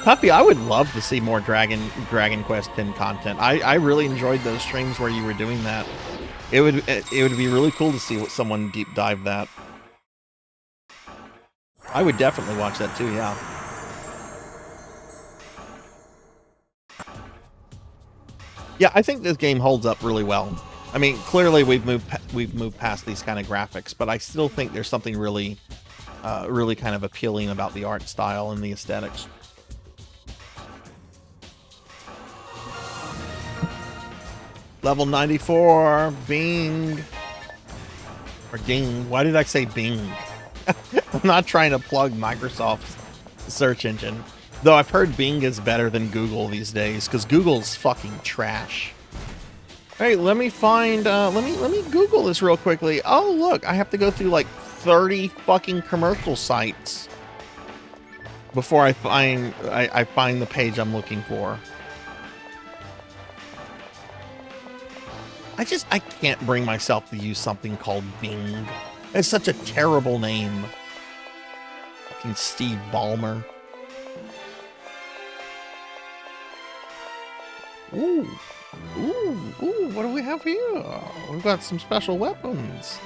Puppy, I would love to see more Dragon Quest X content. I really enjoyed those streams where you were doing that. It would be really cool to see what someone deep dive that. I would definitely watch that too, yeah. Yeah, I think this game holds up really well. I mean, clearly we've moved past these kind of graphics, but I still think there's something really really kind of appealing about the art style and the aesthetics. Level 94, Bing. Or Ding. Why did I say Bing? I'm not trying to plug Microsoft's search engine. Though I've heard Bing is better than Google these days, because Google's fucking trash. Hey, let me find, let me Google this real quickly. Oh, look, I have to go through like 30 fucking commercial sites before I find the page I'm looking for. I can't bring myself to use something called Bing. It's such a terrible name. Fucking Steve Ballmer. Ooh. Ooh, ooh, what do we have here? We've got some special weapons.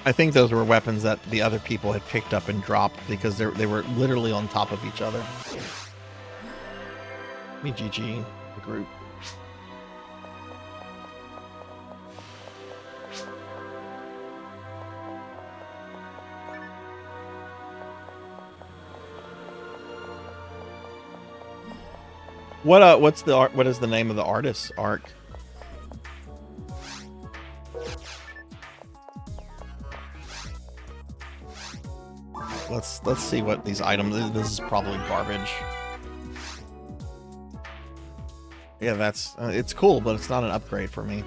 I think those were weapons that the other people had picked up and dropped because they were literally on top of each other. Me GG the group. What's the art? What is the name of the artist's arc? Let's see what these items. This is probably garbage. Yeah, that's it's cool, but it's not an upgrade for me.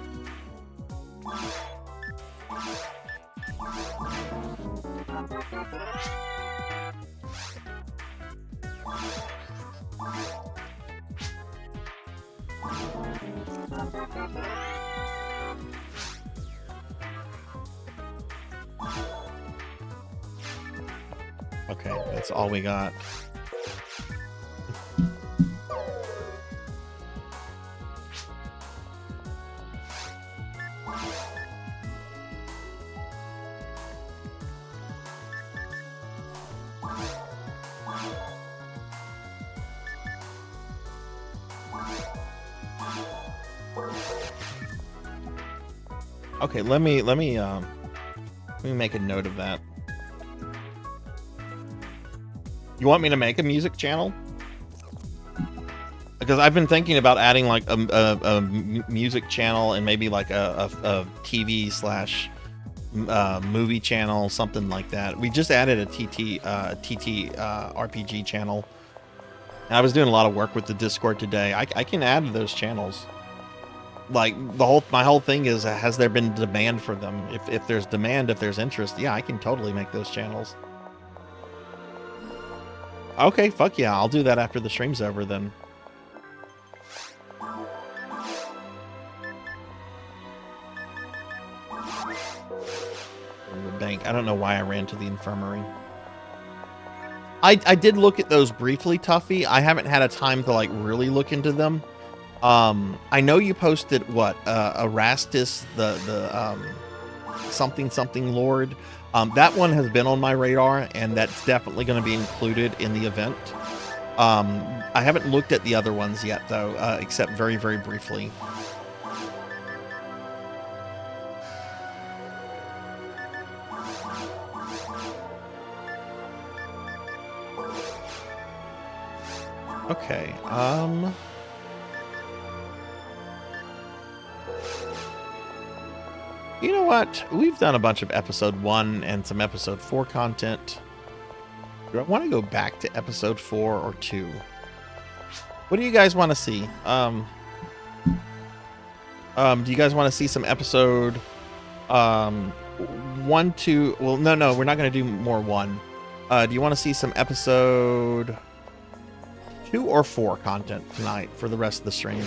Okay, that's all we got. Okay, let me make a note of that. You want me to make a music channel? Because I've been thinking about adding like a music channel and maybe like a TV slash movie channel, something like that. We just added a TT RPG channel. And I was doing a lot of work with the Discord today. I can add those channels. Like my whole thing is, has there been demand for them? If there's demand, if there's interest, yeah, I can totally make those channels. Okay, fuck yeah, I'll do that after the stream's over then. The bank. I don't know why I ran to the infirmary. I did look at those briefly, Tuffy. I haven't had a time to like really look into them. I know you posted what Erastus, the something Lord. That one has been on my radar, and that's definitely going to be included in the event. I haven't looked at the other ones yet, though, except very, very briefly. Okay, you know what? We've done a bunch of episode 1 and some episode 4 content. Do I want to go back to episode 4 or 2? What do you guys want to see? Do you guys want to see some episode 1, 2? Well, no, we're not going to do more 1. Do you want to see some episode 2 or 4 content tonight for the rest of the stream?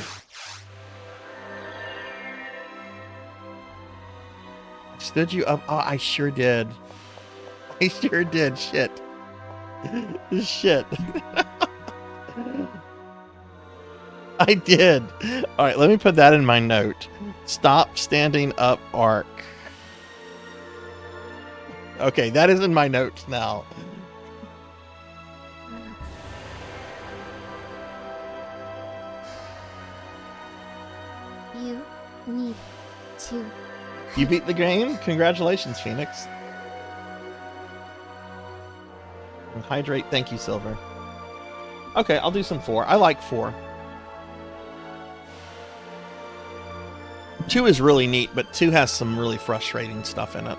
Stood you up? Oh, I sure did. I sure did. Shit. Shit. I did. All right, let me put that in my note. Stop standing up, Ark. Okay, that is in my notes now. You need to. You beat the game? Congratulations, Phoenix. And hydrate. Thank you, Silver. Okay, I'll do some 4. I like 4. 2 is really neat, but 2 has some really frustrating stuff in it.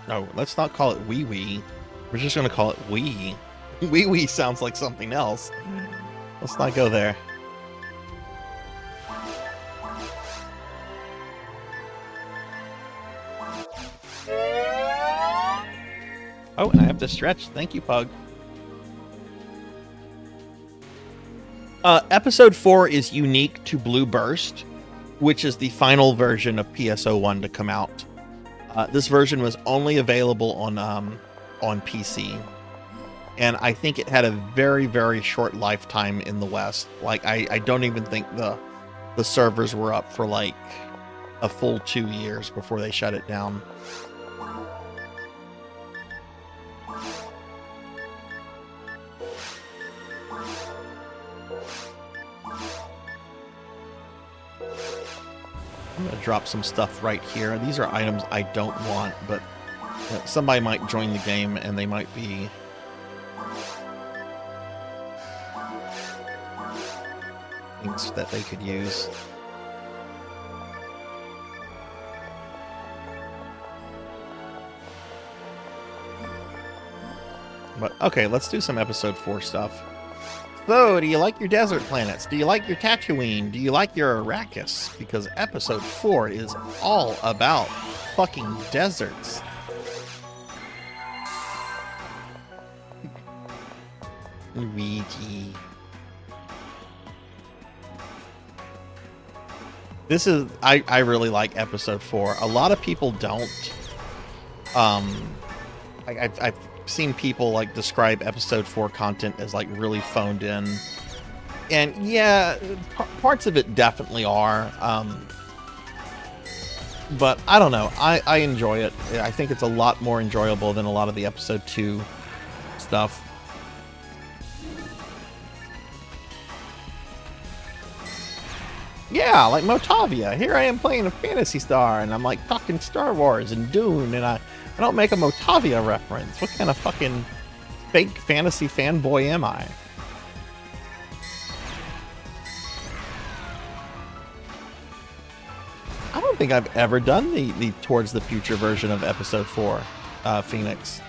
No, let's not call it wee wee. We're just going to call it wee. Wee wee sounds like something else. Let's not go there. Oh, and I have to stretch. Thank you, Pug. Episode 4 is unique to Blue Burst, which is the final version of PSO1 to come out. This version was only available on PC, and I think it had a very, very short lifetime in the West. Like, I don't even think the servers were up for like a full 2 years before they shut it down. I'm going to drop some stuff right here. These are items I don't want, but somebody might join the game and they might be things that they could use. But okay, let's do some episode 4 stuff. So, do you like your desert planets? Do you like your Tatooine? Do you like your Arrakis? Because episode 4 is all about fucking deserts. Luigi. This is, I really like episode 4. A lot of people don't. I've seen people like describe episode 4 content as like really phoned in, and yeah, parts of it definitely are, but I don't know, I enjoy it. I think it's a lot more enjoyable than a lot of the episode 2 stuff. Yeah, like Motavia. Here I am playing a Phantasy Star, and I'm like talking Star Wars and Dune, and I don't make a Motavia reference. What kind of fucking fake fantasy fanboy am I? I don't think I've ever done the Towards the Future version of episode 4, Phoenix.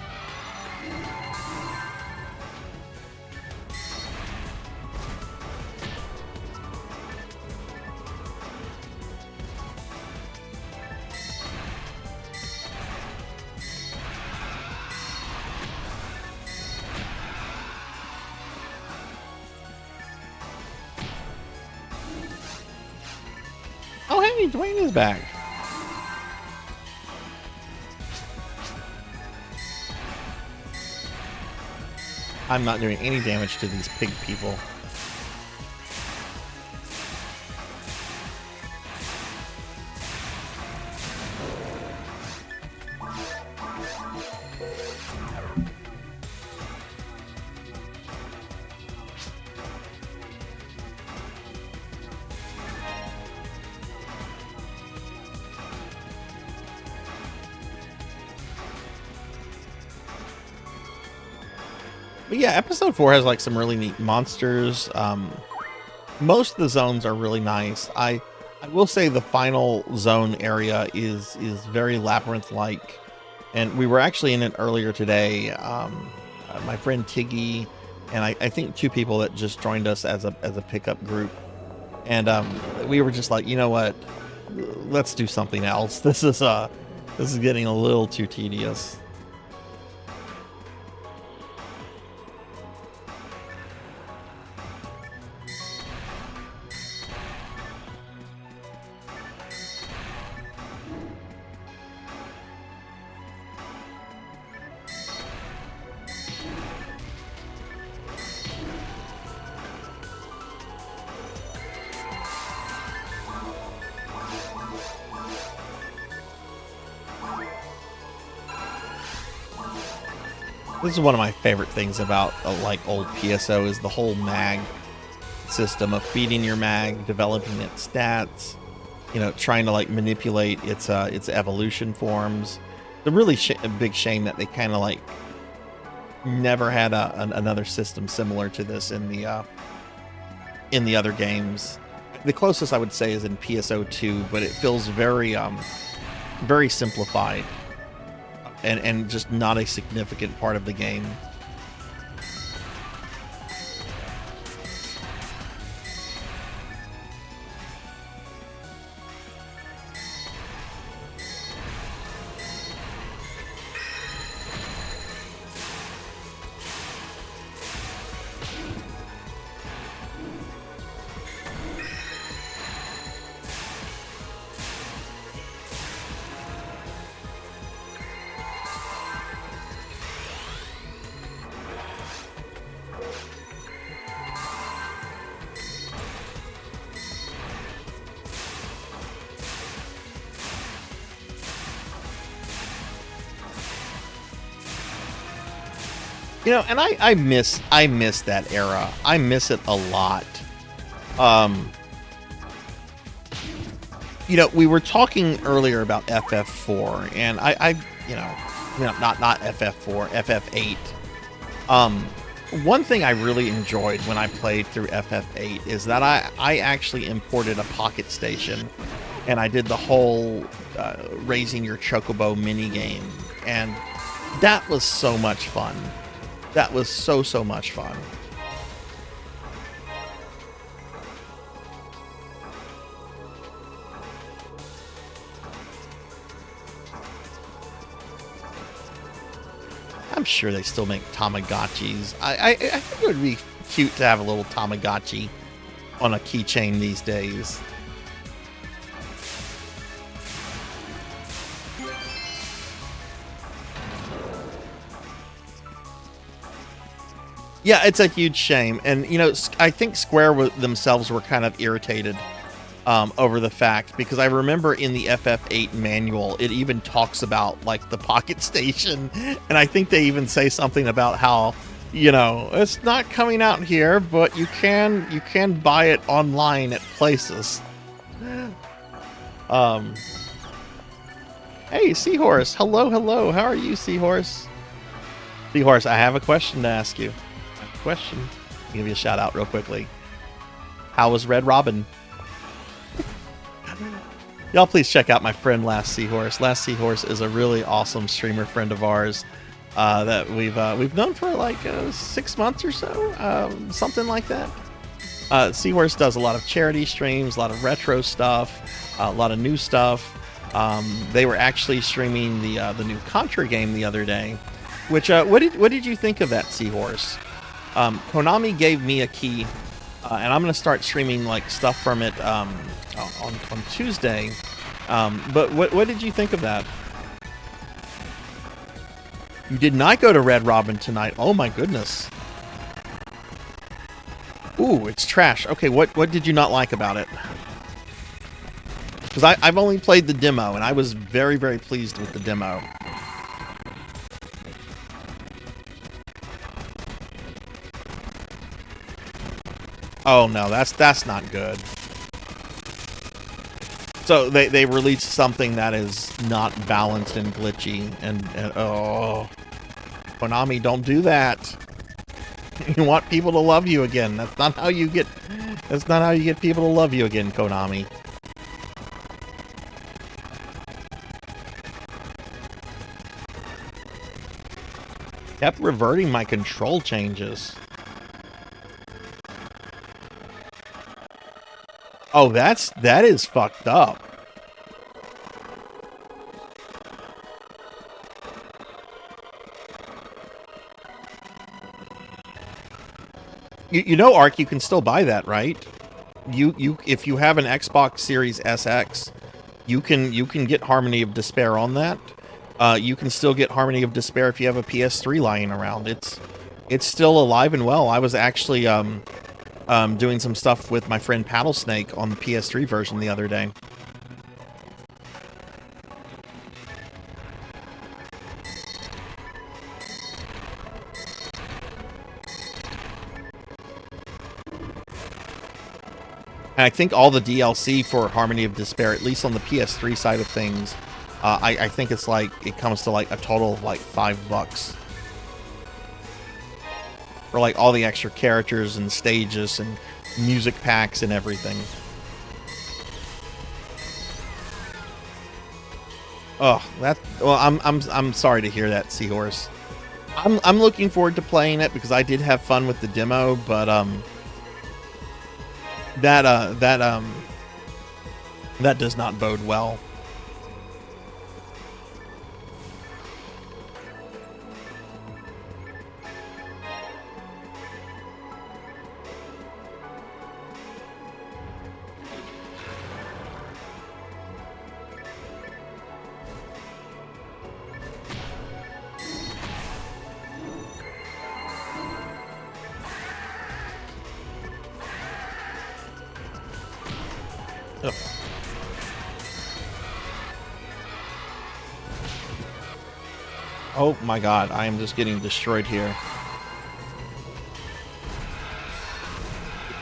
Oh, hey, Dwayne is back. I'm not doing any damage to these pig people. But yeah, episode 4 has like some really neat monsters. Most of the zones are really nice. I will say the final zone area is very labyrinth-like, and we were actually in it earlier today. My friend Tiggy and I think 2 people that just joined us as a pickup group, and we were just like, you know what, let's do something else. This is getting a little too tedious. This is one of my favorite things about like old PSO is the whole mag system of feeding your mag, developing its stats, you know, trying to like manipulate its evolution forms. It's a really a big shame that they kind of like never had another system similar to this in the other games. The closest I would say is in PSO 2, but it feels very very simplified. And just not a significant part of the game. You know, and I miss that era. I miss it a lot. You know, we were talking earlier about FF4, and I you know, not FF4, FF8. One thing I really enjoyed when I played through FF8 is that I actually imported a pocket station, and I did the whole raising your chocobo minigame, and that was so much fun. That was so much fun. I'm sure they still make Tamagotchis. I think it would be cute to have a little Tamagotchi on a keychain these days. Yeah, it's a huge shame. And, you know, I think Square themselves were kind of irritated over the fact, because I remember in the FF8 manual, it even talks about, like, the Pocket Station. And I think they even say something about how, you know, it's not coming out here, but you can buy it online at places. Hey, Seahorse. Hello. How are you, Seahorse? Seahorse, I have a question to ask you. Question. I'll give you a shout out real quickly. How was Red Robin? Y'all please check out my friend Last Seahorse. Last Seahorse is a really awesome streamer friend of ours that we've known for like 6 months or so, something like that. Seahorse does a lot of charity streams, a lot of retro stuff, a lot of new stuff. They were actually streaming the new Contra game the other day. Which what did you think of that, Seahorse? Konami gave me a key, and I'm going to start streaming like stuff from it on Tuesday. But what did you think of that? You did not go to Red Robin tonight. Oh my goodness. Ooh, it's trash. Okay, what did you not like about it? Because I've only played the demo, and I was very, very pleased with the demo. Oh no, that's not good. So they released something that is not balanced and glitchy, and oh, Konami, don't do that. You want people to love you again. That's not how you get people to love you again, Konami. Kept reverting my control changes. Oh, that is fucked up. You know, Ark, you can still buy that, right? You if you have an Xbox Series SX, you can get Harmony of Despair on that. You can still get Harmony of Despair if you have a PS3 lying around. It's still alive and well. I was actually doing some stuff with my friend Paddlesnake on the PS3 version the other day. And I think all the DLC for Harmony of Despair, at least on the PS3 side of things, I think it's like, it comes to like a total of like $5. For like all the extra characters and stages and music packs and everything. Oh, I'm sorry to hear that, Seahorse. I'm looking forward to playing it because I did have fun with the demo, but that does not bode well. Ugh. Oh my god, I am just getting destroyed here.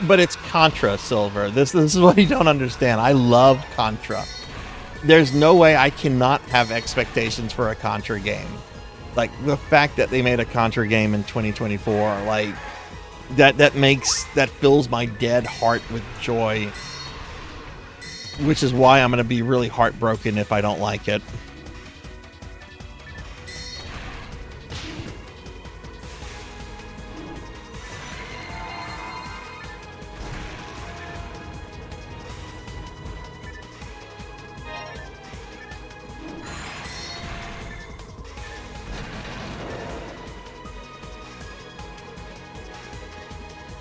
But it's Contra, Silver. This is what you don't understand. I love Contra. There's no way I cannot have expectations for a Contra game. Like, the fact that they made a Contra game in 2024, like, that fills my dead heart with joy. Which is why I'm going to be really heartbroken if I don't like it.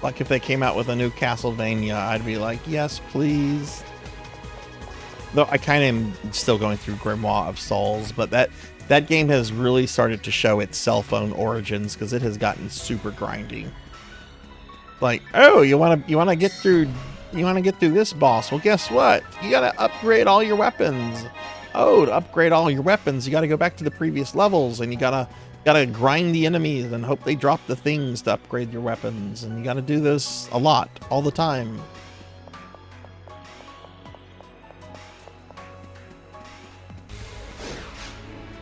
Like if they came out with a new Castlevania, I'd be like, yes, please. Though I kind of am still going through Grimoire of Souls, but that game has really started to show its cell phone origins because it has gotten super grindy. Like, oh, you want to get through this boss? Well, guess what? You got to upgrade all your weapons. Oh, to upgrade all your weapons, you got to go back to the previous levels, and you gotta grind the enemies and hope they drop the things to upgrade your weapons, and you got to do this a lot, all the time.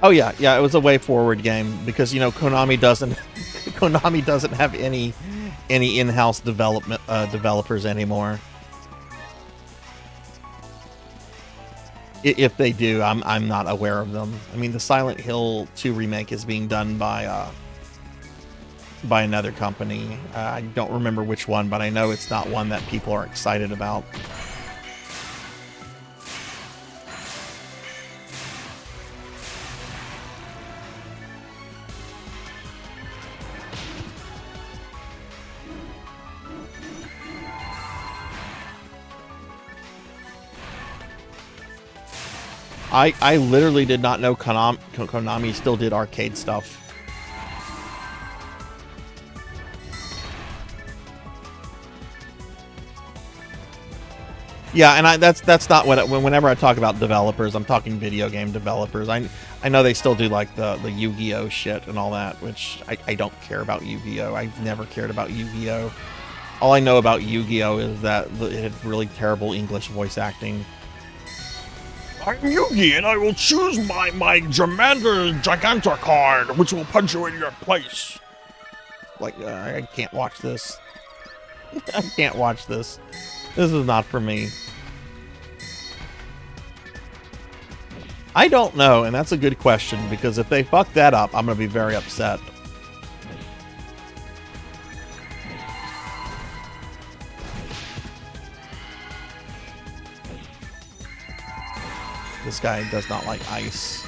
Oh yeah, it was a way forward game because, you know, Konami doesn't have any in-house developers anymore. If they do, I'm not aware of them. I mean, the Silent Hill 2 remake is being done by another company. I don't remember which one, but I know it's not one that people are excited about. I literally did not know Konami still did arcade stuff. Yeah, and that's not what whenever I talk about developers, I'm talking video game developers. I know they still do like the Yu-Gi-Oh shit and all that, which I don't care about Yu-Gi-Oh. I've never cared about Yu-Gi-Oh. All I know about Yu-Gi-Oh is that it had really terrible English voice acting. I'm Yugi, and I will choose my Germander Giganta card, which will punch you in your place. Like, I can't watch this. I can't watch this. This is not for me. I don't know, and that's a good question, because if they fuck that up, I'm going to be very upset. This guy does not like ice.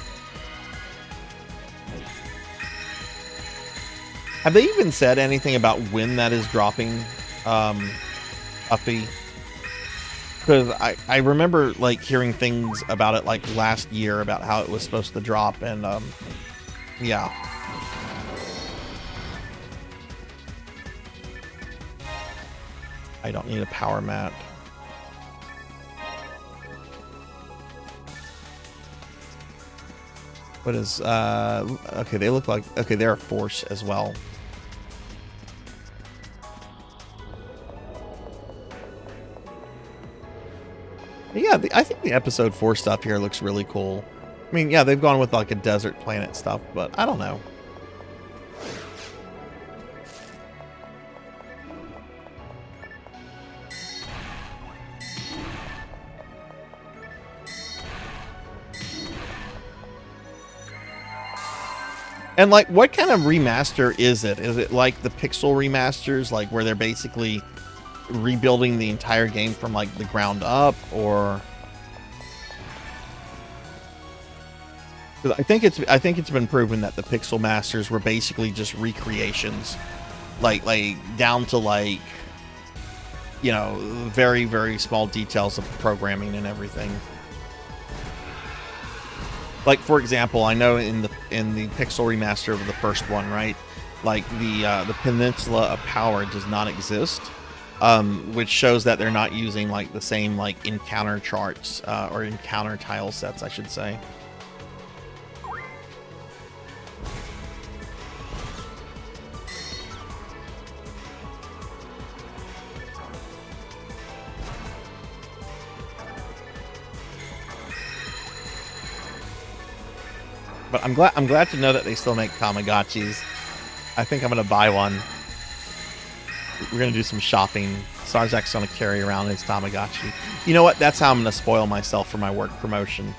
Have they even said anything about when that is dropping, Uppy? Because I remember like hearing things about it like last year about how it was supposed to drop, and yeah. I don't need a power mat. What is okay, they look like, okay, they're a force as well. Yeah, I think the episode 4 stuff here looks really cool. I mean, yeah, they've gone with like a desert planet stuff, but I don't know. And like, what kind of remaster is it? Is it like the pixel remasters, like where they're basically rebuilding the entire game from like the ground up, or? I think it's been proven that the pixel masters were basically just recreations, like down to like, you know, very, very small details of programming and everything. Like, for example, I know in the pixel remaster of the first one, right? Like the Peninsula of Power does not exist, which shows that they're not using like the same like encounter charts or encounter tile sets, I should say. But I'm glad to know that they still make Tamagotchis. I think I'm gonna buy one. We're gonna do some shopping. Sarzac's gonna carry around his Tamagotchi. You know what? That's how I'm gonna spoil myself for my work promotion.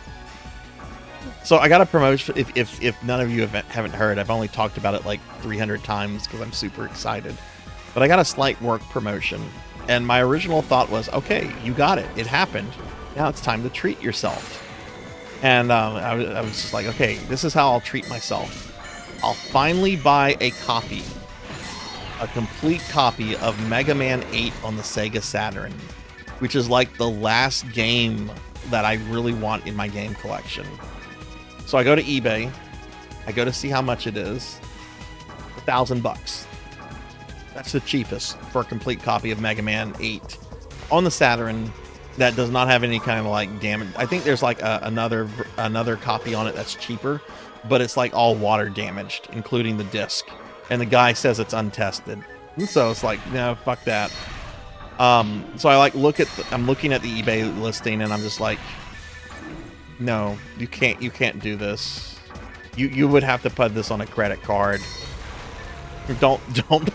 So I got a promotion. If none of you haven't heard, I've only talked about it like 300 times because I'm super excited. But I got a slight work promotion, and my original thought was, okay, you got it. It happened. Now it's time to treat yourself. And I was just like, okay, this is how I'll treat myself. I'll finally buy a complete copy of Mega Man 8 on the Sega Saturn, which is like the last game that I really want in my game collection. So I go to eBay, I go to see how much it is. $1,000. That's the cheapest for a complete copy of Mega Man 8 on the Saturn. That does not have any kind of like damage. I think there's like another copy on it that's cheaper, but it's like all water damaged, including the disc. And the guy says it's untested, and so it's like, no, fuck that. So I like I'm looking at the eBay listing, and I'm just like, no, you can't do this. You would have to put this on a credit card. Don't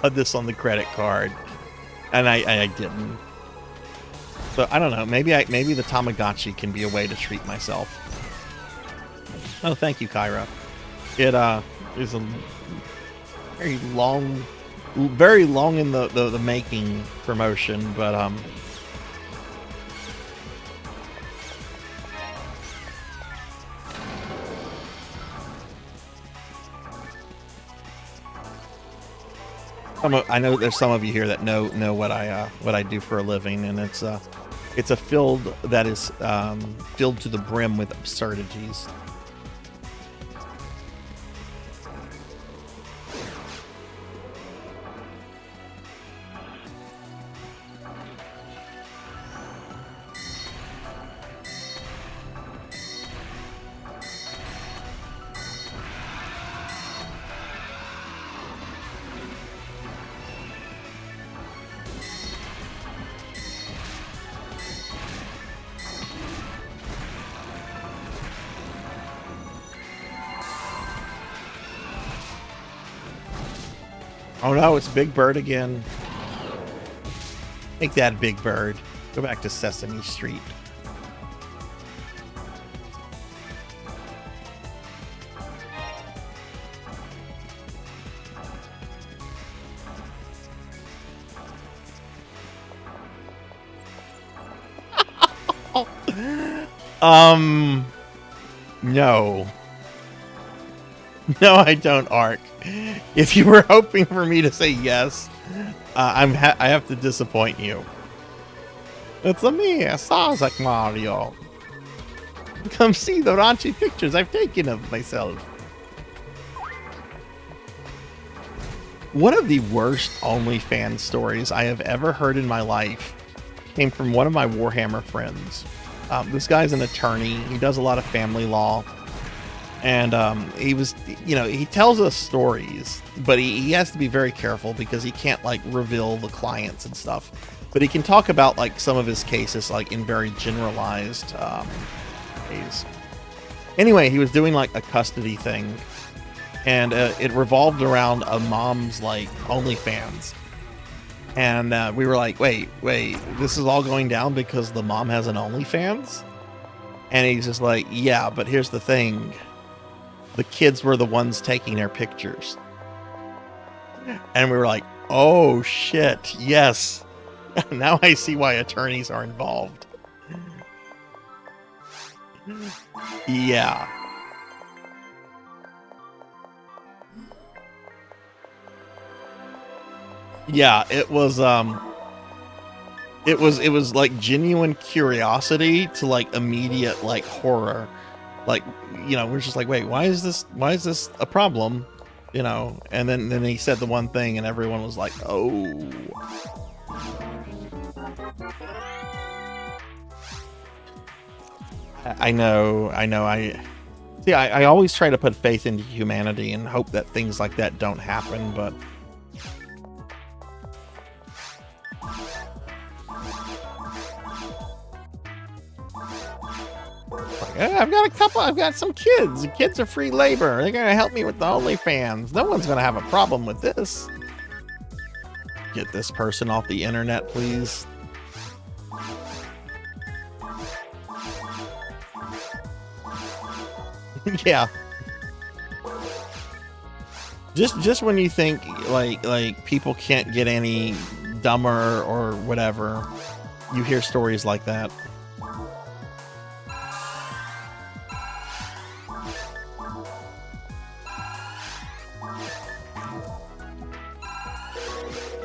put this on the credit card. And I didn't. So I don't know. Maybe the Tamagotchi can be a way to treat myself. Oh, thank you, Kyra. It is a very long in the making promotion, but I know there's some of you here that know what I do for a living, and it's a field that is filled to the brim with absurdities. Oh no, it's Big Bird again. Make that Big Bird. Go back to Sesame Street. No. No, I don't, Ark. If you were hoping for me to say yes, I have to disappoint you. It's me, Sarzac Mario. Come see the raunchy pictures I've taken of myself. One of the worst OnlyFans stories I have ever heard in my life came from one of my Warhammer friends. This guy's an attorney. He does a lot of family law. And he was, you know, he tells us stories, but he has to be very careful because he can't, like, reveal the clients and stuff. But he can talk about, like, some of his cases, like, in very generalized ways. Anyway, he was doing, like, a custody thing. And it revolved around a mom's, like, OnlyFans. And we were like, wait, this is all going down because the mom has an OnlyFans? And he's just like, yeah, but here's the thing. The kids were the ones taking their pictures. And we were like, oh, shit, yes. Now I see why attorneys are involved. Yeah. Yeah, it was like genuine curiosity to like immediate like horror. Like, you know, we're just like, wait, why is this a problem? You know, and then he said the one thing and everyone was like, oh. I know. I always try to put faith into humanity and hope that things like that don't happen, but I've got some kids. The kids are free labor. They're gonna help me with the OnlyFans. No one's gonna have a problem with this. Get this person off the internet, please. Yeah. Just when you think like people can't get any dumber or whatever, you hear stories like that.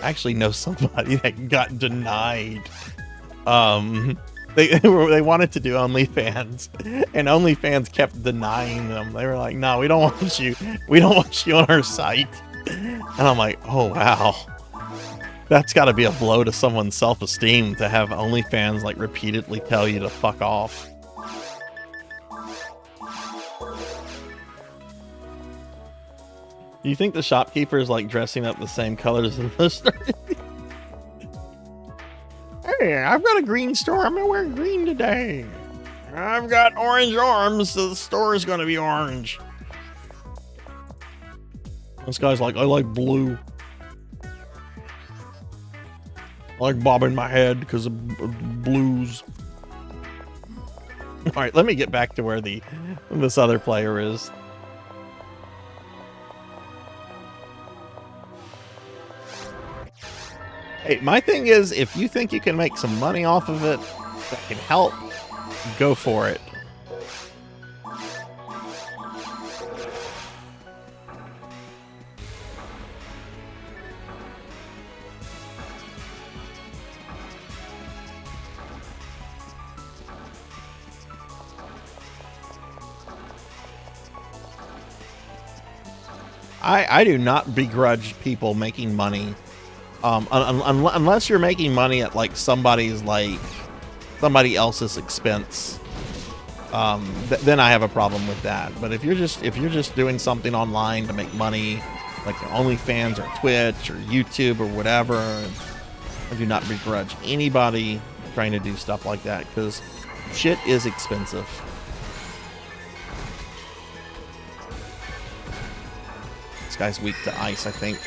I actually know somebody that got denied. They wanted to do OnlyFans, and OnlyFans kept denying them. They were like, "No, we don't want you. We don't want you on our site." And I'm like, "Oh wow, that's got to be a blow to someone's self-esteem to have OnlyFans like repeatedly tell you to fuck off." Do you think the shopkeeper is like dressing up the same colors as the store? Hey, I've got a green store. I'm gonna wear green today. I've got orange arms, so the store is gonna be orange. This guy's like, I like blue. I like bobbing my head because of blues. All right, let me get back to where this other player is. Hey, my thing is, if you think you can make some money off of it that can help, go for it. I do not begrudge people making money. Unless you're making money at like somebody else's expense, then I have a problem with that. But if you're just doing something online to make money, like OnlyFans or Twitch or YouTube or whatever, I do not begrudge anybody trying to do stuff like that because shit is expensive. This guy's weak to ice, I think.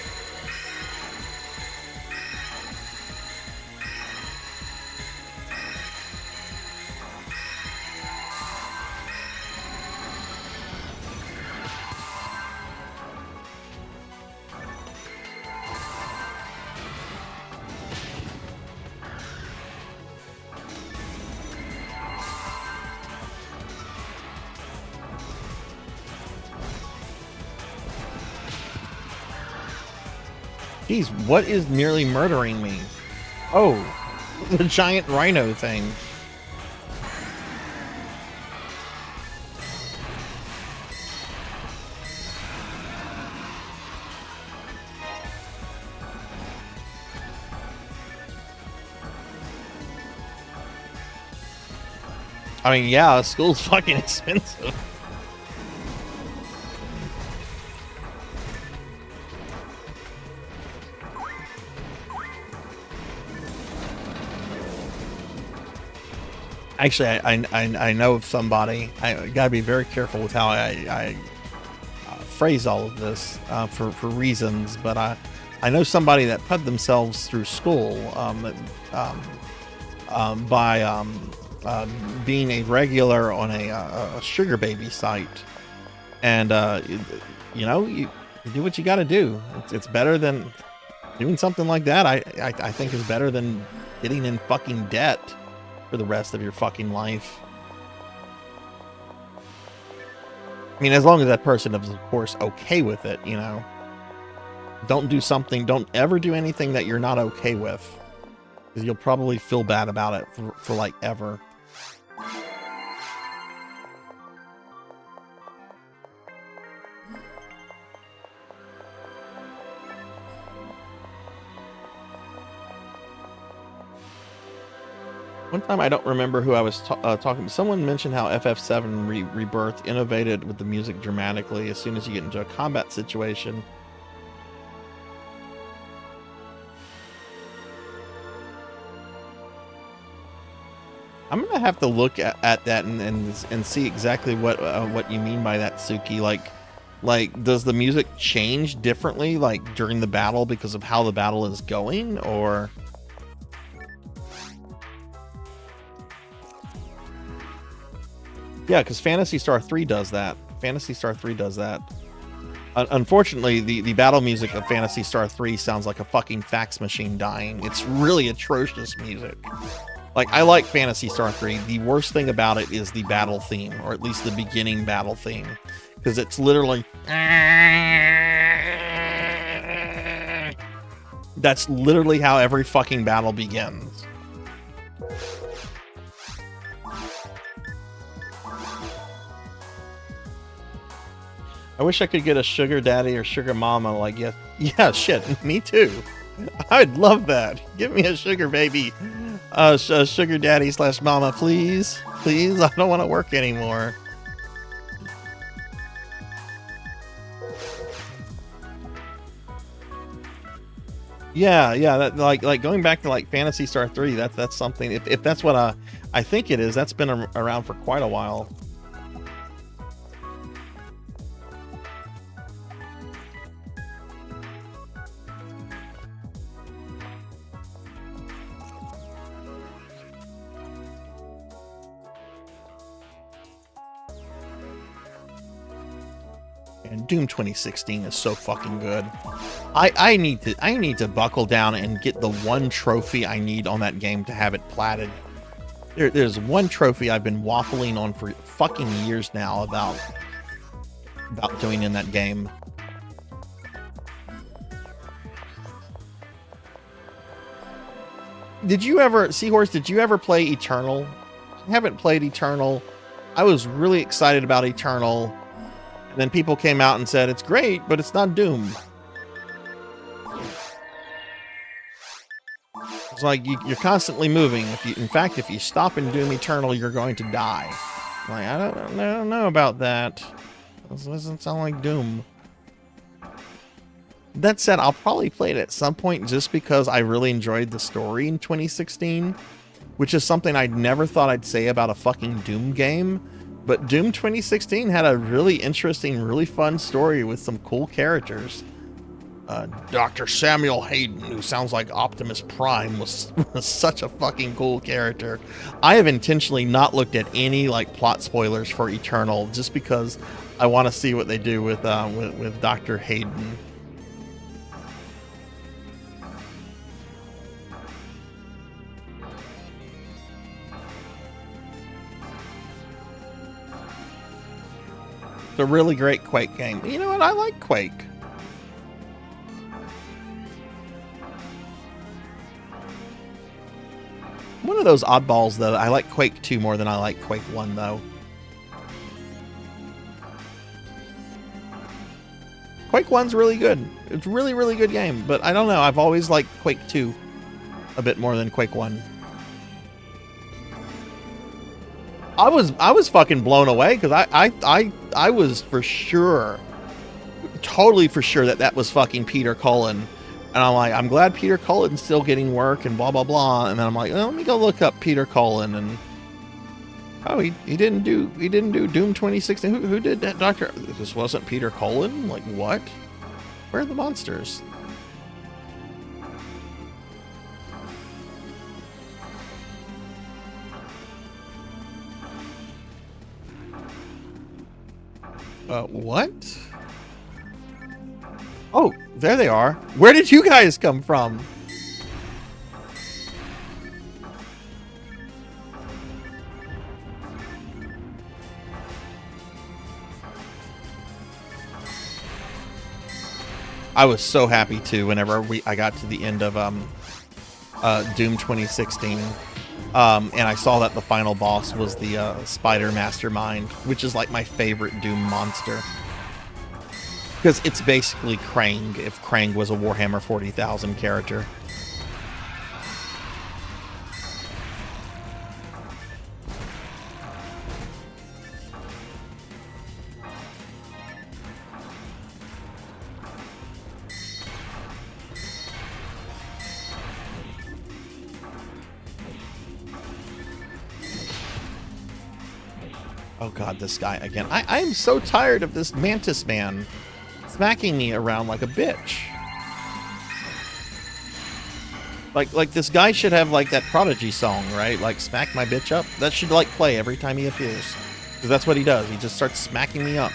Geez, what is nearly murdering me? Oh, the giant rhino thing. I mean, yeah, school's fucking expensive. Actually, I know of somebody. I gotta be very careful with how I phrase all of this for reasons, but I know somebody that put themselves through school by being a regular on a sugar baby site, and you know, you do what you got to do. It's better than doing something like that. I think is better than getting in fucking debt for the rest of your fucking life. I mean, as long as that person is, of course, okay with it, you know. Don't ever do anything that you're not okay with, because you'll probably feel bad about it for like ever. One time, I don't remember who I was talking to. Someone mentioned how FF7 Rebirth innovated with the music dramatically as soon as you get into a combat situation. I'm gonna have to look at that and see exactly what you mean by that, Suki. Like, does the music change differently, like during the battle, because of how the battle is going, or? Yeah, because Phantasy Star 3 does that. Phantasy Star 3 does that. Unfortunately, the battle music of Phantasy Star 3 sounds like a fucking fax machine dying. It's really atrocious music. Like, I like Phantasy Star 3. The worst thing about it is the battle theme, or at least the beginning battle theme. Because it's literally... That's literally how every fucking battle begins. I wish I could get a sugar daddy or sugar mama. Like, yeah, shit, me too. I'd love that. Give me a sugar baby, sugar daddy / mama, please. Please, I don't want to work anymore. Yeah, that, like going back to like Phantasy Star 3, that's something. If that's what I think it is, that's been around for quite a while. And Doom 2016 is so fucking good. I need to buckle down and get the one trophy I need on that game to have it platted. There's one trophy I've been waffling on for fucking years now about doing in that game. Did you ever, Seahorse, did you ever play Eternal? I haven't played Eternal. I was really excited about Eternal. And then people came out and said, it's great, but it's not Doom. It's like you're constantly moving. In fact, if you stop in Doom Eternal, you're going to die. Like, I don't know about that. This doesn't sound like Doom. That said, I'll probably play it at some point just because I really enjoyed the story in 2016, which is something I never thought I'd say about a fucking Doom game. But Doom 2016 had a really interesting, really fun story with some cool characters. Dr. Samuel Hayden, who sounds like Optimus Prime, was such a fucking cool character. I have intentionally not looked at any like plot spoilers for Eternal just because I want to see what they do with Dr. Hayden. It's a really great Quake game. You know what? I like Quake. one of those oddballs, though. I like Quake 2 more than I like Quake 1, though. Quake 1's really good. It's a really, really good game, but I don't know. I've always liked Quake 2 a bit more than Quake 1. I was fucking blown away because I was for sure, totally for sure that was fucking Peter Cullen, and I'm like, I'm glad Peter Cullen's still getting work and blah blah blah, and then I'm like, well, let me go look up Peter Cullen, and oh, he didn't do Doom 2016. Who did that? Doctor? This wasn't Peter Cullen. Like what? Where are the monsters? What? Oh, there they are. Where did you guys come from? I was so happy too whenever I got to the end of Doom 2016. And I saw that the final boss was the Spider Mastermind, which is like my favorite Doom monster. Because it's basically Krang, if Krang was a Warhammer 40,000 character. Oh god, this guy again. I am so tired of this Mantis Man smacking me around like a bitch. Like this guy should have like that Prodigy song, right? Like smack my bitch up. That should like play every time he appears. Because that's what he does. He just starts smacking me up.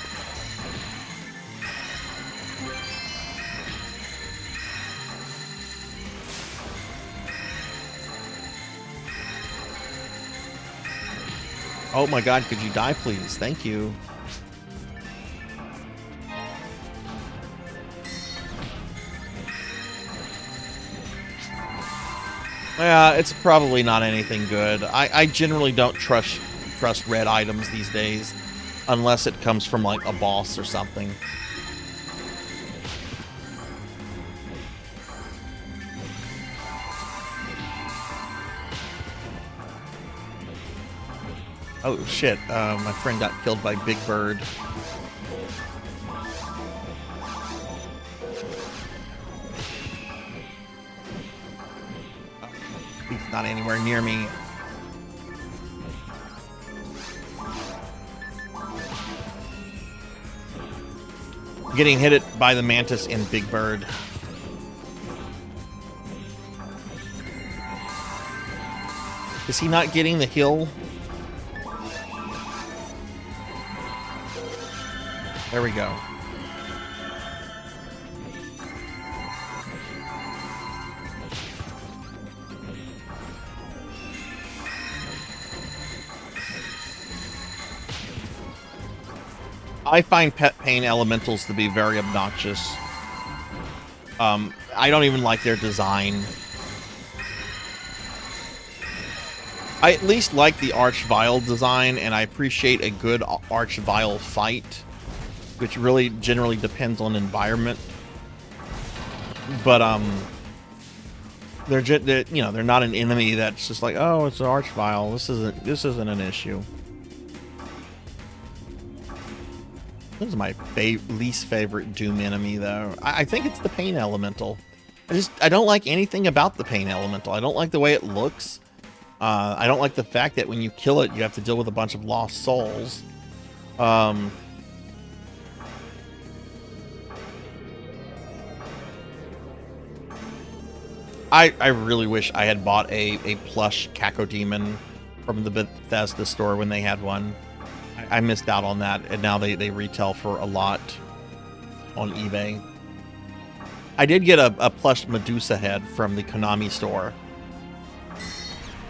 Oh my god, could you die please? Thank you. Yeah, it's probably not anything good. I generally don't trust red items these days unless it comes from like a boss or something. Oh shit, my friend got killed by Big Bird. He's not anywhere near me. Getting hit by the Mantis and Big Bird. Is he not getting the heal? There we go. I find pet pain elementals to be very obnoxious. I don't even like their design. I at least like the Archvile design, and I appreciate a good Archvile fight, which really generally depends on environment. But they're not an enemy that's just like, oh, it's an Archvile. This isn't an issue. This is my least favorite Doom enemy, though. I think it's the Pain Elemental. I don't like anything about the Pain Elemental. I don't like the way it looks. I don't like the fact that when you kill it, you have to deal with a bunch of lost souls. I really wish I had bought a plush Cacodemon from the Bethesda store when they had one. I missed out on that, and now they retail for a lot on eBay. I did get a plush Medusa head from the Konami store,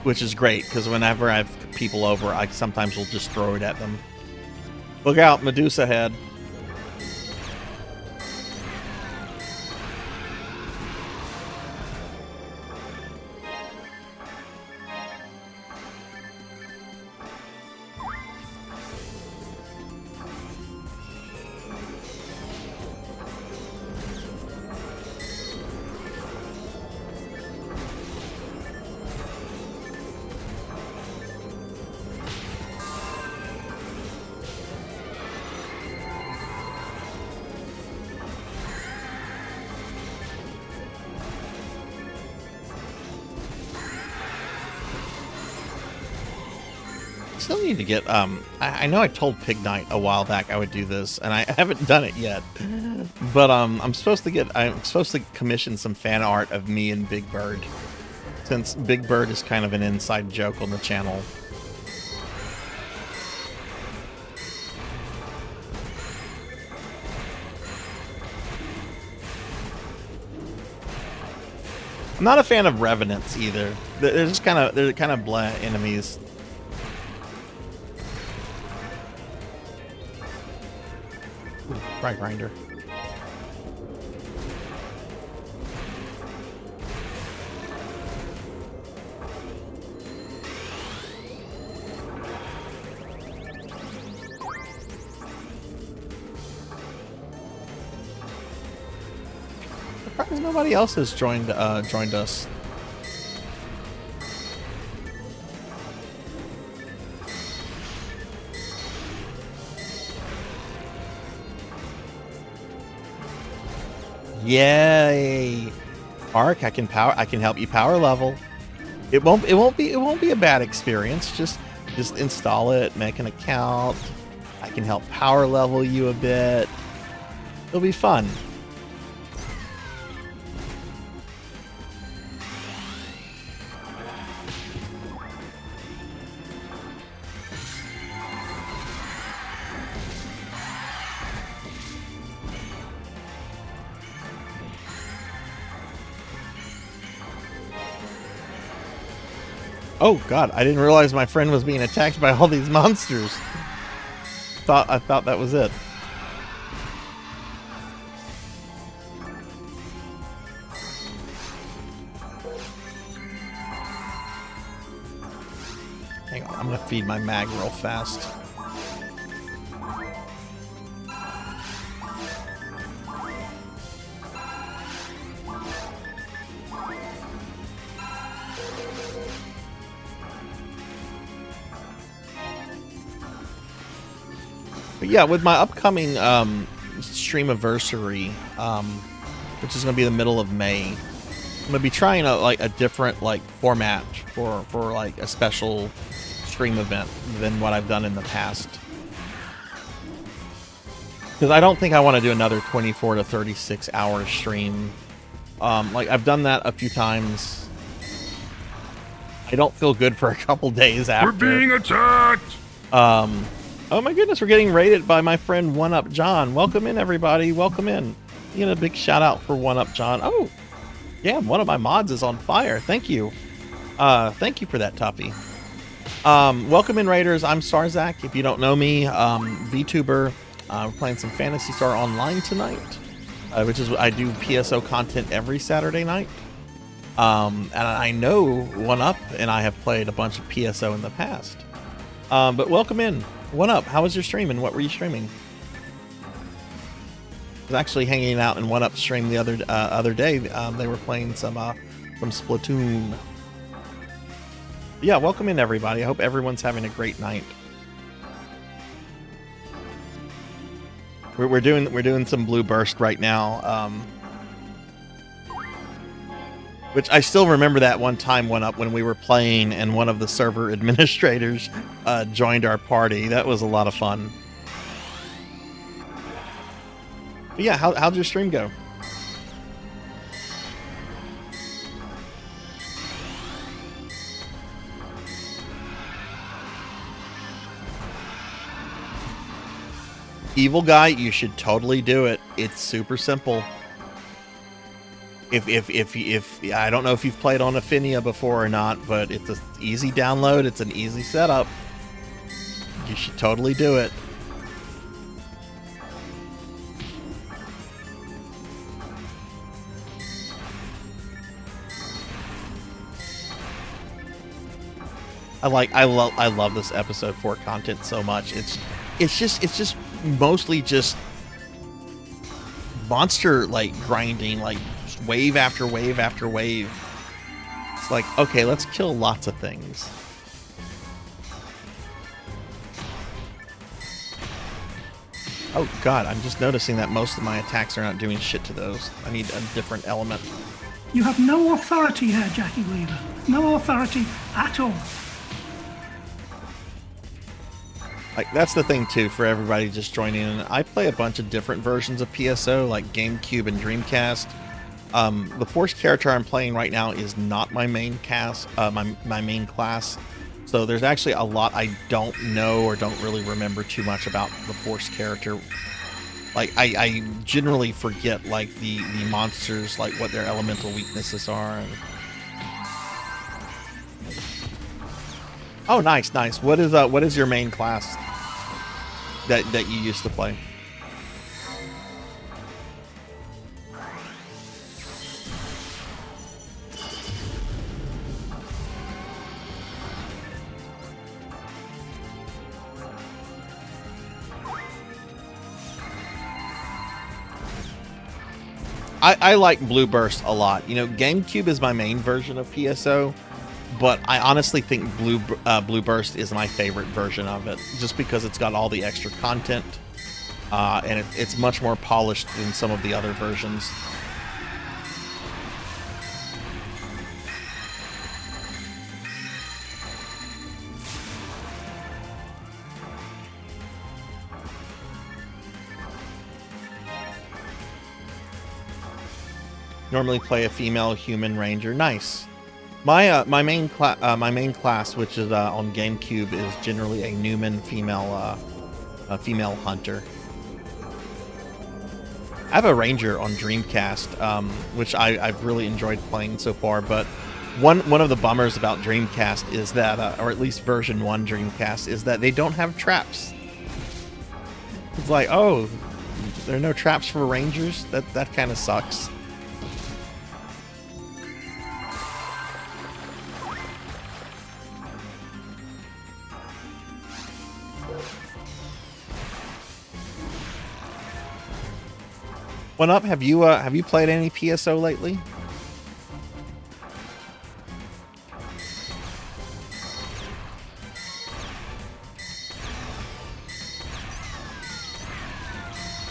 which is great, because whenever I have people over, I sometimes will just throw it at them. Look out, Medusa head. still need to get, I know I told Pig Knight a while back I would do this, and I haven't done it yet. But, I'm supposed to commission some fan art of me and Big Bird, since Big Bird is kind of an inside joke on the channel. I'm not a fan of Revenants either. They're just kind of blah enemies. Ooh, Fry Grinder. Surprised nobody else has joined us. Yay! Ark, I can help you power level. It won't be a bad experience. Just install it, make an account. I can help power level you a bit. It'll be fun. Oh god, I didn't realize my friend was being attacked by all these monsters. I thought that was it. Hang on, I'm gonna feed my mag real fast. But yeah, with my upcoming streamiversary, which is going to be the middle of May, I'm going to be trying a different format for like a special stream event than what I've done in the past. Because I don't think I want to do another 24 to 36 hour stream. Like I've done that a few times. I don't feel good for a couple days after. We're being attacked! Oh my goodness, we're getting raided by my friend One Up John. Welcome in, everybody. Welcome in. You get a big shout out for One Up John. Oh, yeah, one of my mods is on fire. Thank you. Thank you for that, Toppy. Welcome in, Raiders. I'm Sarzac. If you don't know me, VTuber. We're playing some Phantasy Star Online tonight, which is I do PSO content every Saturday night. And I know One Up and I have played a bunch of PSO in the past. But welcome in. One Up, how was your stream and what were you streaming? I was actually hanging out in One Up stream the other day. They were playing some from Splatoon. Yeah, welcome in, everybody. I hope everyone's having a great night. We're doing some Blue Burst right now. Which I still remember that one time One Up when we were playing and one of the server administrators joined our party. That was a lot of fun. But yeah, how'd your stream go? Evil Guy, you should totally do it. It's super simple. If I don't know if you've played on Affinia before or not, but it's an easy download, it's an easy setup. You should totally do it. I love this episode 4 content so much. It's just mostly just monster grinding, wave after wave after wave. It's like, okay, let's kill lots of things. Oh god, I'm just noticing that most of my attacks are not doing shit to those. I need a different element. You have no authority here, Jackie Weaver. No authority at all. Like, that's the thing, too, for everybody just joining in. I play a bunch of different versions of PSO, like GameCube and Dreamcast. The Force character I'm playing right now is not my main my main class. So there's actually a lot I don't know or don't really remember too much about the Force character. Like, I generally forget, like, the monsters, like, what their elemental weaknesses are. Oh, nice. What is your main class that you used to play? I like Blue Burst a lot. You know, GameCube is my main version of PSO, but I honestly think Blue Burst is my favorite version of it, just because it's got all the extra content, and it's much more polished than some of the other versions. Normally play a female human ranger. Nice. My main class, which is on GameCube, is generally a Newman female hunter. I have a ranger on Dreamcast, which I've really enjoyed playing so far. But one of the bummers about Dreamcast is that, or at least version 1 Dreamcast, is that they don't have traps. It's like, oh, there are no traps for rangers. That kind of sucks. One up, have you played any PSO lately?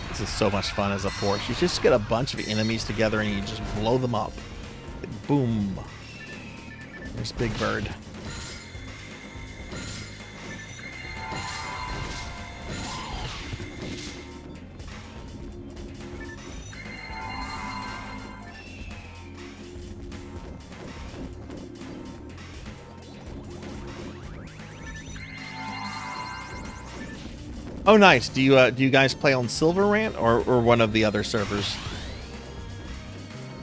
This is so much fun as a Force. You just get a bunch of enemies together and you just blow them up. Boom. There's Big Bird. Oh, nice. Do you guys play on Silver Rant or one of the other servers?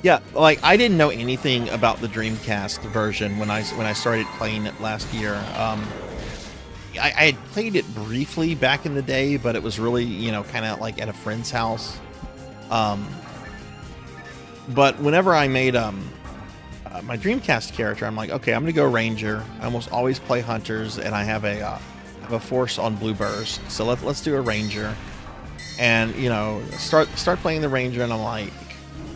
Yeah, like, I didn't know anything about the Dreamcast version when I started playing it last year. I had played it briefly back in the day, but it was really, you know, kind of like at a friend's house. But whenever I made my Dreamcast character, I'm like, okay, I'm gonna go Ranger. I almost always play Hunters, and I have a Force on Blue Burst, so let's do a Ranger, and you know, start playing the Ranger, and I'm like,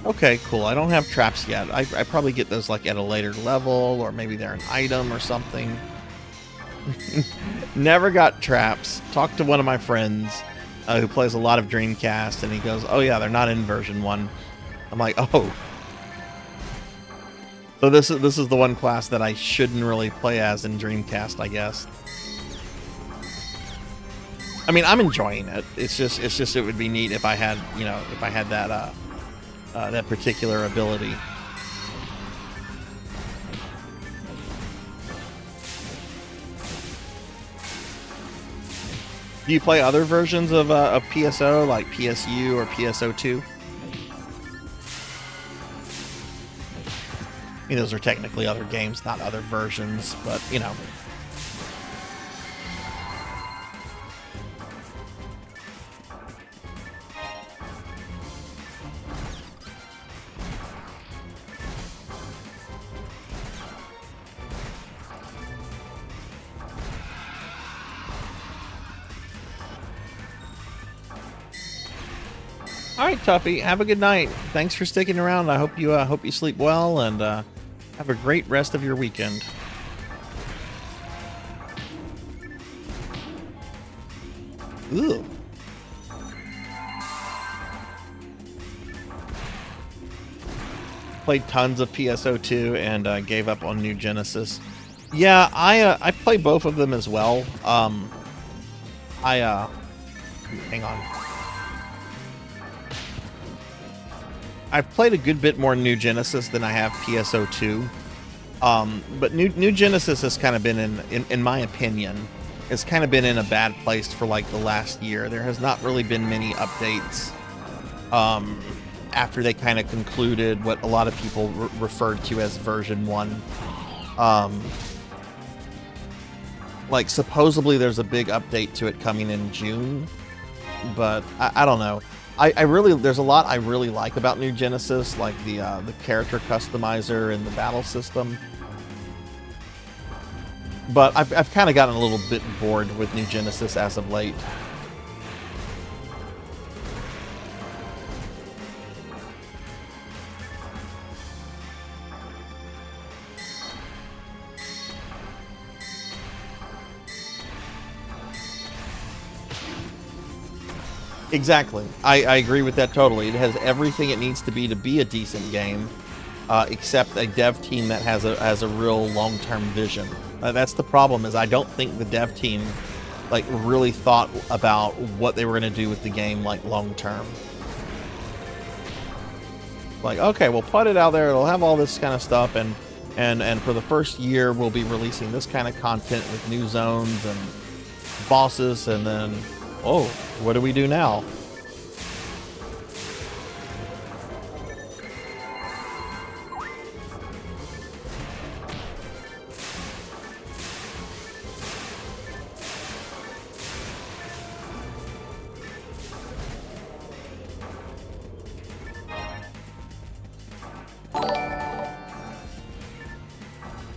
okay, cool. I don't have traps yet. I probably get those like at a later level, or maybe they're an item or something. Never got traps. Talked to one of my friends who plays a lot of Dreamcast, and he goes, oh yeah, they're not in version 1. I'm like, oh. So this is the one class that I shouldn't really play as in Dreamcast, I guess. I mean, I'm enjoying it. It's just it would be neat if I had, you know, if I had that that particular ability. Do you play other versions of PSO, like PSU or PSO2? I mean, those are technically other games, not other versions, but you know. All right, Tuffy, have a good night. Thanks for sticking around. I hope you sleep well, and have a great rest of your weekend. Ooh. Played tons of PSO2 and gave up on New Genesis. Yeah, I play both of them as well. hang on. I've played a good bit more New Genesis than I have PSO2. But New Genesis has kind of been in my opinion, has kind of been in a bad place for like the last year. There has not really been many updates after they kind of concluded what a lot of people referred to as version 1. Like supposedly there's a big update to it coming in June, but I don't know. There's a lot I really like about New Genesis, like the character customizer and the battle system. But I've kind of gotten a little bit bored with New Genesis as of late. Exactly. I agree with that totally. It has everything it needs to be a decent game, except a dev team that has a real long-term vision. That's the problem, is I don't think the dev team like really thought about what they were going to do with the game like long-term. Like, okay, we'll put it out there, it'll have all this kind of stuff, and for the first year we'll be releasing this kind of content with new zones and bosses, and then, oh, what do we do now?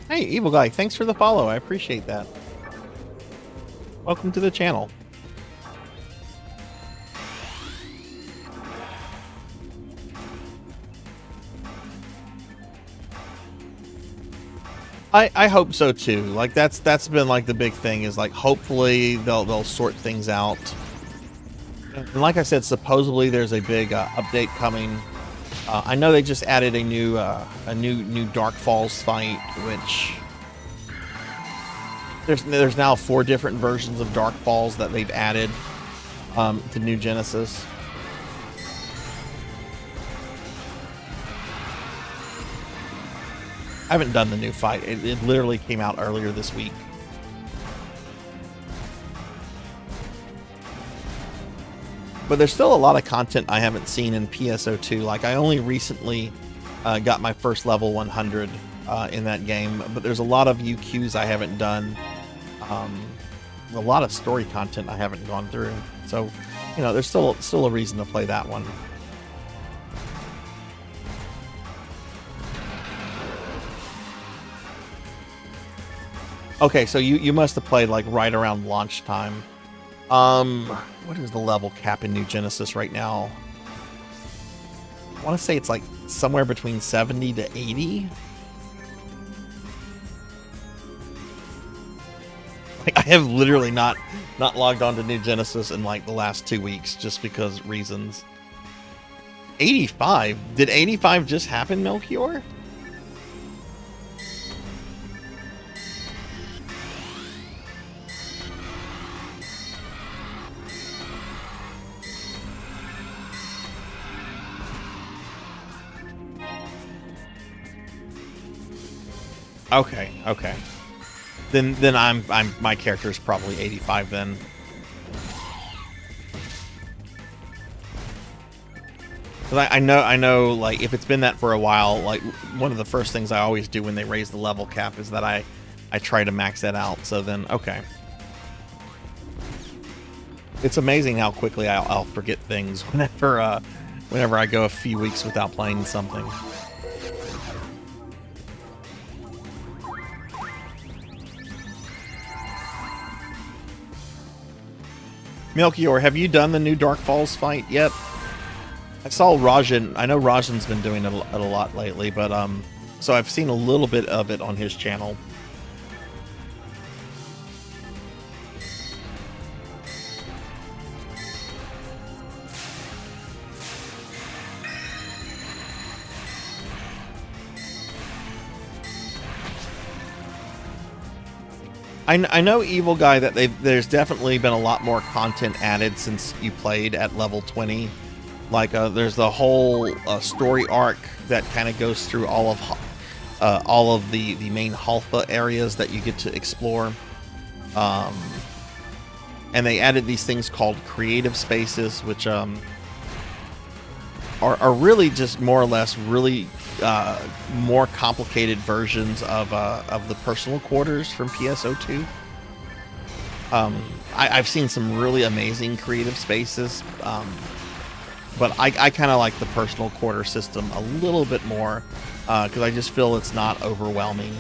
Hey, Evil Guy, thanks for the follow. I appreciate that. Welcome to the channel. I hope so too. Like that's been like the big thing, is like hopefully they'll sort things out. And like I said, supposedly there's a big update coming. I know they just added a new Dark Falls fight, which there's now 4 different versions of Dark Falls that they've added to New Genesis. I haven't done the new fight. It literally came out earlier this week. But there's still a lot of content I haven't seen in PSO2. Like, I only recently got my first level 100 in that game, but there's a lot of UQs I haven't done. A lot of story content I haven't gone through. So, you know, there's still a reason to play that one. Okay, so you must have played like right around launch time. What is the level cap in New Genesis right now? I want to say it's like somewhere between 70 to 80. Like, I have literally not logged on to New Genesis in like the last 2 weeks just because reasons. 85? Did 85 just happen, Melchior? Okay, okay. Then my character is probably 85 then. Cause I know like if it's been that for a while, like one of the first things I always do when they raise the level cap is that I try to max that out. So then, okay. It's amazing how quickly I'll forget things whenever I go a few weeks without playing something. Melchior, have you done the new Dark Falls fight yet? I saw Rajan. I know Rajan's been doing it a lot lately, but so I've seen a little bit of it on his channel. I know, Evil Guy, that there's definitely been a lot more content added since you played at level 20. Like, there's the whole story arc that kind of goes through all of the main Halfa areas that you get to explore. And they added these things called creative spaces, which are really just more or less really more complicated versions of the personal quarters from PSO2. I've seen some really amazing creative spaces, but I kind of like the personal quarter system a little bit more because I just feel it's not overwhelming.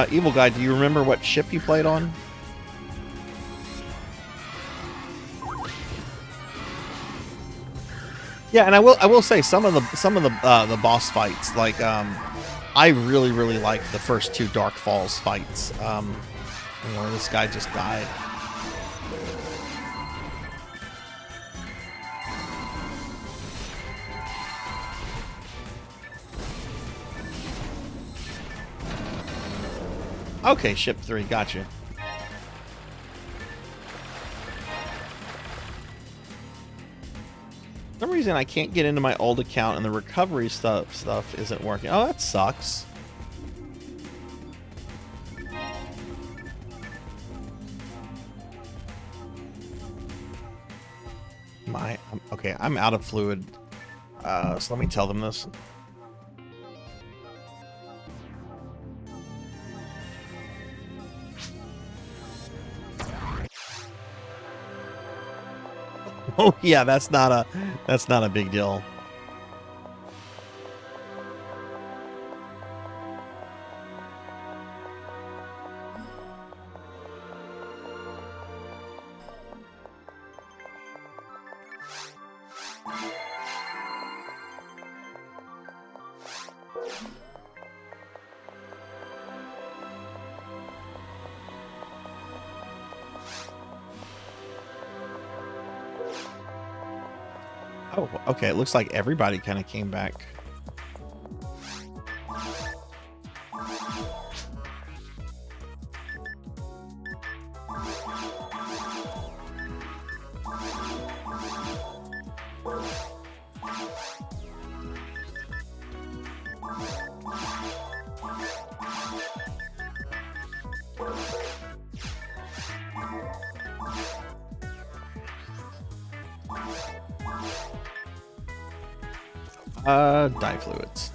Evil Guy, do you remember what ship you played on? Yeah, and I will say some of the boss fights, like I really like the first two Dark Falls fights. Where this guy just died. Okay, ship 3, gotcha. For some reason I can't get into my old account and the recovery stuff isn't working. Oh, that sucks. Okay, I'm out of fluid. So let me tell them this. Oh yeah, that's not a big deal. Oh, okay, it looks like everybody kind of came back. Dye fluids.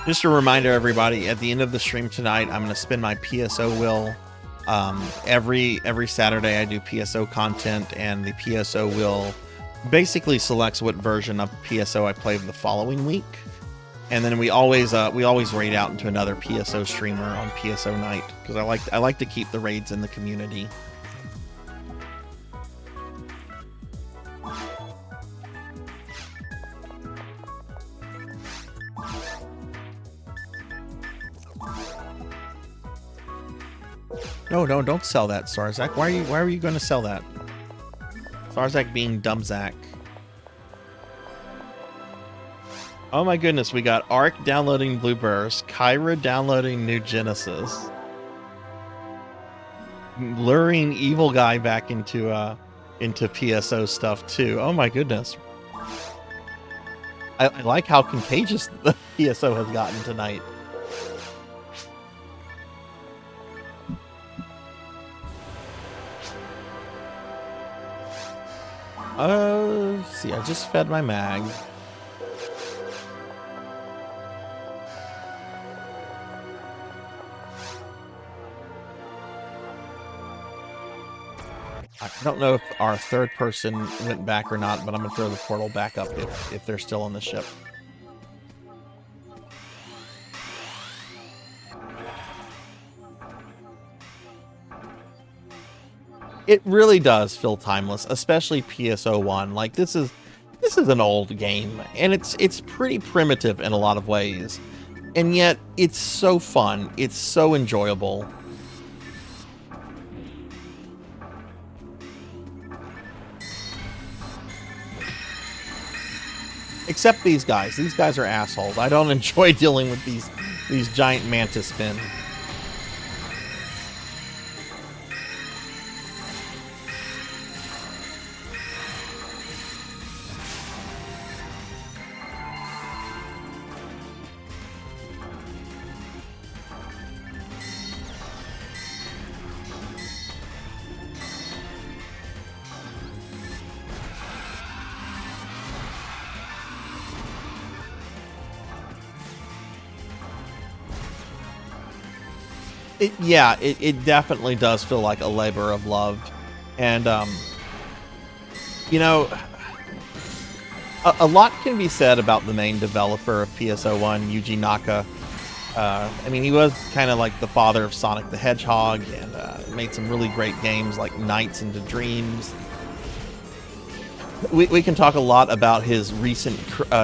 Just a reminder, everybody, at the end of the stream tonight, I'm going to spin my PSO wheel. Every Saturday I do PSO content, and the PSO wheel basically selects what version of PSO I play the following week. And then we always raid out into another PSO streamer on PSO night because I like to keep the raids in the community. No, don't sell that, Sarzac. Why are you going to sell that? Sarzac being Dumbzac. Oh my goodness, we got Ark downloading Blue Burst, Kyra downloading New Genesis, luring Evil Guy back into PSO stuff too. Oh my goodness. I like how contagious the PSO has gotten tonight. See, I just fed my mag. I don't know if our third person went back or not, but I'm gonna throw the portal back up if they're still on the ship. It really does feel timeless, especially PSO1. Like this is an old game, and it's pretty primitive in a lot of ways. And yet, it's so fun. It's so enjoyable. Except these guys. These guys are assholes. I don't enjoy dealing with these giant mantis men. It definitely does feel like a labor of love. And, you know, a lot can be said about the main developer of PSO1, Yuji Naka. I mean, he was kind of like the father of Sonic the Hedgehog and made some really great games like Nights into Dreams. We can talk a lot about his recent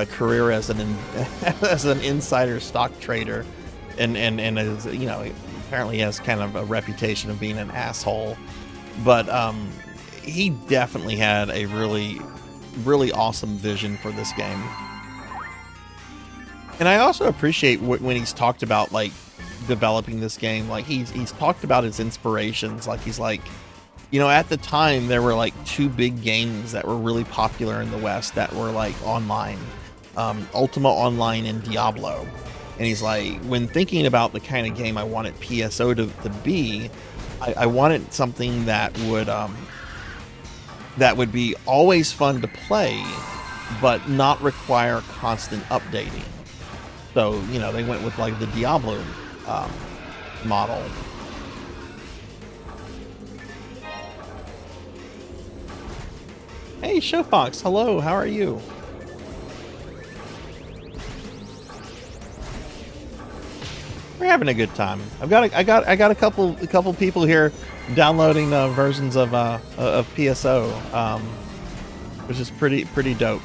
career as an insider stock trader, and as you know, apparently he has kind of a reputation of being an asshole. But he definitely had a really awesome vision for this game. And I also appreciate when he's talked about like developing this game, like he's talked about his inspirations. Like he's like, you know, at the time there were like two big games that were really popular in the West that were like online, Ultima Online and Diablo. And he's like, when thinking about the kind of game I wanted PSO to be, I wanted something that would be always fun to play, but not require constant updating. So, you know, they went with like the Diablo model. Hey, Showfox, hello, how are you? We're having a good time. I got a couple people here downloading versions of PSO, which is pretty dope.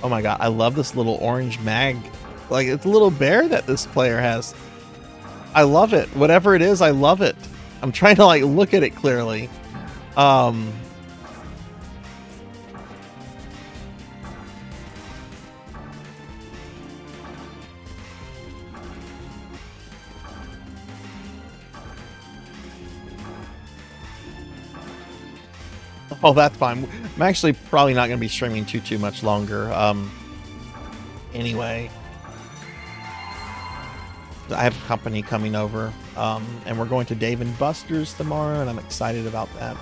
Oh my god, I love this little orange mag. Like, it's a little bear that this player has. I love it. Whatever it is, I love it. I'm trying to like look at it clearly. Oh, that's fine. I'm actually probably not going to be streaming too much longer. Anyway, I have company coming over, and we're going to Dave and Buster's tomorrow, and I'm excited about that.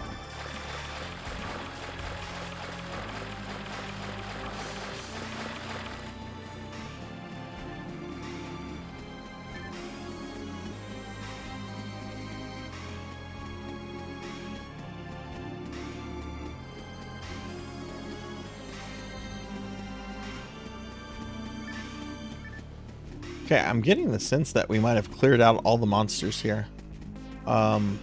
Okay, I'm getting the sense that we might have cleared out all the monsters here. You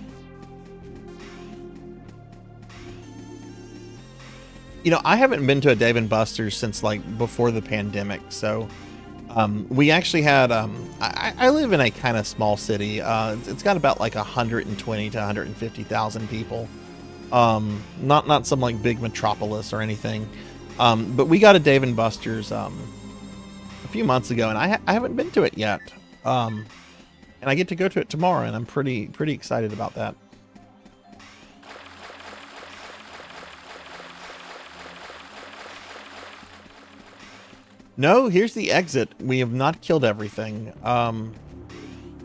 know, I haven't been to a Dave & Buster's since like before the pandemic, so we actually had I live in a kind of small city. It's got about like 120 to 150,000 people. Not some like big metropolis or anything. But we got a Dave & Buster's a few months ago, and I haven't been to it yet. And I get to go to it tomorrow, and I'm pretty excited about that. No, here's the exit. We have not killed everything. So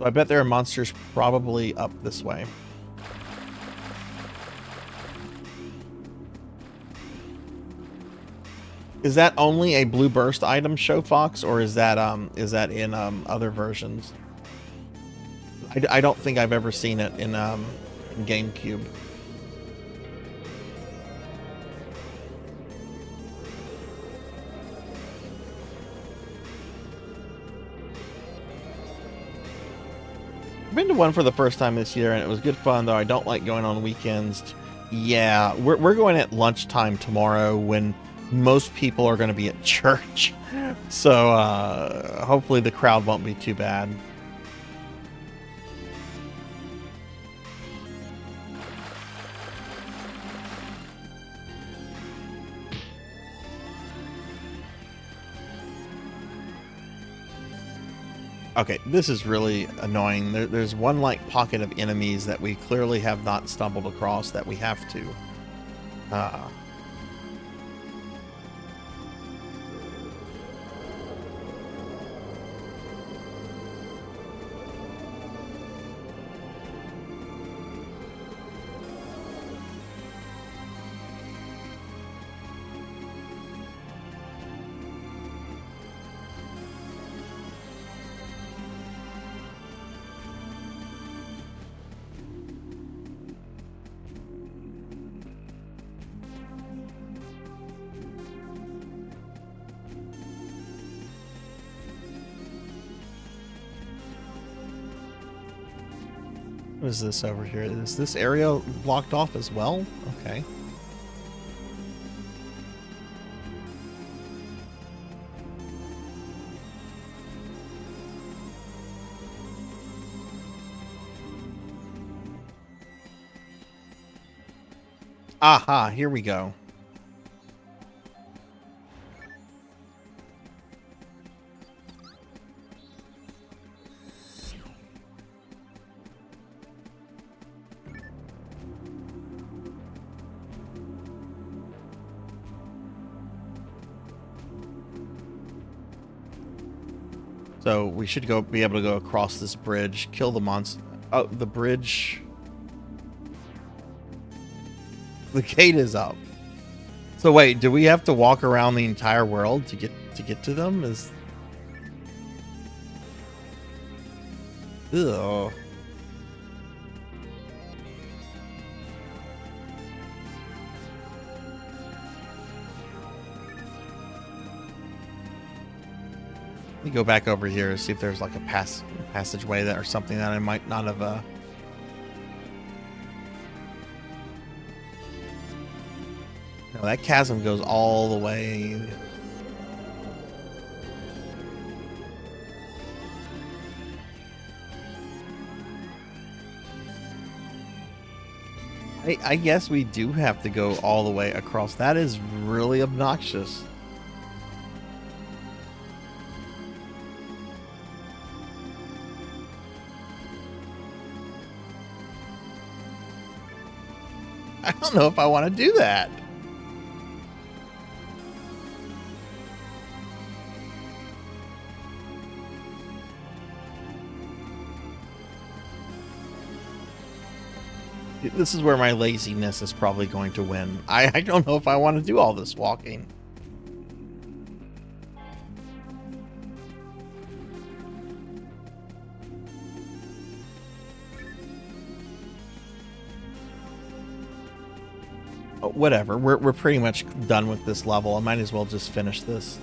I bet there are monsters probably up this way. Is that only a blue burst item, Showfox, or is that in other versions? I don't think I've ever seen it in GameCube. I've been to one for the first time this year, and it was good fun, though I don't like going on weekends. Yeah, we're going at lunchtime tomorrow when most people are going to be at church. So hopefully the crowd won't be too bad. Okay, this is really annoying. There's one like pocket of enemies that we clearly have not stumbled across that we have to. What is this over here? Is this area blocked off as well? Okay. Aha, here we go. So we should be able to go across this bridge, kill the monster. Oh, the bridge. The gate is up. So wait, do we have to walk around the entire world to get to them? Ugh. Let me go back over here and see if there's like a passageway that or something that I might not have. No, that chasm goes all the way. I guess we do have to go all the way across. That is really obnoxious. I don't know if I want to do that. This is where my laziness is probably going to win. I don't know if I want to do all this walking. Whatever, we're pretty much done with this level. I might as well just finish this.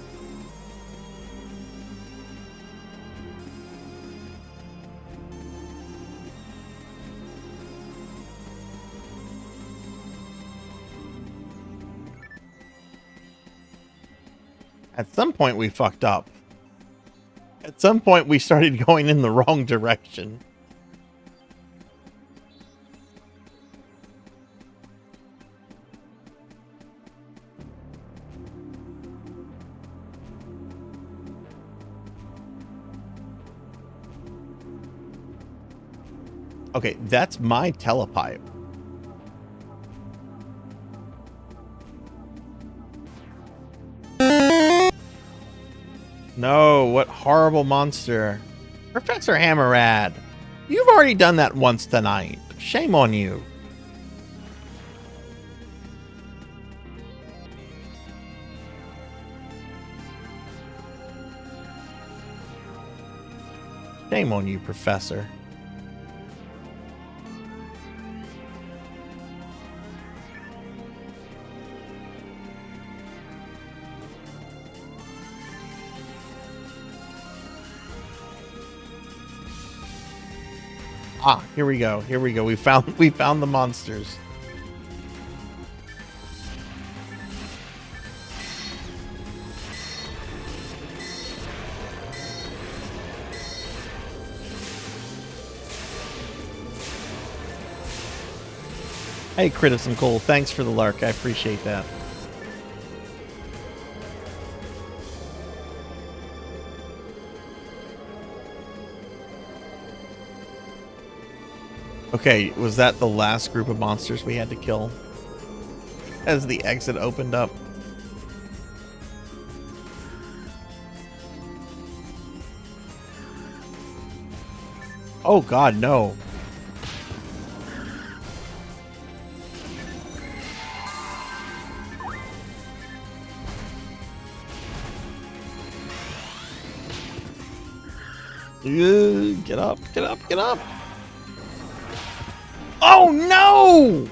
At some point we fucked up. At some point we started going in the wrong direction. Okay, that's my telepipe. No, what horrible monster. Professor Hammerad, you've already done that once tonight. Shame on you. Shame on you, Professor. Ah, here we go. Here we go. We found the monsters. Hey, Critis and Cole, thanks for the lurk. I appreciate that. Okay, was that the last group of monsters we had to kill? As the exit opened up. Oh god, no. Get up, get up, get up. Oh no!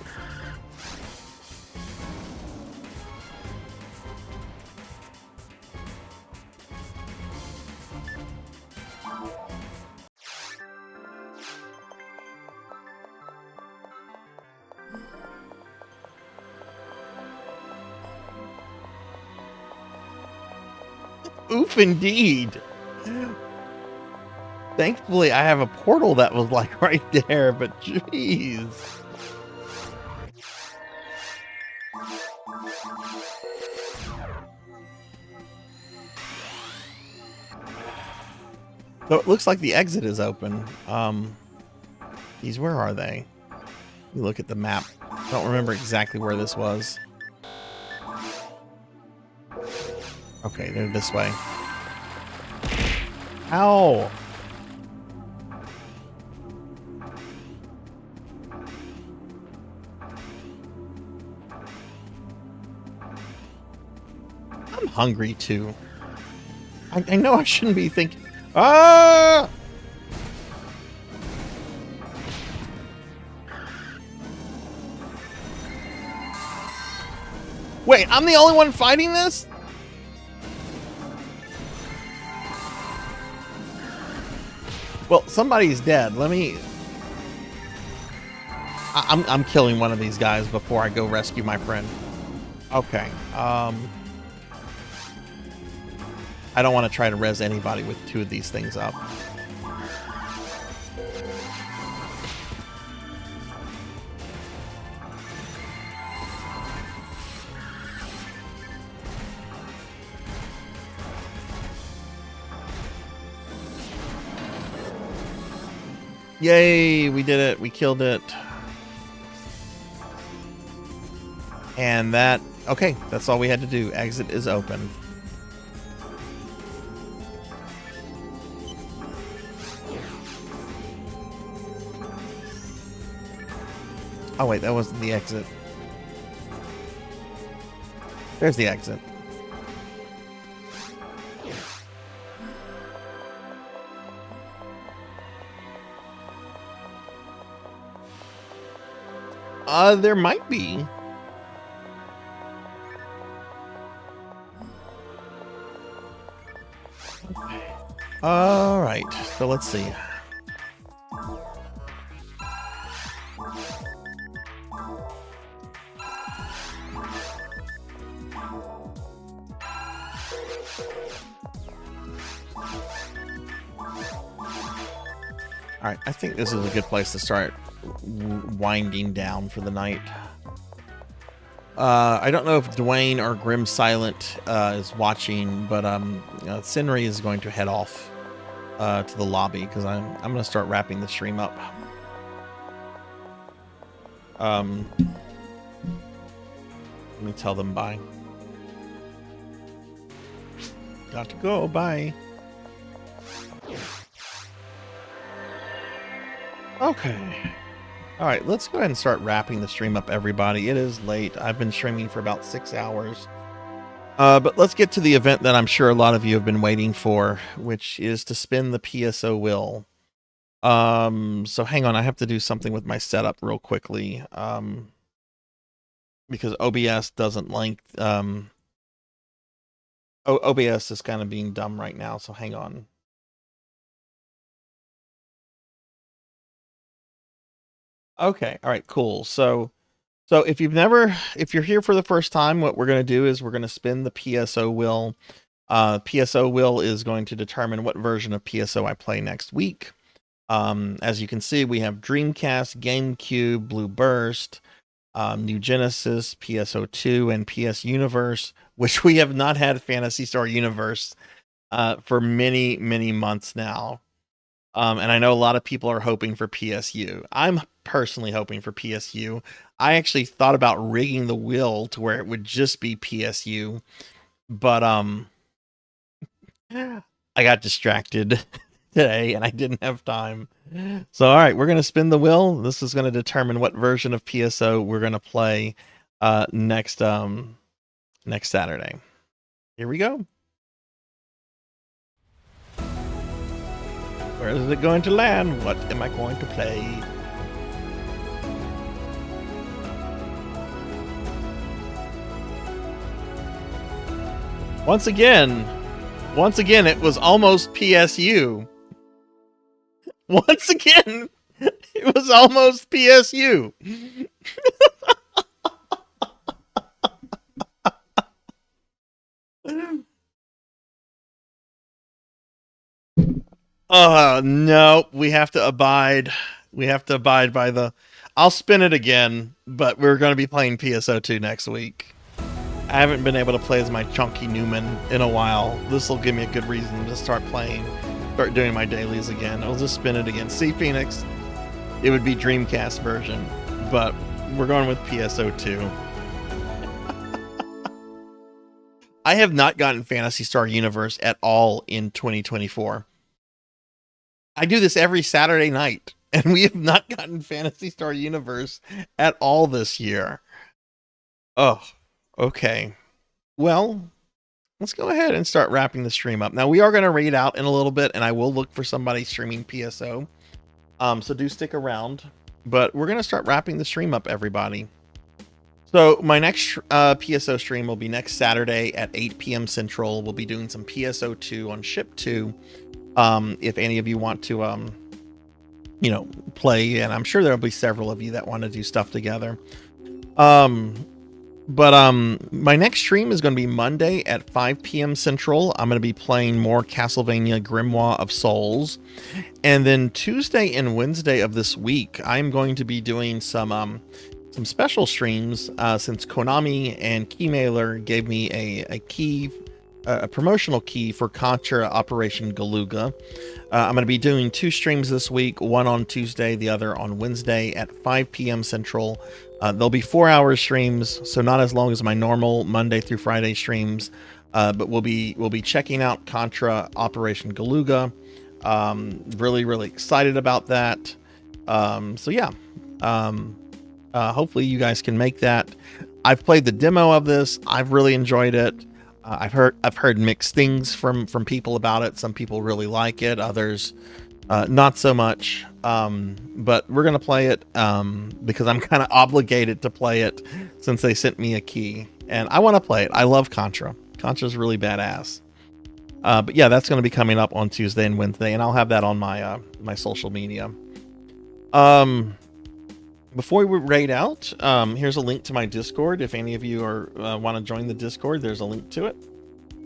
Oof, indeed. Thankfully, I have a portal that was like right there, but jeez. So it looks like the exit is open. These, where are they? You look at the map. I don't remember exactly where this was. Okay, they're this way. Ow! I'm hungry too. I know I shouldn't be thinking. Ah! Wait, I'm the only one fighting this? Well, somebody's dead. Let me... I'm killing one of these guys before I go rescue my friend. Okay. I don't want to try to res anybody with two of these things up. Yay, we did it. We killed it. And that... Okay, that's all we had to do. Exit is open. Oh wait, that wasn't the exit. There's the exit. There might be. All right, so let's see. All right, I think this is a good place to start winding down for the night. I don't know if Dwayne or Grim Silent is watching, but Sinri is going to head off to the lobby because I'm going to start wrapping the stream up. Let me tell them bye. Got to go. Bye. Okay. All right, let's go ahead and start wrapping the stream up, everybody. It is late. I've been streaming for about 6 hours. But let's get to the event that I'm sure a lot of you have been waiting for, which is to spin the PSO wheel. So hang on, I have to do something with my setup real quickly. Because OBS doesn't like... OBS is kind of being dumb right now, so hang on. Okay, all right, cool. So if you're here for the first time, what we're going to do is we're going to spin the PSO wheel. PSO wheel is going to determine what version of PSO I play next week. As you can see, we have Dreamcast, GameCube, Blue Burst, New Genesis, PSO2, and PS Universe, which we have not had Phantasy Star Universe for many, many months now. And I know a lot of people are hoping for PSU. I'm personally hoping for PSU. I actually thought about rigging the wheel to where it would just be PSU, but I got distracted today and I didn't have time. So, all right, we're going to spin the wheel. This is going to determine what version of PSO we're going to play next Saturday. Here we go. Where is it going to land? What am I going to play? Once again, it was almost PSU. Once again, it was almost PSU. Oh, no, we have to abide. We have to abide by the... I'll spin it again, but we're going to be playing PSO2 next week. I haven't been able to play as my Chunky Newman in a while. This will give me a good reason to start doing my dailies again. I'll just spin it again. See, Phoenix, it would be Dreamcast version, but we're going with PSO2. I have not gotten Phantasy Star Universe at all in 2024. I do this every Saturday night, and we have not gotten Phantasy Star Universe at all this year. Oh, okay. Well, let's go ahead and start wrapping the stream up. Now, we are going to raid out in a little bit, and I will look for somebody streaming PSO. So do stick around. But we're going to start wrapping the stream up, everybody. So my next PSO stream will be next Saturday at 8 p.m. Central. We'll be doing some PSO2 on Ship 2. If any of you want to, play, and I'm sure there'll be several of you that want to do stuff together. But my next stream is going to be Monday at 5 p.m. Central. I'm going to be playing more Castlevania Grimoire of Souls. And then Tuesday and Wednesday of this week, I'm going to be doing some special streams since Konami and Keymailer gave me a promotional key for Contra Operation Galuga. I'm going to be doing 2 streams this week, one on Tuesday, the other on Wednesday at 5 p.m. Central. They'll be 4-hour streams, so not as long as my normal Monday through Friday streams, but we'll be checking out Contra Operation Galuga. Really, really excited about that. So yeah, hopefully you guys can make that. I've played the demo of this. I've really enjoyed it. I've heard mixed things from people about it. Some people really like it, others not so much. But we're gonna play it because I'm kind of obligated to play it since they sent me a key, and I want to play it. I love Contra. Contra's really badass. But yeah, that's going to be coming up on Tuesday and Wednesday, and I'll have that on my my social media. Before we raid out, here's a link to my Discord. If any of you want to join the Discord, there's a link to it.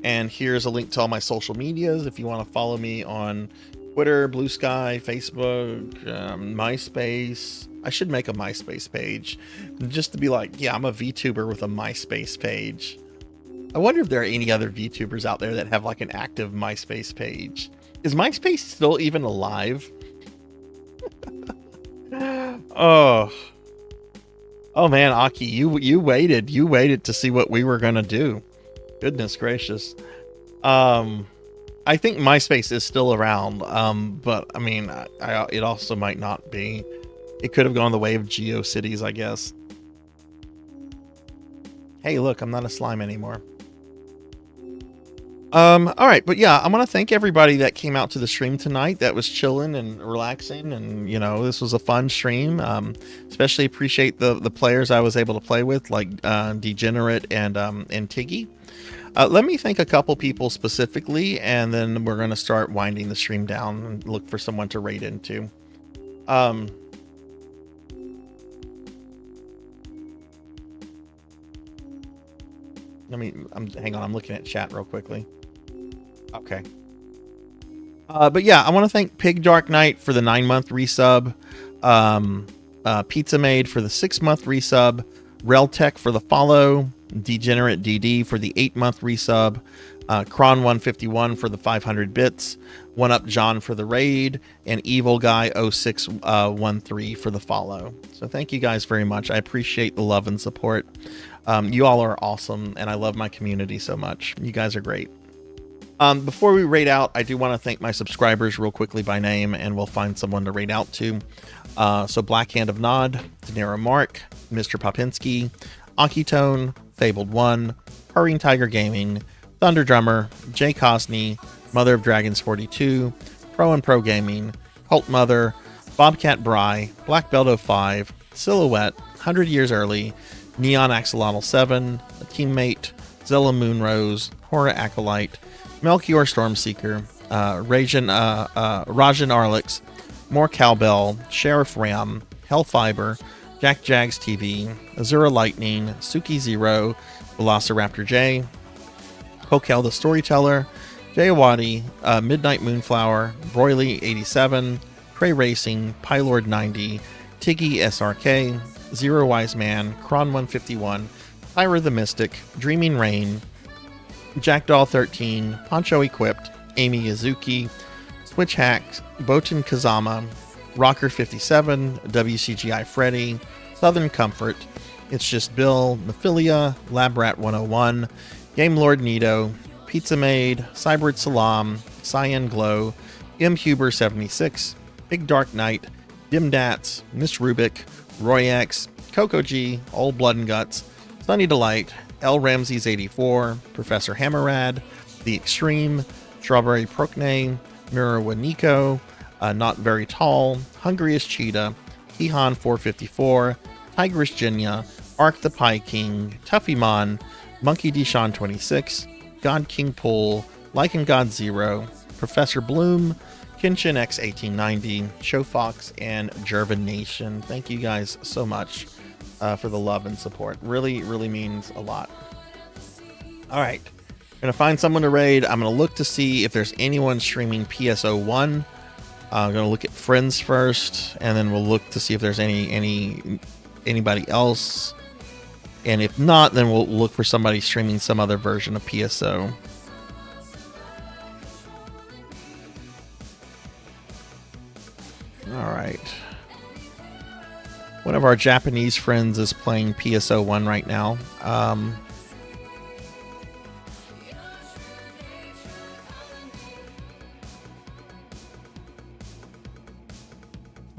And here's a link to all my social medias. If you want to follow me on Twitter, Blue Sky, Facebook, MySpace. I should make a MySpace page just to be like, yeah, I'm a VTuber with a MySpace page. I wonder if there are any other VTubers out there that have like an active MySpace page. Is MySpace still even alive? Oh man, Aki, you waited to see what we were gonna do. Goodness gracious. I think MySpace is still around, but I mean, it also might not be. It could have gone the way of GeoCities, I guess. Hey, look, I'm not a slime anymore. All right, but yeah, I want to thank everybody that came out to the stream tonight. That was chilling and relaxing, and this was a fun stream. Especially appreciate the players I was able to play with, like Degenerate and Tiggy. Let me thank a couple people specifically, and then we're gonna start winding the stream down and look for someone to raid into. Hang on, I'm looking at chat real quickly. Okay. But yeah, I want to thank Pig Dark Knight for the 9-month resub, Pizza Maid for the 6-month resub, Reltech for the follow, Degenerate DD for the 8-month resub, Kron151 for the 500 bits, One Up John for the raid, and Evil Guy 0613 for the follow. So thank you guys very much. I appreciate the love and support. You all are awesome, and I love my community so much. You guys are great. Before we raid out, I do want to thank my subscribers real quickly by name, and we'll find someone to raid out to. So Black Hand of Nod, De Niro Mark, Mr. Popinski, Akitone, Fabled One, Hurrying Tiger Gaming, Thunder Drummer, Jay Cosney, Mother of Dragons 42, Pro and Pro Gaming, Cult Mother, Bobcat Bry, Black Belt 05, Silhouette, 100 Years Early, Neon Axolotl 7, A Teammate, Zilla Moonrose, Horror Acolyte, Melchior Stormseeker, Rajan Arlix, More Cowbell, Sheriff Ram, Hellfiber, Jack Jags TV, Azura Lightning, Suki Zero, Velociraptor J, Pokel the Storyteller, Jay Awadi, Midnight Moonflower, Broily 87, Prey Racing, Pylord 90, Tiggy SRK, Zero Wise Man, Kron 151, Tyra the Mystic, Dreaming Rain, Jackdaw 13, Poncho Equipped, Amy Yazuki, Switch Hacks, Botan Kazama, Rocker 57, WCGI Freddy, Southern Comfort, It's Just Bill, Nephilia, Labrat 101, Game Lord Nito, Pizza Maid, Cybrid Salam, Cyan Glow, Huber 76, Big Dark Knight, Dimdats, Miss Rubik, Roy X, Coco G, Old Blood and Guts, Sunny Delight, L Ramses 84, Professor Hammerad, The Extreme, Strawberry Procne, Mira Waniko, Not Very Tall, Hungriest Cheetah, Kihan 454, Tigerish Jinya, Ark the Pie King, Tuffymon, Monkey Deshawn 26, God King Pool, Lycan God Zero, Professor Bloom, Kinshin X 1890, Show Fox, and Jervin Nation. Thank you guys so much for the love and support. Really, really means a lot. All right. I'm going to find someone to raid. I'm going to look to see if there's anyone streaming PSO1. I'm going to look at friends first, and then we'll look to see if there's anybody else. And if not, then we'll look for somebody streaming some other version of PSO. All right. One of our Japanese friends is playing PSO1 right now.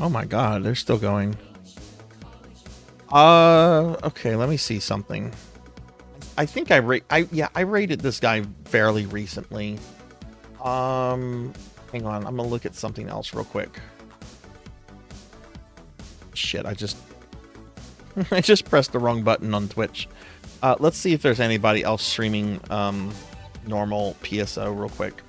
Oh my god, they're still going. Okay, let me see something. I think I rated this guy fairly recently. Hang on, I'm gonna look at something else real quick. Shit, I just pressed the wrong button on Twitch. Let's see if there's anybody else streaming normal PSO real quick.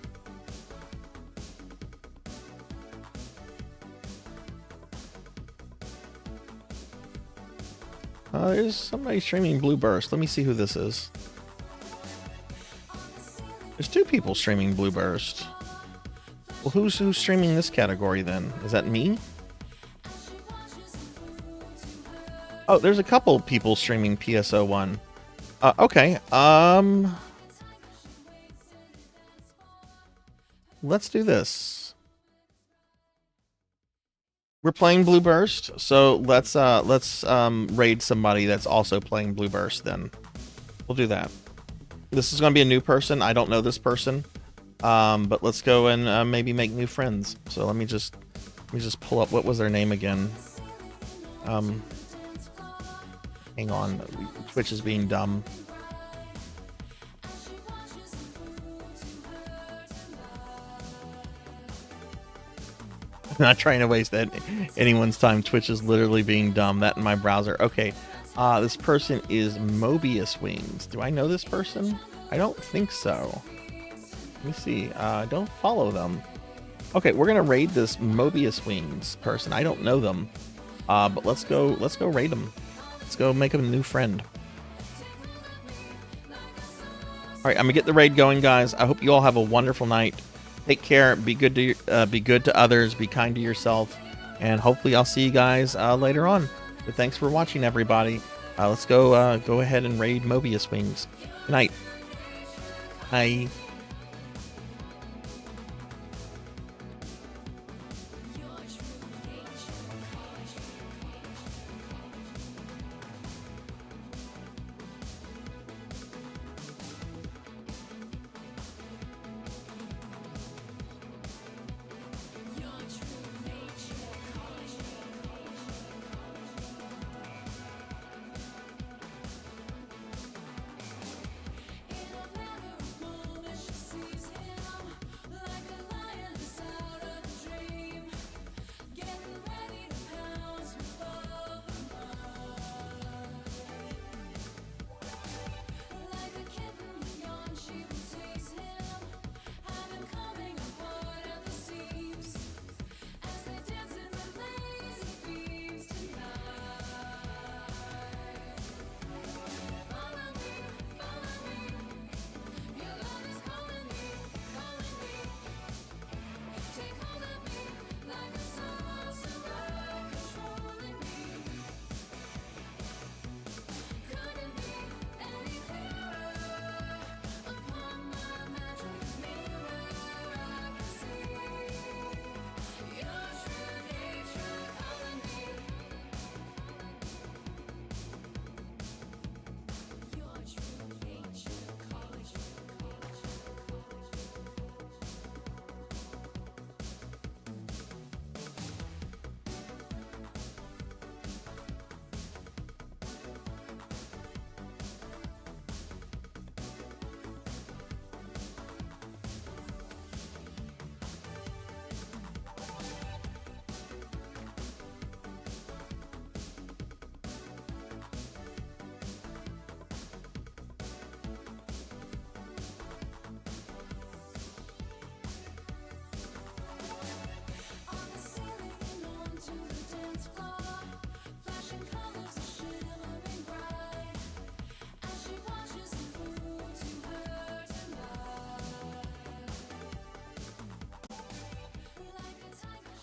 There's somebody streaming Blue Burst. Let me see who this is. There's two people streaming Blue Burst. Well, who's streaming this category then? Is that me? Oh, there's a couple people streaming PSO1. Okay. Let's do this. We're playing Blue Burst, so let's raid somebody that's also playing Blue Burst then. We'll do that. This is going to be a new person. I don't know this person. But let's go and maybe make new friends. So let me just pull up, what was their name again? Hang on, Twitch is being dumb. I'm not trying to waste anyone's time. Twitch is literally being dumb. That in my browser. Okay, this person is Mobius Wings. Do I know this person? I don't think so. Let me see. I don't follow them. Okay, we're gonna raid this Mobius Wings person. I don't know them, but let's go raid them. Let's go make them a new friend. All right, I'm gonna get the raid going, guys. I hope you all have a wonderful night. Take care. Be good to others. Be kind to yourself, and hopefully I'll see you guys later on. But thanks for watching, everybody. Let's go ahead and raid Mobius Wings. Good night. Bye.